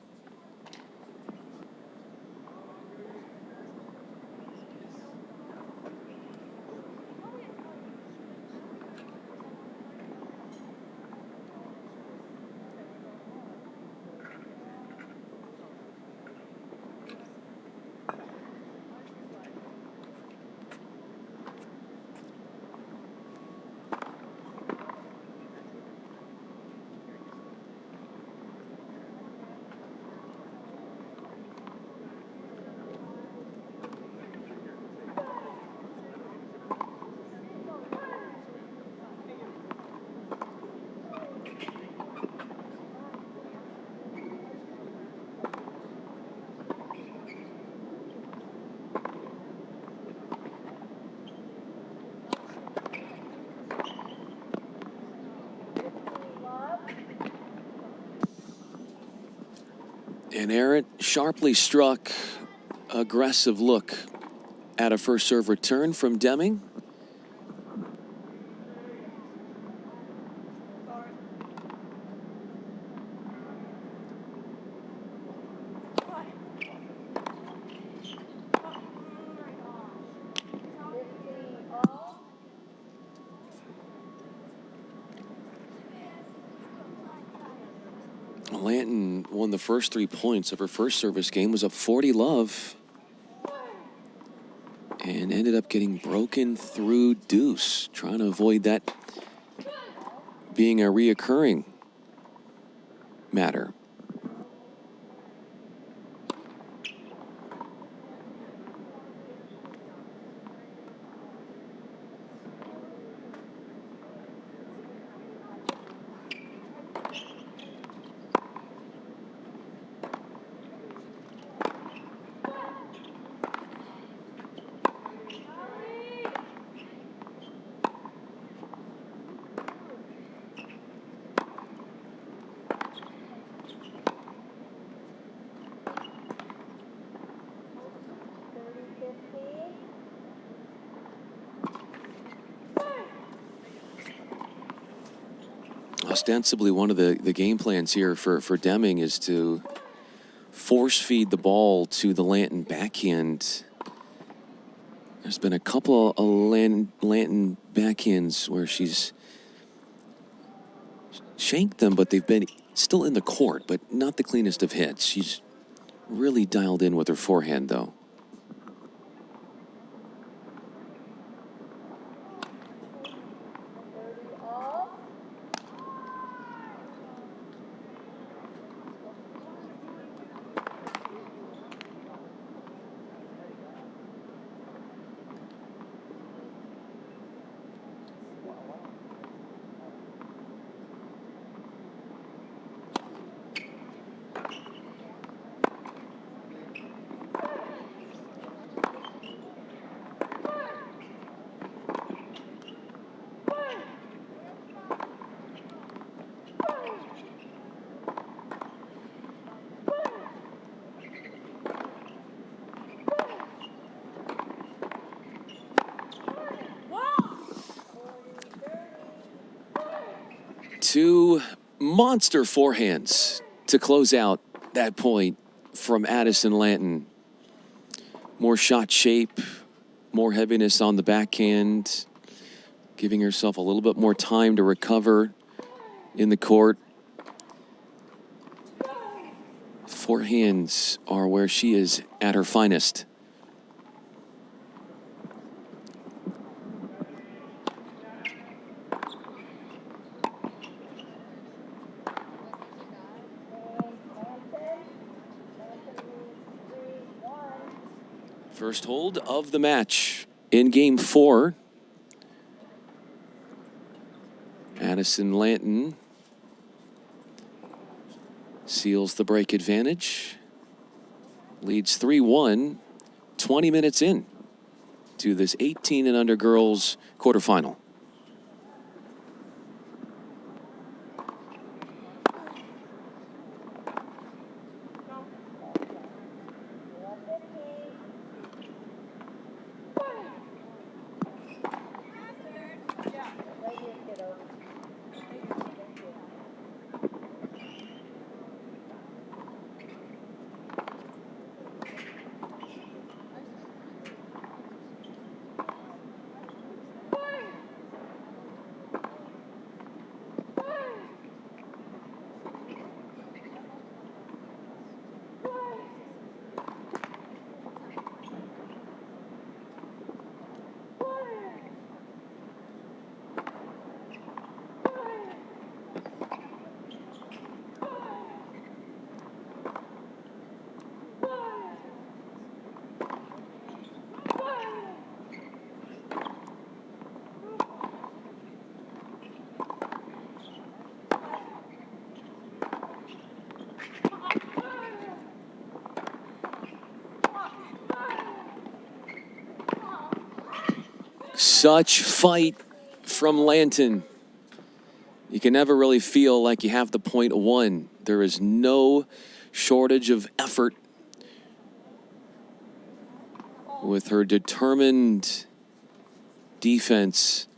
And Errant sharply struck, aggressive look at a first serve return from Deming. Lanton won the first 3 points of her first service game, was up 40-love, and ended up getting broken through deuce, trying to avoid that being a reoccurring matter. Ostensibly, one of the game plans here for Deming is to force feed the ball to the Lanton backhand. There's been a couple of Lanton backhands where she's shanked them, but they've been still in the court, but not the cleanest of hits. She's really dialed in with her forehand, though. Two monster forehands to close out that point from Addison Lanton. More shot shape, more heaviness on the backhand, giving herself a little bit more time to recover in the court. Forehands are where she is at her finest. First hold of the match in game 4. Addison Lanton seals the break advantage. Leads 3-1, 20 minutes in to this 18 and under girls quarterfinal. Such fight from Lanton. You can never really feel like you have the point won. There is no shortage of effort with her determined defense,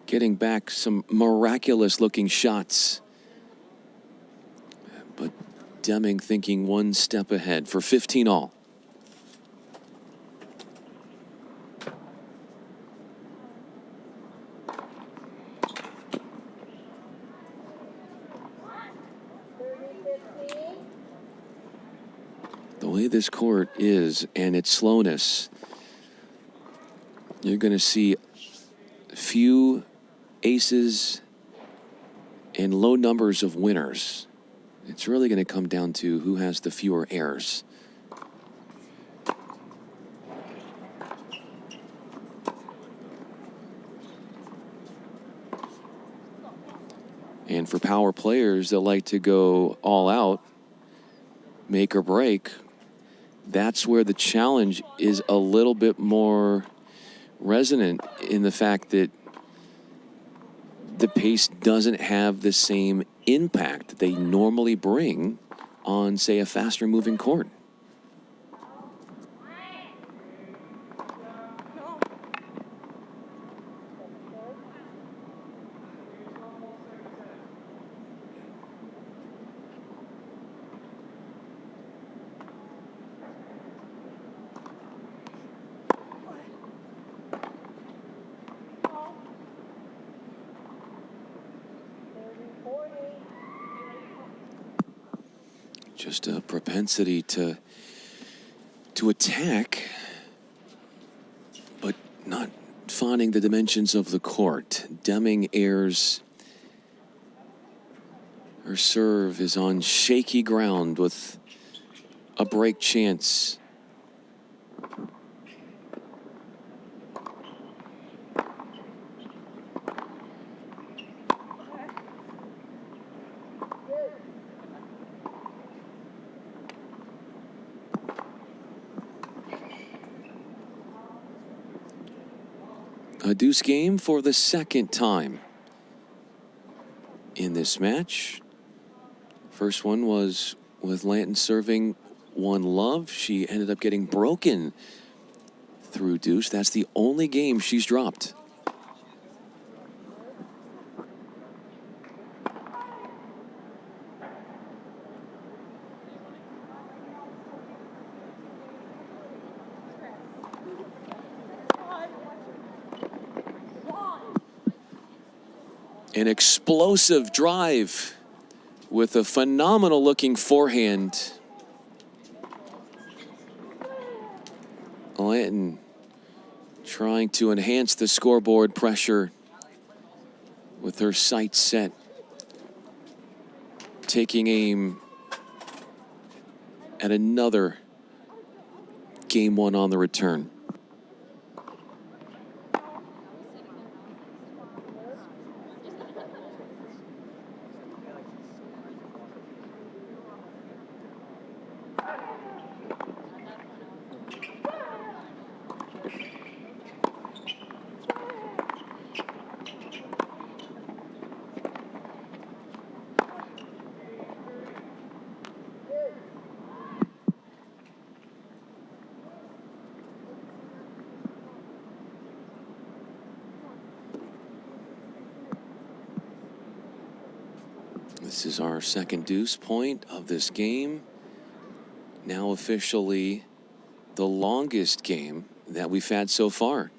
getting back some miraculous looking shots. But Deming thinking one step ahead for 15 all. The way this court is and its slowness, you're going to see few aces and low numbers of winners. It's really going to come down to who has the fewer errors. And for power players that like to go all out, make or break, that's where the challenge is a little bit more resonant in the fact that the pace doesn't have the same impact they normally bring on, say, a faster moving court. Just a propensity to attack, but not finding the dimensions of the court. Deming airs. Her serve is on shaky ground with a break chance. A deuce game for the second time in this match. First one was with Lanton serving one love. She ended up getting broken through deuce. That's the only game she's dropped. An explosive drive with a phenomenal looking forehand. Lanton trying to enhance the scoreboard pressure with her sights set. Taking aim at another game one on the return. This is our second deuce point of this game. Now officially the longest game that we've had so far.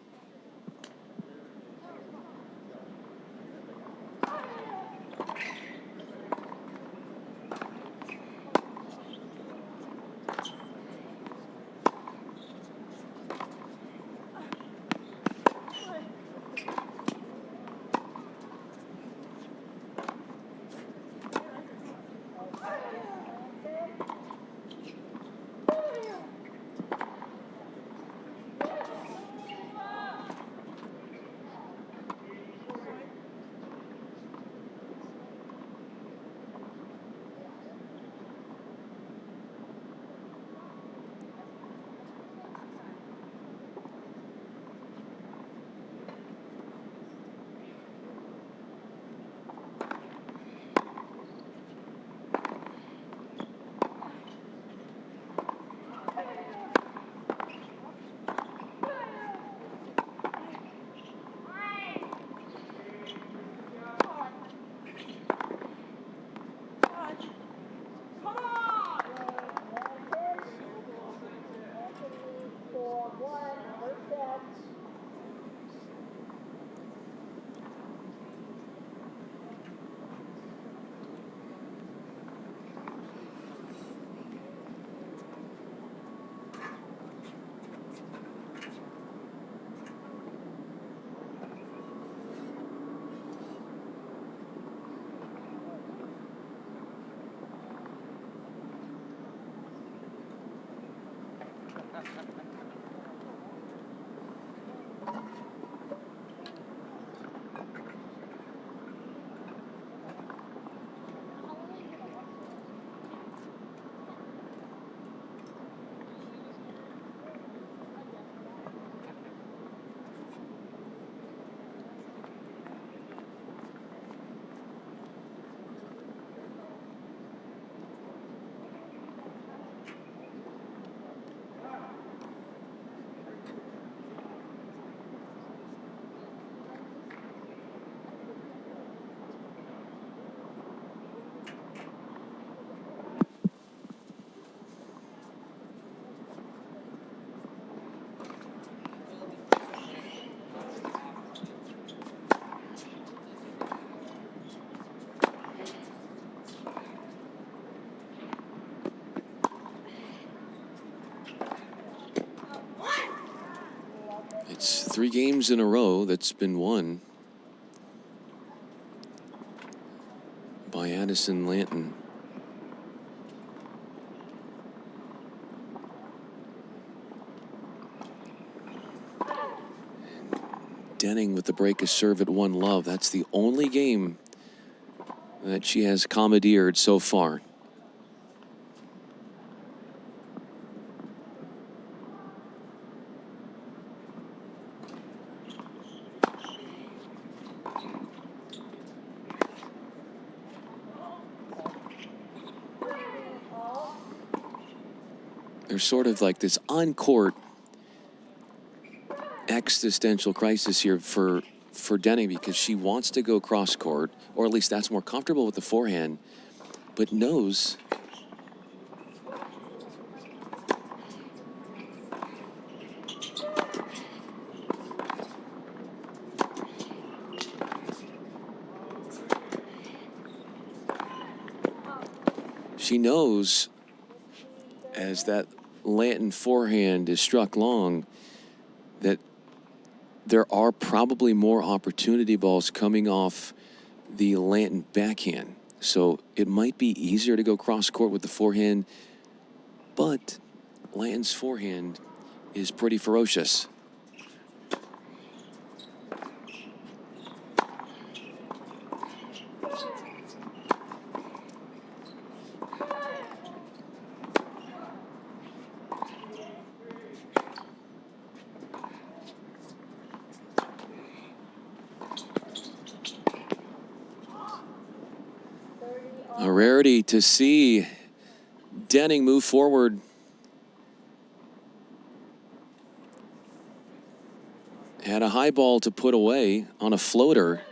It's 3 games in a row that's been won by Addison Lanton. Denning with the break of serve at 1-love. That's the only game that she has commandeered so far. There's sort of like this on-court existential crisis here for Denning, because she wants to go cross-court, or at least that's more comfortable with the forehand, but knows She knows as that Lanton forehand is struck long that there are probably more opportunity balls coming off the Lanton backhand. So it might be easier to go cross court with the forehand, but Lanton's forehand is pretty ferocious. A rarity to see Denning move forward. Had a high ball to put away on a floater.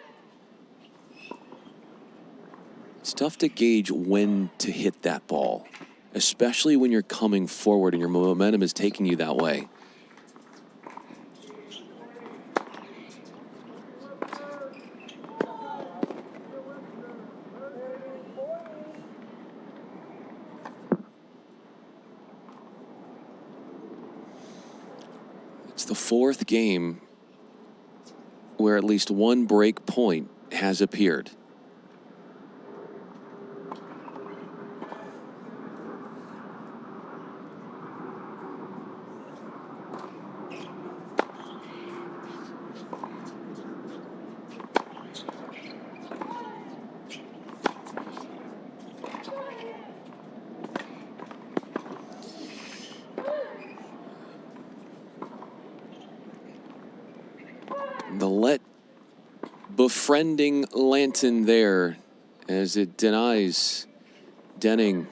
It's tough to gauge when to hit that ball, especially when you're coming forward and your momentum is taking you that way. It's the fourth game where at least one break point has appeared. The let befriending Lanton there as it denies Denning.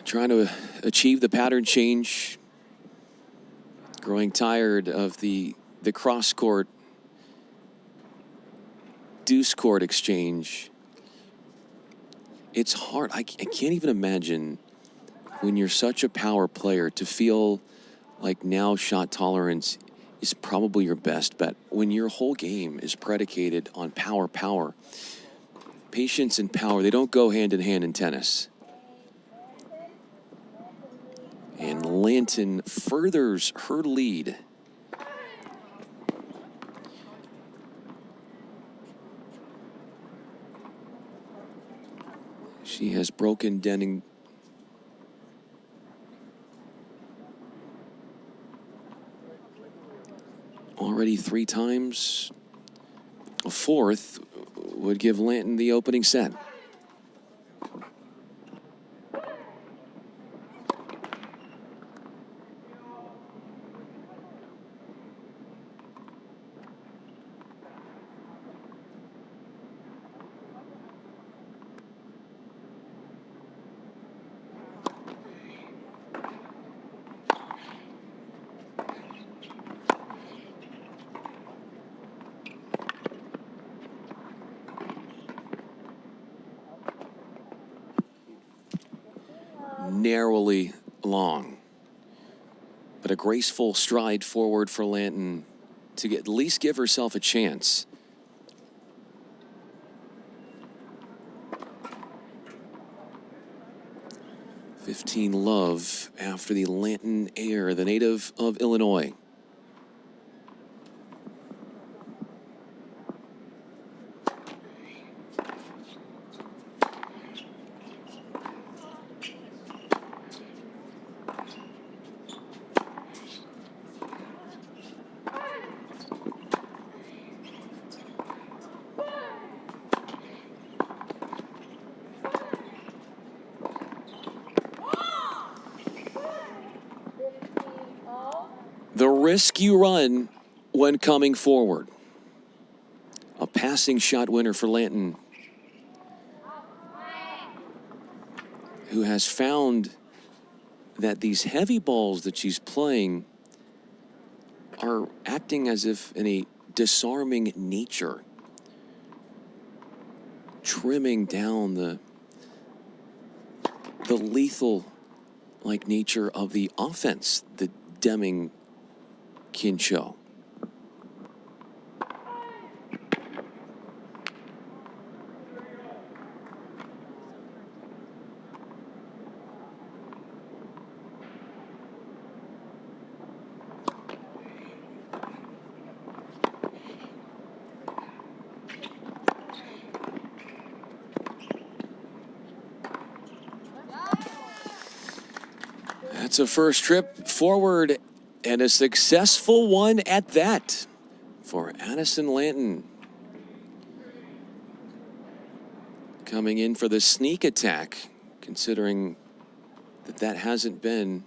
Trying to achieve the pattern change. Growing tired of the cross court, deuce court exchange. It's hard. I can't even imagine when you're such a power player to feel like now shot tolerance is probably your best bet. When your whole game is predicated on power. Patience and power, they don't go hand in hand in tennis. And Lanton furthers her lead. She has broken Denning already 3 times. A fourth would give Lanton the opening set. Narrowly long, but a graceful stride forward for Lanton to at least give herself a chance. "15 love" after the Lanton heir, the native of Illinois. risk you run when coming forward. A passing shot winner for Lanton, who has found that these heavy balls that she's playing are acting as if in a disarming nature, trimming down the lethal like nature of the offense that Deming can show. That's a first trip forward and a successful one at that for Addison Lanton. Coming in for the sneak attack, considering that hasn't been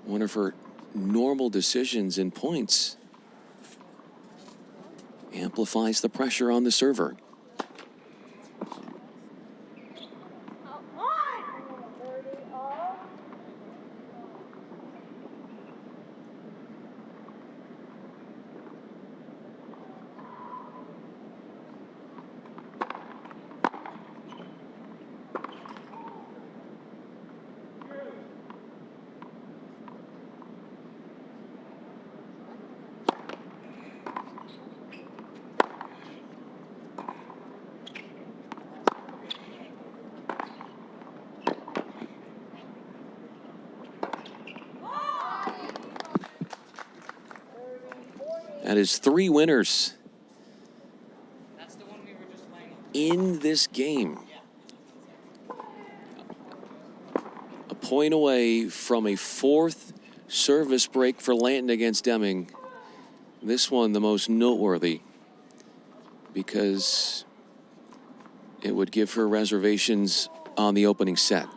one of her normal decisions in points. Amplifies the pressure on the server. That is 3 winners in this game. A point away from a 4th service break for Lanton against Deming. This one the most noteworthy because it would give her reservations on the opening set.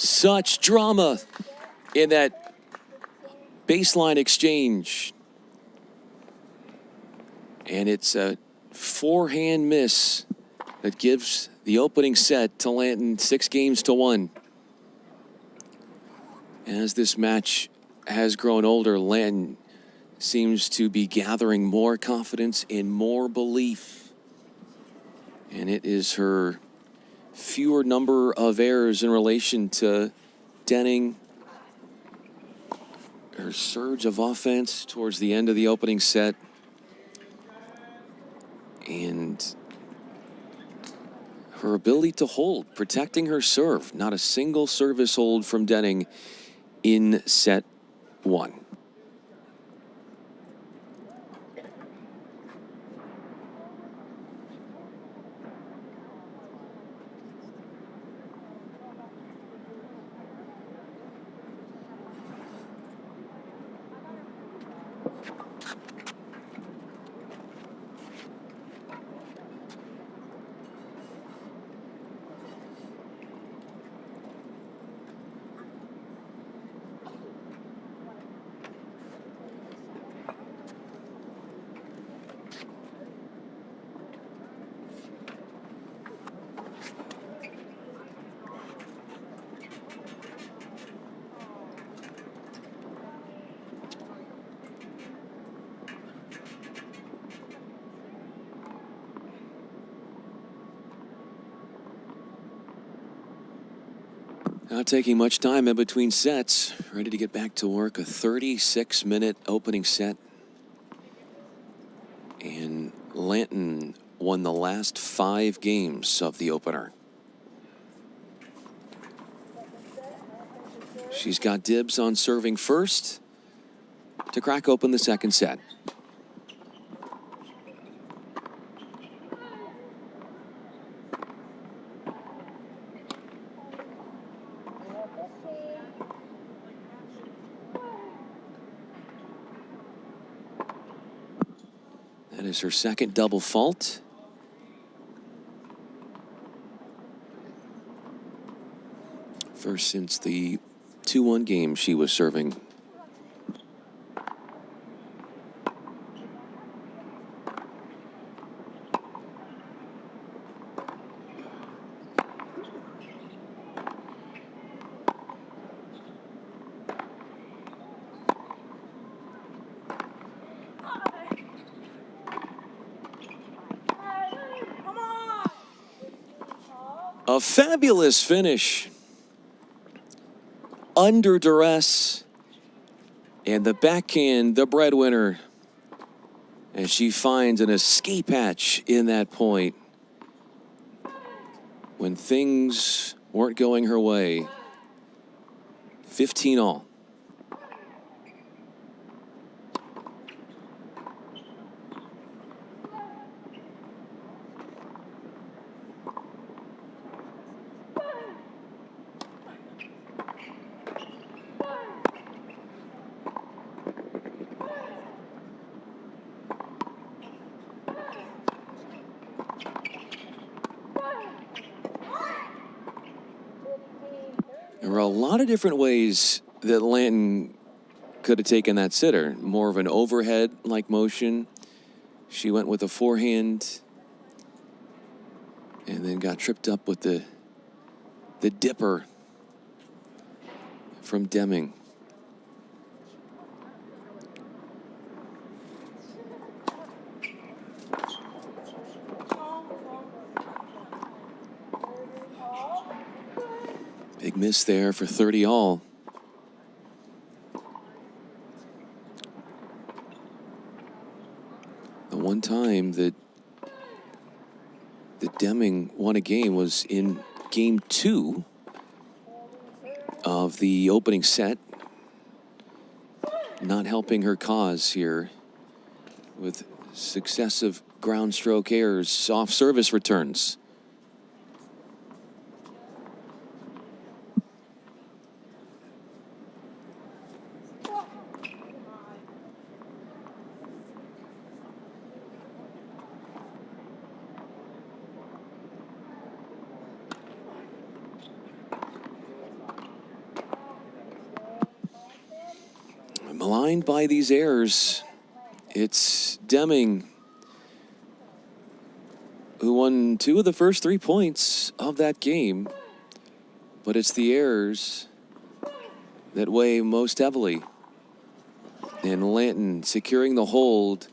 Such drama in that baseline exchange. And it's a forehand miss that gives the opening set to Lanton 6-1. As this match has grown older, Lanton seems to be gathering more confidence and more belief. And it is her fewer number of errors in relation to Denning. Her surge of offense towards the end of the opening set. And her ability to hold, protecting her serve. Not a single service hold from Denning in set 1. Not taking much time in between sets. Ready to get back to work. A 36-minute opening set. And Lanton won the last 5 games of the opener. She's got dibs on serving first to crack open the second set. That is her second double fault. First since the 2-1 game she was serving. A fabulous finish. Under duress. And the backhand, the breadwinner. And she finds an escape hatch in that point. When things weren't going her way. 15 all. There were a lot of different ways that Lanton could have taken that sitter. More of an overhead-like motion. She went with a forehand and then got tripped up with the dipper from Deming. Big miss there for 30 all. The one time that Deming won a game was in game 2 of the opening set. Not helping her cause here with successive ground stroke errors, off service returns. Maligned by these errors, it's Deming who won 2 of the first 3 points of that game, but it's the errors that weigh most heavily. And Lanton securing the hold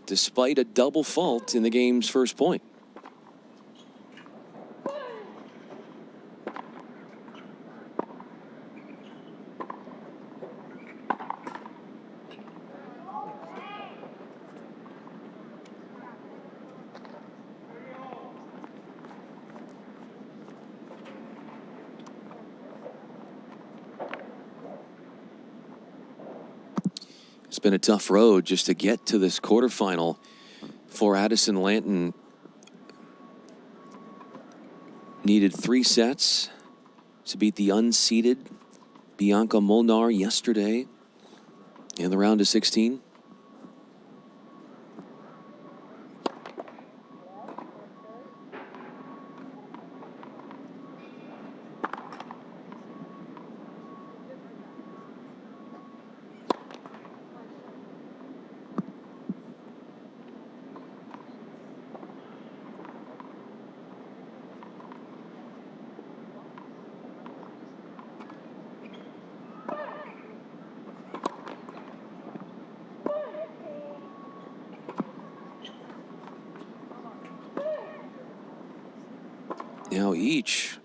despite a double fault in the game's first point. It's been a tough road just to get to this quarterfinal for Addison Lanton. Needed 3 sets to beat the unseeded Bianca Molnar yesterday in the round of 16. Now each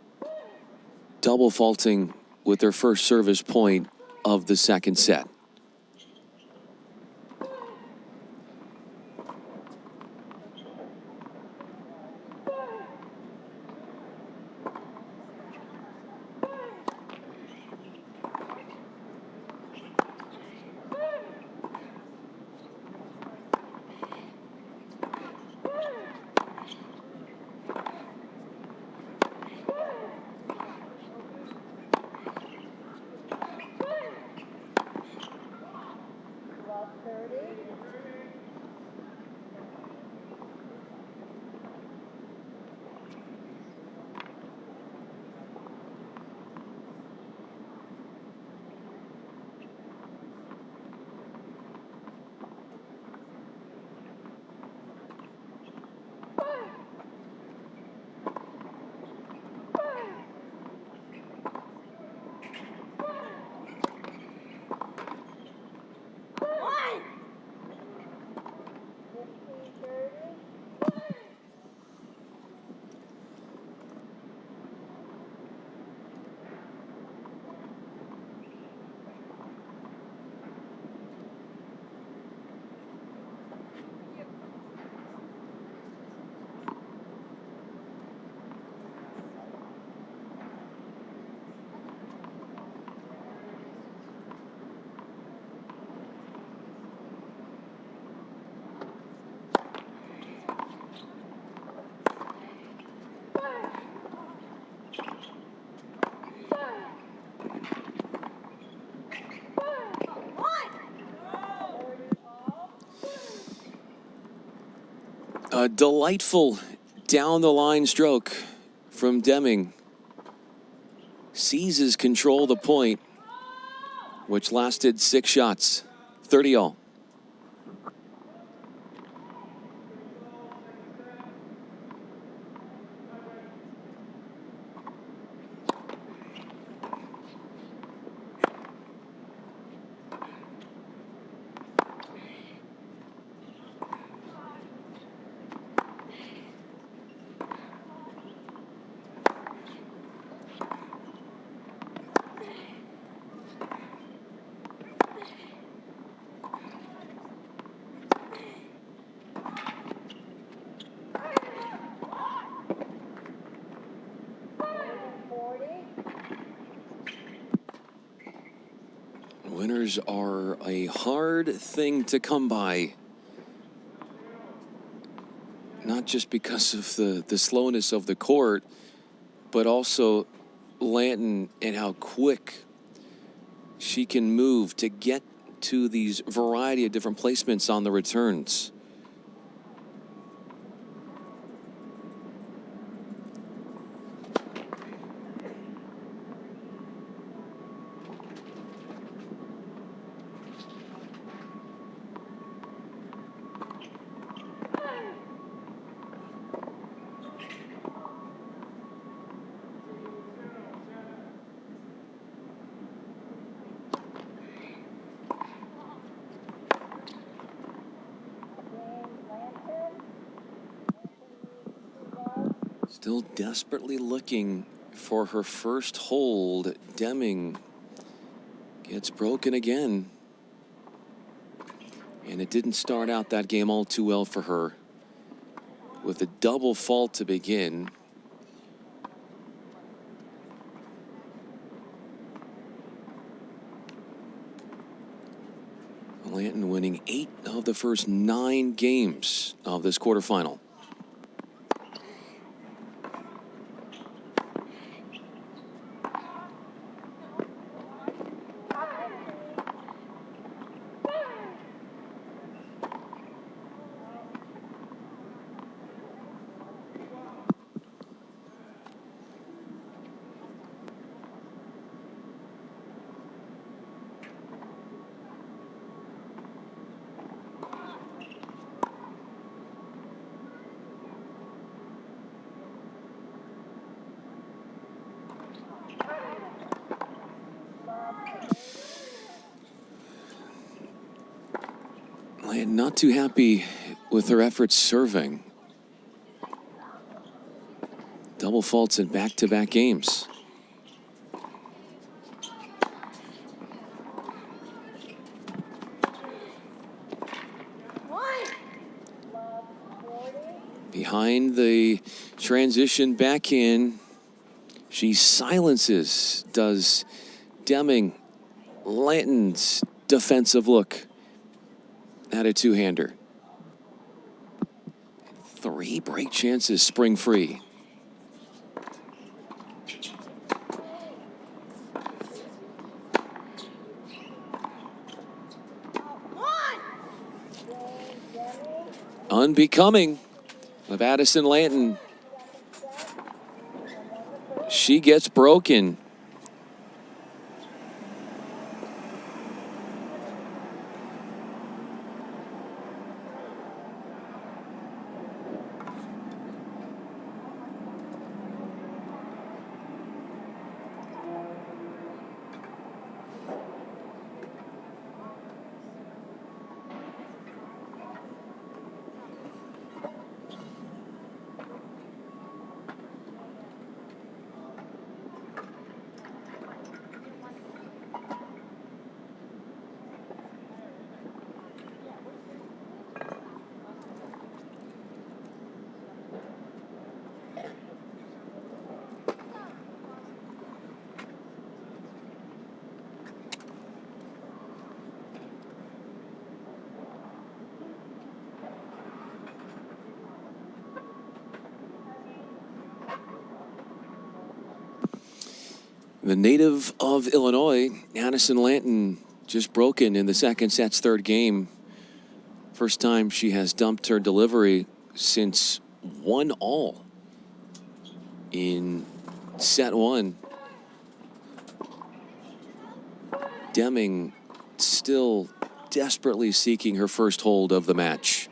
double faulting with their first service point of the second set. A delightful down the line stroke from Deming. Seizes control of the point, which lasted 6 shots, 30 all. Winners are a hard thing to come by. Not just because of the slowness of the court, but also Lanton and how quick she can move to get to these variety of different placements on the returns. Still desperately looking for her first hold. Deming gets broken again. And it didn't start out that game all too well for her. With a double fault to begin. Lanton winning 8 of the first 9 games of this quarterfinal. Not too happy with her efforts serving. Double faults in back-to-back games. Behind the transition backhand, she silences, does Deming. Lanton's defensive look at a two-hander. 3 break chances spring free. Unbecoming of Addison Lanton. She gets broken. The native of Illinois, Addison Lanton, just broken in the second set's third game. First time she has dumped her delivery since 1-all in set 1. Deming still desperately seeking her first hold of the match.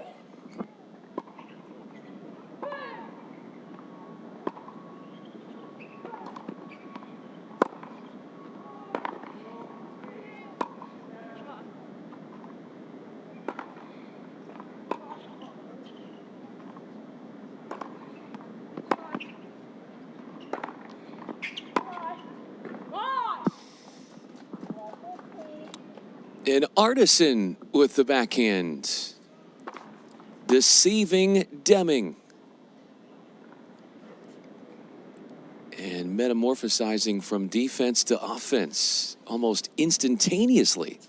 An artisan with the backhand. Deceiving Deming. And metamorphosizing from defense to offense almost instantaneously.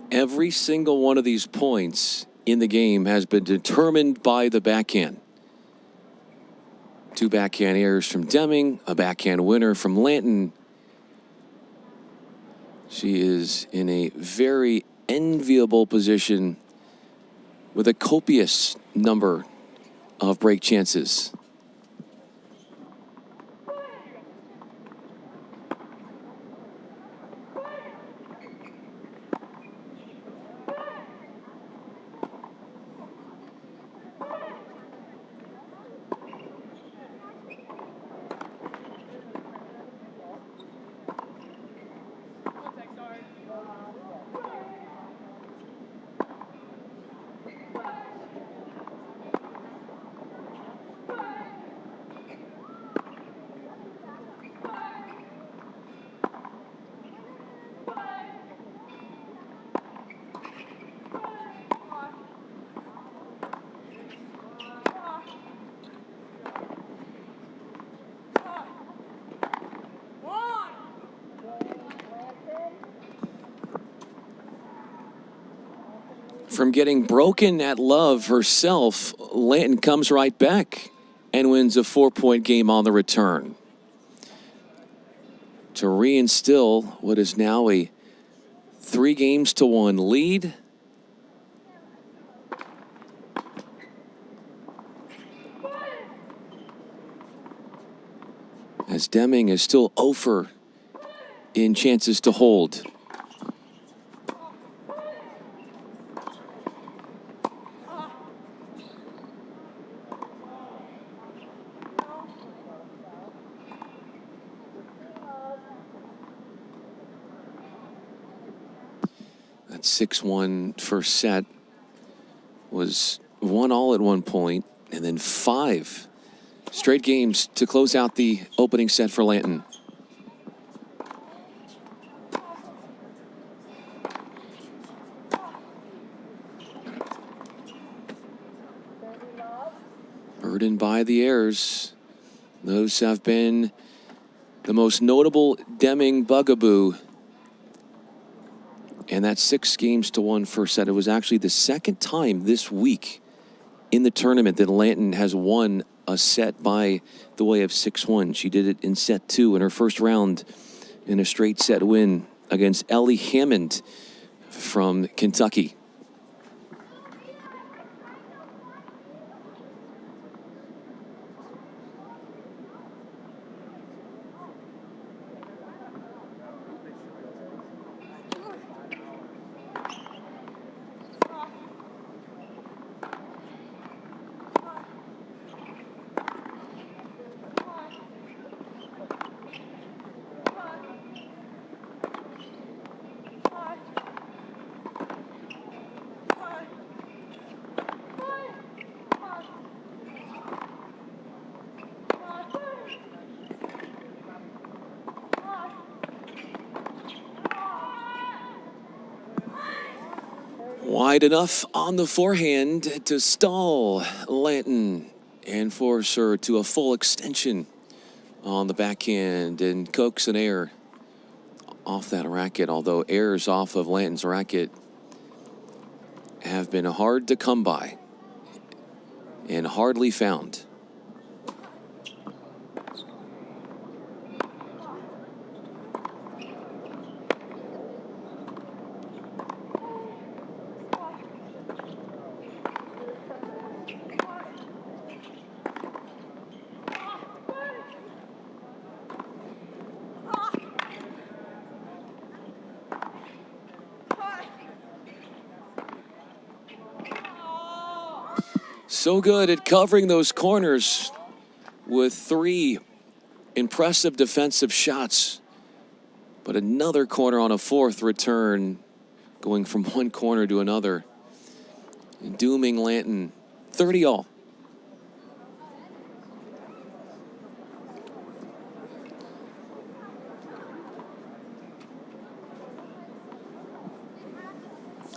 Every single one of these points in the game has been determined by the backhand. 2 backhand errors from Deming, a backhand winner from Lanton. She is in a very enviable position with a copious number of break chances. From getting broken at love herself, Lanton comes right back and wins a 4-point game on the return to reinstill what is now a 3-1 lead. As Deming is still 0 in chances to hold. That 6-1 first set was 1-all at one point, and then 5 straight games to close out the opening set for Lanton. Burdened by the errors. Those have been the most notable Deming bugaboo And that's 6-1 first set. It was actually the second time this week in the tournament that Lanton has won a set by the way of 6-1. She did it in set 2 in her first round in a straight set win against Ellie Hammond from Kentucky. Wide enough on the forehand to stall Lanton and force her to a full extension on the backhand and coax an air off that racket, although airs off of Lanton's racket have been hard to come by and hardly found. So good at covering those corners with 3 impressive defensive shots. But another corner on a 4th return, going from one corner to another, and dooming Lanton 30-all.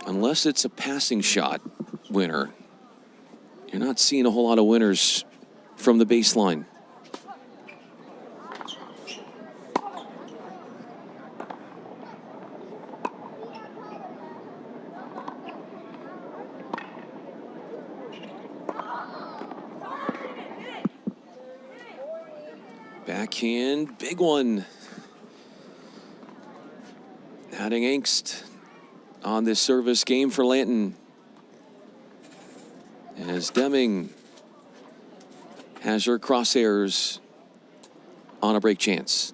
Unless it's a passing shot winner, you're not seeing a whole lot of winners from the baseline. Backhand, big one. Adding angst on this service game for Lanton, as Deming has her crosshairs on a break chance.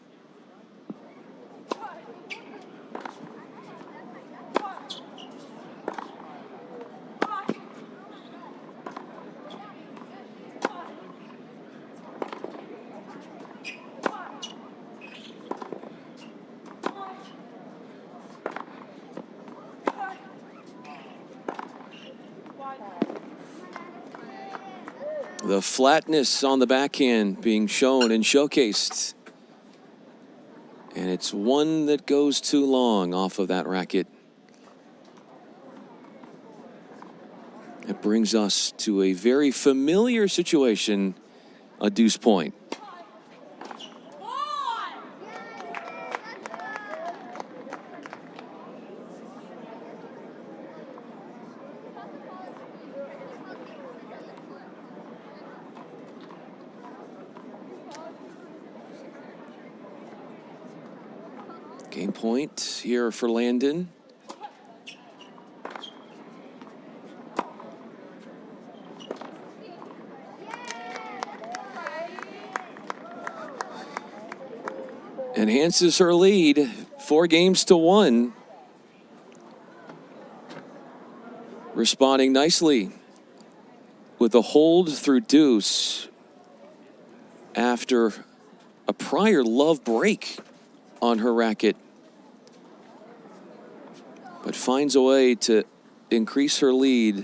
The flatness on the backhand being shown and showcased. And it's one that goes too long off of that racket. It brings us to a very familiar situation, a deuce point. Game point here for Landon. Enhances her lead, 4-1. Responding nicely with a hold through deuce after a prior love break on her racket, but finds a way to increase her lead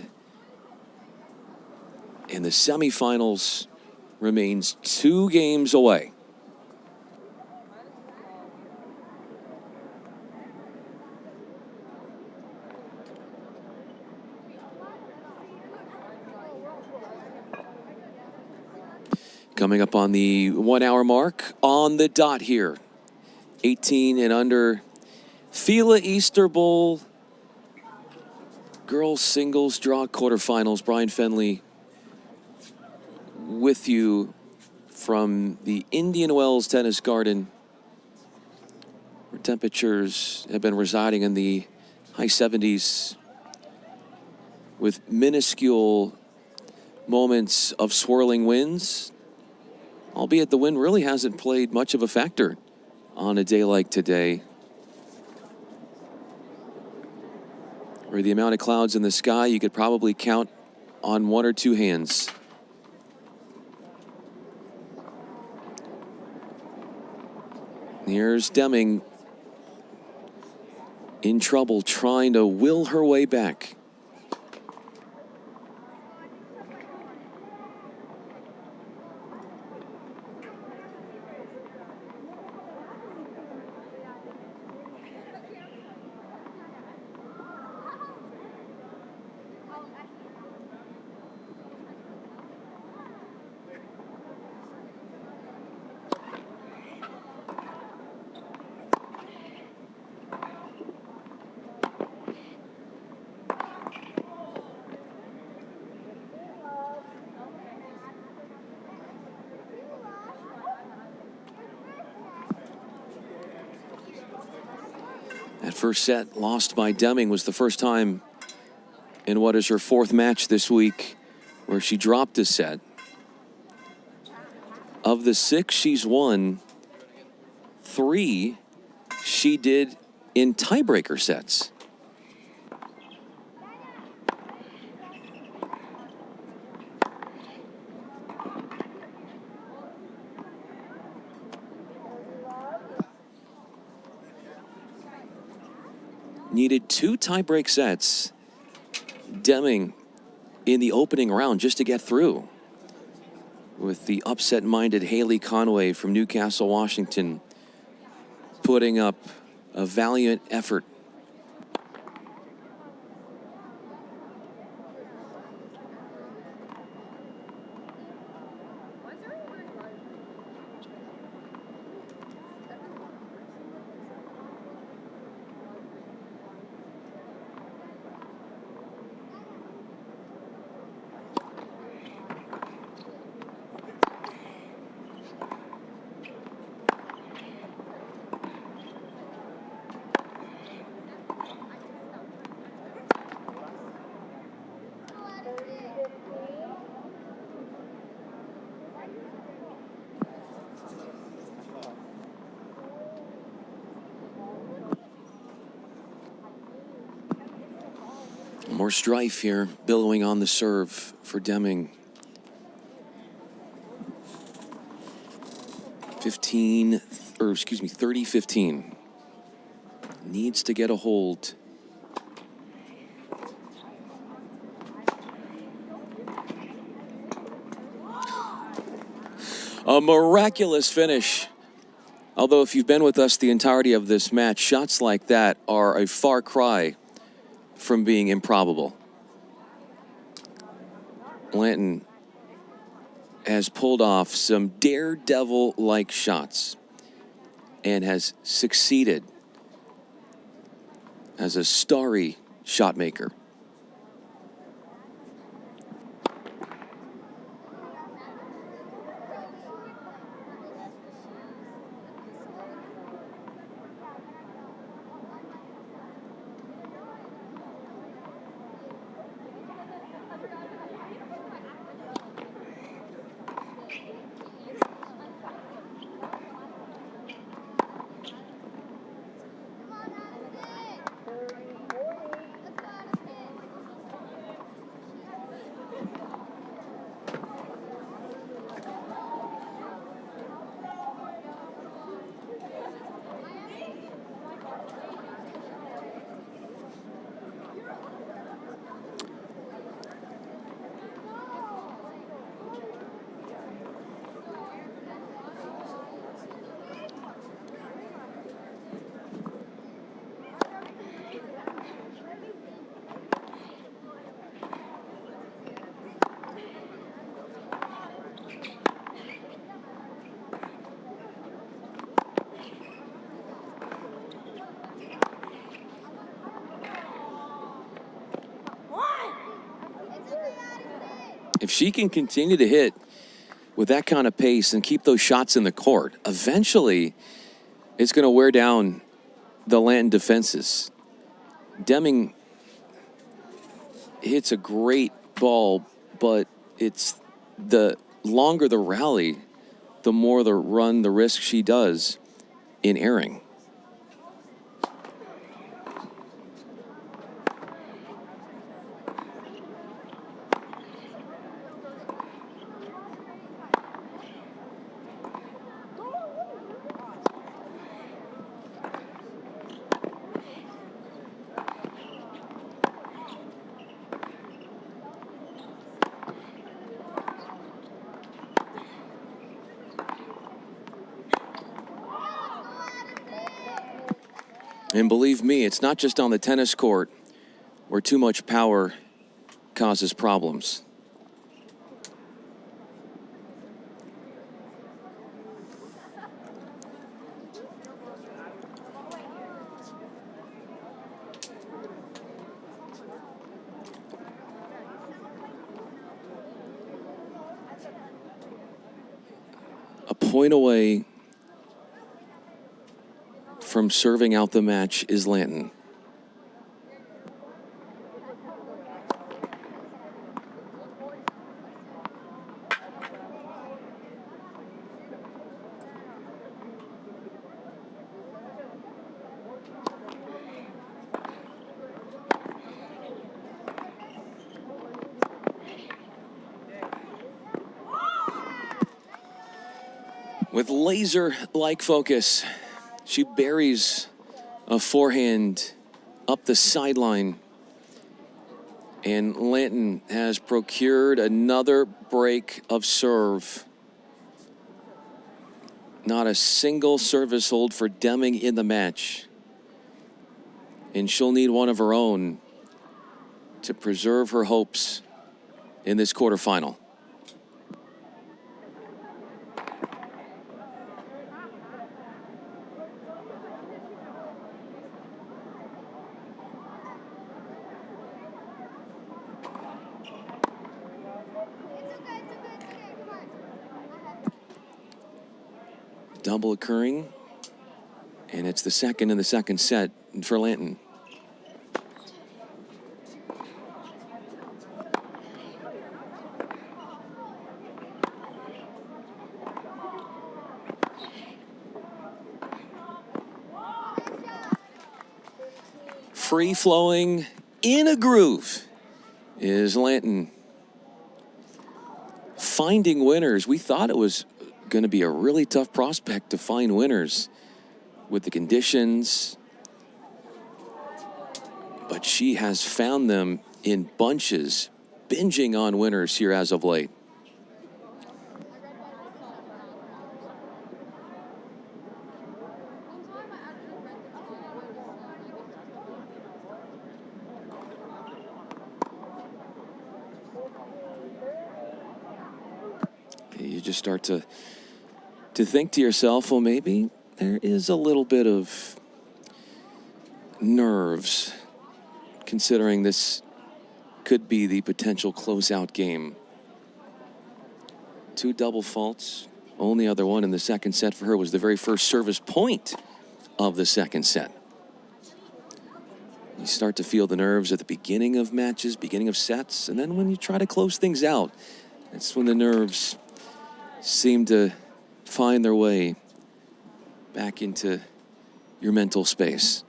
in the semifinals. Remains 2 games away. Coming up on the 1 hour mark on the dot here. 18 and under FILA Easter Bowl girls singles draw quarterfinals. Brian Fenley with you from the Indian Wells Tennis Garden, where temperatures have been residing in the high 70s with minuscule moments of swirling winds, albeit the wind really hasn't played much of a factor on a day like today, where the amount of clouds in the sky you could probably count on one or two hands. Here's Deming in trouble, trying to will her way back. That first set lost by Deming was the first time in what is her fourth match this week where she dropped a set. Of the 6 she's won, 3 she did in tiebreaker sets. Needed 2 tiebreak sets, Deming, in the opening round just to get through, with the upset-minded Haley Conway from Newcastle, Washington, putting up a valiant effort. More strife here, billowing on the serve for Deming. 30-15. Needs to get a hold. A miraculous finish. Although if you've been with us the entirety of this match, shots like that are a far cry from being improbable. Blanton has pulled off some daredevil-like shots and has succeeded as a starry shot maker. If she can continue to hit with that kind of pace and keep those shots in the court, eventually it's going to wear down the Lanton defenses. Deming hits a great ball, but it's the longer the rally, the more the risk she does in airing. And believe me, it's not just on the tennis court where too much power causes problems. A point away from serving out the match is Lanton. With laser-like focus, she buries a forehand up the sideline. And Lanton has procured another break of serve. Not a single service hold for Deming in the match. And she'll need one of her own to preserve her hopes in this quarterfinal. Double occurring, and it's the second in the second set for Lanton. Free flowing in a groove is Lanton. Finding winners. We thought it was going to be a really tough prospect to find winners with the conditions, but she has found them in bunches, binging on winners here as of late. You just start to think to yourself, well, maybe there is a little bit of nerves, considering this could be the potential closeout game. 2 double faults. Only other one in the second set for her was the very first service point of the second set. You start to feel the nerves at the beginning of matches, beginning of sets, and then when you try to close things out, that's when the nerves seem to find their way back into your mental space.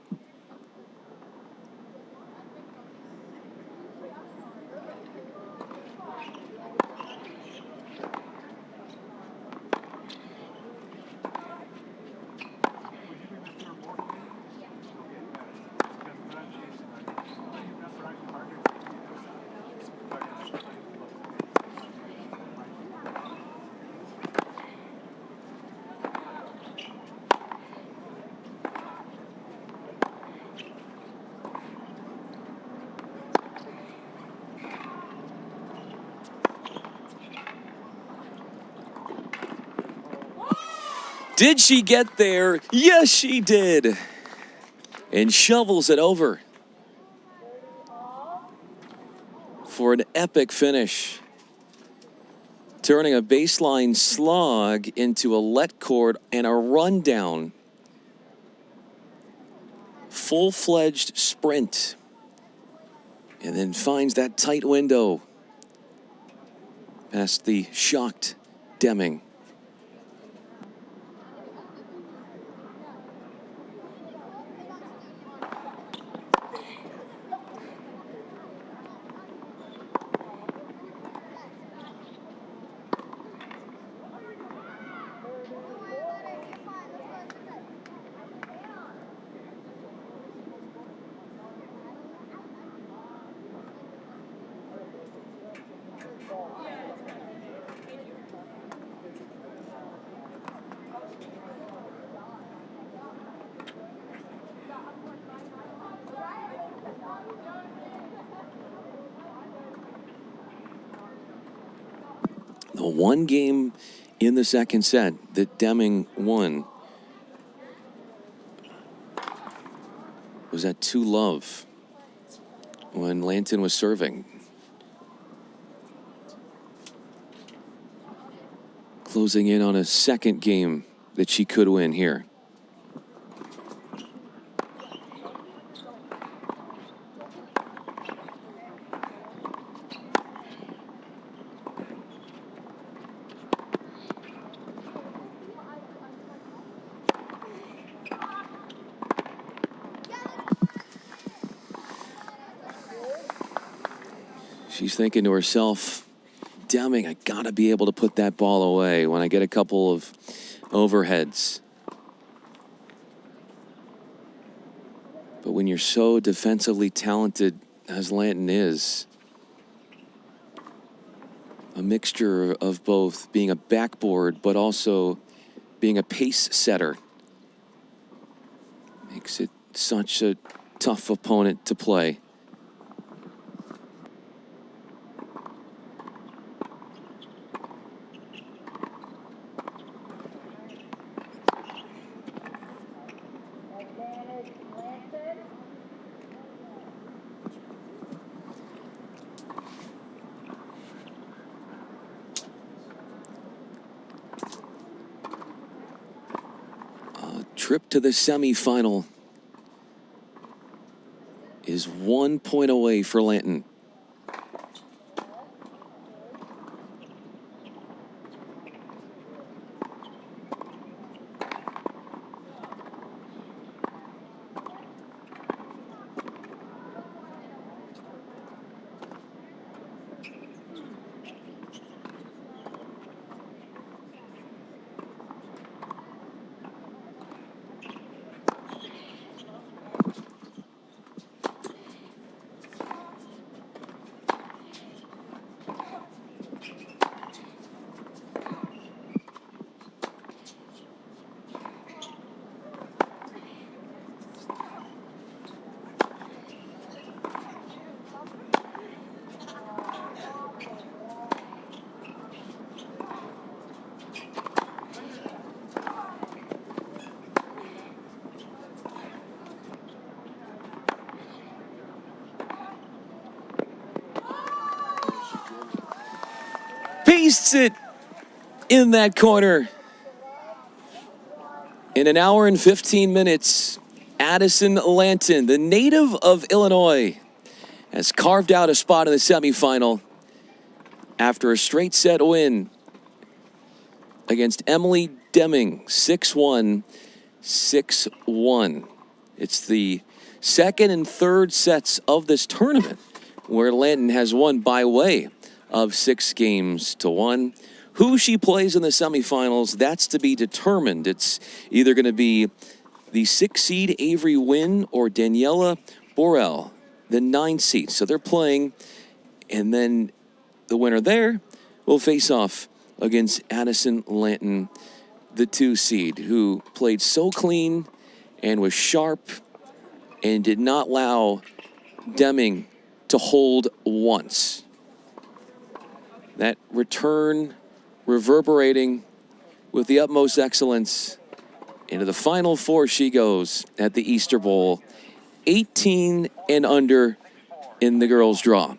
Did she get there? Yes, she did. And shovels it over for an epic finish. turning a baseline slog into a let cord and a rundown. Full-fledged sprint. And then finds that tight window past the shocked Deming. The one game in the second set that Deming won was at 2-love when Lanton was serving. Closing in on a second game that she could win here. She's thinking to herself, Deming, I gotta be able to put that ball away when I get a couple of overheads. But when you're so defensively talented as Lanton is, a mixture of both being a backboard but also being a pace setter makes it such a tough opponent to play. Trip to the semifinal is 1 point away for Lanton. Pastes it in that corner. In an hour and 15 minutes, Addison Lanton, the native of Illinois, has carved out a spot in the semifinal after a straight set win against Emily Deming, 6-1, 6-1. It's the second and third sets of this tournament where Lanton has won by way of 6-1. Who she plays in the semifinals, that's to be determined. It's either going to be the 6 seed Avery Wynn or Daniela Borel, the 9 seed. So they're playing, and then the winner there will face off against Addison Lanton, the 2 seed, who played so clean and was sharp and did not allow Deming to hold once. That return reverberating with the utmost excellence. Into the Final Four she goes at the Easter Bowl, 18 and under in the girls' draw.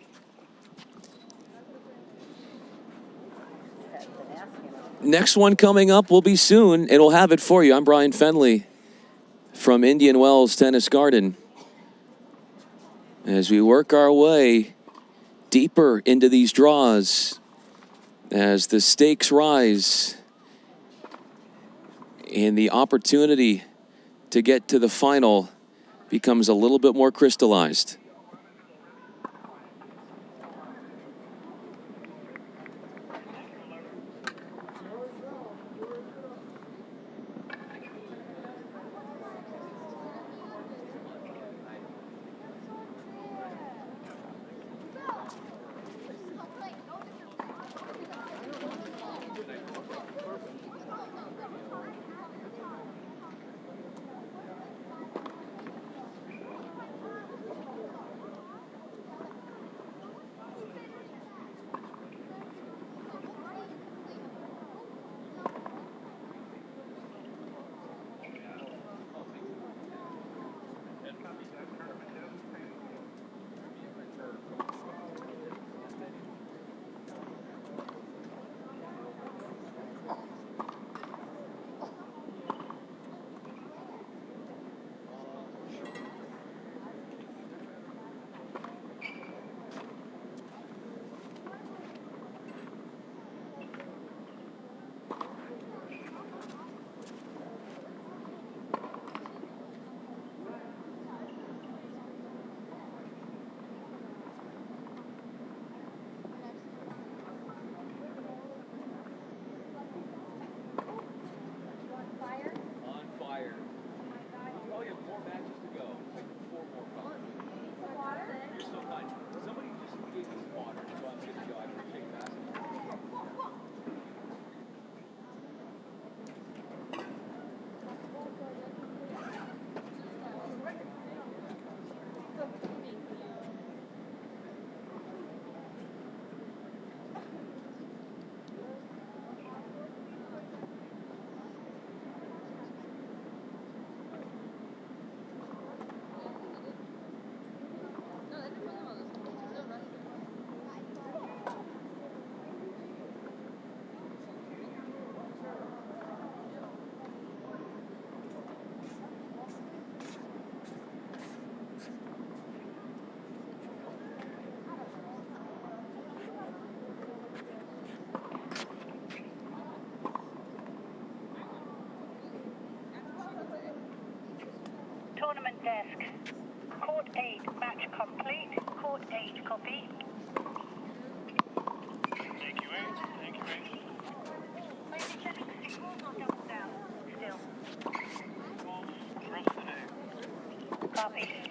next one coming up will be soon, and we'll have it for you. I'm Brian Fenley from Indian Wells Tennis Garden. As we work our way deeper into these draws, as the stakes rise, and the opportunity to get to the final becomes a little bit more crystallized. Tournament desk. Court 8, match complete. Court 8, copy. Thank you, Ace. Thank you, Ace. Lady checking singles or double down? Still. The rest of the day. Copy.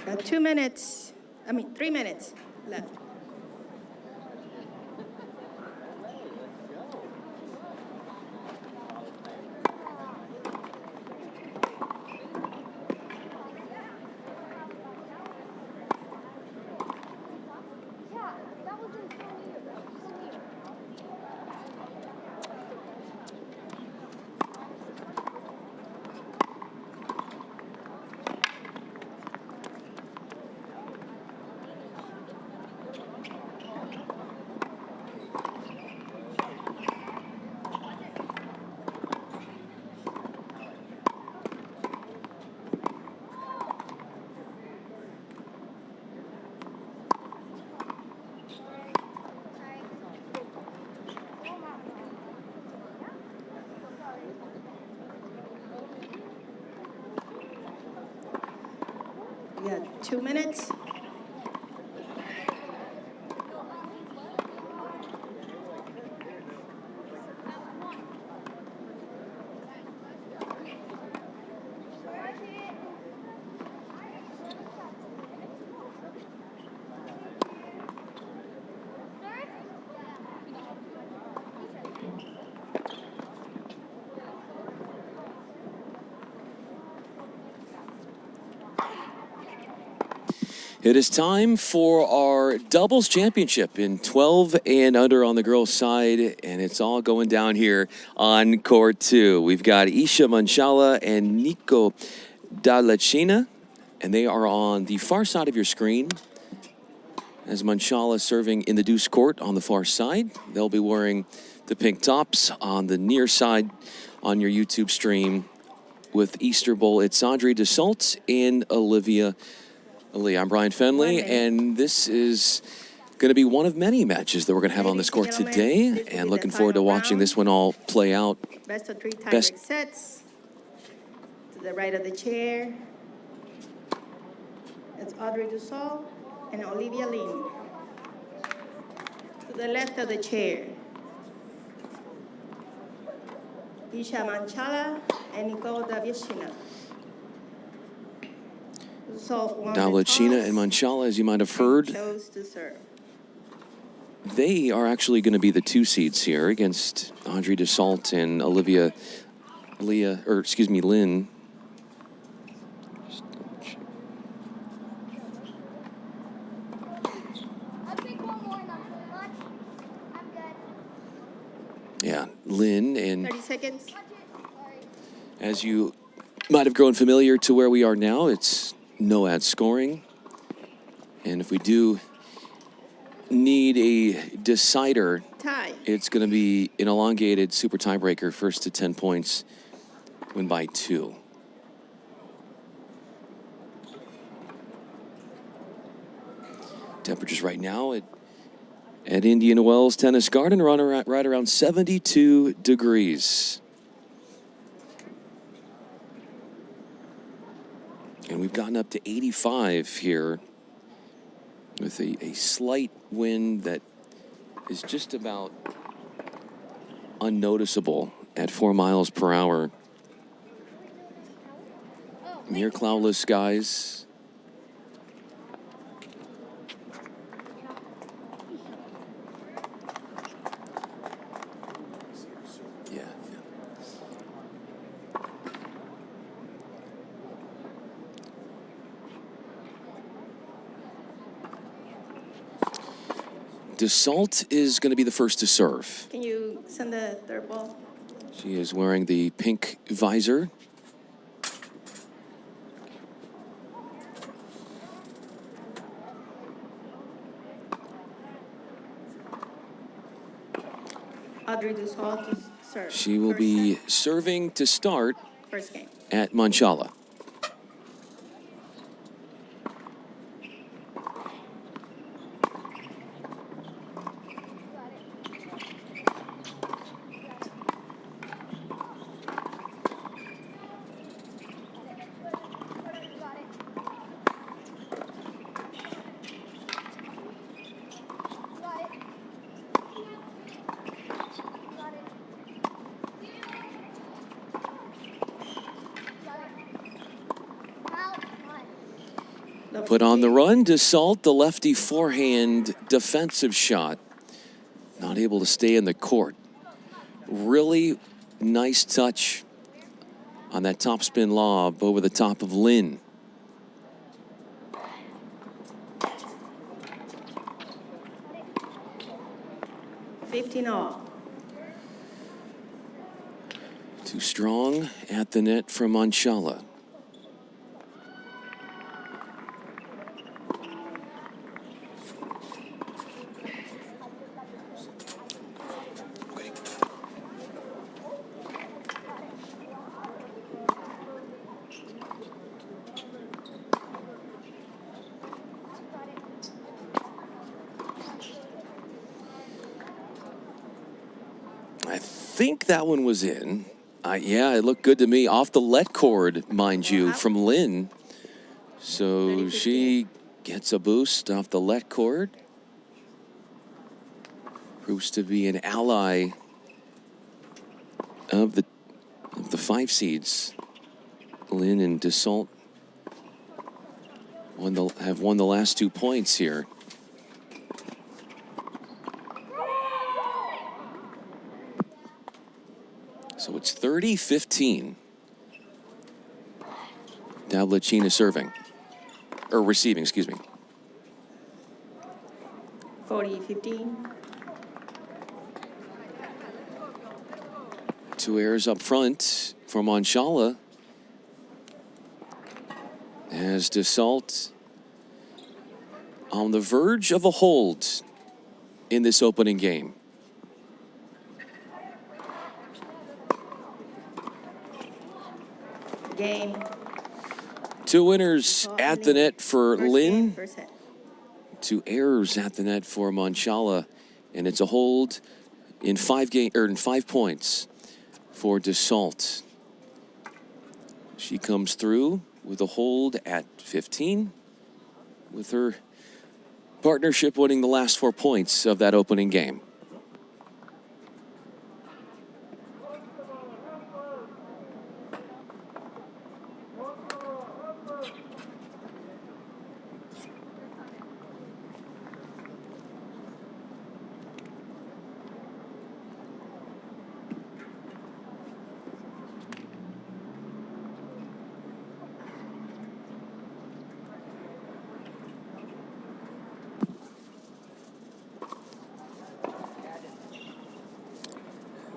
Got 2 minutes, 3 minutes left. We got 2 minutes. It is time for our doubles championship in 12 and under on the girls' side, and it's all going down here on court 2. We've got Isha Manchala and Nico Dalachina, and they are on the far side of your screen. as Manchala serving in the deuce court on the far side. They'll be wearing the pink tops on the near side on your YouTube stream with Easter Bowl. It's Audrey Dassault and Olivia Lee. I'm Brian Fenley, and this is going to be one of many matches that we're going to have on this court today, and looking forward to watching this one all play out. Best of 3 tiebreak sets. To the right of the chair, it's Audrey Dassault and Olivia Lin. To the left of the chair, Isha Manchala and Nicole Davieshina. Davlechina and Manchala, as you might have heard, Chose to serve. they are actually going to be the 2 seeds here against Audrey Dassault and Lin. Yeah, Lin, and 30 seconds. as you might have grown familiar to where we are now, it's no ad scoring. And if we do need a decider, Tie. it's going to be an elongated super tiebreaker, first to 10 points, win by 2. Temperatures right now at Indian Wells Tennis Garden are right around 72 degrees. And we've gotten up to 85 here with a slight wind that is just about unnoticeable at 4 miles per hour. Near cloudless skies. Dassault is going to be the first to serve. Can you send the third ball? She is wearing the pink visor. Audrey Dassault to serve. She will be serving to start First game. at Manchala. Put on the run, Dassault, the lefty forehand defensive shot. Not able to stay in the court. Really nice touch on that topspin lob over the top of Lin. $15 Too strong at the net from Manchala. I think that one was in. Yeah, it looked good to me. Off the let cord, mind you, from Lin. So she gets a boost off the let cord. Proves to be an ally of the 5 seeds. Lin and Dassault have won the last 2 points here. So it's 30-15. Davlechina serving. Or receiving, excuse me. 40-15. 2 errors up front for Manchala. As Dassault on the verge of a hold in this opening game. Game. 2 winners at the net for Lin. First set. 2 errors at the net for Manchala, and it's a hold in 5 points for Dassault. She comes through with a hold at 15, with her partnership winning the last 4 points of that opening game.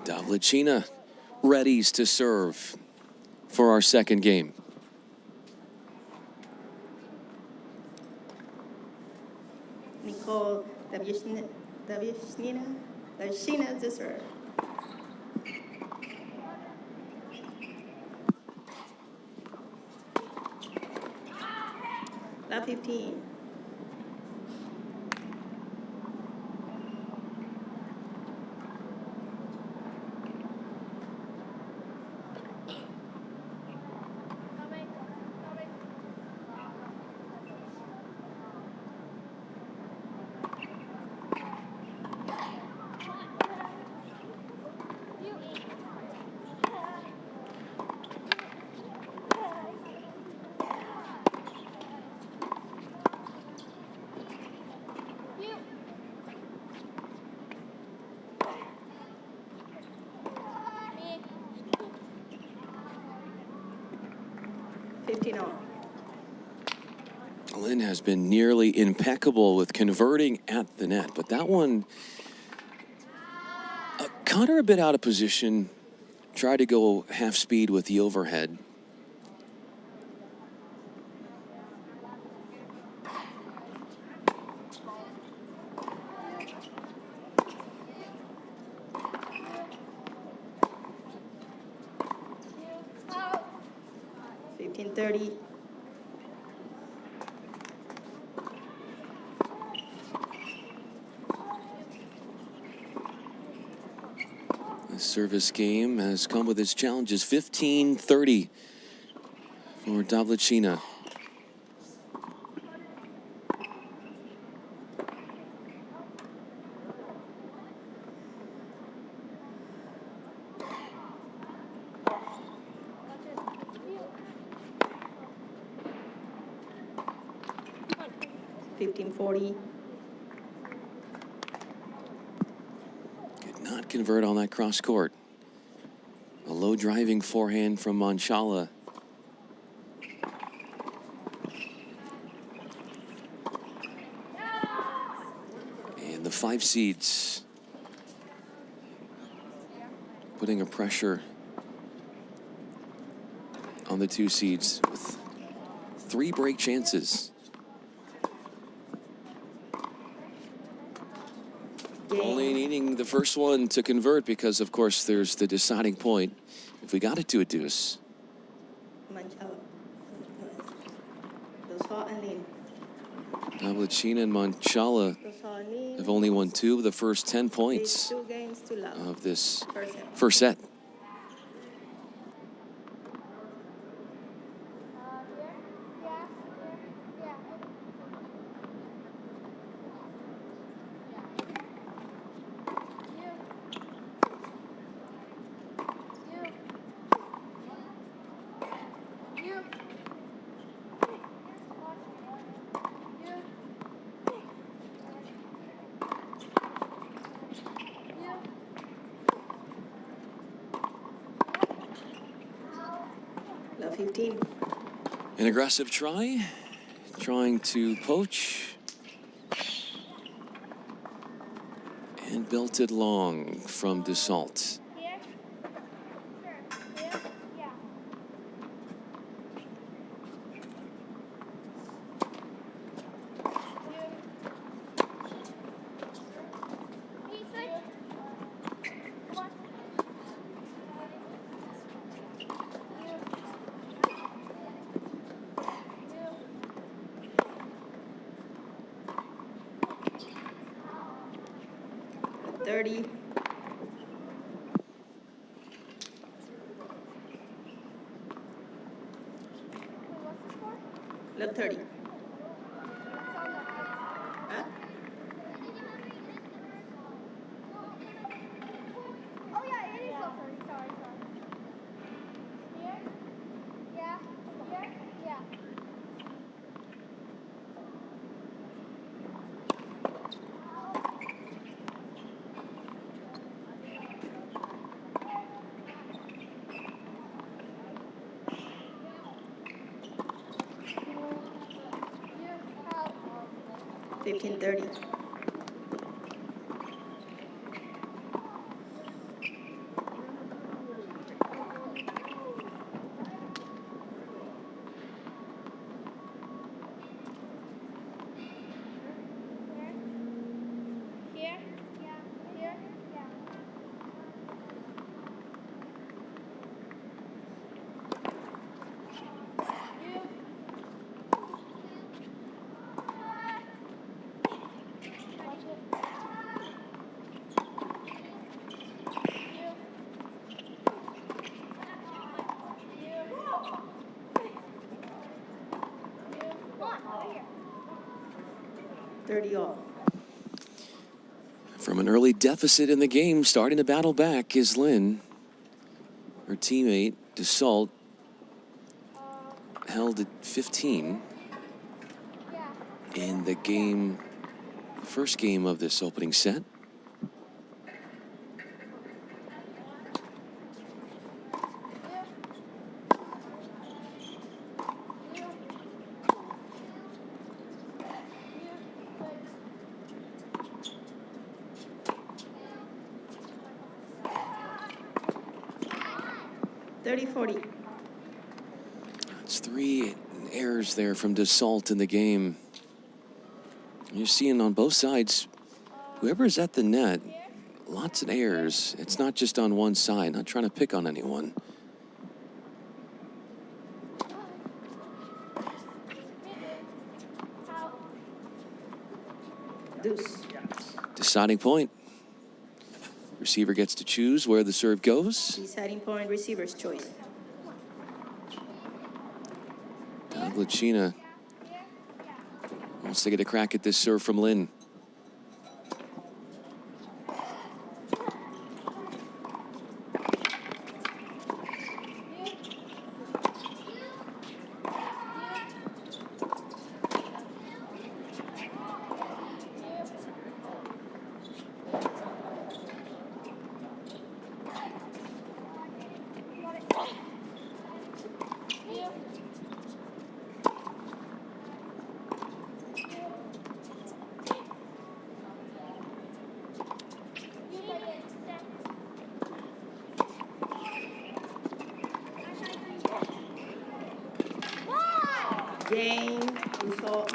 Davlechina readies to serve for our second game. Nicole Davishina to serve. Love 15. Lin has been nearly impeccable with converting at the net, but that one caught her a bit out of position. Tried to go half speed with the overhead. $15.30. The service game has come with its challenges. 15-30 for Davlechina. $15.40. Could not convert on that cross court. A low driving forehand from Manchala. And the 5 seeds putting a pressure on the 2 seeds with 3 break chances. Only needing the first one to convert because, of course, there's the deciding point. If we got it to a deuce. Davlechina and Manchala have only won 2 of the first 10 points of this first set. Love 15. An aggressive try, trying to poach. And belted long from Dassault. 30. Look 30. Huh? Oh yeah, it is low 30. Sorry. Here? Yeah. Here? Yeah. Here, help. 15-30. Here? Yeah. Here? Yeah. You. Watch it. You. You. Come on, over here. 30 all. From an early deficit in the game, starting to battle back is Lynn. Her teammate, Dassault, held at 15 in the game, the first game of this opening set. It's 3 errors there from Dassault in the game. You're seeing on both sides, whoever's at the net, lots of errors. It's not just on one side, not trying to pick on anyone. Deuce. Deciding point. Receiver gets to choose where the serve goes. Deciding point, receiver's choice. Glachina wants to get a crack at this serve from Lynn.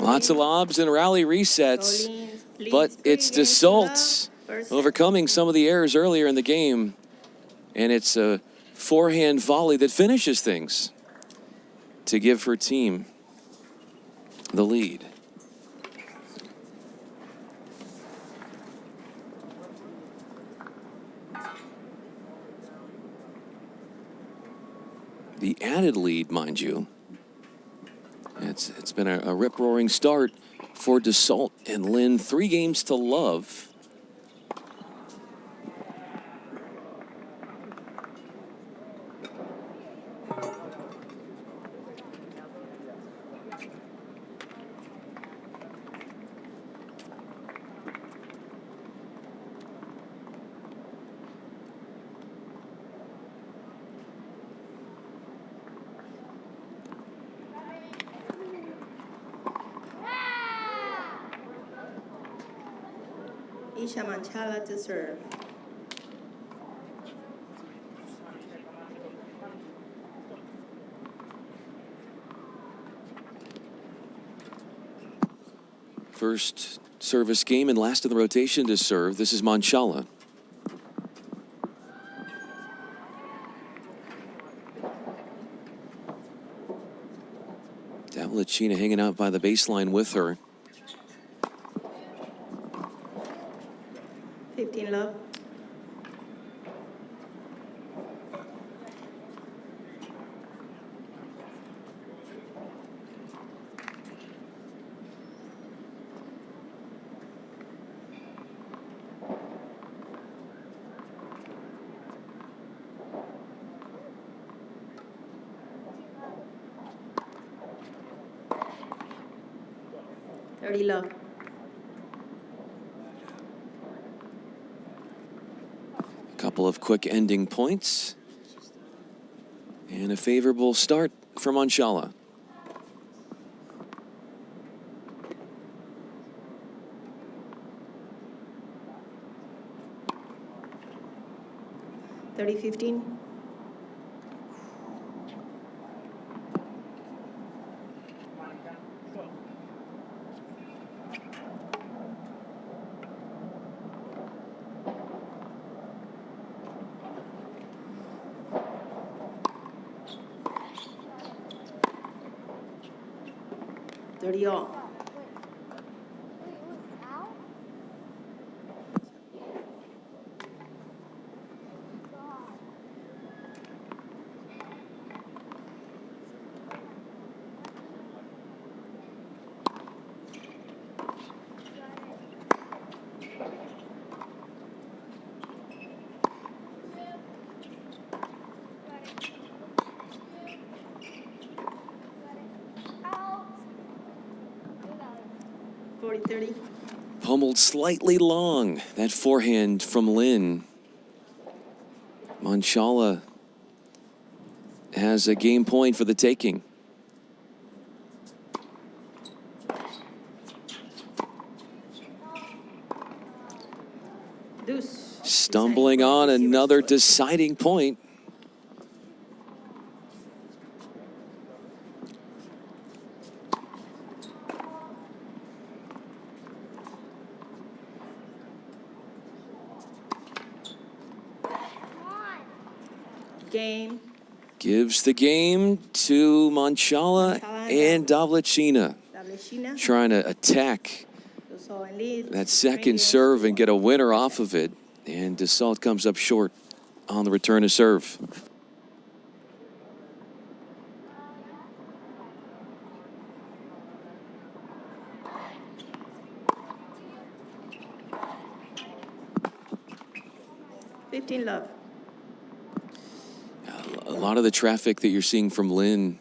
Lots of lobs and rally resets, but it's Dassault overcoming some of the errors earlier in the game, and it's a forehand volley that finishes things to give her team the lead. The added lead, mind you. It's been a rip-roaring start for Dassault and Lynn. 3 games to love. Isha Manchala to serve. First service game and last in the rotation to serve. This is Manchala. Davlachina hanging out by the baseline with her. 15 love. Love. Couple of quick ending points. And a favorable start from Manchala. $30-15. All. Pummeled slightly long. That forehand from Lin. Manchala has a game point for the taking. Deuce. Stumbling on another deciding point. Game. Gives the game to Manchala and Davlechina. Trying to attack that second serve and get a winner off of it. And Dassault comes up short on the return of serve. Love. A lot of the traffic that you're seeing from Lin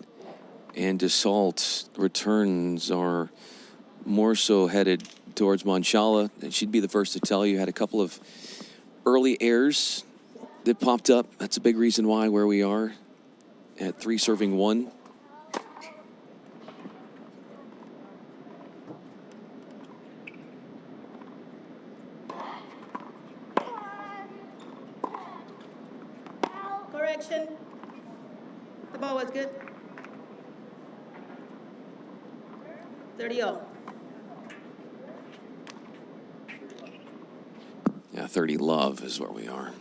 and Dassault returns are more so headed towards Manchala. And she'd be the first to tell you, had a couple of early errors that popped up. That's a big reason why where we are at 3 serving 1. Correction. The ball was good. 30 all. Yeah, 30 love is where we are.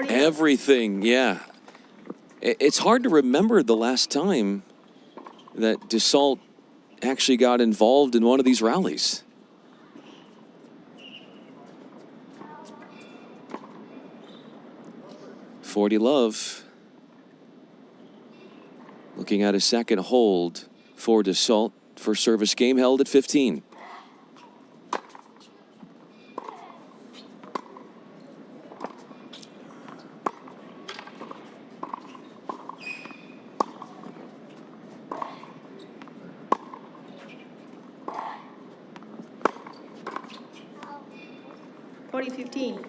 Everything, yeah. It's hard to remember the last time that Dassault actually got involved in one of these rallies. $40 love. Looking at a second hold for Dassault. First service game held at 15. $40-15.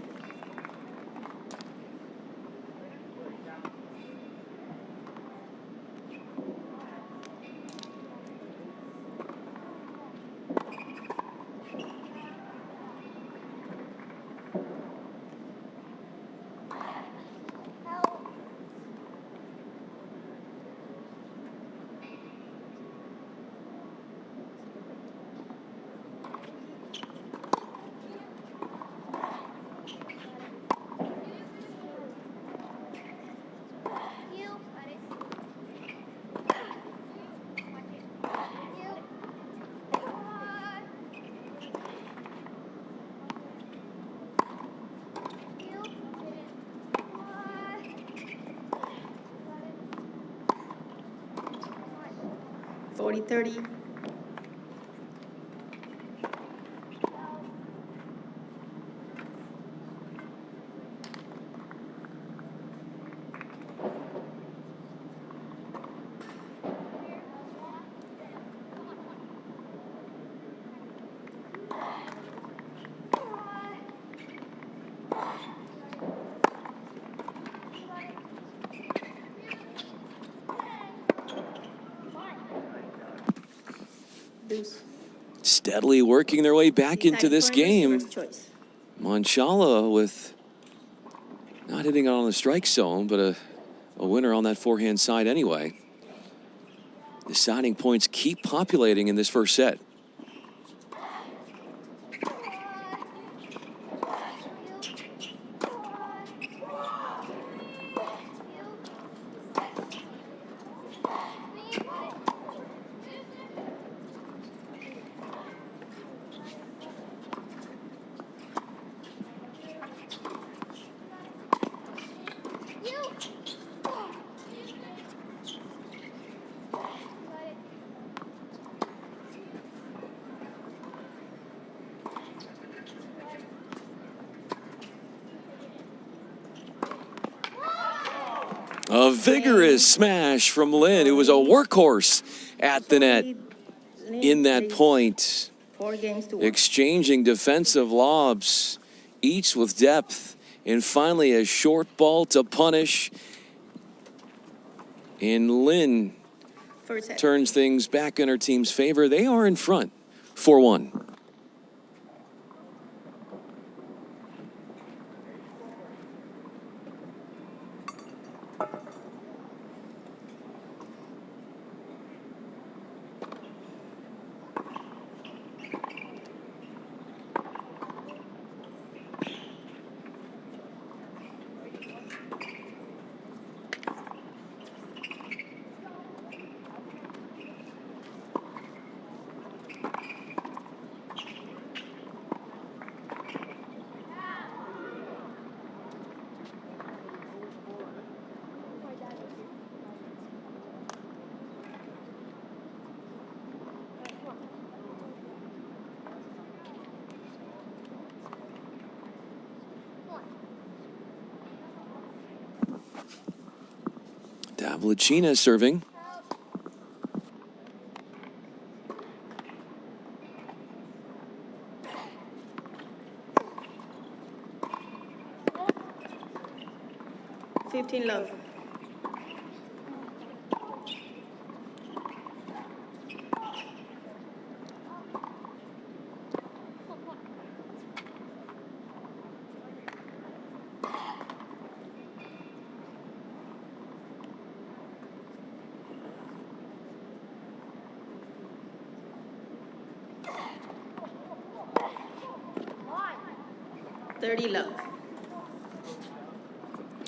40-30. Deuce. Steadily working their way back into this game. Choice. Manchala with not hitting on the strike zone, but a winner on that forehand side anyway. Deciding points keep populating in this first set. A vigorous smash from Lynn, who was a workhorse at the net in that point. 4 games to 1. Exchanging defensive lobs, each with depth, and finally a short ball to punish. And Lynn turns things back in her team's favor. They are in front, 4-1. Davlechina serving. Love. Love.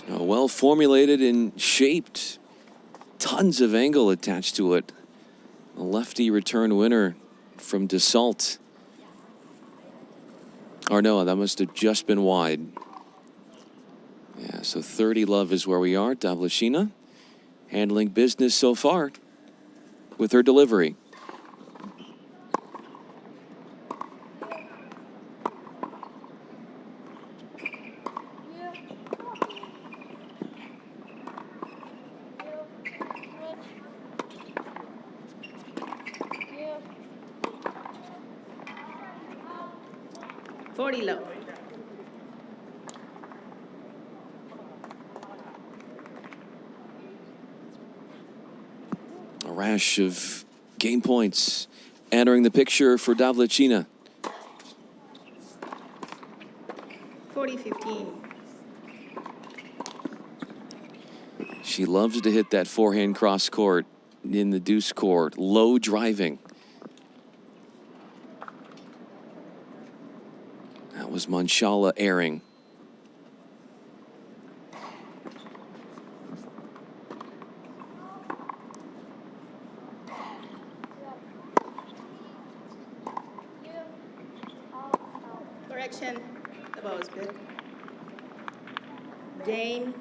Well formulated and shaped. Tons of angle attached to it. A lefty return winner from Dassault. Or no, that must have just been wide. Yeah, so 30 love is where we are. Davlechina handling business so far with her delivery. Love. A rash of game points entering the picture for Davlechina. 40-15. She loves to hit that forehand cross court in the deuce court. Low driving. That was Manchala airing. Correction. The ball is good. Dane,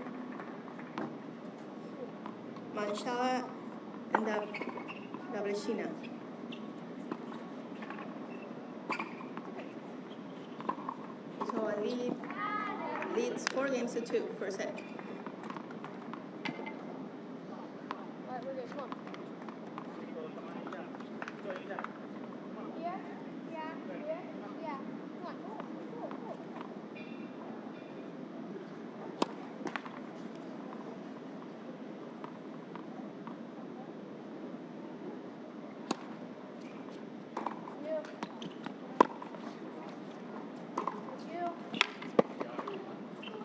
Manchala, and Davleshina. So a leads 4 games to 2 for a set. Alright, we're good. Come on. Here, yeah, here, yeah. Come on.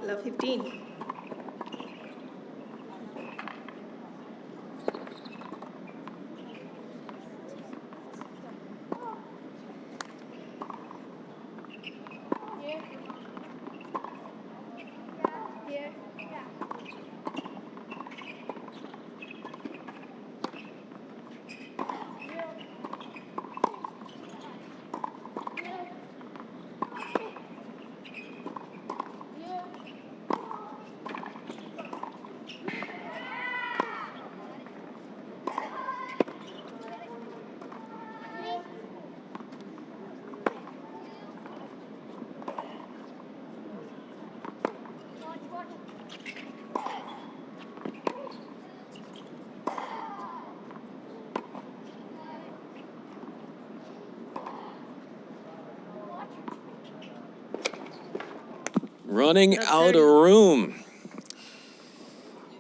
Love 15. Here. Here, yeah. Running out of room.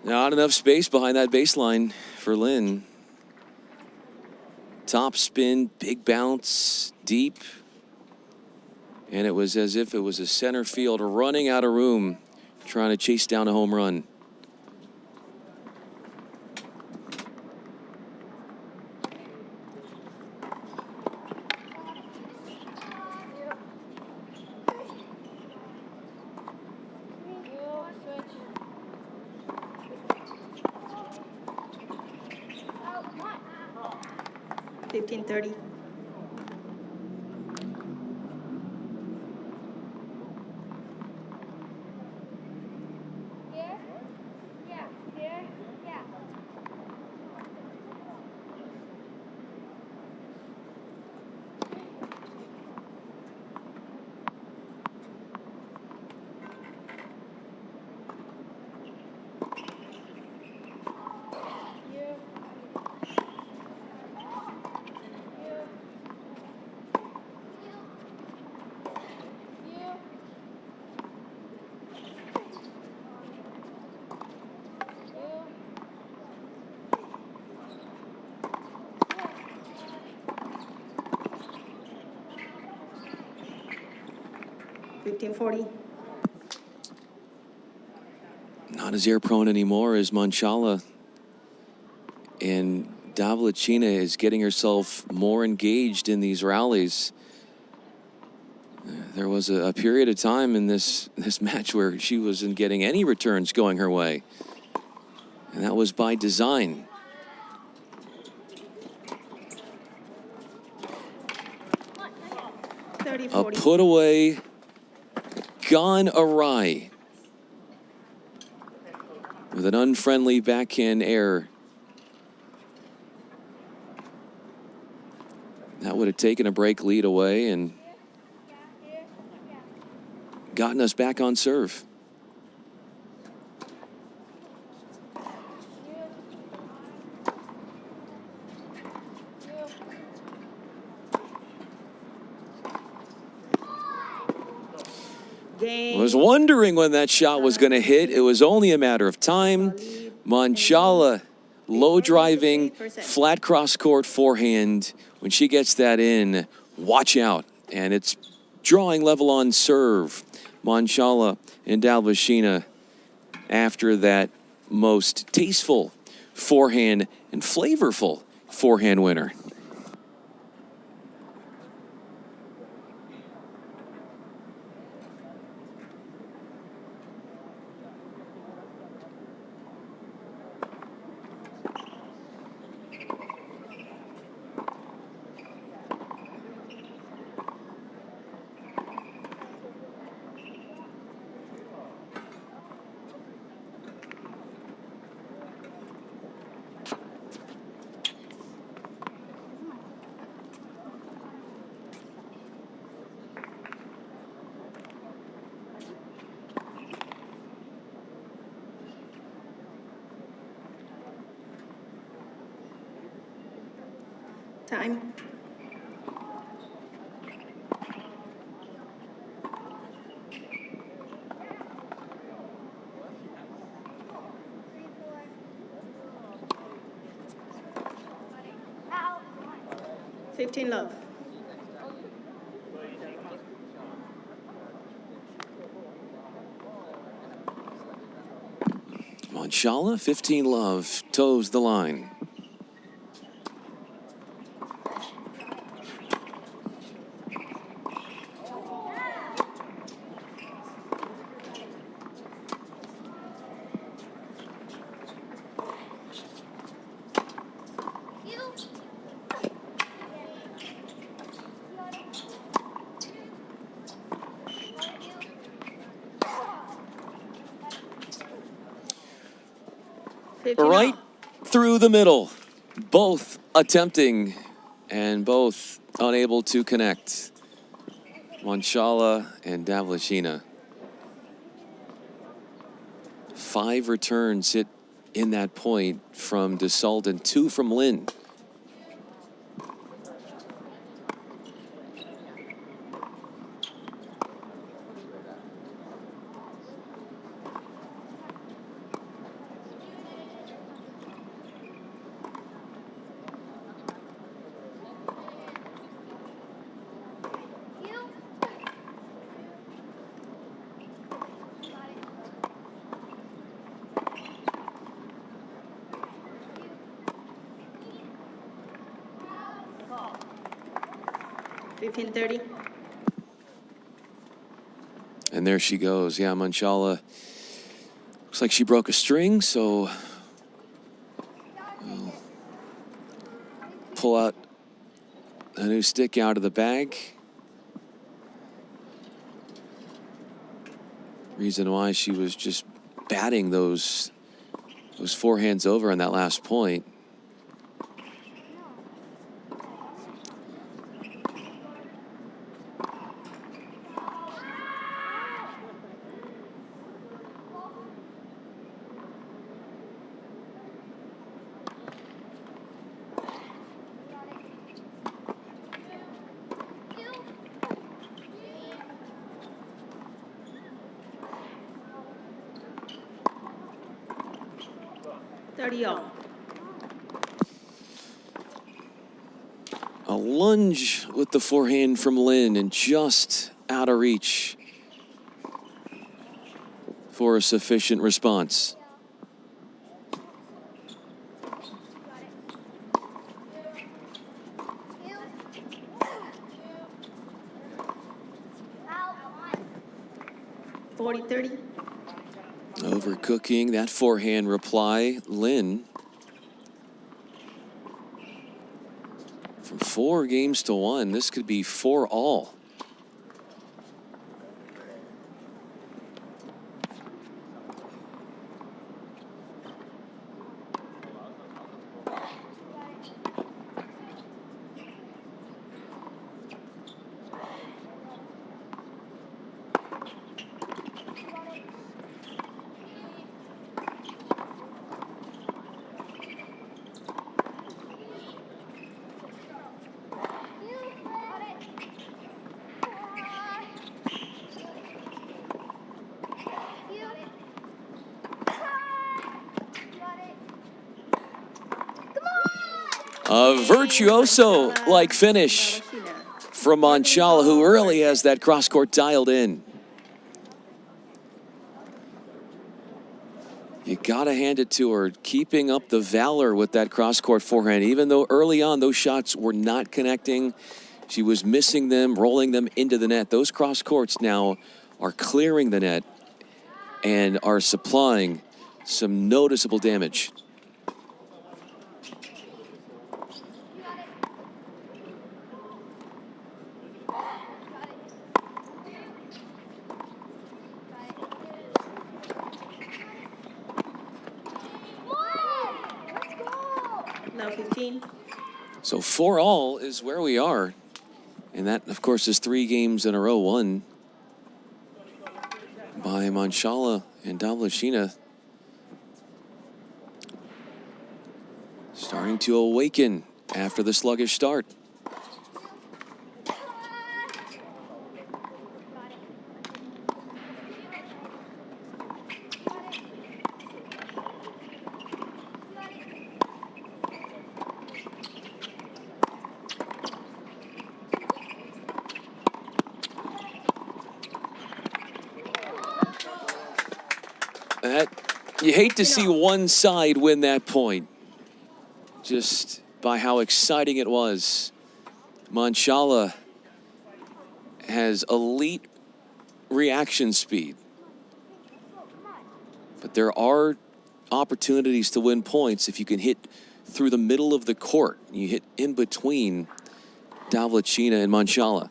Not enough space behind that baseline for Lynn. Top spin, big bounce, deep. And it was as if it was a center field running out of room, trying to chase down a home run. Switch. 15-30. Here, yeah, here, yeah. Not as air prone anymore as Manchala. And Davlechina is getting herself more engaged in these rallies. There was a period of time in this match where she wasn't getting any returns going her way. And that was by design. A put away gone awry with an unfriendly backhand error. That would have taken a break lead away and gotten us back on serve. Was wondering when that shot was going to hit. It was only a matter of time. Manchala, low driving, flat cross court forehand. When she gets that in, watch out. And it's drawing level on serve. Manchala and Davlechina after that most tasteful forehand and flavorful forehand winner. Time. Out. 15 love. Manchala, 15 love, toes the line. Right through the middle. Both attempting and both unable to connect. Manchala and Davlashina. 5 returns hit in that point from Dassault and 2 from Lin. Fifteen 30. And there she goes. Yeah, Manchala looks like she broke a string, so we'll pull out a new stick out of the bag. Reason why she was just batting those forehands over on that last point. A lunge with the forehand from Lin and just out of reach for a sufficient response. Out. 40-30. Overcooking that forehand reply, Lin. From 4 games to 1, this could be 4-all. A virtuoso-like finish from Manchala, who early has that cross-court dialed in. You gotta hand it to her, keeping up the valor with that cross-court forehand. Even though early on those shots were not connecting, she was missing them, rolling them into the net. Those cross-courts now are clearing the net and are supplying some noticeable damage. Now 15. So 4-all is where we are. And that, of course, is 3 games in a row won by Manchala and Davlashina. Starting to awaken after the sluggish start. You hate to see one side win that point, just by how exciting it was. Manchala has elite reaction speed, but there are opportunities to win points if you can hit through the middle of the court. You hit in between Davlechina and Manchala.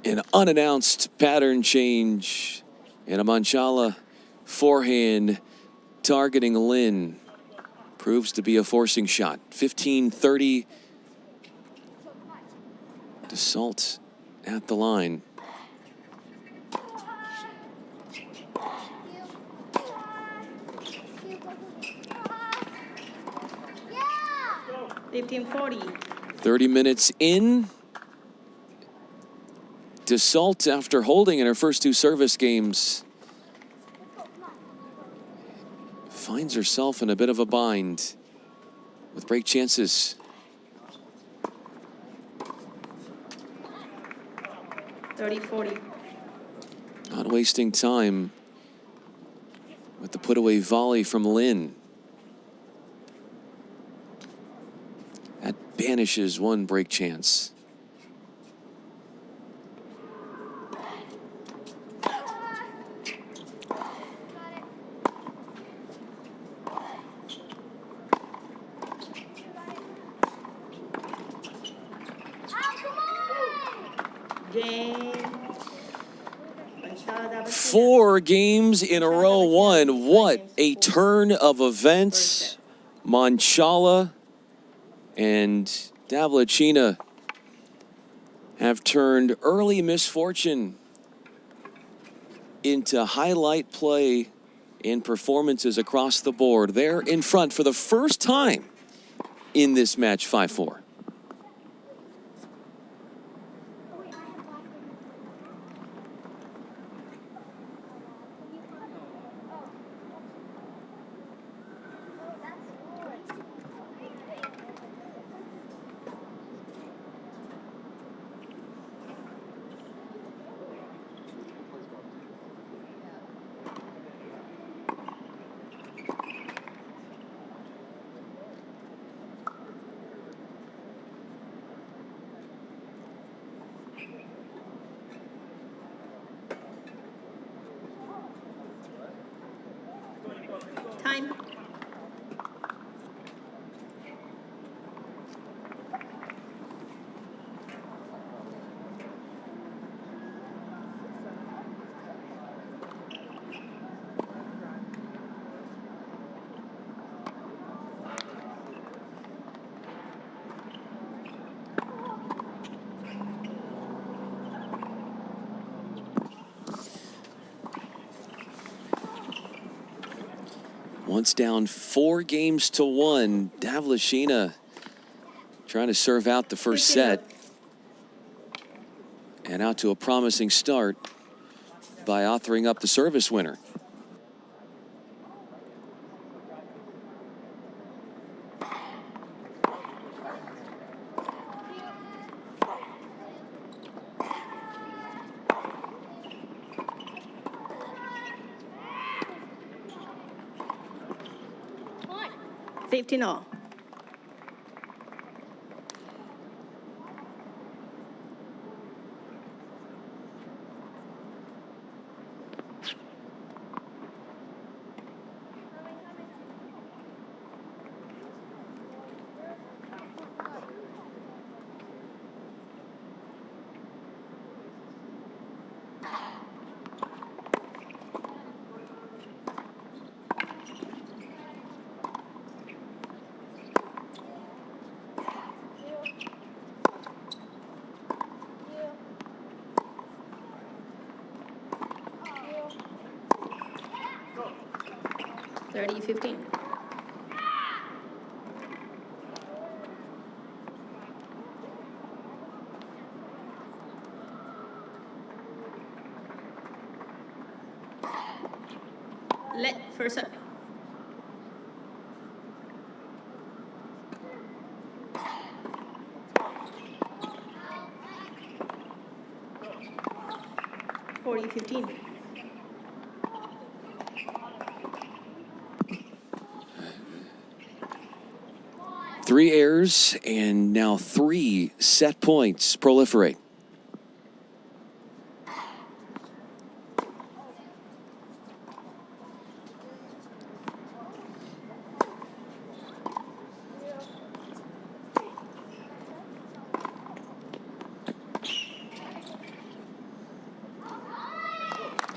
An unannounced pattern change and a Manchala forehand targeting Lin proves to be a forcing shot. 15-30. Dassault at the line. Yeah. 15-40. 30 minutes in. Dassault, after holding in her first two service games, finds herself in a bit of a bind with break chances. Not wasting time with the put-away volley from Lin. That banishes one break chance. Four games in a row won. What a turn of events. Manchala and Davlechina have turned early misfortune into highlight play in performances across the board. They're in front for the first time in this match, 5-4. Time. Once down 4-1, Davlechina trying to serve out the first set. And out to a promising start by authoring up the service winner. What? 15-all. 30-15. Let first up. Forty 15. Three errors and now 3 set points proliferate.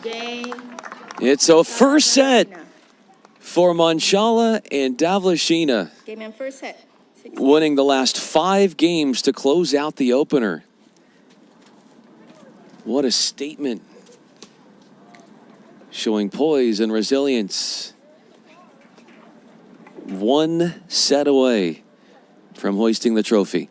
Game. It's a first set for Manchala and Davlashina, Game and first set. 16. winning the last 5 games to close out the opener. What a statement. Showing poise and resilience. 1 set away from hoisting the trophy.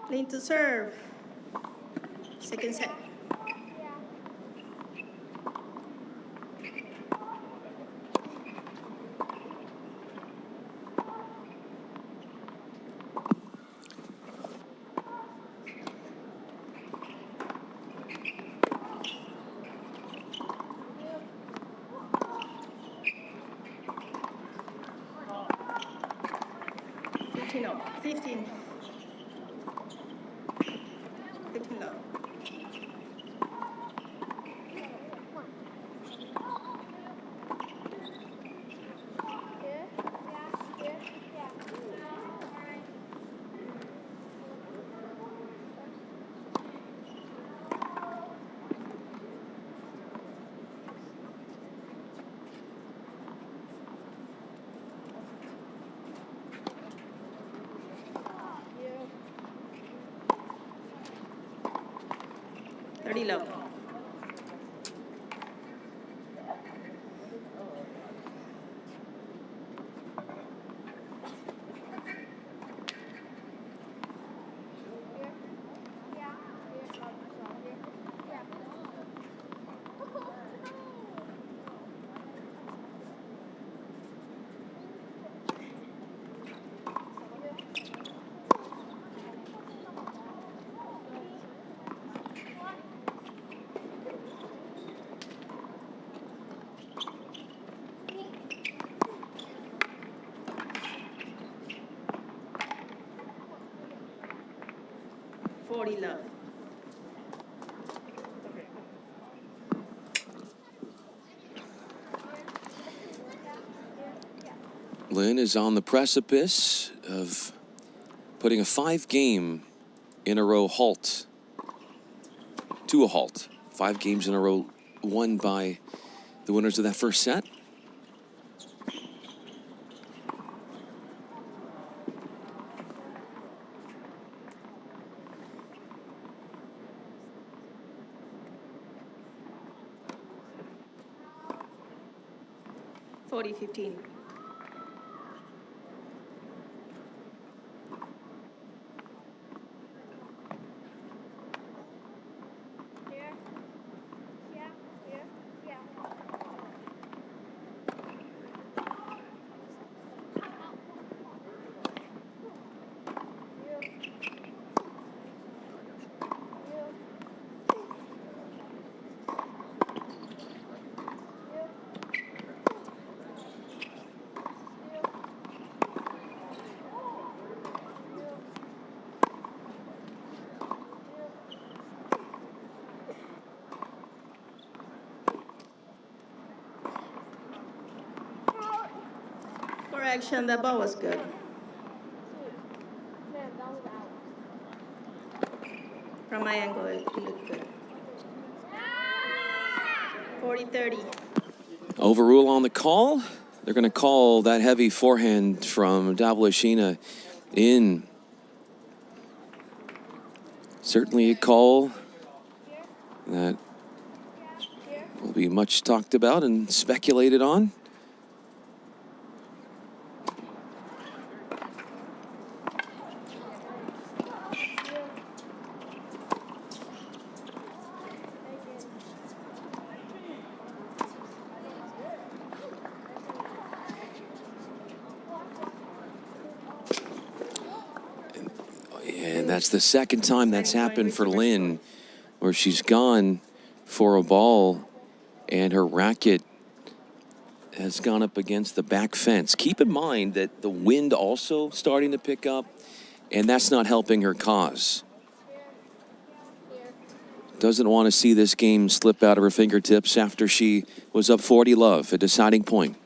Lane to serve. Second set. No, 15. 15 low. Low. Love. Lynn is on the precipice of putting a 5-game-in-a-row halt to a halt. 5 games in a row won by the winners of that first set. $40-15. Here. Yeah. Here. Yeah. Correction, the ball was good. Man, that was out. From my angle, it looked good. 40-30. Overrule on the call. They're going to call that heavy forehand from Davlashina in. Certainly a call that will be much talked about and speculated on. And that's the second time that's happened for Lynn, where she's gone for a ball and her racket has gone up against the back fence. Keep in mind that the wind also starting to pick up, and that's not helping her cause. Doesn't want to see this game slip out of her fingertips after she was up 40-love, a deciding point.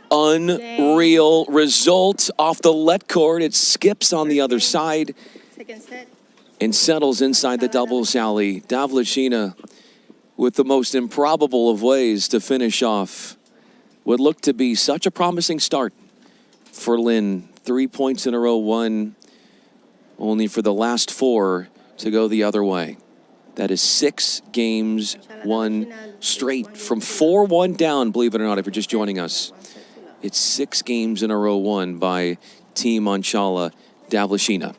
Unreal result off the let cord. It skips on the other side Second set. and settles inside the doubles alley. Davlashina with the most improbable of ways to finish off what looked to be such a promising start for Lynn. 3 points in a row won, only for the last 4 to go the other way. That is 6 games won straight from 4-1 down, believe it or not, if you're just joining us. It's 6 games in a row won by Team Anchala Davlashina.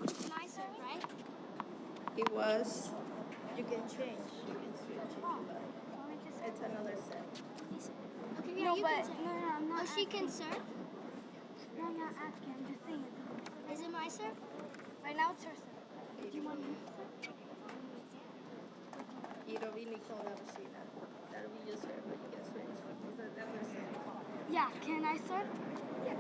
It was. You can change. You can switch if you like. It's another set. Okay, yeah, no, but I'm not. Oh, she can serve? No, I'm not asking. I'm just saying. Is it my serve? Right now it's her serve. Do you want me to serve? It'll be Nicole Davlashina. That'll be your serve, but you can switch. It's another set. Yeah, can I serve? Yeah.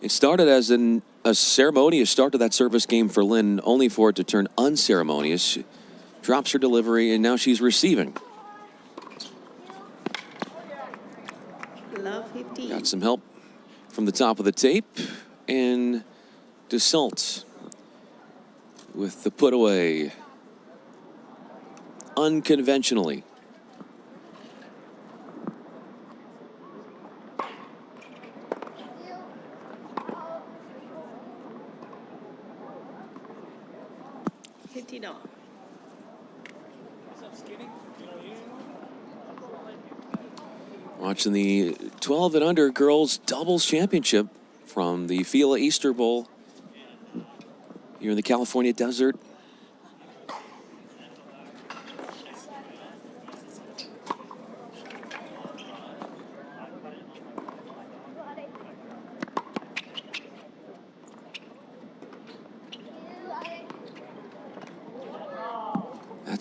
It started as a ceremonious start to that service game for Lynn, only for it to turn unceremonious. She drops her delivery, and now she's receiving. Love 15. Got some help from the top of the tape, and Dassault with the put away unconventionally. $50. Watching the 12 and under girls doubles championship from the FILA Easter Bowl here in the California desert.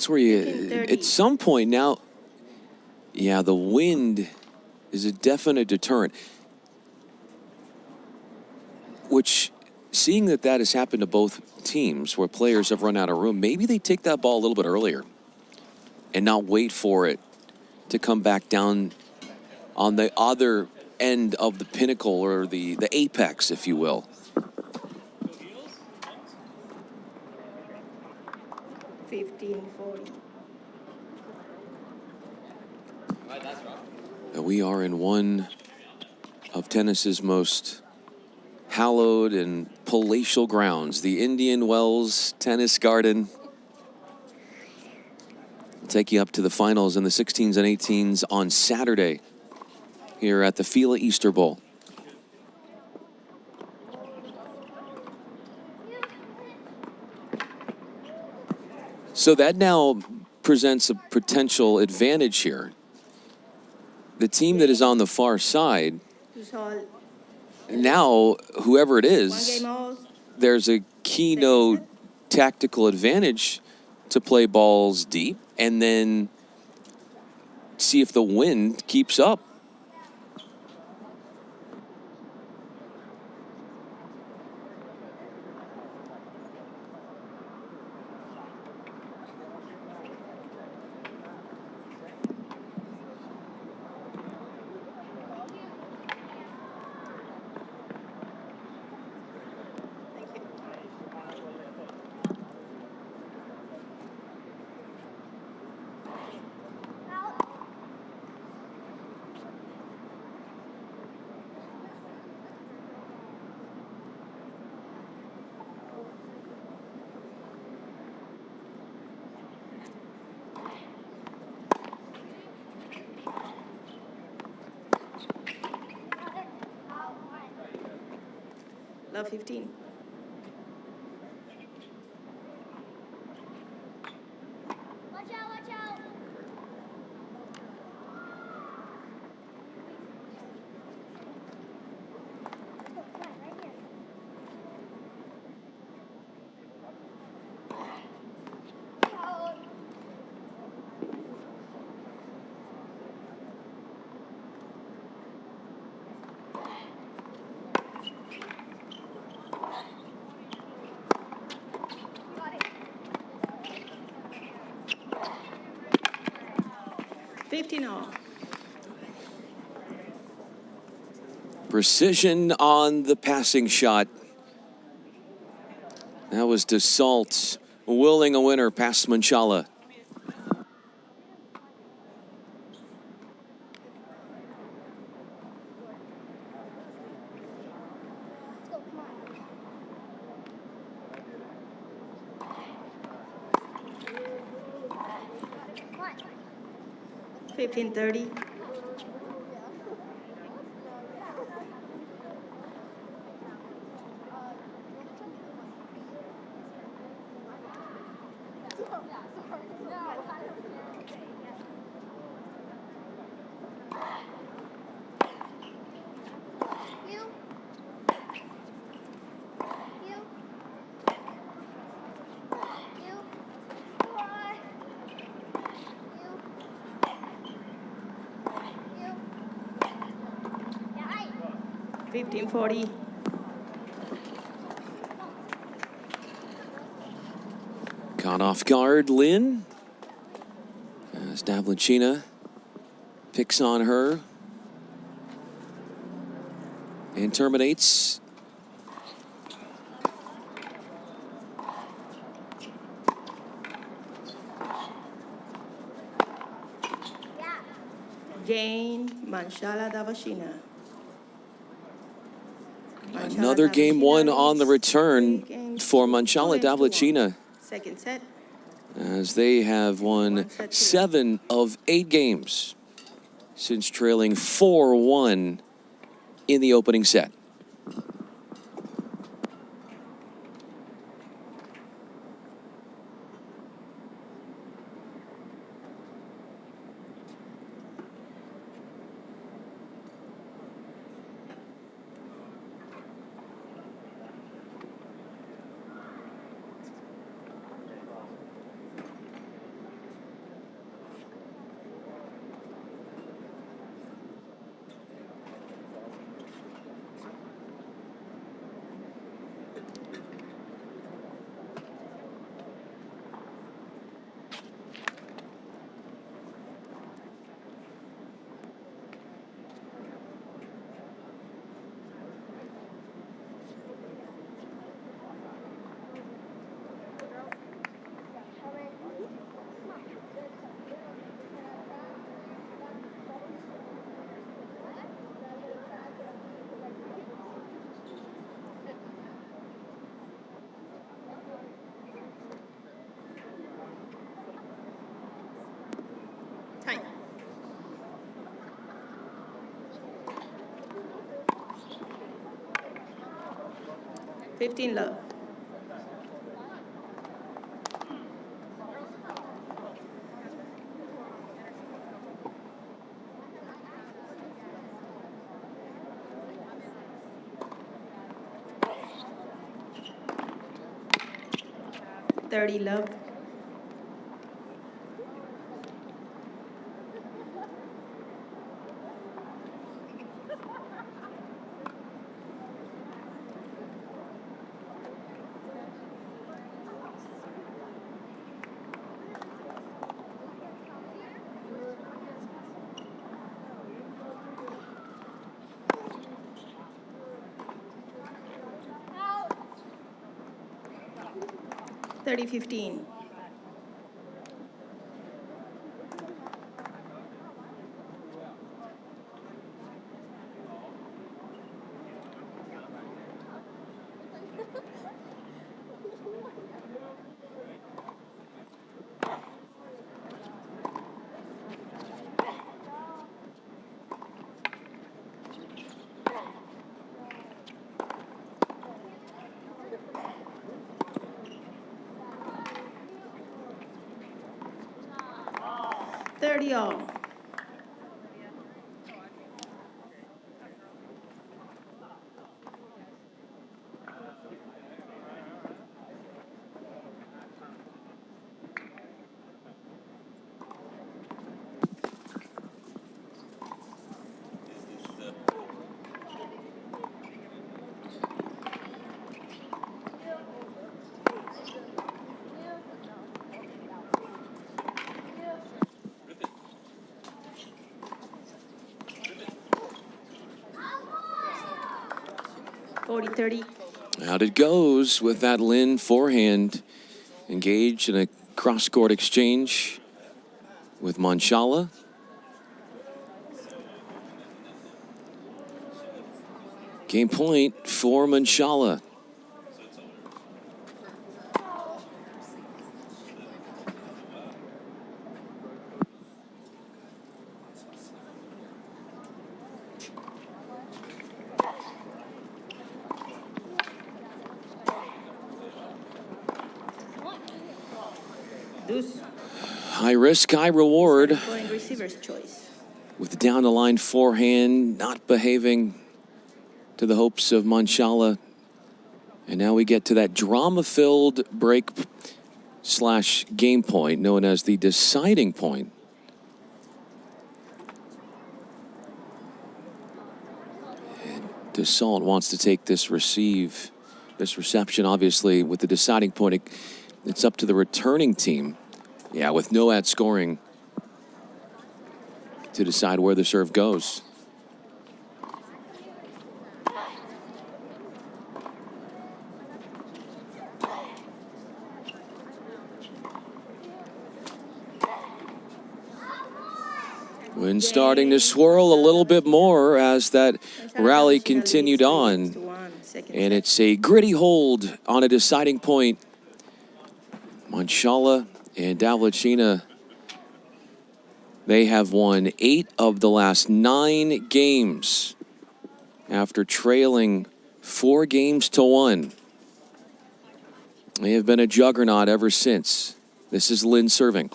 That's where you, at some point now, yeah, the wind is a definite deterrent. Which, seeing that that has happened to both teams where players have run out of room, maybe they take that ball a little bit earlier and not wait for it to come back down on the other end of the pinnacle or the apex, if you will. 15-40. We are in one of tennis's most hallowed and palatial grounds, the Indian Wells Tennis Garden. We'll take you up to the finals in the 16s and 18s on Saturday here at the FILA Easter Bowl. So that now presents a potential advantage here. The team that is on the far side, now whoever it is, there's a keynote tactical advantage to play balls deep and then see if the wind keeps up. Love 15. Watch out, watch out. 15 all. Precision on the passing shot. That was Dassault willing a winner past Manchala. Let's go, come on. 15-30. Yeah. 15-40. Caught off guard, Lynn. As Davlechina picks on her and terminates. Game, Manchala Davlechina. Another game one on the return for Manchala Davlechina, Second set. as they have won 7 of 8 games since trailing 4-1 in the opening set. 15 love. $30 love. $30-15. $30 all. $40-30. Out it goes with that Lin forehand engaged in a cross-court exchange with Manchala. Game point for Manchala. Deuce. High risk, high reward. Point receiver's choice. With the down the line forehand not behaving to the hopes of Manchala. And now we get to that drama-filled break slash game point known as the deciding point. And Dassault wants to take this reception, obviously, with the deciding point. It's up to the returning team. Yeah, with no ad scoring to decide where the serve goes. Wind starting to swirl a little bit more as that rally continued on. And it's a gritty hold on a deciding point. Manchala and Davlechina, they have won 8 of the last 9 games after trailing 4 games to 1. They have been a juggernaut ever since. This is Lin serving.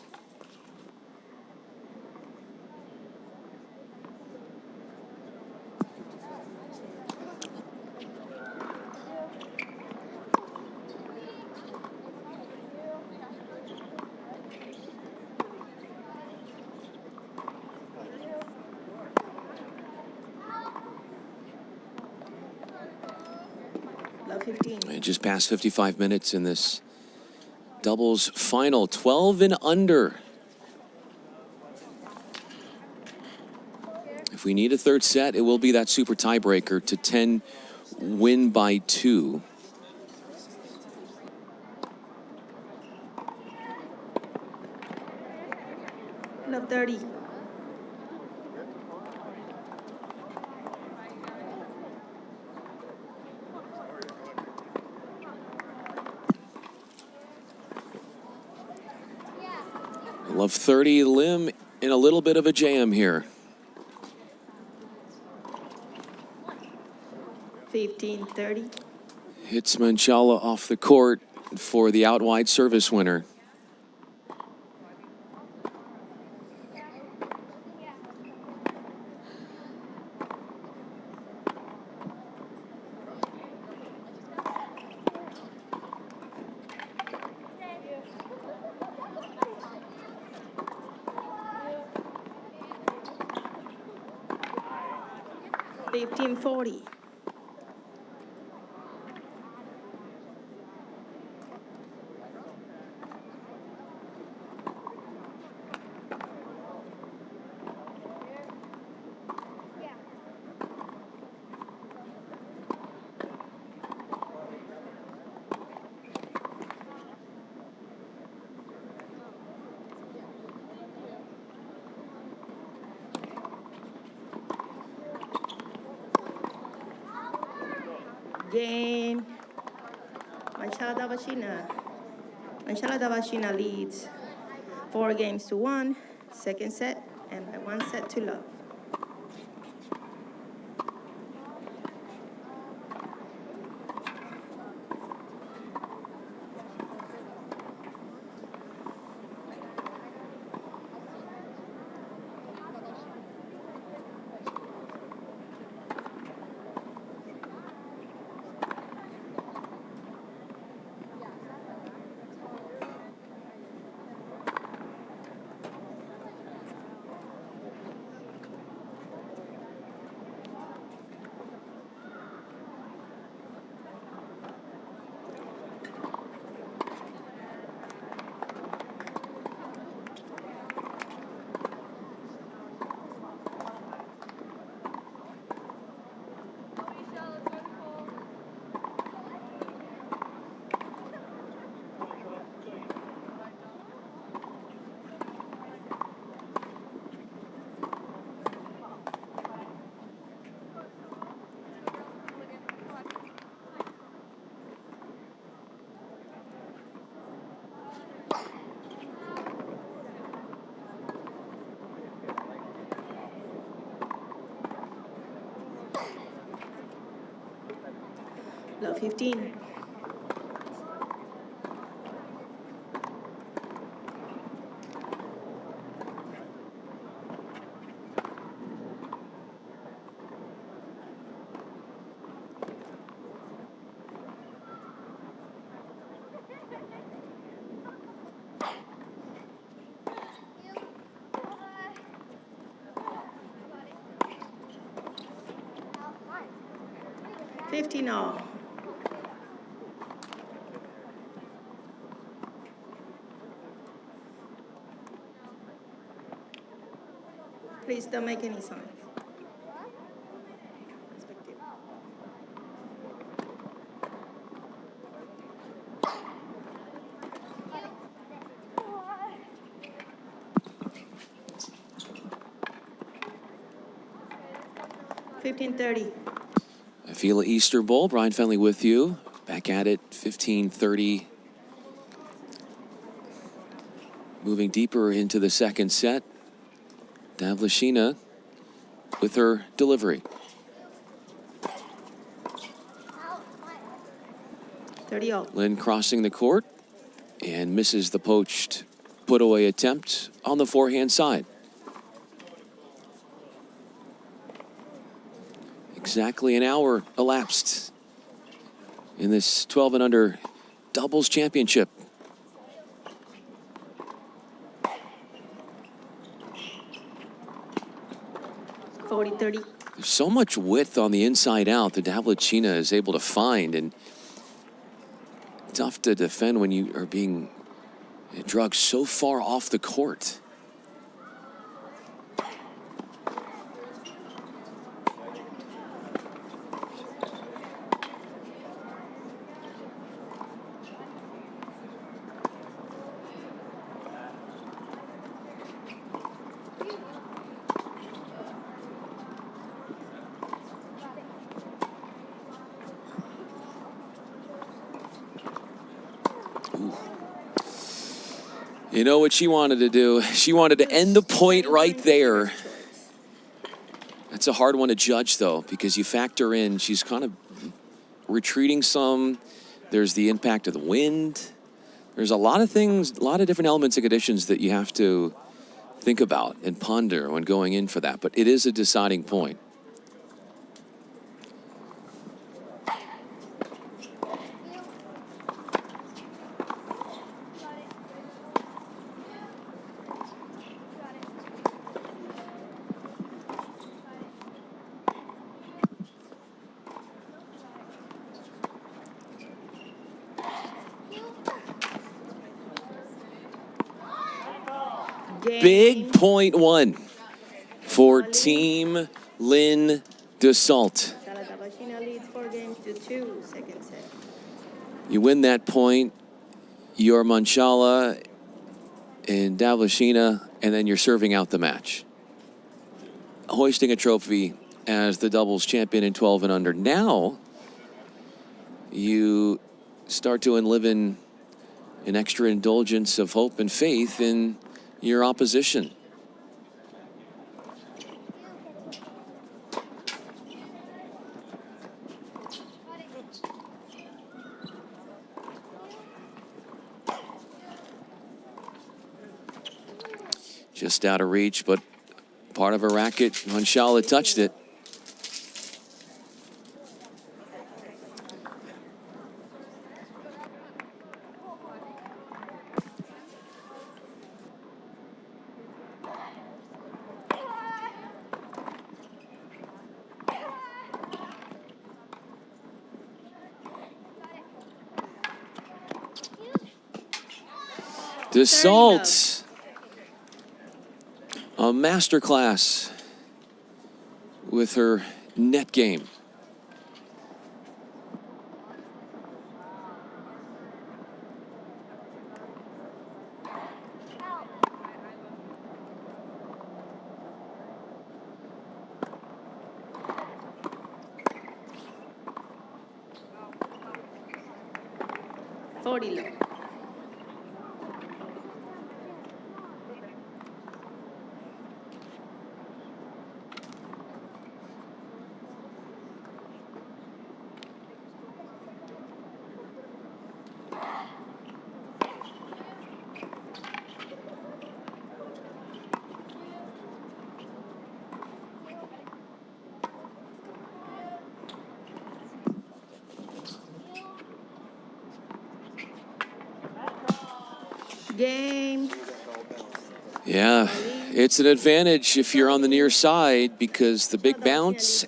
And just past 55 minutes in this doubles final, 12 and under. If we need a third set, it will be that super tiebreaker to 10 win by 2. Love 30. Love 30, Lim in a little bit of a jam here. 15-30. Hits Manchala off the court for the out wide service winner. $15.40. Game. Manchala Davashina leads 4-1, second set, and by 1 set to love. Love 15. $15 all. Please don't make any signs. Respective. $15.30. FILA Easter Bowl. Brian Fenley with you. Back at it, 15:30. Moving deeper into the second set. Davlashina with her delivery. 30 all. Lynn crossing the court and misses the poached put-away attempt on the forehand side. Exactly an hour elapsed in this 12 and under doubles championship. $40.30. There's so much width on the inside out that Davlashina is able to find, and tough to defend when you are being drugged so far off the court. You know what she wanted to do? She wanted to end the point right there. That's a hard one to judge, though, because you factor in she's kind of retreating some. There's the impact of the wind. There's a lot of things, a lot of different elements and conditions that you have to think about and ponder when going in for that. But it is a deciding point. Big point one for Team Lynn Dassault. Saladabashina leads 4-2, second set. You win that point, you're Manchala and Davlashina, and then you're serving out the match. Hoisting a trophy as the doubles champion in 12 and under. Now, you start to live in an extra indulgence of hope and faith in your opposition. Just out of reach, but part of a racket. Manchala touched it. Dassault, a masterclass with her net game. Low. 40. Yeah, it's an advantage if you're on the near side because the big bounce,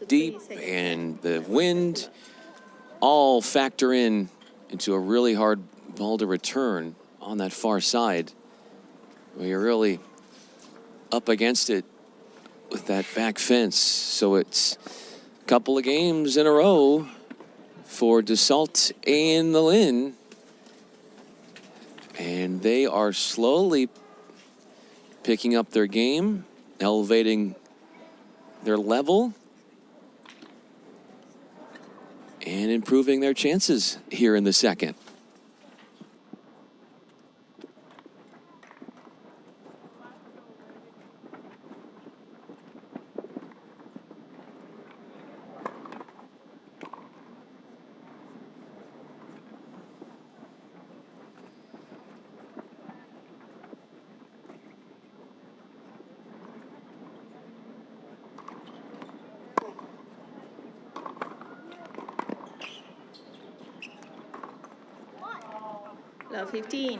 deep, and the wind all factor into a really hard ball to return on that far side where you're really up against it with that back fence. So it's a couple of games in a row for Dassault and the Lynn. And they are slowly picking up their game, elevating their level, and improving their chances here in the second. Low 15.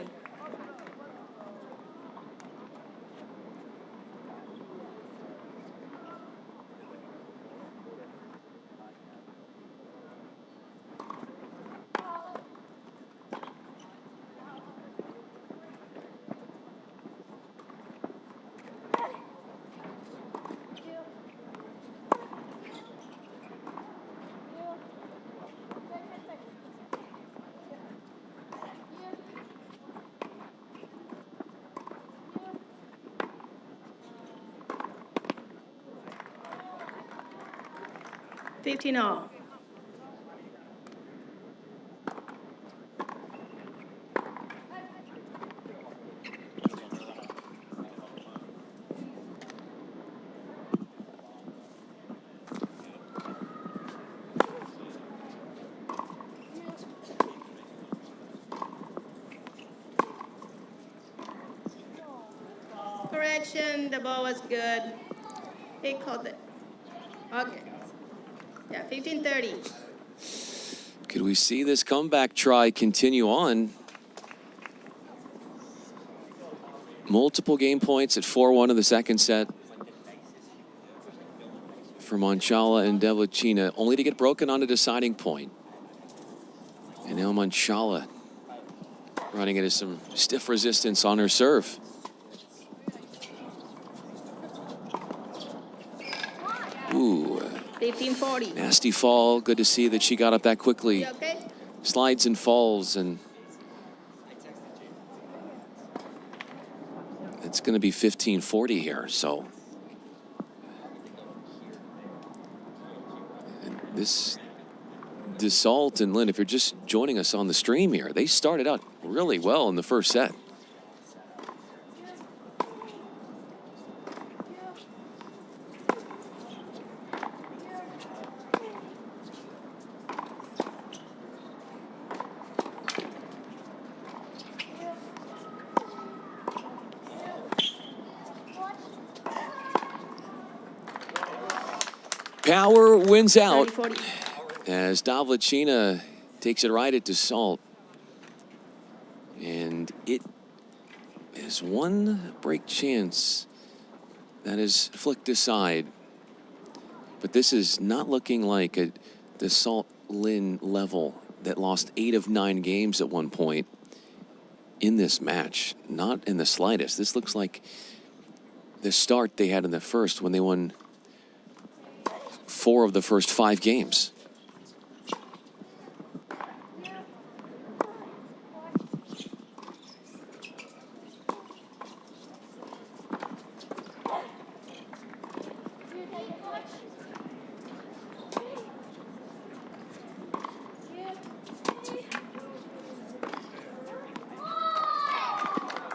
$15. Correction, the ball was good. He caught it. Okay. Yeah, 15-30. Could we see this comeback try continue on? Multiple game points at 4-1 in the second set for Manchala and Devlicina, only to get broken on a deciding point. And now Manchala running into some stiff resistance on her serve. Ooh. 15-40. Nasty fall. Good to see that she got up that quickly. Okay? Slides and falls, and it's going to be 15-40 here. So and this Dassault and Lynn, if you're just joining us on the stream here, they started out really well in the first set. Power wins out 30-40. as Davlicina takes it right at Dassault. And it is one break chance that is flicked aside. But this is not looking like a Dassault Lynn level that lost 8 of 9 games at one point in this match. Not in the slightest. This looks like the start they had in the first when they won 4 of the first 5 games.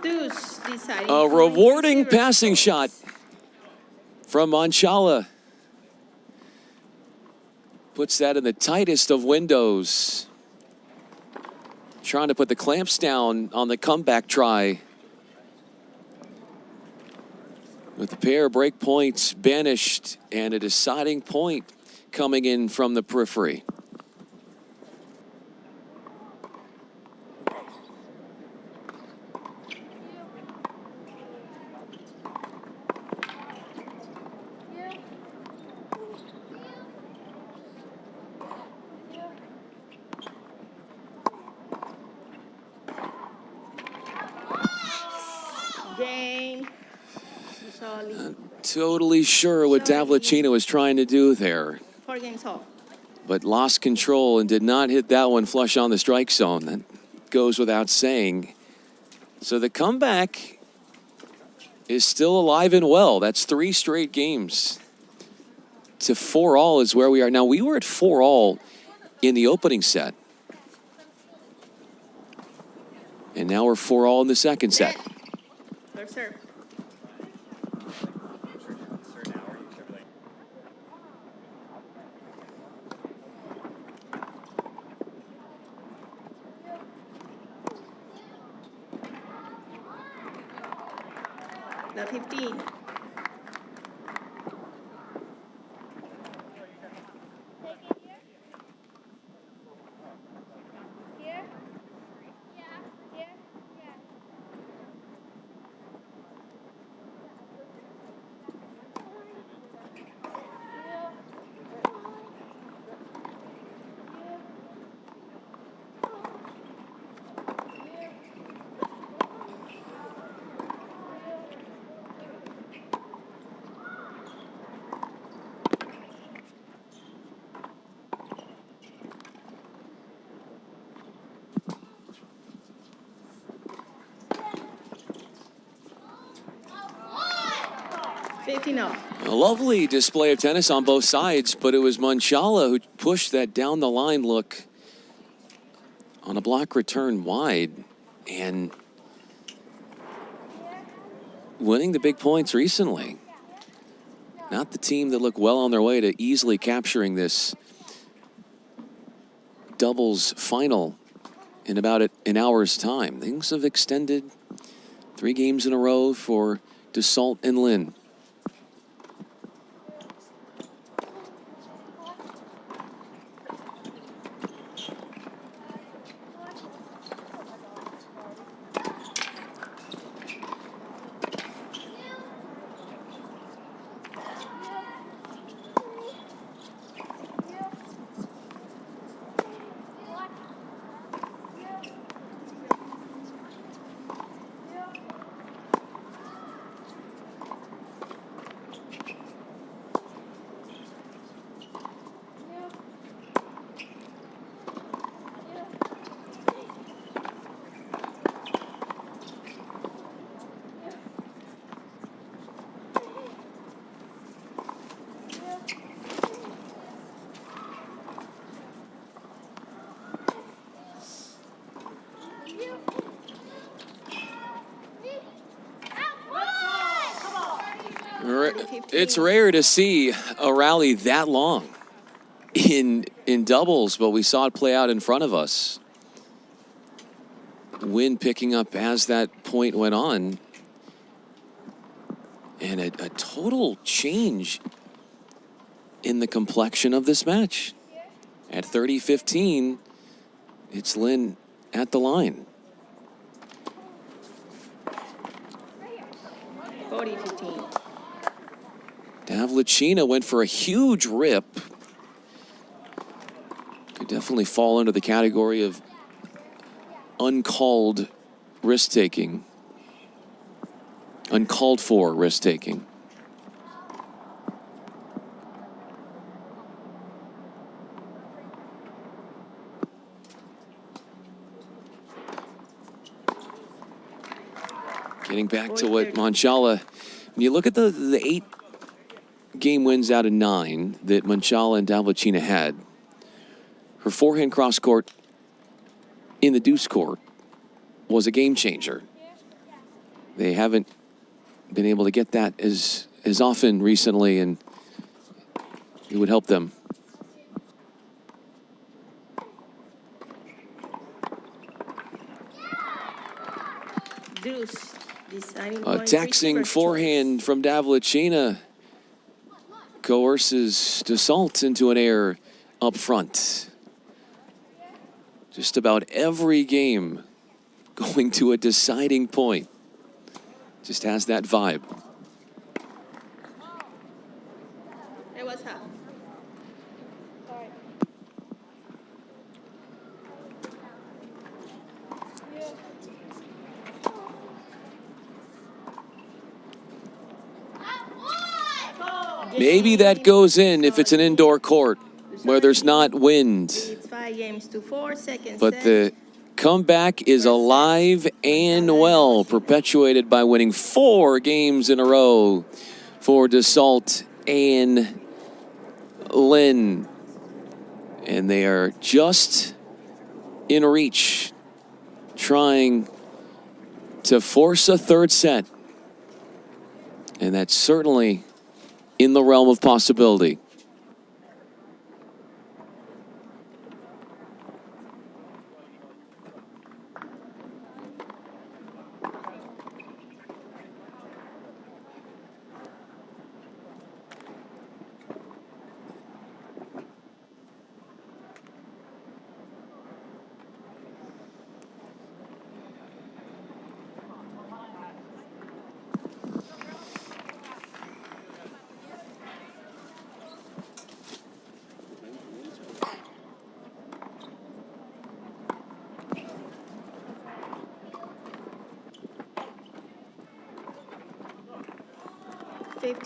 Deuce deciding. A rewarding passing shot from Manchala. Puts that in the tightest of windows. Trying to put the clamps down on the comeback try. With the pair of break points banished and a deciding point coming in from the periphery. Game. Totally sure what Davlicina was trying to do there. 4 games all. But lost control and did not hit that one flush on the strike zone. That goes without saying. So the comeback is still alive and well. That's 3 straight games. To 4-all is where we are. Now, we were at 4-all in the opening set. And now we're 4-all in the second set. First serve. The 15. A lovely display of tennis on both sides, but it was Manchala who pushed that down the line look on a block return wide and winning the big points recently. Not the team that looked well on their way to easily capturing this doubles final in about an hour's time. Things have extended 3 games in a row for Dassault and Lynn. It's rare to see a rally that long in doubles, but we saw it play out in front of us. Wind picking up as that point went on. And a total change in the complexion of this match. At 30-15, it's Lynn at the line. 40-15. Davlechina went for a huge rip. Could definitely fall under the category of uncalled risk-taking. Uncalled for risk-taking. Getting back to what Manchala, when you look at the 8 game wins out of 9 that Manchala and Davlechina had, her forehand cross court in the deuce court was a game changer. They haven't been able to get that as often recently, and it would help them. Deuce. A taxing forehand from Davlechina coerces Dassault into an error up front. Just about every game going to a deciding point. Just has that vibe. It was her. Maybe that goes in if it's an indoor court where there's not wind. It's 5 games to 4 seconds. But the comeback is alive and well, perpetuated by winning 4 games in a row for Dassault and Lynn. And they are just in reach, trying to force a third set. And that's certainly in the realm of possibility.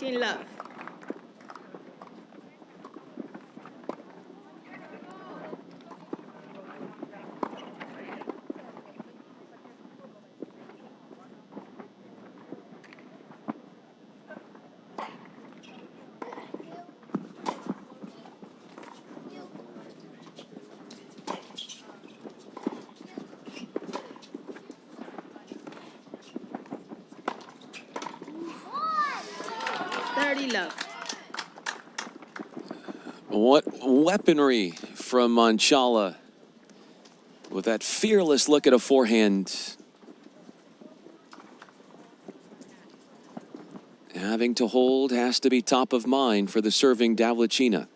Love. Love. What weaponry from Manchala with that fearless look at a forehand. Having to hold has to be top of mind for the serving Davlicina.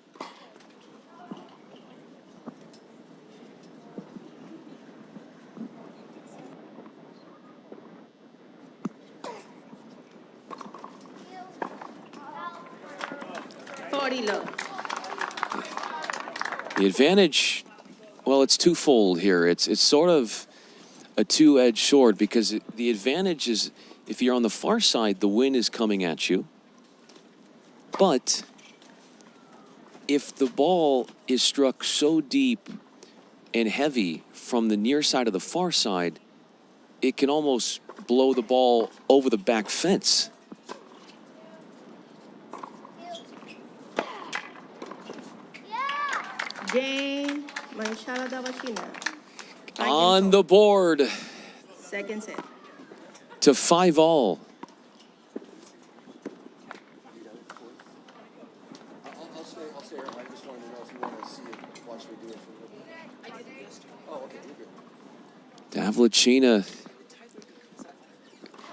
The advantage, well, it's twofold here. It's sort of a two-edged sword because the advantage is if you're on the far side, the wind is coming at you. But if the ball is struck so deep and heavy from the near side of the far side, it can almost blow the ball over the back fence. Game, Manchala Davacina. On the board Second set. to 5-all. I'll stay here. I just wanted to know if you want to see it, watch me do it for a little bit. Oh, okay, you're good. Davlicina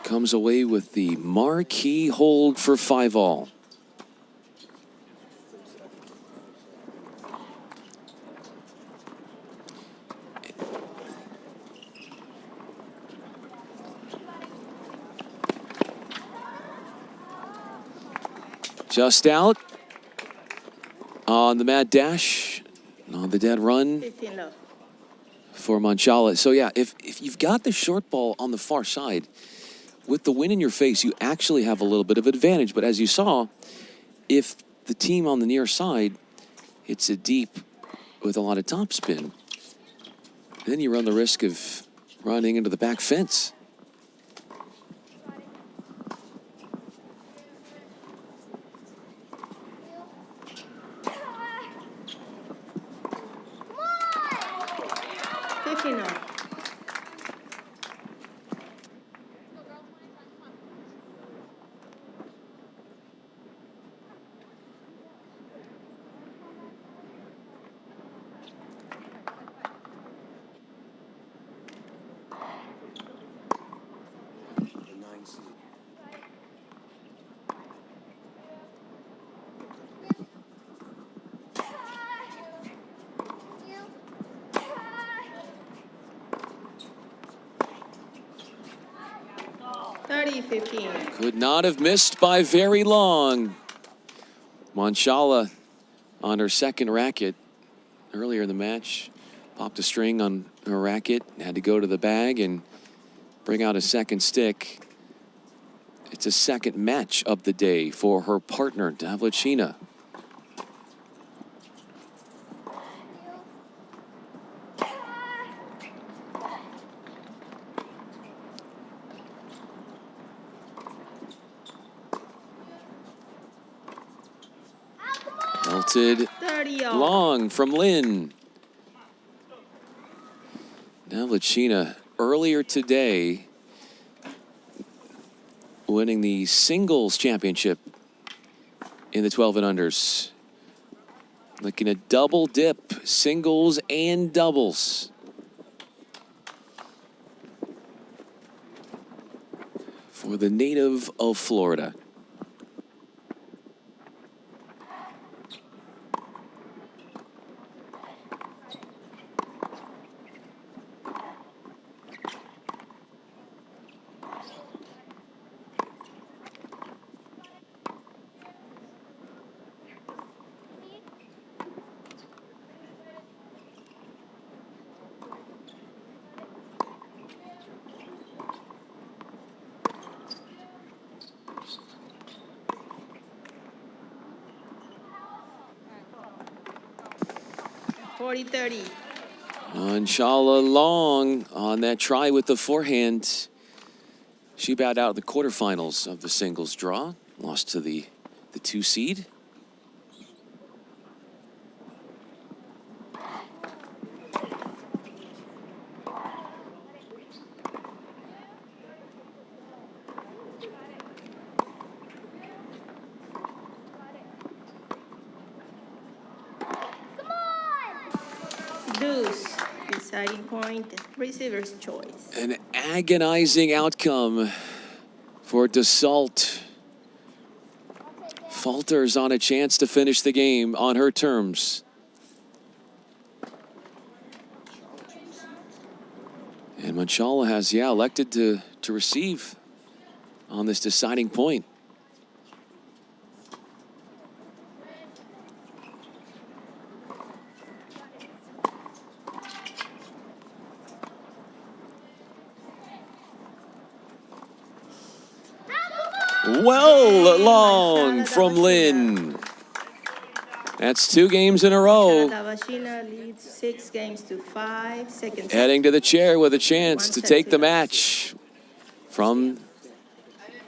comes away with the marquee hold for 5-all. Just out on the mad dash, on the dead run 15 love. for Manchala. So yeah, if you've got the short ball on the far side, with the wind in your face, you actually have a little bit of advantage. But as you saw, if the team on the near side hits it deep with a lot of topspin, then you run the risk of running into the back fence. Could not have missed by very long. Manchala on her second racket earlier in the match. Popped a string on her racket, had to go to the bag and bring out a second stick. It's a second match of the day for her partner, Davlicina. Melted long from Lynn. Davlicina earlier today winning the singles championship in the 12 and unders. Looking at double dip, singles and doubles. For the native of Florida. Manchala long on that try with the forehand. She bowed out in the quarterfinals of the singles draw. Lost to the 2 seed. Deuce, deciding point, receiver's choice. An agonizing outcome for Dassault. falters on a chance to finish the game on her terms. And Manchala has, elected to receive on this deciding point. Well long from Lynn. That's 2 games in a row. Davashina leads 6 games to 5. Second set. Heading to the chair with a chance to take the match from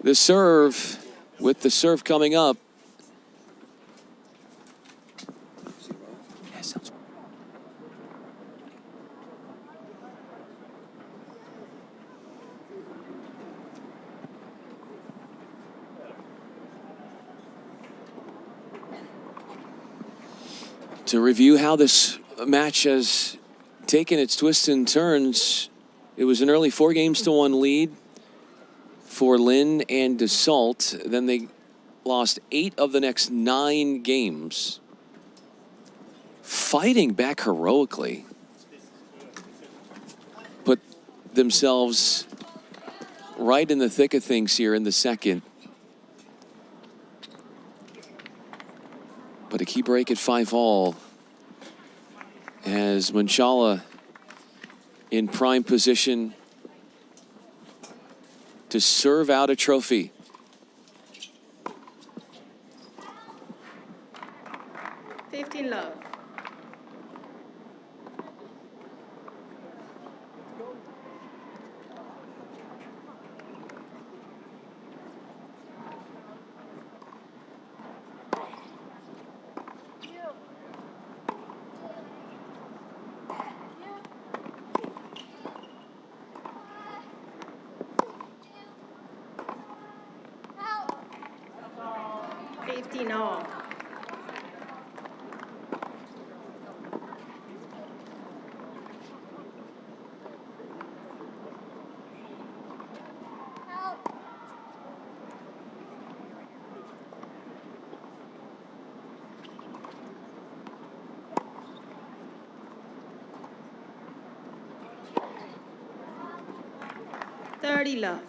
the serve, with the serve coming up. To review how this match has taken its twists and turns, it was an early 4-1 lead for Lynn and Dassault. Then they lost 8 of the next 9 games, fighting back heroically. Put themselves right in the thick of things here in the second. But a key break at 5-all as Manchala in prime position to serve out a trophy. Love. All. Love.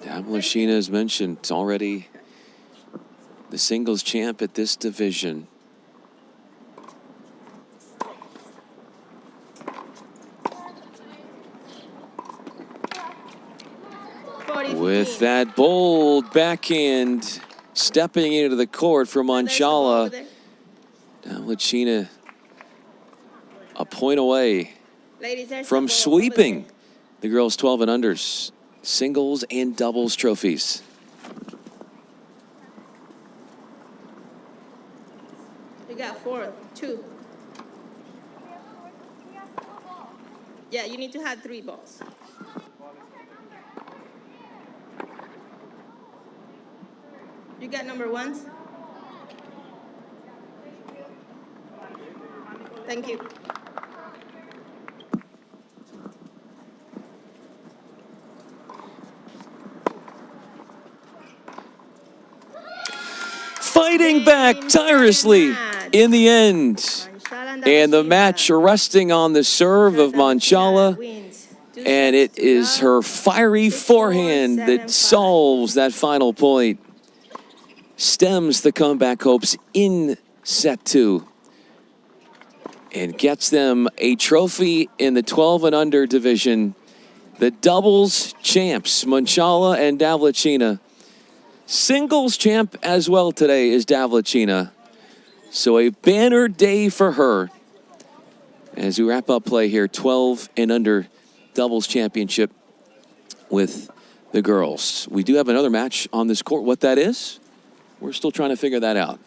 Davlashina, as mentioned, it's already the singles champ at this division. With that bold backhand stepping into the court for Manchala. Davlashina a point away from sweeping the girls' 12 and unders singles and doubles trophies. We got 4, 2. Yeah, you need to have 3 balls. You got number 1s? Thank you. Fighting back tirelessly in the end. And the match resting on the serve of Manchala. And it is her fiery forehand that solves that final point. Stems the comeback hopes in set 2. And gets them a trophy in the 12 and under division. The doubles champs, Manchala and Davlashina. Singles champ as well today is Davlashina. So a banner day for her. As we wrap up play here, 12 and under doubles championship with the girls. We do have another match on this court. What that is, we're still trying to figure that out.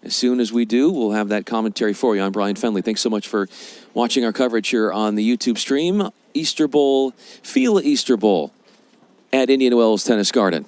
As soon as we do, we'll have that commentary for you. I'm Brian Fenley. Thanks so much for watching our coverage here on the YouTube stream. Easter Bowl, FILA Easter Bowl at Indian Wells Tennis Garden.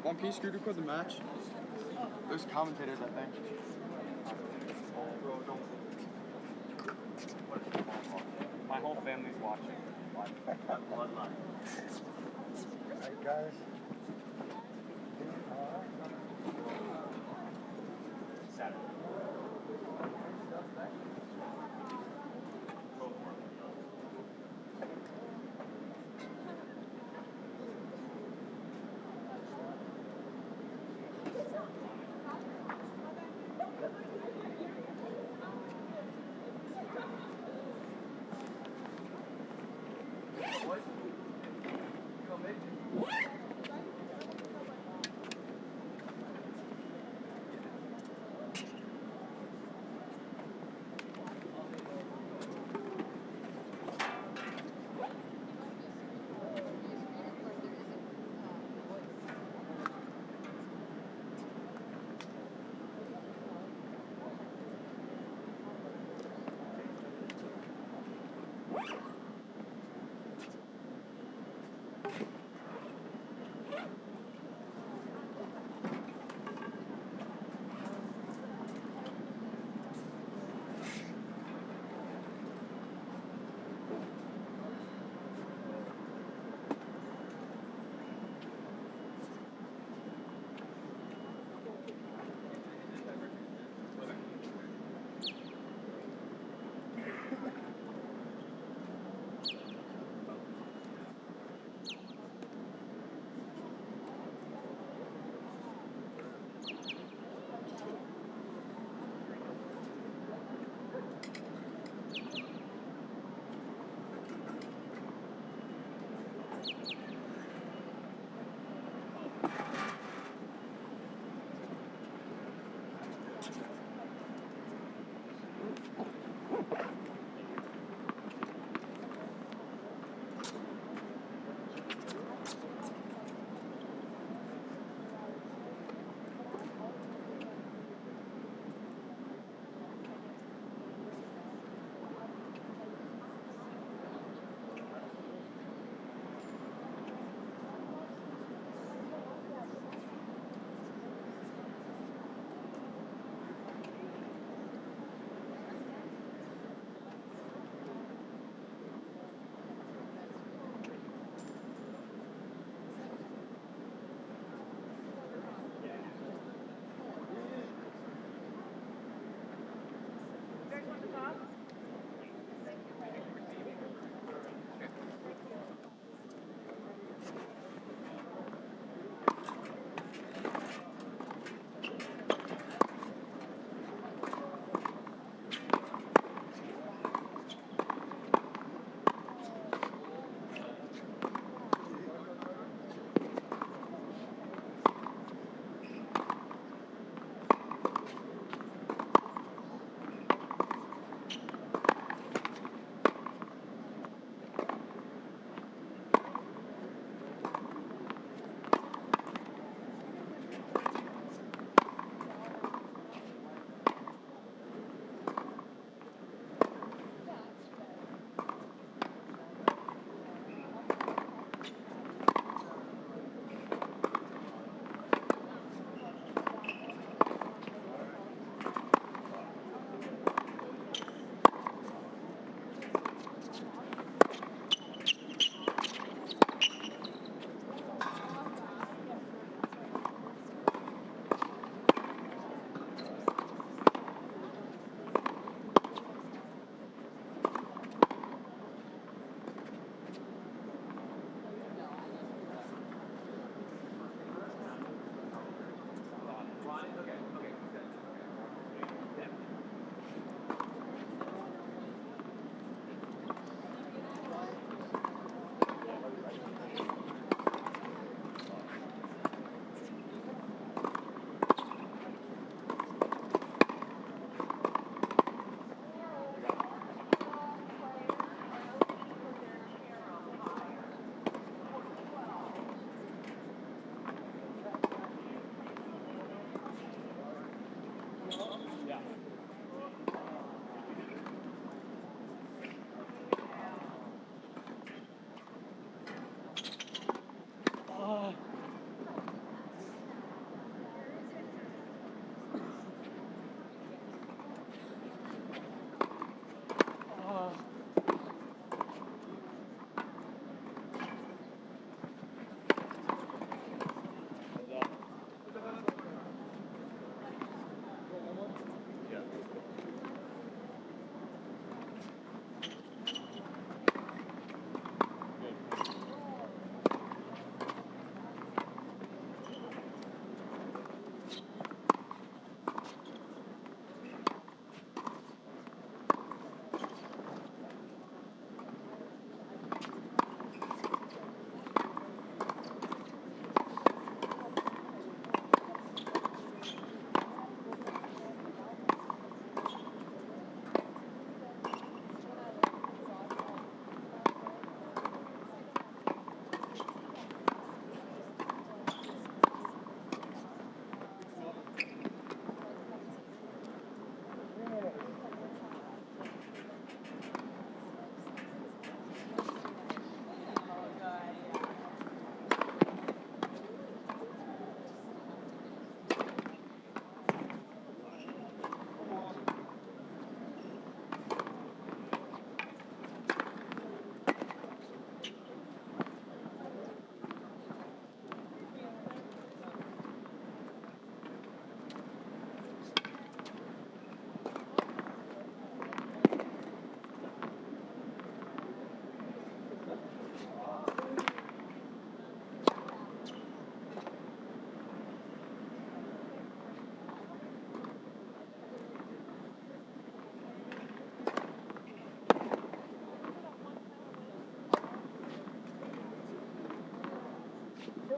One piece, you record the match? There's commentators, I think. My whole family's watching. Hey guys. Saturday.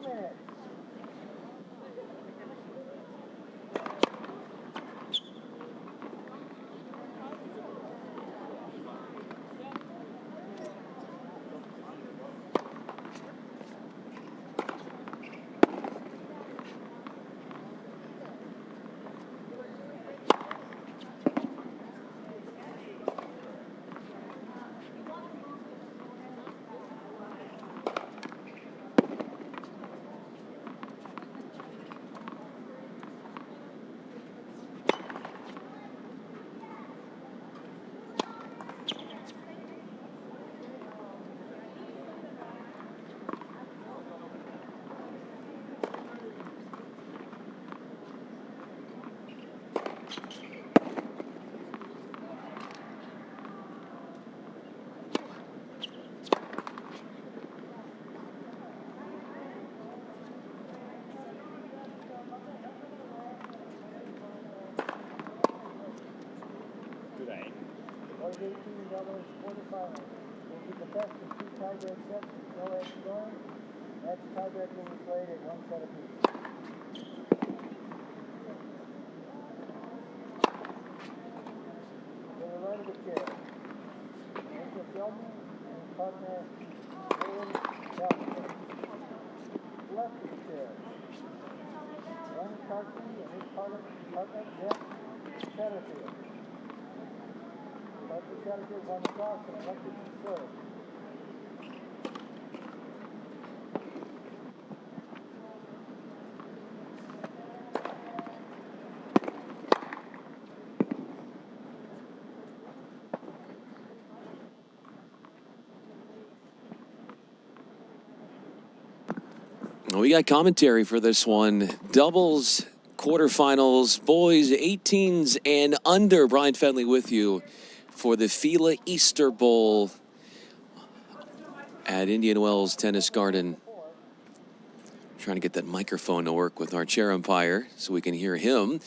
2 minutes. Boys 18, doubles, quarterfinals. Will be the best of 2 tiebreak sets, no edge scoring. Next tiebreak will be played at 1 set apiece. To the right of the chair, Mr. Sheldon and his partner, William Belford. Left of the chair, Ron Carson and his partner, Jeff Satterfield. Dr. Satterfield won the toss and elected to serve. We got commentary for this one. Doubles, quarterfinals, boys 18s and under. Brian Fenley with you for the FILA Easter Bowl at Indian Wells Tennis Garden. Trying to get that microphone to work with our chair umpire so we can hear him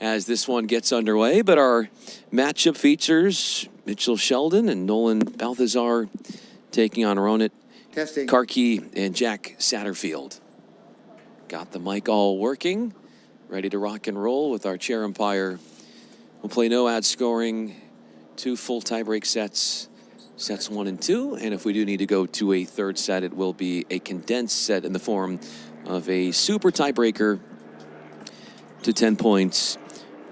as this one gets underway. But our matchup features Mitchell Sheldon and Nolan Balthazar taking on Ronit Karki and Jack Satterfield. Got the mic all working, ready to rock and roll with our chair umpire. We'll play no ad scoring, 2 full tiebreak sets, sets 1 and 2. And if we do need to go to a third set, it will be a condensed set in the form of a super tiebreaker to 10 points,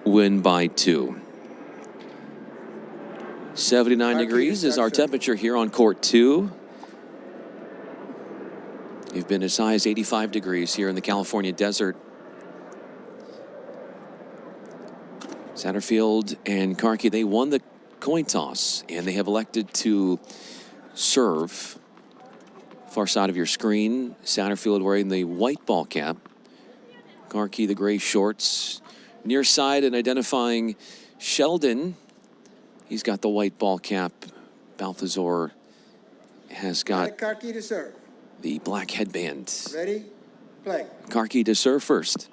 win by 2. 79 degrees is our temperature here on court 2. You've been as high as 85 degrees here in the California desert. Satterfield and Karki, they won the coin toss, and they have elected to serve. Far side of your screen, Satterfield wearing the white ball cap. Karki, the gray shorts. Near side and identifying Sheldon. He's got the white ball cap. Balthazar has got Karki to serve. The black headband. Ready, play. Karki to serve first.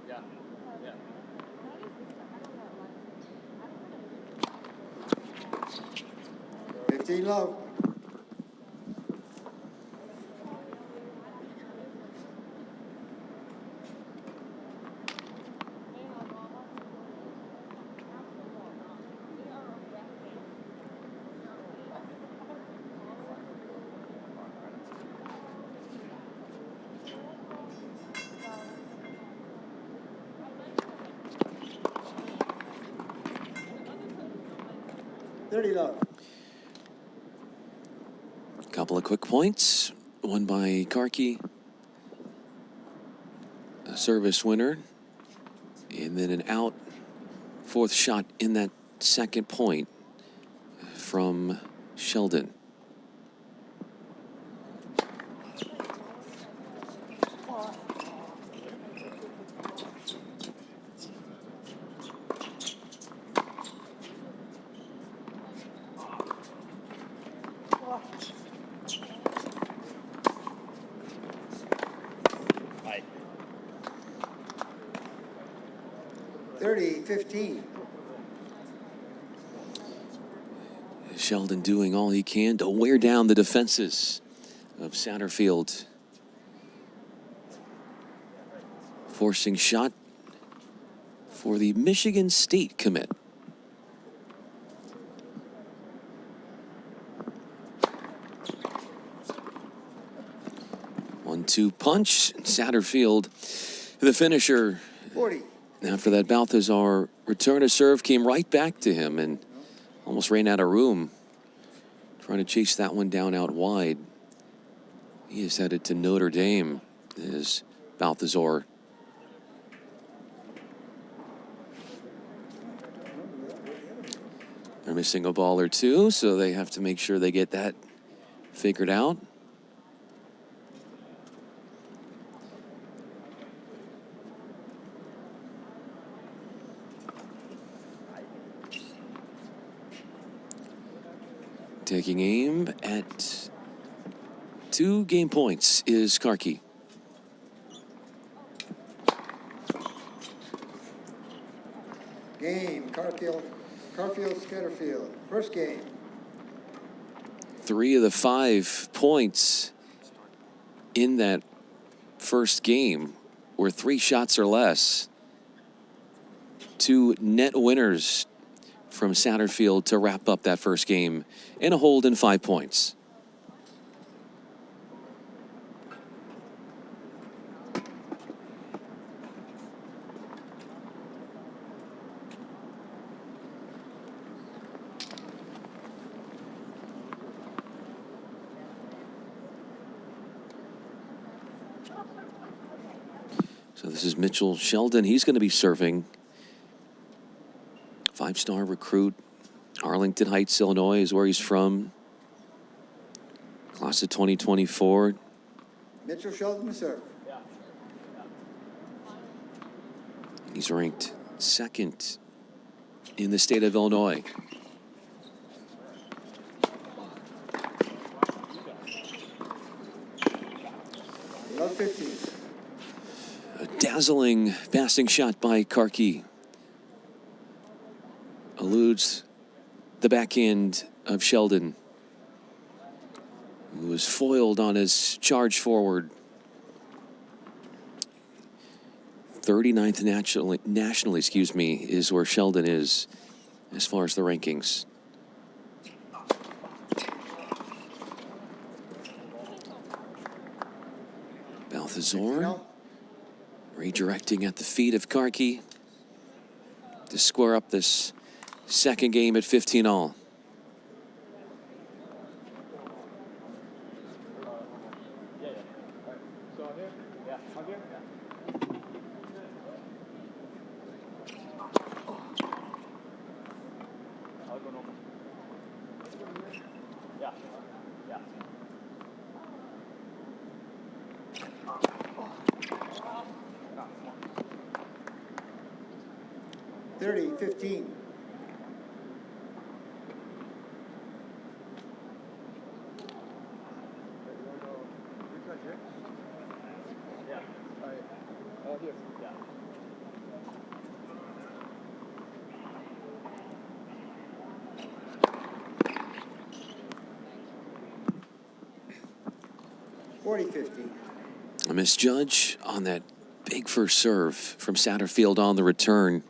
Yeah. Yeah. 15 love. Couple of quick points. One by Karki. A service winner. And then an out. 4th shot in that second point from Sheldon. Bye. 30-15. Sheldon doing all he can to wear down the defenses of Satterfield. Forcing shot for the Michigan State commit. One-two punch. Satterfield, the finisher. 40. After that Balthazar return to serve came right back to him and almost ran out of room. Trying to chase that one down out wide. He is headed to Notre Dame as Balthazar. They're missing a ball or two, so they have to make sure they get that figured out. Taking aim at 2 game points is Karki. Game, Carfield, Scatterfield. First game. 3 of the 5 points in that first game were 3 shots or less. 2 net winners from Satterfield to wrap up that first game in a hold in 5 points. So this is Mitchell Sheldon. He's going to be serving. 5-star recruit. Arlington Heights, Illinois is where he's from. Class of 2024. Mitchell Sheldon to serve. He's ranked 2nd in the state of Illinois. Love 15. A dazzling passing shot by Karki. Eludes the backhand of Sheldon, who was foiled on his charge forward. 39th nationally, is where Sheldon is as far as the rankings. Balthazar redirecting at the feet of Karki to square up this second game at 15 all. Yeah. 30-15. Yeah. 40-50. A misjudge on that big first serve from Satterfield on the return.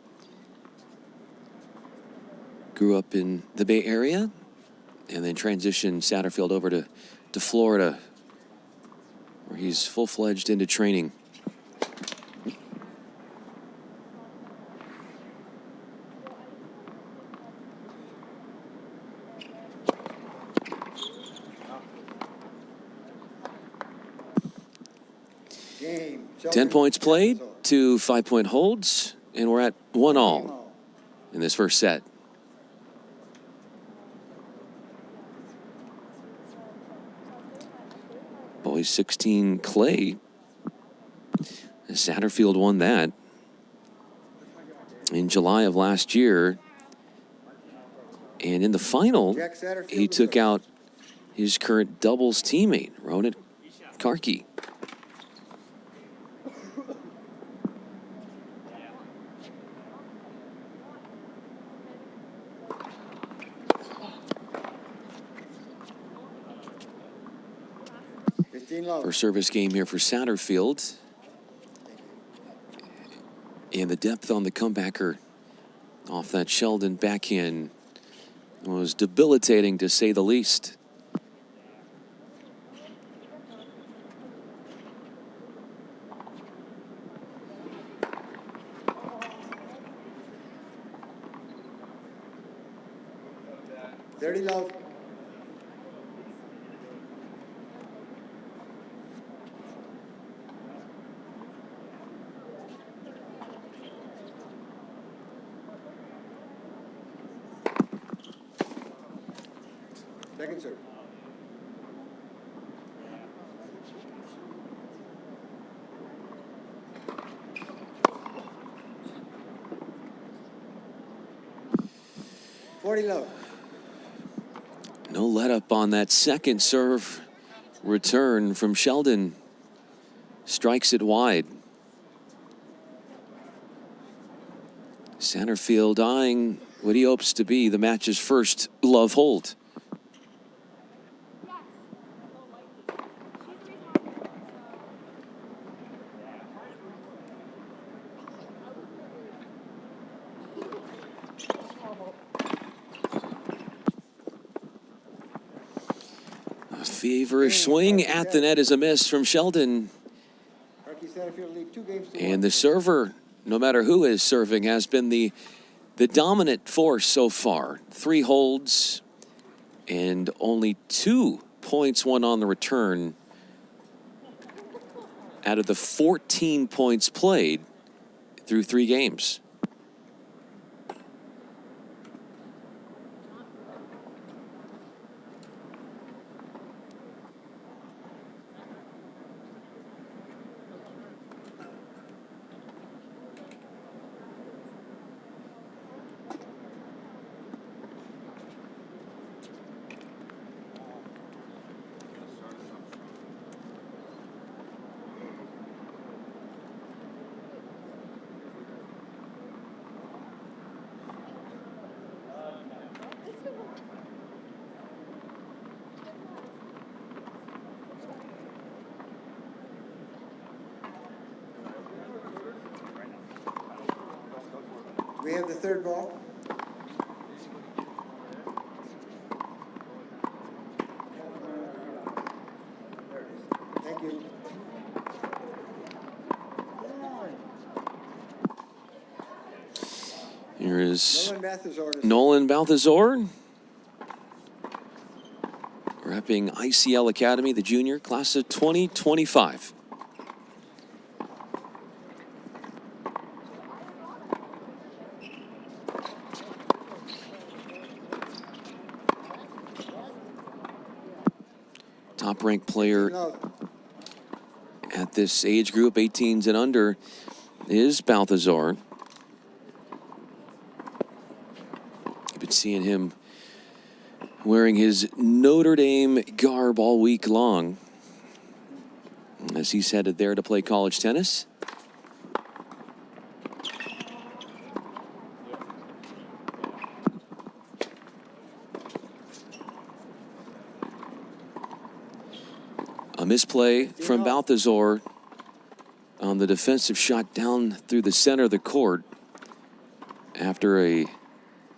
Grew up in the Bay Area and then transitioned Satterfield over to Florida, where he's full-fledged into training. Game. 10 points played, 2 5-point holds, and we're at 1-all in this first set. Boys 16 clay. Satterfield won that in July of last year. And in the final, he took out his current doubles teammate, Ronan Karki. 15 love. First service game here for Satterfield. And the depth on the comebacker off that Sheldon backhand was debilitating, to say the least. Dirty love. Second serve. Love. No let up on that second serve return from Sheldon. Strikes it wide. Satterfield eyeing what he hopes to be the match's first love hold. A feverish swing at the net is a miss from Sheldon. And the server, no matter who is serving, has been the dominant force so far. 3 holds and only 2 points won on the return out of the 14 points played through 3 games. We have the third ball. Thank you. Here is Nolan Balthazar, repping ICL Academy, the junior class of 2025. Top-ranked player at this age group, 18s and under, is Balthazar. You've been seeing him wearing his Notre Dame garb all week long as he's headed there to play college tennis. A misplay from Balthazar on the defensive shot down through the center of the court after a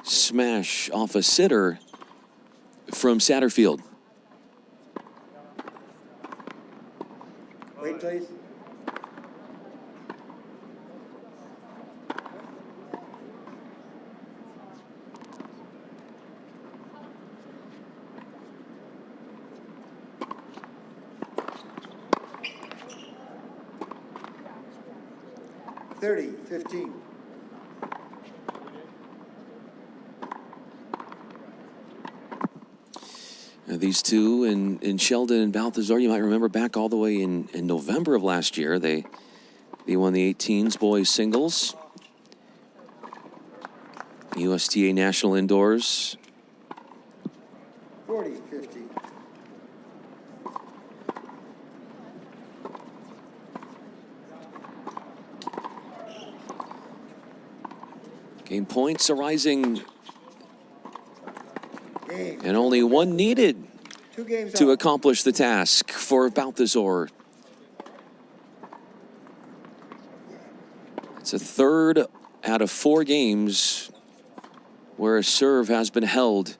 smash off a sitter from Satterfield. Wait, please. Thirty, 15. These two in Sheldon and Balthazar, you might remember back all the way in November of last year, they won the 18s boys singles, USTA National Indoors. 40, 50. Game points arising, and only one needed 2 games to out. accomplish the task for Balthazar. It's a third out of 4 games where a serve has been held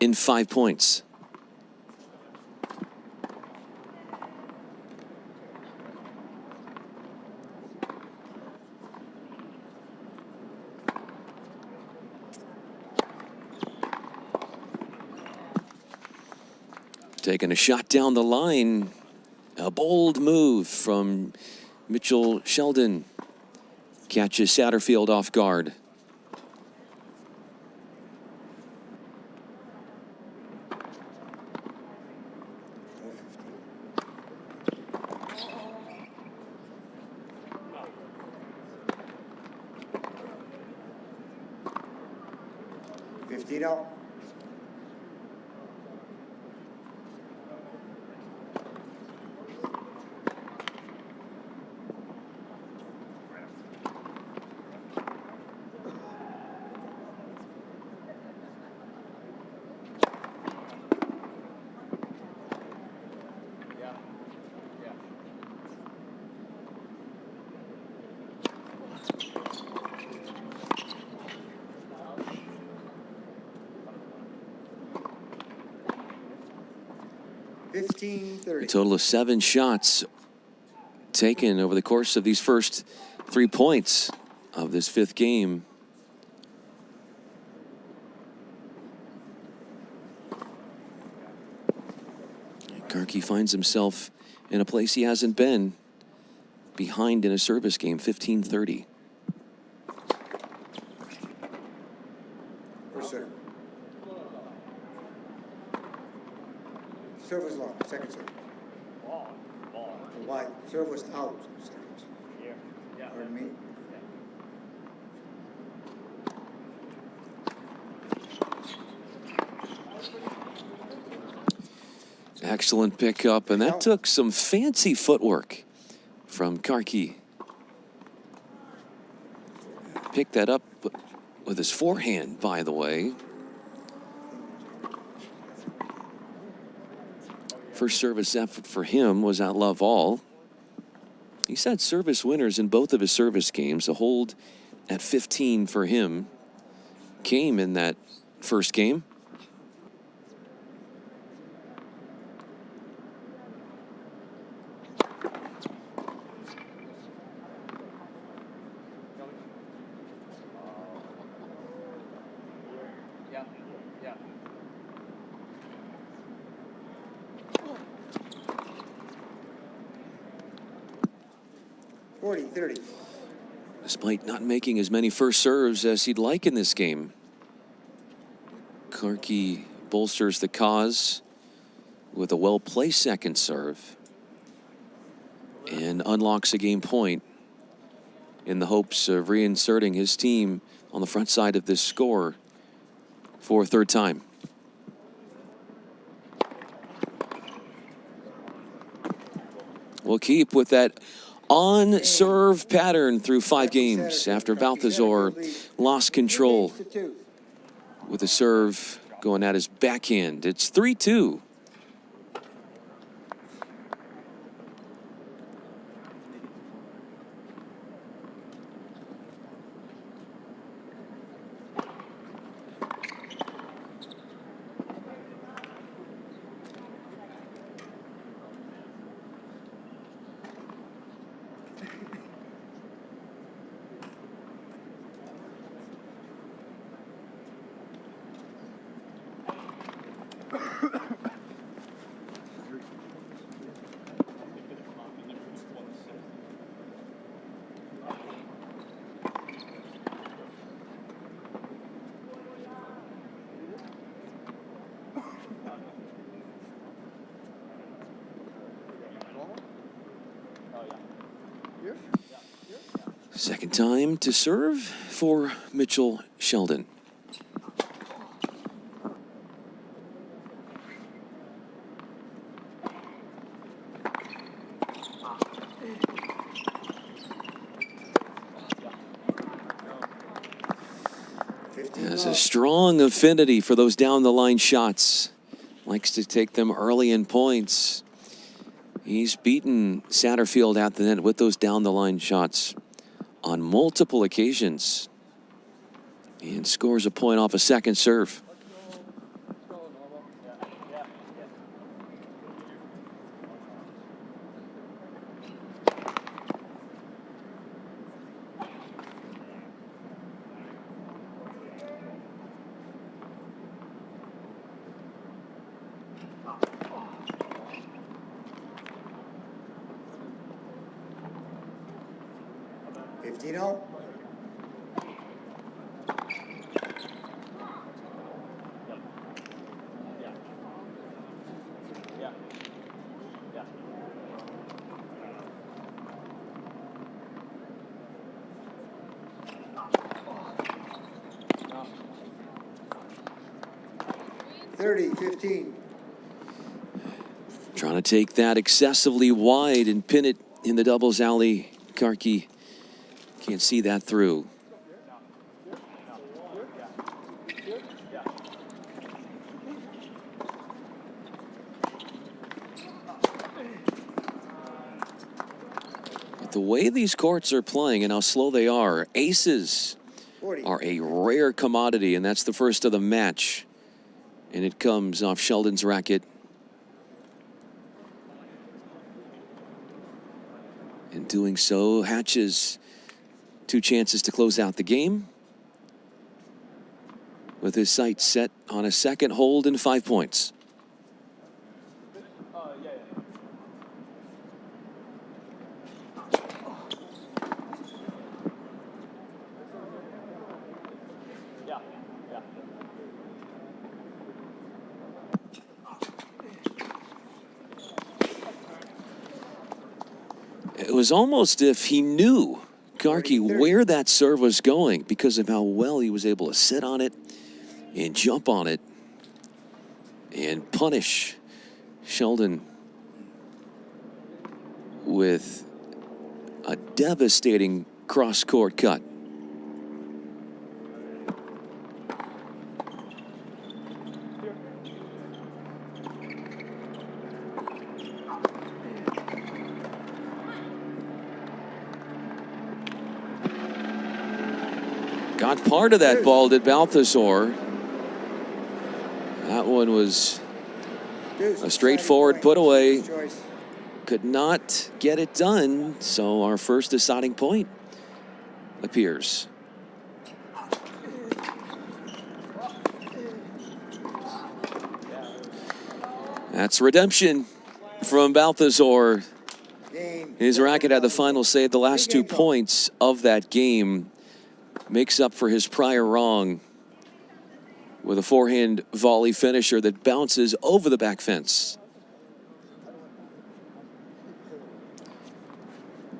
in 5 points. Taking a shot down the line. A bold move from Mitchell Sheldon. Catches Satterfield off guard. Out. A total of 7 shots taken over the course of these first 3 points of this 5th game. Karki finds himself in a place he hasn't been, behind in a service game, 15-30. Serve was long, second serve. Wide. Serve was out, second. Yeah. Pardon me? Excellent pickup, and that took some fancy footwork from Karki. Picked that up with his forehand, by the way. First service effort for him was at love all. He's had service winners in both of his service games. A hold at 15 for him came in that first game. Yeah. 40-30. Despite not making as many first serves as he'd like in this game, Karki bolsters the cause with a well-placed second serve and unlocks a game point in the hopes of reinserting his team on the front side of this score for a third time. We'll keep with that on-serve pattern through 5 games after Balthazar lost control with a serve going at his backhand. It's 3-2. Second time to serve for Mitchell Sheldon. Has a strong affinity for those down the line shots. likes to take them early in points. He's beaten Satterfield at the net with those down-the-line shots on multiple occasions. And scores a point off a second serve. Trying to take that excessively wide and pin it in the doubles alley. Karki can't see that through. But the way these courts are playing and how slow they are, aces are a rare commodity, and that's the first of the match. And it comes off Sheldon's racket. In doing so, Hatches 2 chances to close out the game, with his sights set on a second hold and 5 points. It was almost if he knew, Karki, where that serve was going because of how well he was able to sit on it and jump on it and punish Sheldon with a devastating cross-court cut. Got part of that ball, did Balthazar. That one was a straightforward put away. Could not get it done, so our first deciding point appears. That's redemption from Balthazar. His racket had the final say. The last 2 points of that game makes up for his prior wrong with a forehand volley finisher that bounces over the back fence.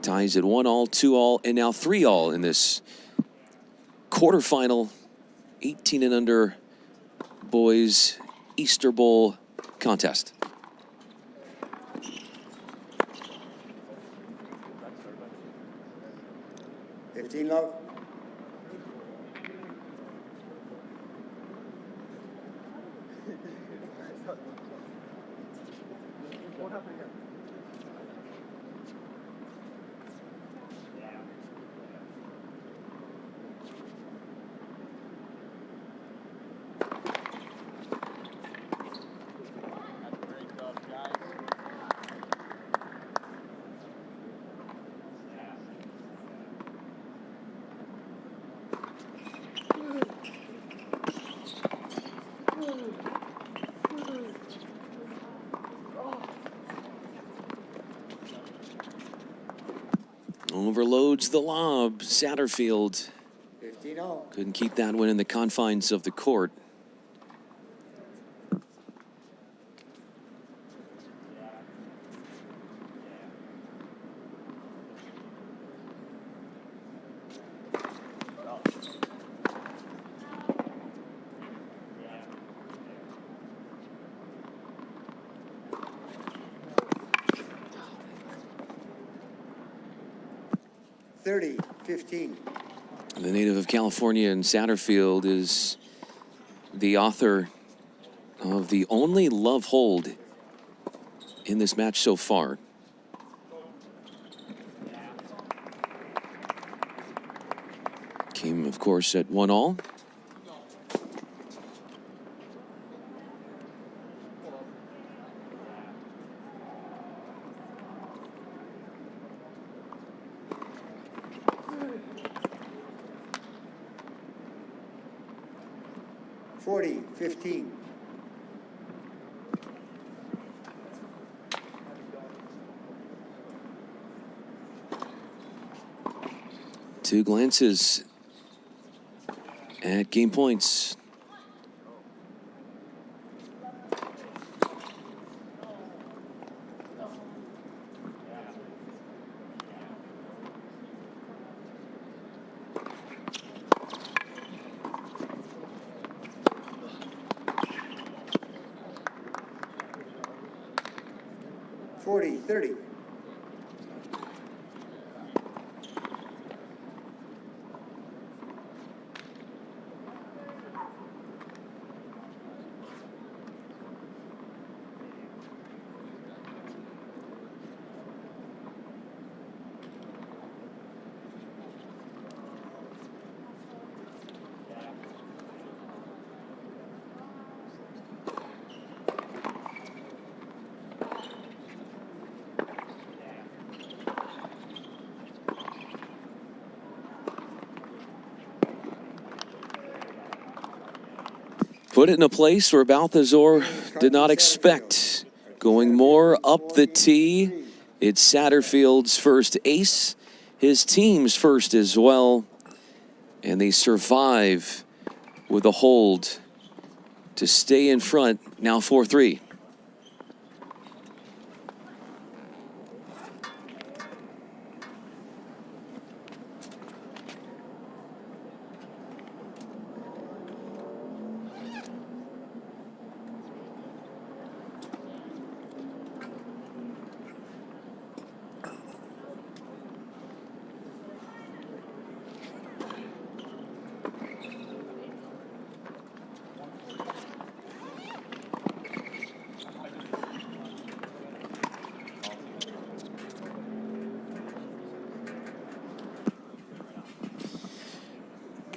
Ties at 1-all, 2-all, and now 3-all in this quarterfinal 18 and under boys Easter Bowl contest. Love. Overloads the lob. Satterfield 15-all. couldn't keep that one in the confines of the court. The native of California and Satterfield is the author of the only love hold in this match so far. Came, of course, at 1-all. Forty, 15. Two glances at game points. Forty, 30. Put it in a place where Balthazar did not expect. Going more up the tee. It's Satterfield's first ace, his team's first as well. And they survive with a hold to stay in front, now 4-3.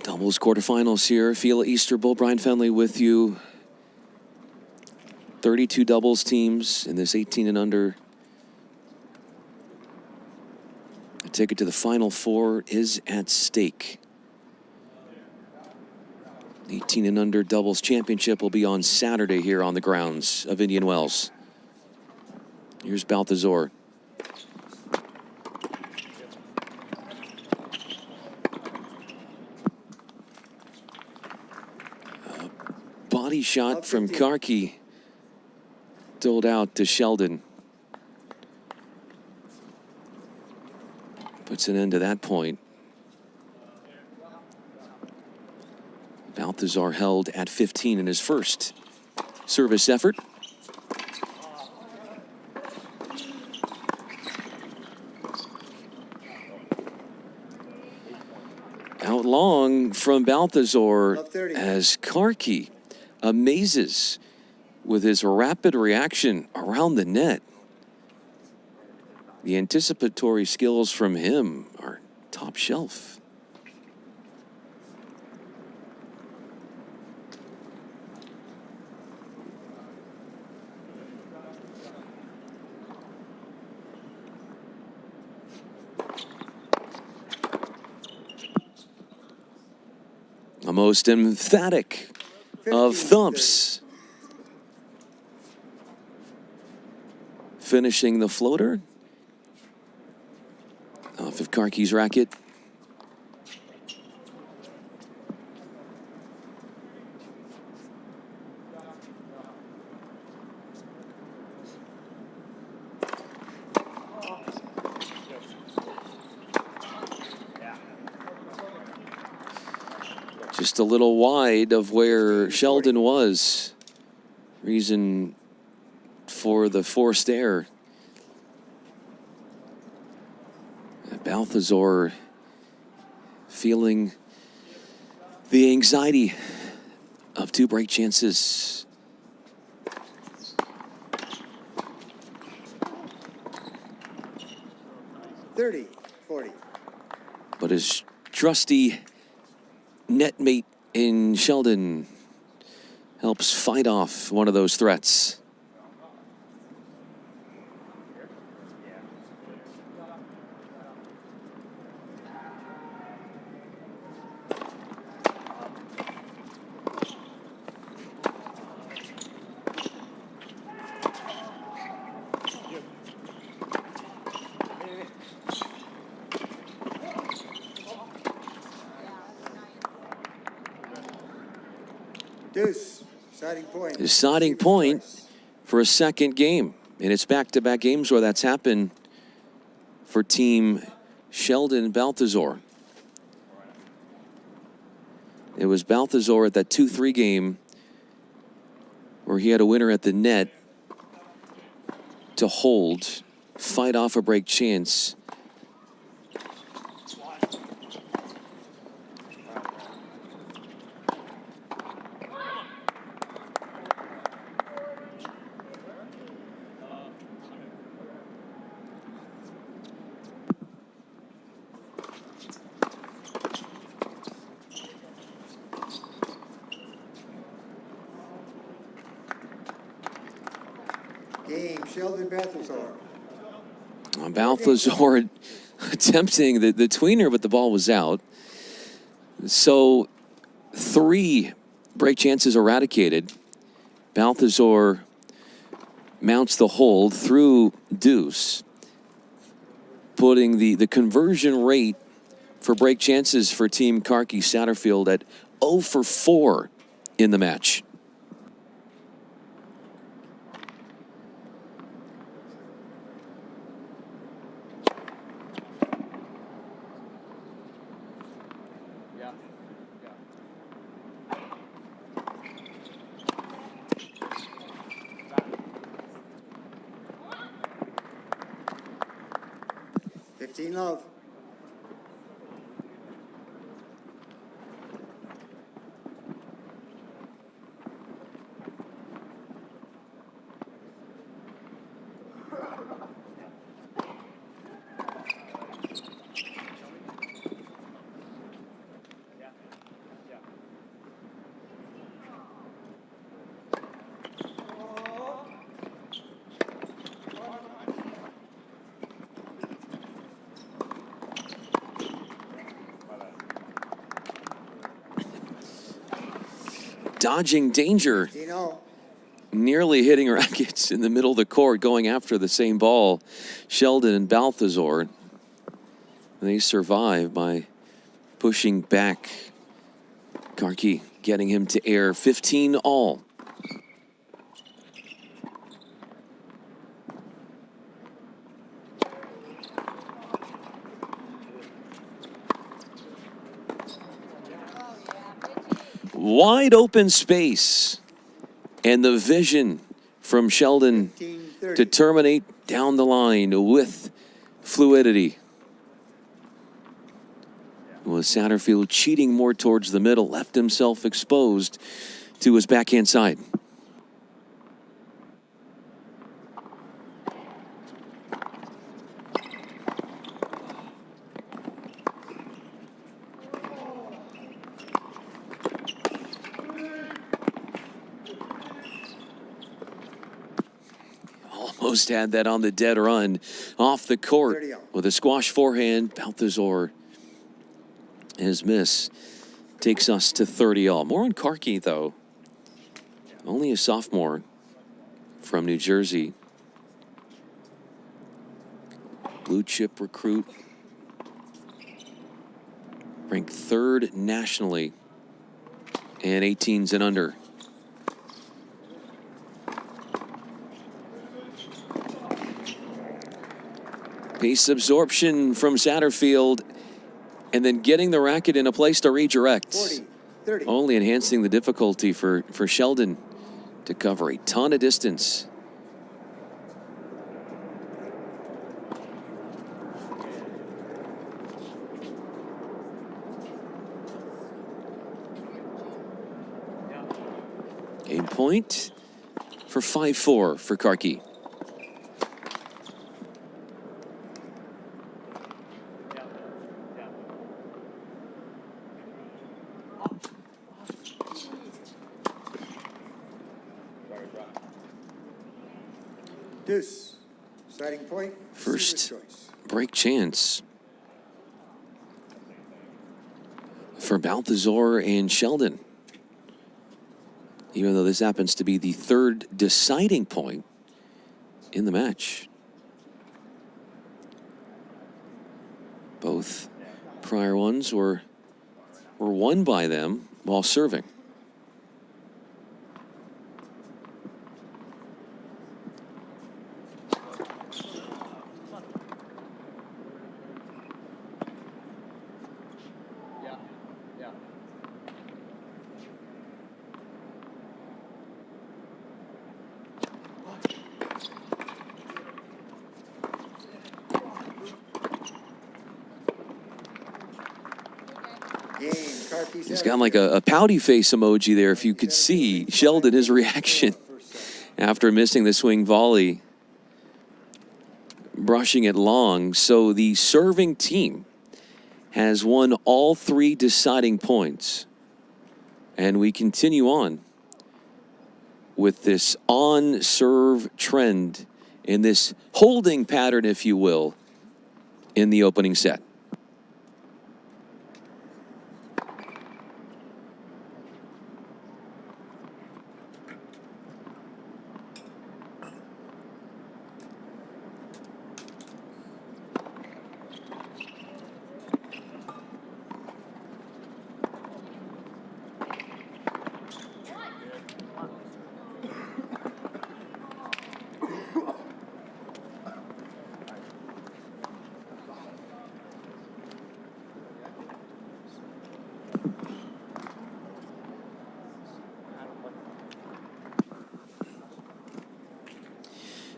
Doubles quarterfinals here. FILA Easter Bowl. Brian Fenley with you. 32 doubles teams in this 18 and under. A ticket to the Final Four is at stake. 18 and under doubles championship will be on Saturday here on the grounds of Indian Wells. Here's Balthazar. Body shot from Karki doled out to Sheldon. Puts an end to that point. Balthazar held at 15 in his first service effort. Out long from Balthazar as Karki amazes with his rapid reaction around the net. The anticipatory skills from him are top shelf. A most emphatic of thumps. Finishing the floater off of Karki's racket. Just a little wide of where Sheldon was. Reason for the forced error. Balthazar feeling the anxiety of two break chances 30-40. But his trusty netmate in Sheldon helps fight off one of those threats. Deuce. Deciding point. Deciding point for a second game. And it's back-to-back games where that's happened for Team Sheldon Balthazar. It was Balthazar at that 2-3 game where he had a winner at the net to hold, fight off a break chance. Game, Sheldon Balthazar. Balthazar attempting the tweener, but the ball was out. So 3 break chances eradicated. Balthazar mounts the hold through deuce, putting the conversion rate for break chances for Team Karki Satterfield at 0 for 4 in the match. Love. Dodging danger, nearly hitting rackets in the middle of the court, going after the same ball. Sheldon and Balthazar, they survive by pushing back. Karki getting him to air 15 all. Wide open space, and the vision from Sheldon to terminate down the line with fluidity. Was Satterfield cheating more towards the middle, left himself exposed to his backhand side. Almost had that on the dead run off the court with a squash forehand. Balthazar, his miss takes us to 30 all. More on Karki, though. Only a sophomore from New Jersey. Blue chip recruit. Ranked 3rd nationally. And 18s and under. Pace absorption from Satterfield, and then getting the racket in a place to redirect. 40-30. Only enhancing the difficulty for Sheldon to cover a ton of distance. Game point for 5-4 for Karki. Deuce. Deciding point. First receiver's choice. break chance for Balthazar and Sheldon. Even though this happens to be the third deciding point in the match. Both prior ones were won by them while serving. He's got like a pouty face emoji there. If you could see Sheldon, his reaction after missing the swing volley, brushing it long. So the serving team has won all three deciding points. And we continue on with this on-serve trend in this holding pattern, if you will, in the opening set.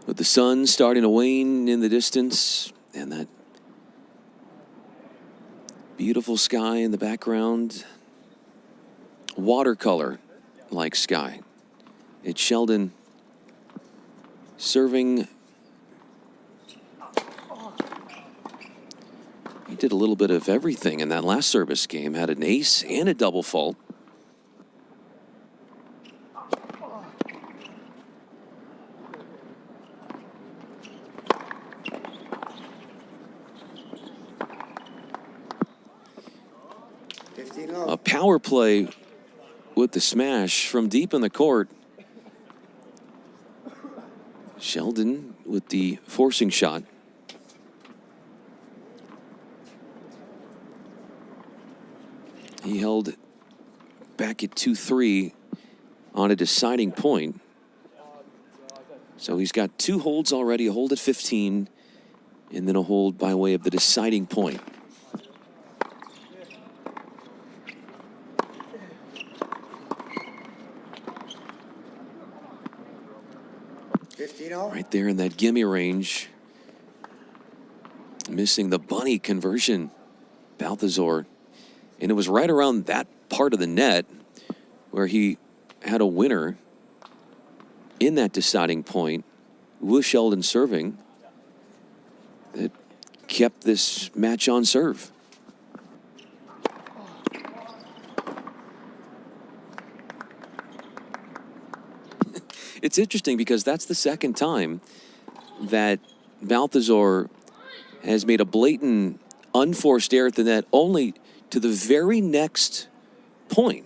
With the sun starting to wane in the distance and that beautiful sky in the background, watercolor-like sky. It's Sheldon serving. He did a little bit of everything in that last service game. Had an ace and a double fault. A power play with the smash from deep in the court. Sheldon with the forcing shot. He held back at 2-3 on a deciding point. So he's got two holds already, a hold at 15, and then a hold by way of the deciding point. Right there in that gimme range. Missing the bunny conversion, Balthazar. And it was right around that part of the net where he had a winner in that deciding point with Sheldon serving that kept this match on serve. It's interesting because that's the second time that Balthazar has made a blatant unforced error at the net, only to the very next point.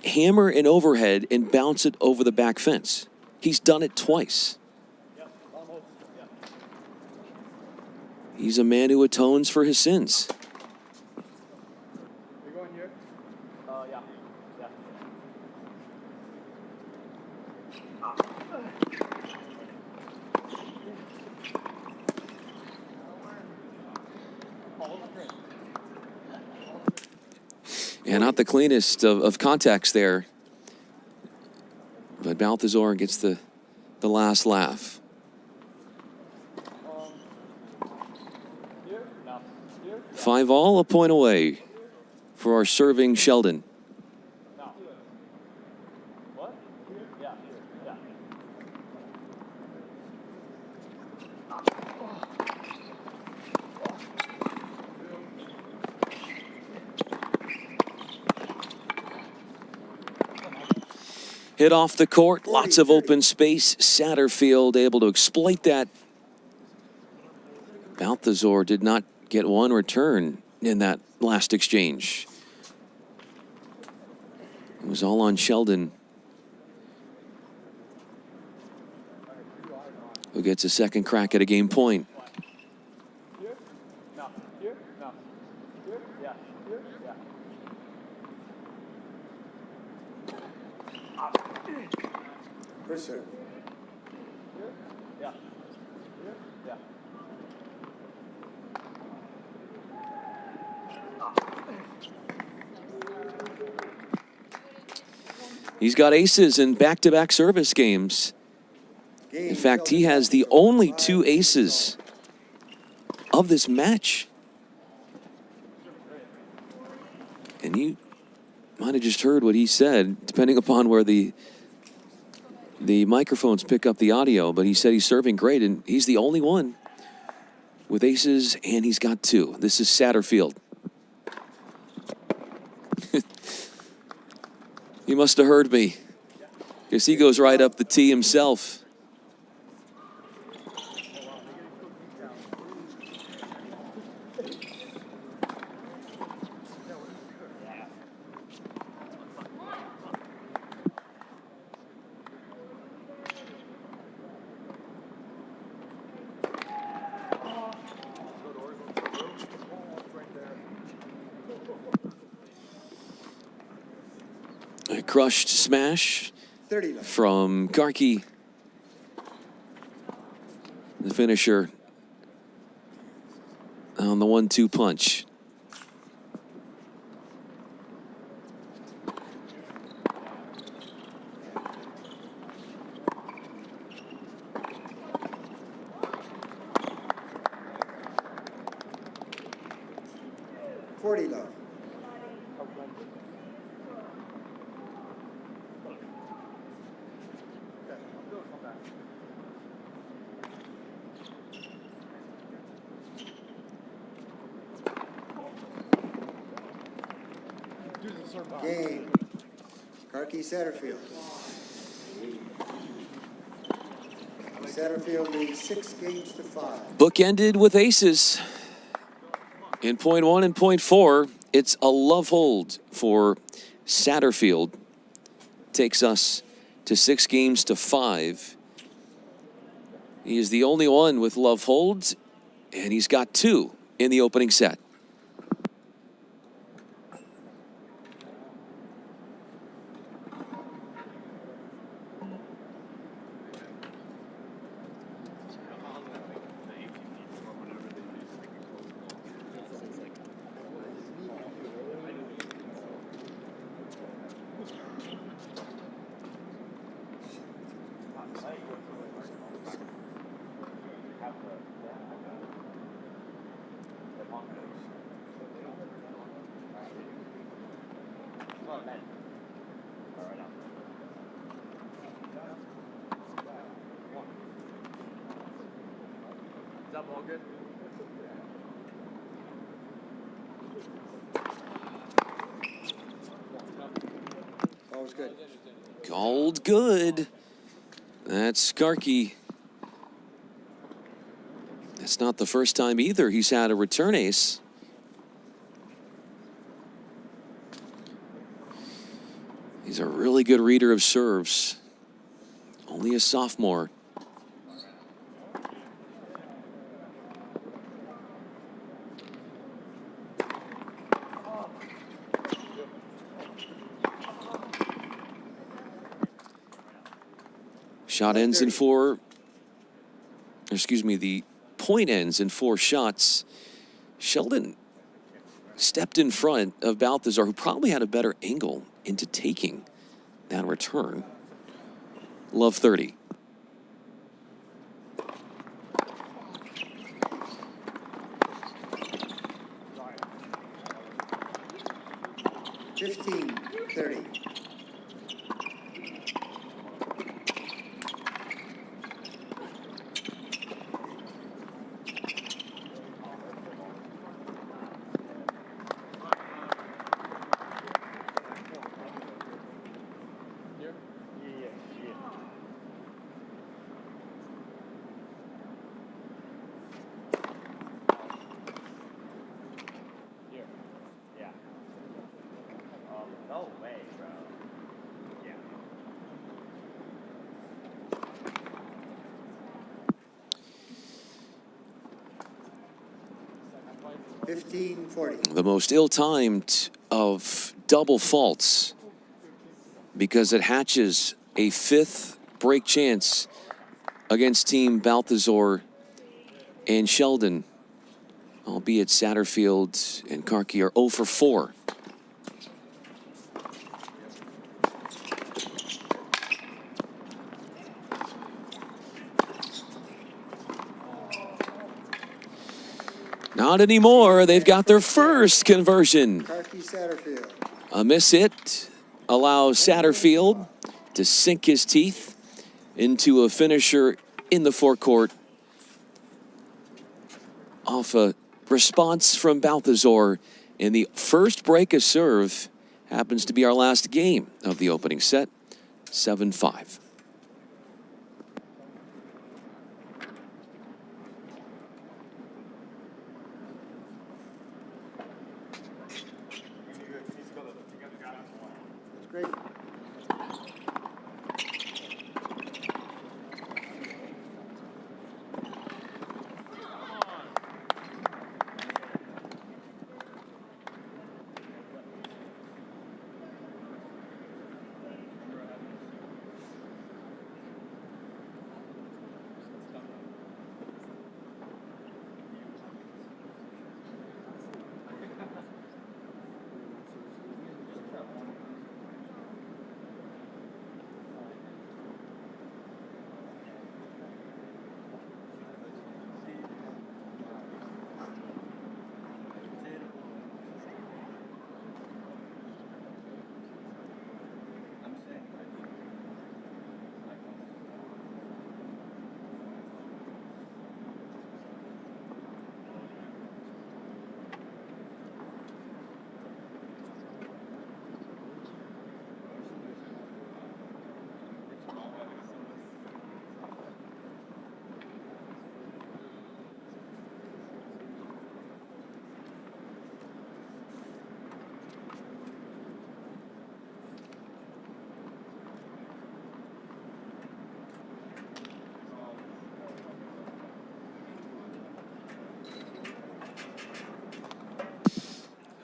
Hammer an overhead and bounce it over the back fence. He's done it twice. He's a man who atones for his sins. You going yet? Yeah. Yeah, not the cleanest of contacts there. But Balthazar gets the last laugh. 5-all, a point away for our serving Sheldon. hit off the court. Lots of open space. Satterfield able to exploit that. Balthazar did not get one return in that last exchange. It was all on Sheldon, who gets a second crack at a game point. First serve. He's got aces in back-to-back service games. In fact, he has the only 2 aces of this match. And you might have just heard what he said, depending upon where the microphones pick up the audio, but he said he's serving great, and he's the only one with aces, and he's got 2. This is Satterfield. He must have heard me, because he goes right up the tee himself. A crushed smash 30 left. from Karki, the finisher on the 1-2 punch. $40. Game. Karki Satterfield. Satterfield leads 6 games to 5. Book ended with aces. In point 1 and point 4, it's a love hold for Satterfield. Takes us to 6 games to 5. He is the only one with love holds, and he's got 2 in the opening set. Is that ball good? Always good. Called good. That's Karki. That's not the first time either he's had a return ace. He's a really good reader of serves. Only a sophomore. Shot ends in 4. Excuse me, the point ends in 4 shots. Sheldon stepped in front of Balthazar, who probably had a better angle into taking that return. Love 30. $15.30. 15-40. The most ill-timed of double faults because it hatches a 5th break chance against Team Balthazar and Sheldon, albeit Satterfield and Karki are 0 for 4. Not anymore. They've got their first conversion. Karki Satterfield. A miss hit allows Satterfield to sink his teeth into a finisher in the forecourt off a response from Balthazar. And the first break of serve happens to be our last game of the opening set, 7-5. That's great.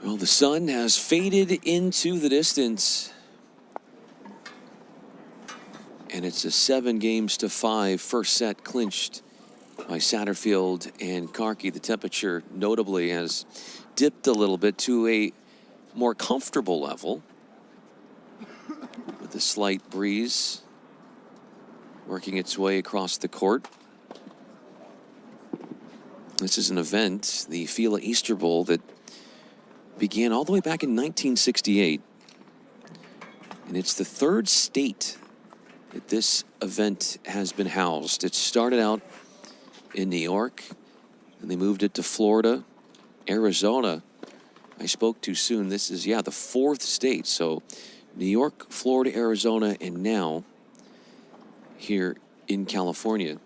Well, the sun has faded into the distance. And it's a 7-5 first set clinched by Satterfield and Karki. The temperature notably has dipped a little bit to a more comfortable level with a slight breeze working its way across the court. This is an event, the FILA Easter Bowl, that began all the way back in 1968. And it's the third state that this event has been housed. It started out in New York, and they moved it to Florida, Arizona. I spoke too soon. This is, the 4th state. So New York, Florida, Arizona, and now here in California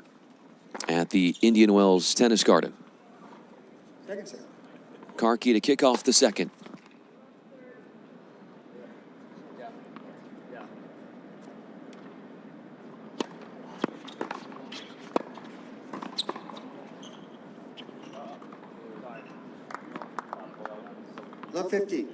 at the Indian Wells Tennis Garden. Second set. Karki to kick off the second. Love 15.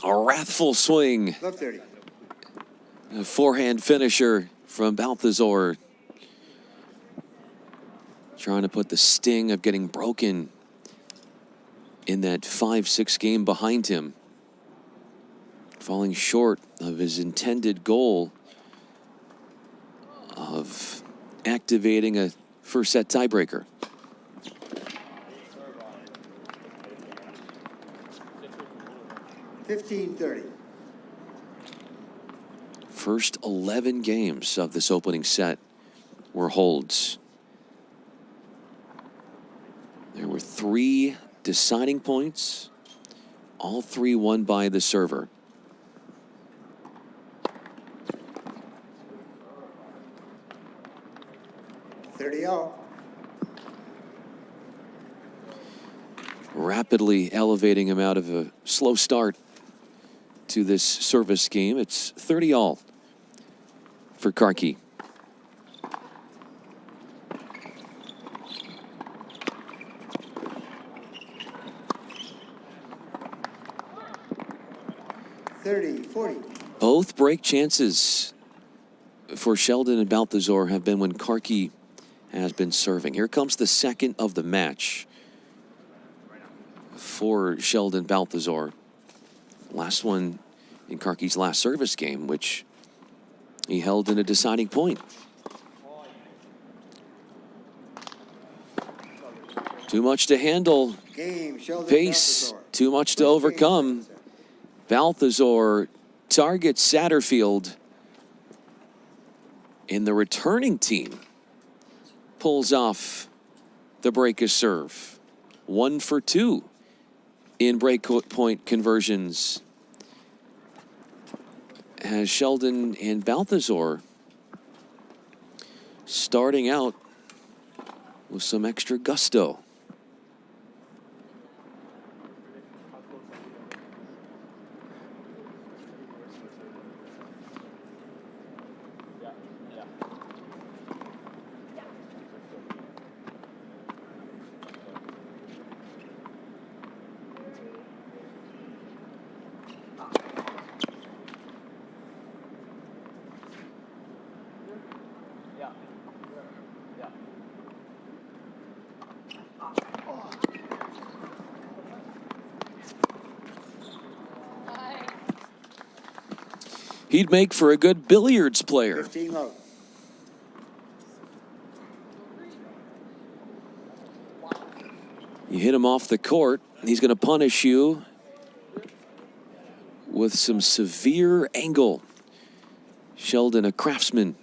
A wrathful swing. Love 30. A forehand finisher from Balthazar. Trying to put the sting of getting broken in that 5-6 game behind him. Falling short of his intended goal of activating a first set tiebreaker. $15-30. First 11 games of this opening set were holds. 3 deciding points, all 3 won by the server. Rapidly elevating him out of a slow start to this service game. It's 30-all for Karki. Both break chances for Sheldon and Balthazar have been when Karki has been serving. Here comes the second of the match for Sheldon Balthazar. Last one in Karki's last service game, which he held in a deciding point. Too much to handle. Pace, too much to overcome. Balthazar targets Satterfield. And the returning team pulls off the break a serve. 1 for 2 in break point conversions, as Sheldon and Balthazar starting out with some extra gusto. He'd make for a good billiards player. 15 low. You hit him off the court, he's going to punish you with some severe angle. Sheldon, a craftsman.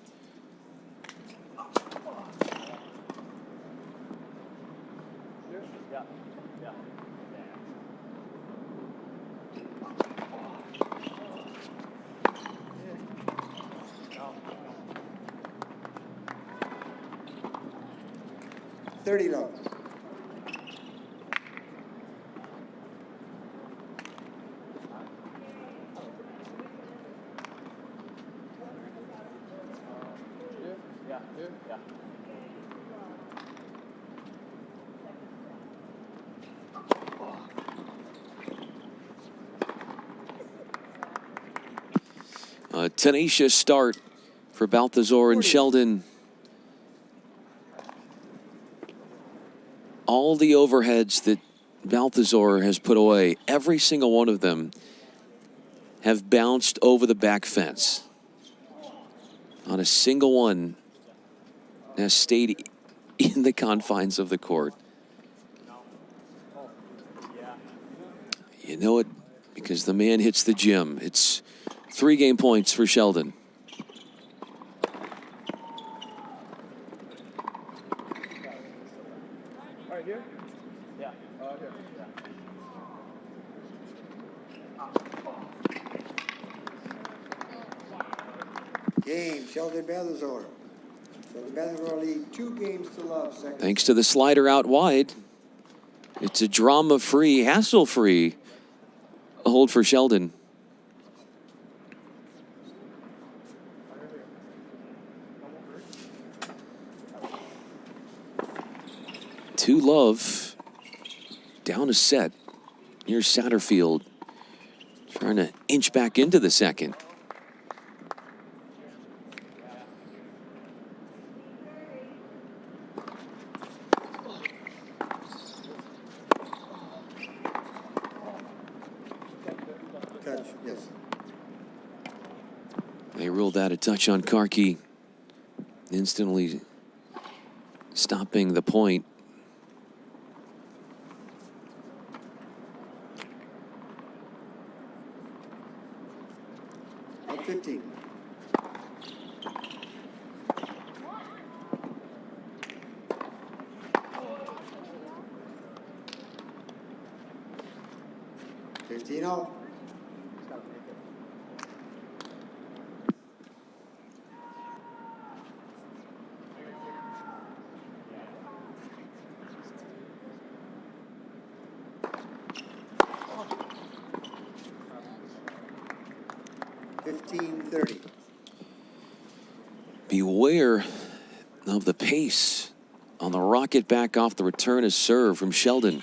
Low. A tenacious start for Balthazar and Sheldon. All the overheads that Balthazar has put away, every single one of them have bounced over the back fence. Not a single one has stayed in the confines of the court. You know it because the man hits the gym. It's 3 game points for Sheldon. Here? Yeah. Here. Game, Sheldon Balthazar. Sheldon Balthazar lead 2 games to love. Second. Thanks to the slider out wide. It's a drama-free, hassle-free hold for Sheldon. Two love, down a set. Here's Satterfield trying to inch back into the second. Touch, yes. They ruled out a touch on Karki, instantly stopping the point. Up 15. 15-0. Beware of the pace on the rocket back off the return of serve from Sheldon.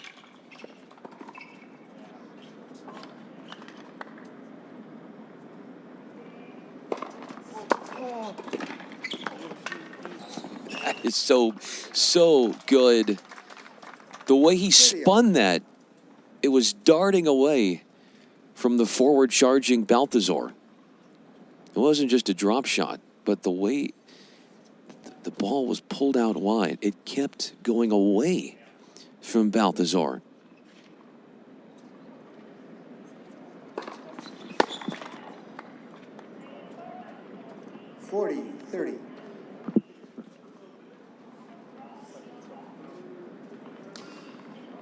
That is so good. The way he spun that, it was darting away from the forward charging Balthazar. It wasn't just a drop shot, but the way the ball was pulled out wide, it kept going away from Balthazar. $40-30.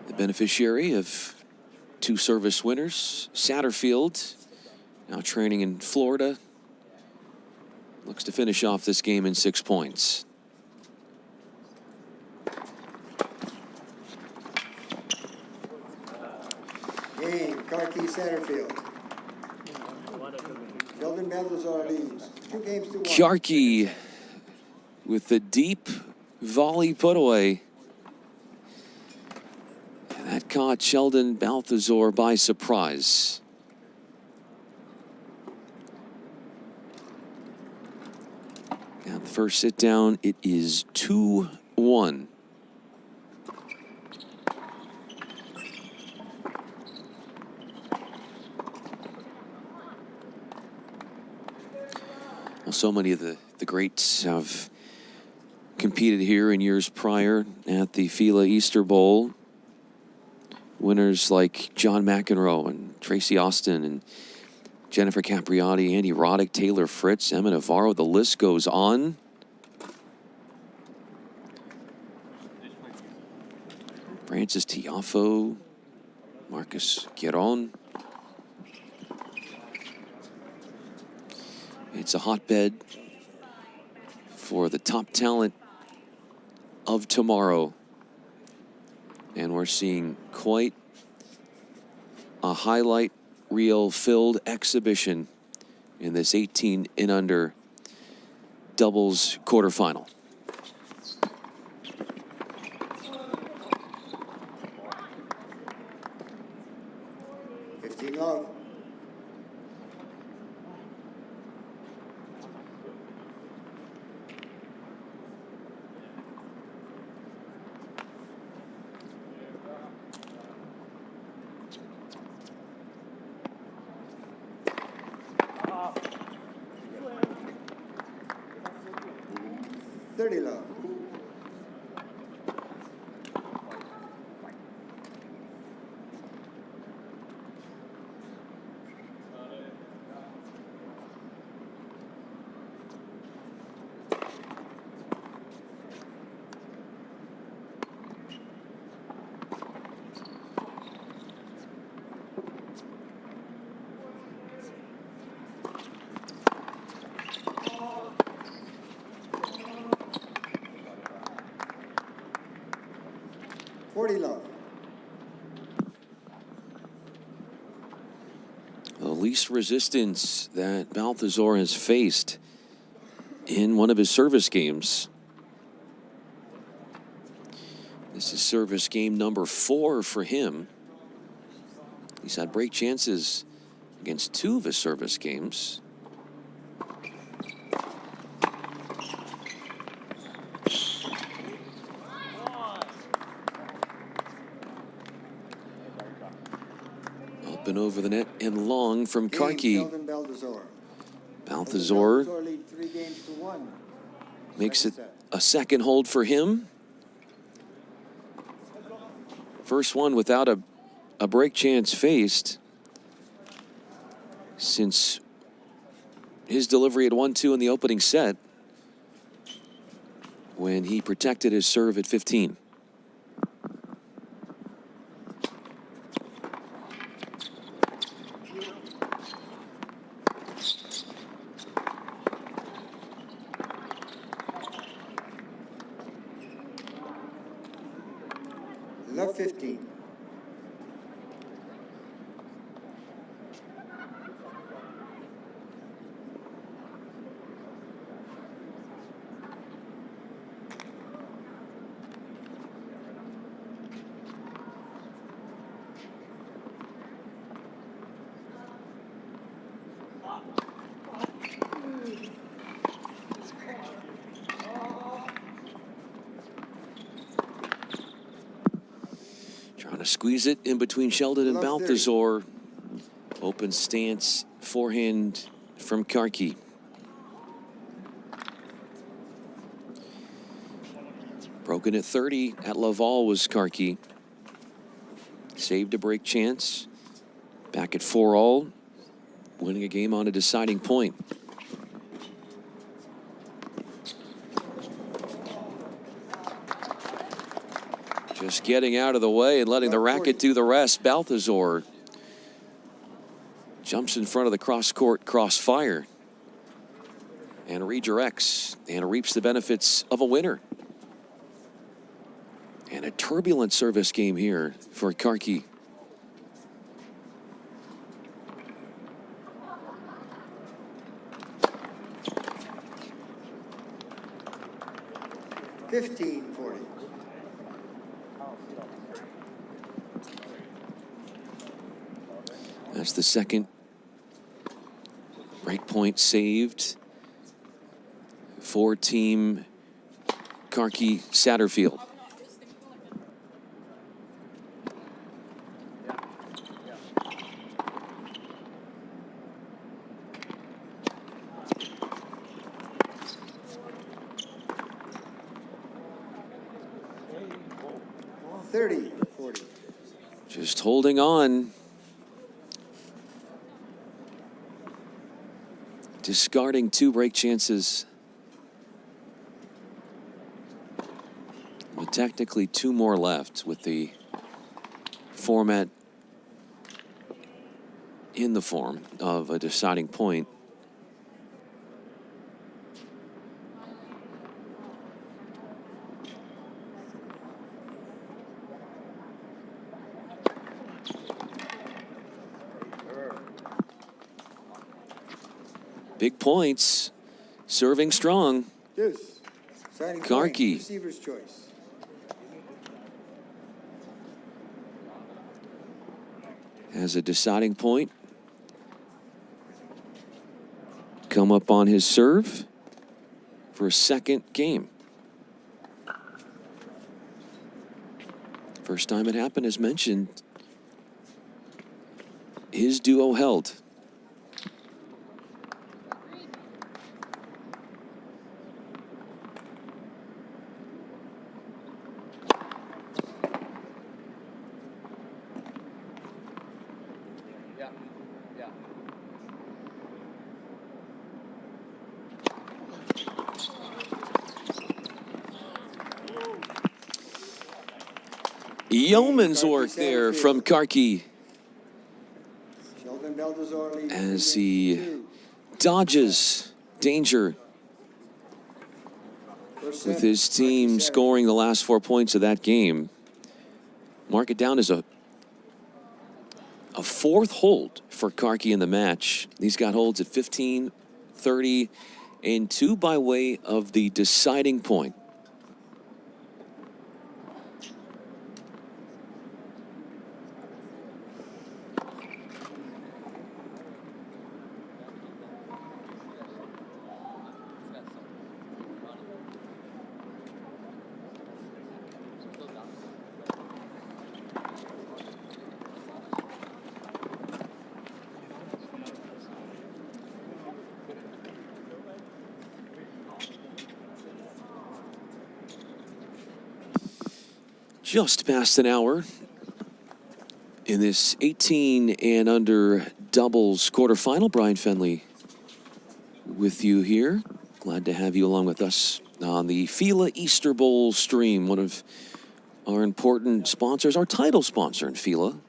The beneficiary of 2 service winners, Satterfield, now training in Florida, looks to finish off this game in 6 points. Game, Karki Satterfield. Sheldon Balthazar leads 2-1. Kjarki with the deep volley put away. And that caught Sheldon Balthazar by surprise. And the first sit down, it is 2-1. Well, so many of the greats have competed here in years prior at the FILA Easter Bowl. Winners like John McEnroe and Tracy Austin and Jennifer Capriati, Andy Roddick, Taylor Fritz, Emma Navarro. The list goes on. Francis Tiafo, Marcus Giron. It's a hotbed for the top talent of tomorrow. And we're seeing quite a highlight reel filled exhibition in this 18 and under doubles quarterfinal. $15-0. $30-0. $40-0. The least resistance that Balthazar has faced in one of his service games. This is service game number 4 for him. He's had break chances against 2 of his service games. Open over the net and long from Kjarki. Balthazar lead 3-1. makes it a second hold for him. First one without a break chance faced since his delivery at 1-2 in the opening set when he protected his serve at 15. 15. Trying to squeeze it in between Sheldon and Balthazar. Open stance, forehand from Karki. Broken at 30 at Laval was Karki. Saved a break chance. Back at 4-all. Winning a game on a deciding point. Just getting out of the way and letting the racket do the rest. Balthazar jumps in front of the cross-court crossfire and redirects and reaps the benefits of a winner. And a turbulent service game here for Karki. $15.40. That's the second break point saved for Team Karki Satterfield. $30.40. Just holding on. Discarding 2 break chances. With technically 2 more left with the format in the form of a deciding point. Big points, serving strong. Deuce. Signing Karki. point, receiver's choice. Has a deciding point. Come up on his serve for a second game. First time it happened, as mentioned, his duo held. Yeoman's work there from Karki Sheldon Balthazar leads as he dodges danger with his team scoring the last 4 points of that game. Mark it down as a 4th hold for Karki in the match. He's got holds at 15, 30, and 2 by way of the deciding point. Just past an hour in this 18 and under doubles quarterfinal. Brian Fenley with you here. Glad to have you along with us on the FILA Easter Bowl stream, one of our important sponsors, our title sponsor in FILA.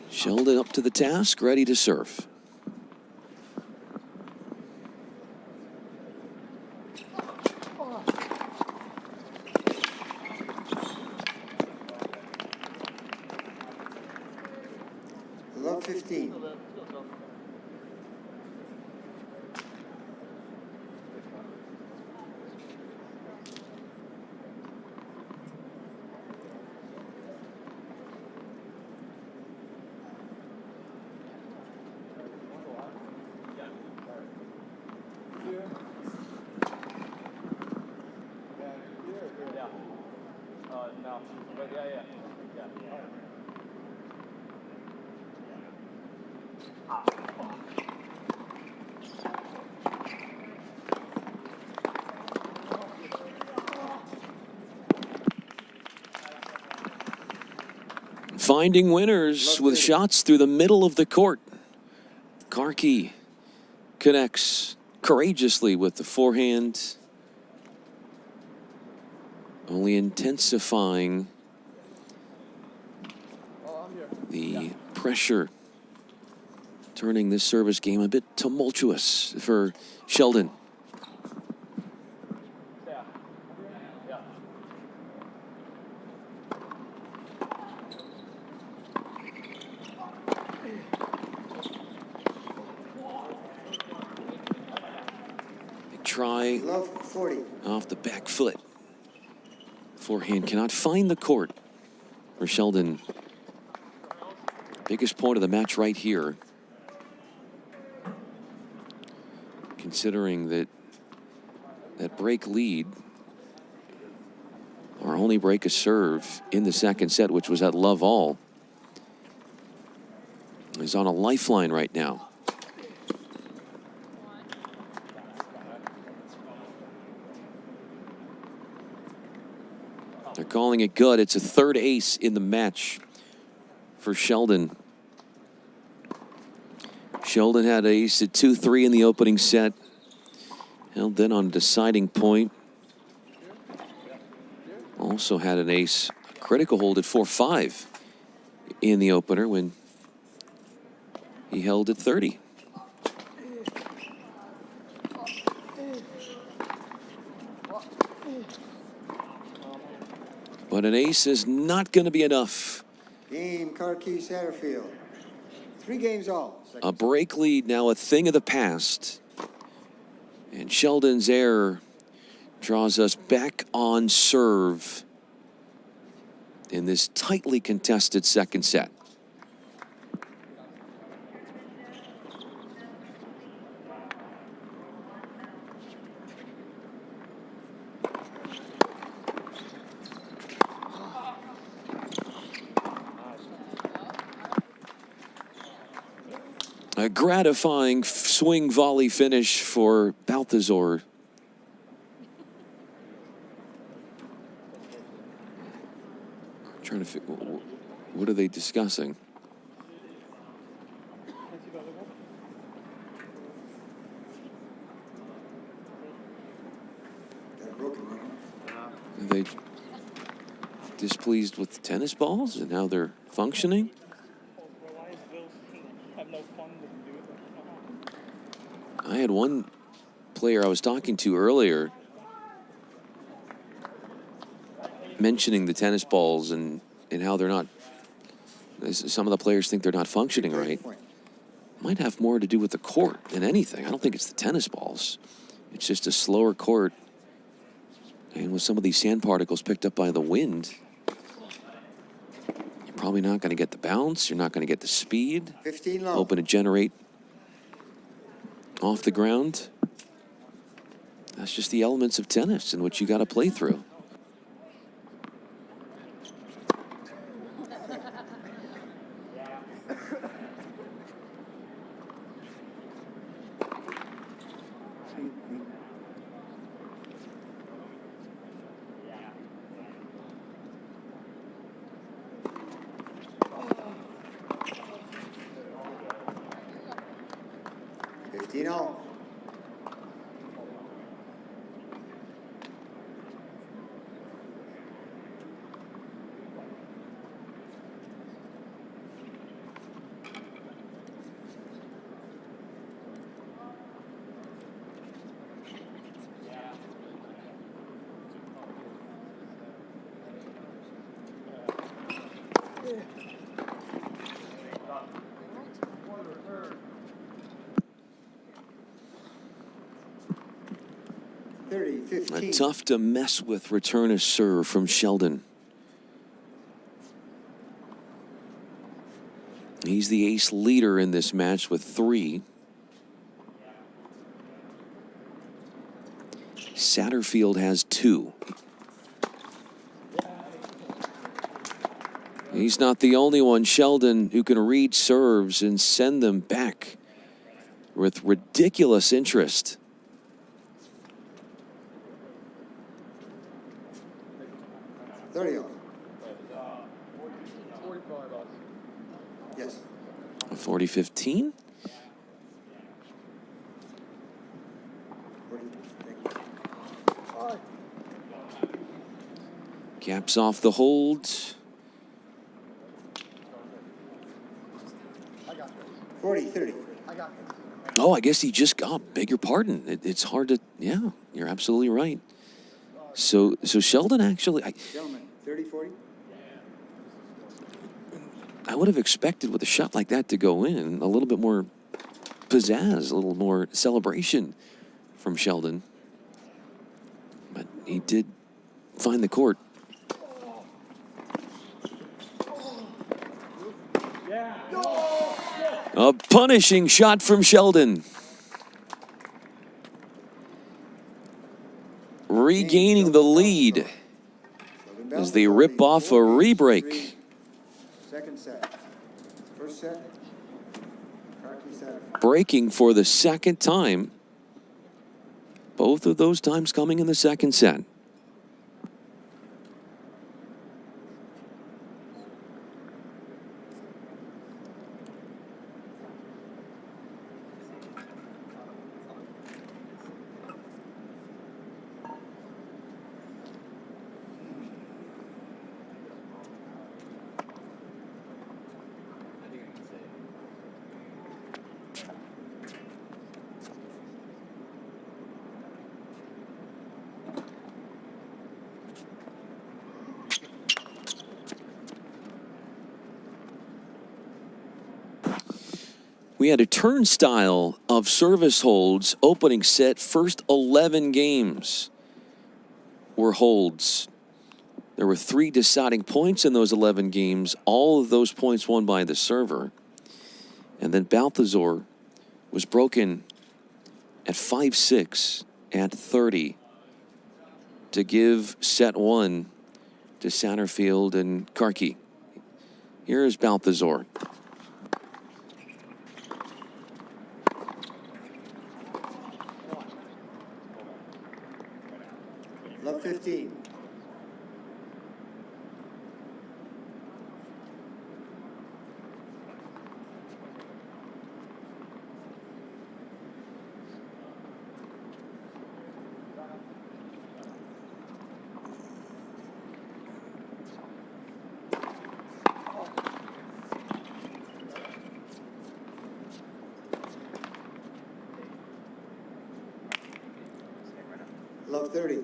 Sheldon up to the task, ready to serve. 1:15. No. But yeah. Finding winners with shots through the middle of the court. Karki connects courageously with the forehand, only intensifying the pressure, turning this service game a bit tumultuous for Sheldon. Try off the back foot. Forehand cannot find the court for Sheldon. Biggest point of the match right here. Considering that break lead, our only break a serve in the second set, which was at love all, is on a lifeline right now. They're calling it good. It's a third ace in the match for Sheldon. Sheldon had ace at 2-3 in the opening set. Held then on a deciding point. Also had an ace, a critical hold at 4-5 in the opener when he held at 30. But an ace is not going to be enough. Game, Karki Satterfield. 3 games all. A break lead now a thing of the past. And Sheldon's error draws us back on serve in this tightly contested second set. A gratifying swing volley finish for Balthazar. Trying to figure, what are they discussing? Are they displeased with the tennis balls and how they're functioning? I had one player I was talking to earlier mentioning the tennis balls and how they're not, some of the players think they're not functioning right. Might have more to do with the court than anything. I don't think it's the tennis balls. It's just a slower court. And with some of these sand particles picked up by the wind, you're probably not going to get the bounce. You're not going to get the speed. 15 low. Open to generate off the ground. That's just the elements of tennis in which you got to play through. 40-15. Tough to mess with return of serve from Sheldon. He's the ace leader in this match with 3. Satterfield has 2. He's not the only one, Sheldon, who can read serves and send them back with ridiculous interest. $30. Yes. 40-15. Caps off the hold. 40-30. Oh, I guess he just got, beg your pardon. It's hard to, yeah, you're absolutely right. So Sheldon actually, Gentlemen, 30-40. I would have expected with a shot like that to go in, a little bit more pizzazz, a little more celebration from Sheldon. But he did find the court. A punishing shot from Sheldon. Regaining the lead as they rip off a rebreak. Second set. First set. Karki set. Breaking for the second time. Both of those times coming in the second set. We had a turnstile of service holds opening set. First 11 games were holds. There were 3 deciding points in those 11 games. All of those points won by the server. And then Balthazar was broken at 5-6 at 30 to give set 1 to Satterfield and Karki. Here is Balthazar. Love 15. Love 30.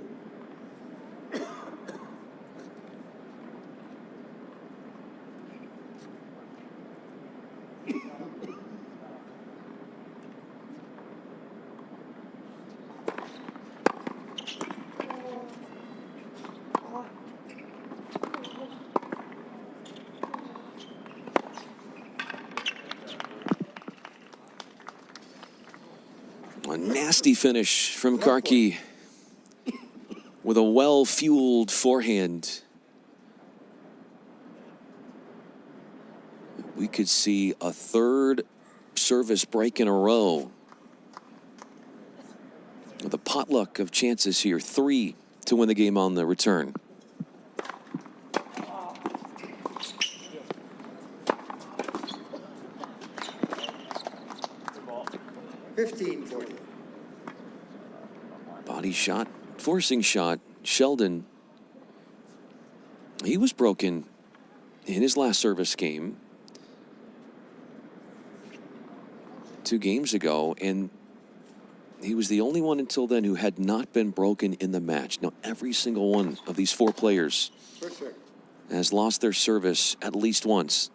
A nasty finish from Karki with a well-fueled forehand. We could see a third service break in a row. With a potluck of chances here, 3 to win the game on the return. Body shot, forcing shot. Sheldon, he was broken in his last service game 2 games ago, and he was the only one until then who had not been broken in the match. Now, every single one of these 4 players has lost their service at least once.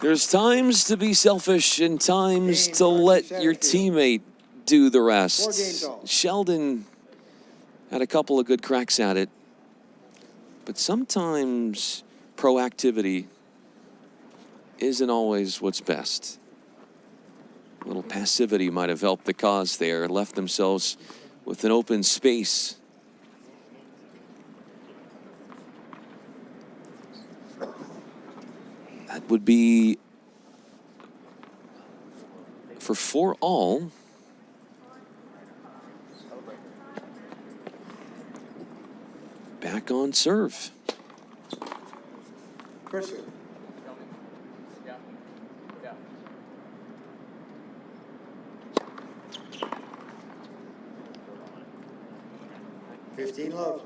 There's times to be selfish and times to let your teammate do the rest. Sheldon had a couple of good cracks at it, but sometimes proactivity isn't always what's best. A little passivity might have helped the cause there, left themselves with an open space. That would be for 4 all. Back on serve. First serve. Yeah. Yeah. 15 love.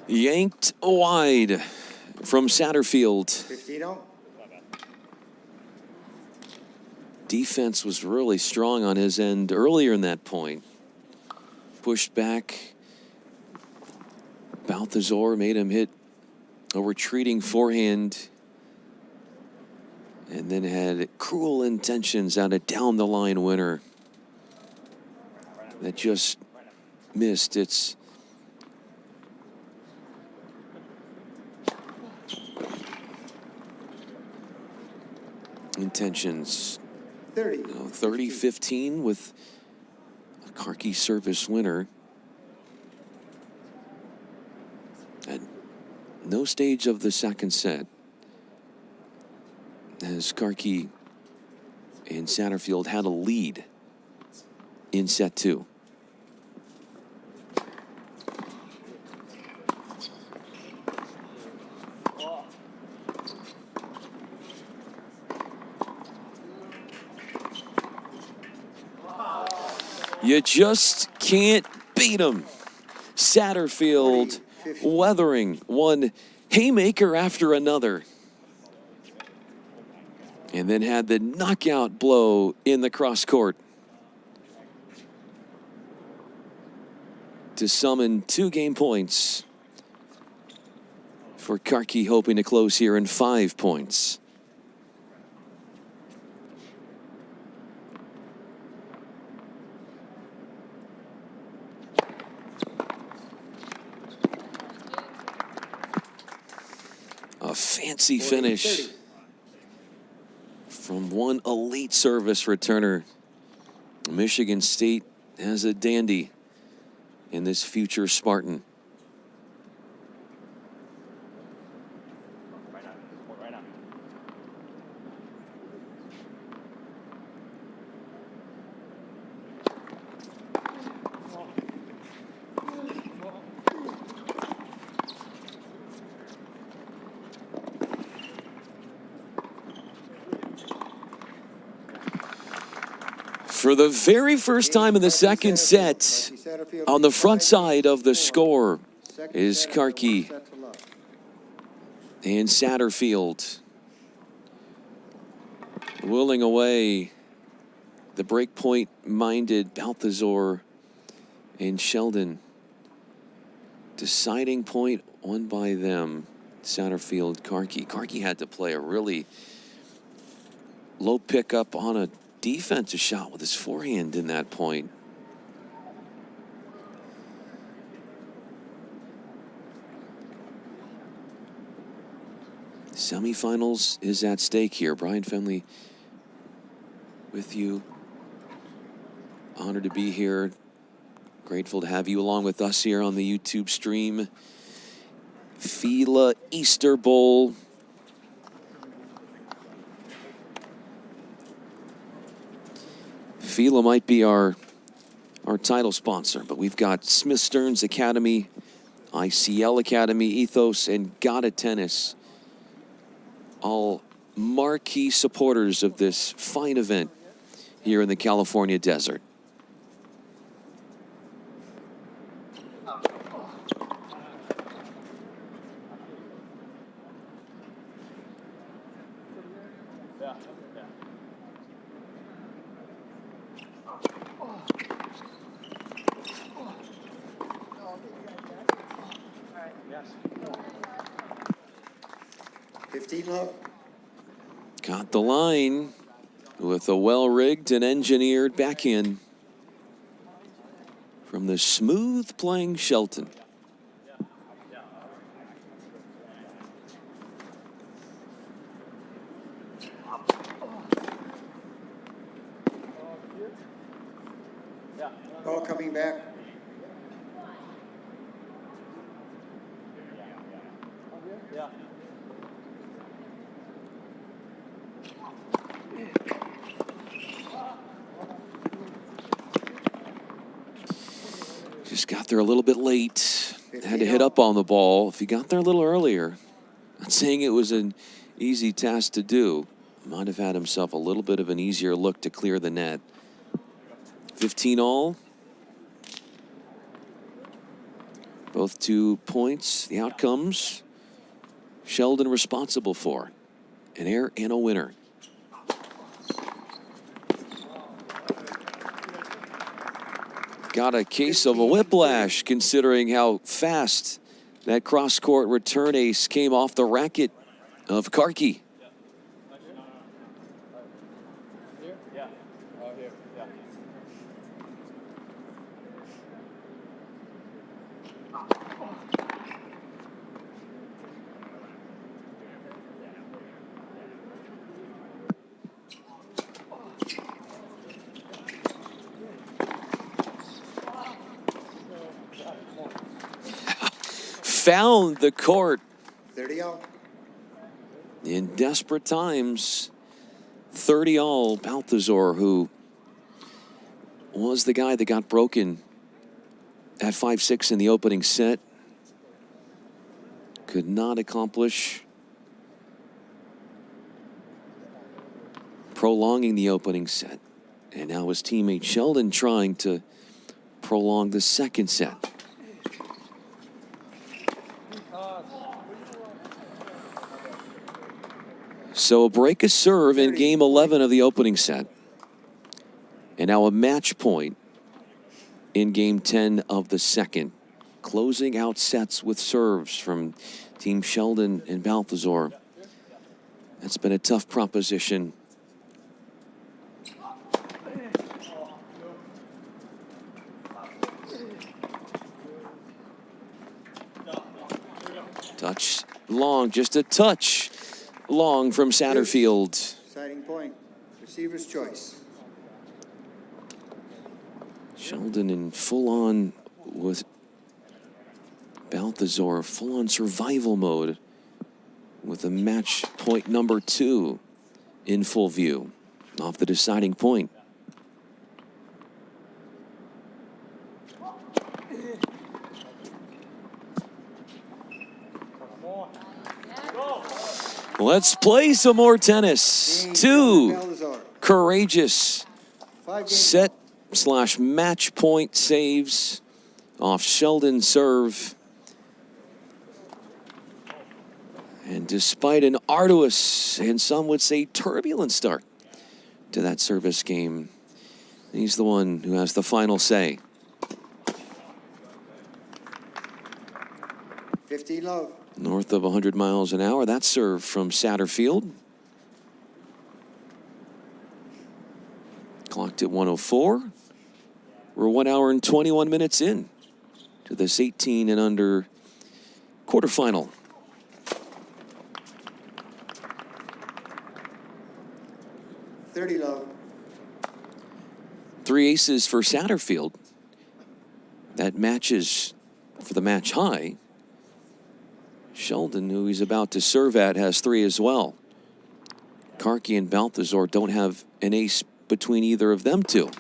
Yanked wide from Satterfield. 15-0. Defense was really strong on his end earlier in that point. Pushed back. Balthazar made him hit a retreating forehand. And then had cruel intentions on a down the line winner that just missed its intentions. 30-15 with a Karki service winner. At no stage of the second set has Karki and Satterfield had a lead in set 2. You just can't beat him. Satterfield weathering one haymaker after another. And then had the knockout blow in the cross court to summon 2 game points for Karki, hoping to close here in 5 points. A fancy finish from one elite service returner. Michigan State has a dandy in this future Spartan. For the very first time in the second set, on the front side of the score is Karki and Satterfield willing away the breakpoint-minded Balthazar and Sheldon. Deciding point won by them, Satterfield, Karki. Karki had to play a really low pickup on a defensive shot with his forehand in that point. Semifinals is at stake here. Brian Fenley with you. Honored to be here. Grateful to have you along with us here on the YouTube stream. FILA Easter Bowl. FILA might be our title sponsor, but we've got Smith Stearns Academy, ICL Academy, Ethos, and Gata Tennis, all marquee supporters of this fine event here in the California desert. Yes. 15 love. Got the line with a well-rigged and engineered backhand from the smooth-playing Shelton. Ball coming back. Yeah. Just got there a little bit late. Had to hit up on the ball. If he got there a little earlier, not saying it was an easy task to do. Might have had himself a little bit of an easier look to clear the net. 15 all. Both 2 points. The outcomes, Sheldon responsible for. An error and a winner. Got a case of a whiplash considering how fast that cross-court return ace came off the racket of Karki. Yeah. Oh, here. Yeah. Found the court 30 all. in desperate times. 30 all. Balthazar, who was the guy that got broken at 5-6 in the opening set, could not accomplish prolonging the opening set. And now his teammate Sheldon trying to prolong the second set. So a break a serve in game 11 of the opening set. And now a match point in game 10 of the second. Closing out sets with serves from Team Sheldon and Balthazar. That's been a tough proposition. Touch long, just a touch long from Satterfield. Deciding point. Receiver's choice. Sheldon in full on with Balthazar, full on survival mode with a match point number 2 in full view off the deciding point. Let's play some more tennis. 2 courageous set/match point saves off Sheldon's serve. And despite an arduous and some would say turbulent start to that service game, he's the one who has the final say. 15 love. North of 100 miles an hour. That serve from Satterfield. Clocked at 1:04. We're 1 hour and 21 minutes in to this 18 and under quarterfinal. $30 love. 3 aces for Satterfield. That matches for the match high. Sheldon, who he's about to serve at, has 3 as well. Karki and Balthazar don't have an ace between either of them two.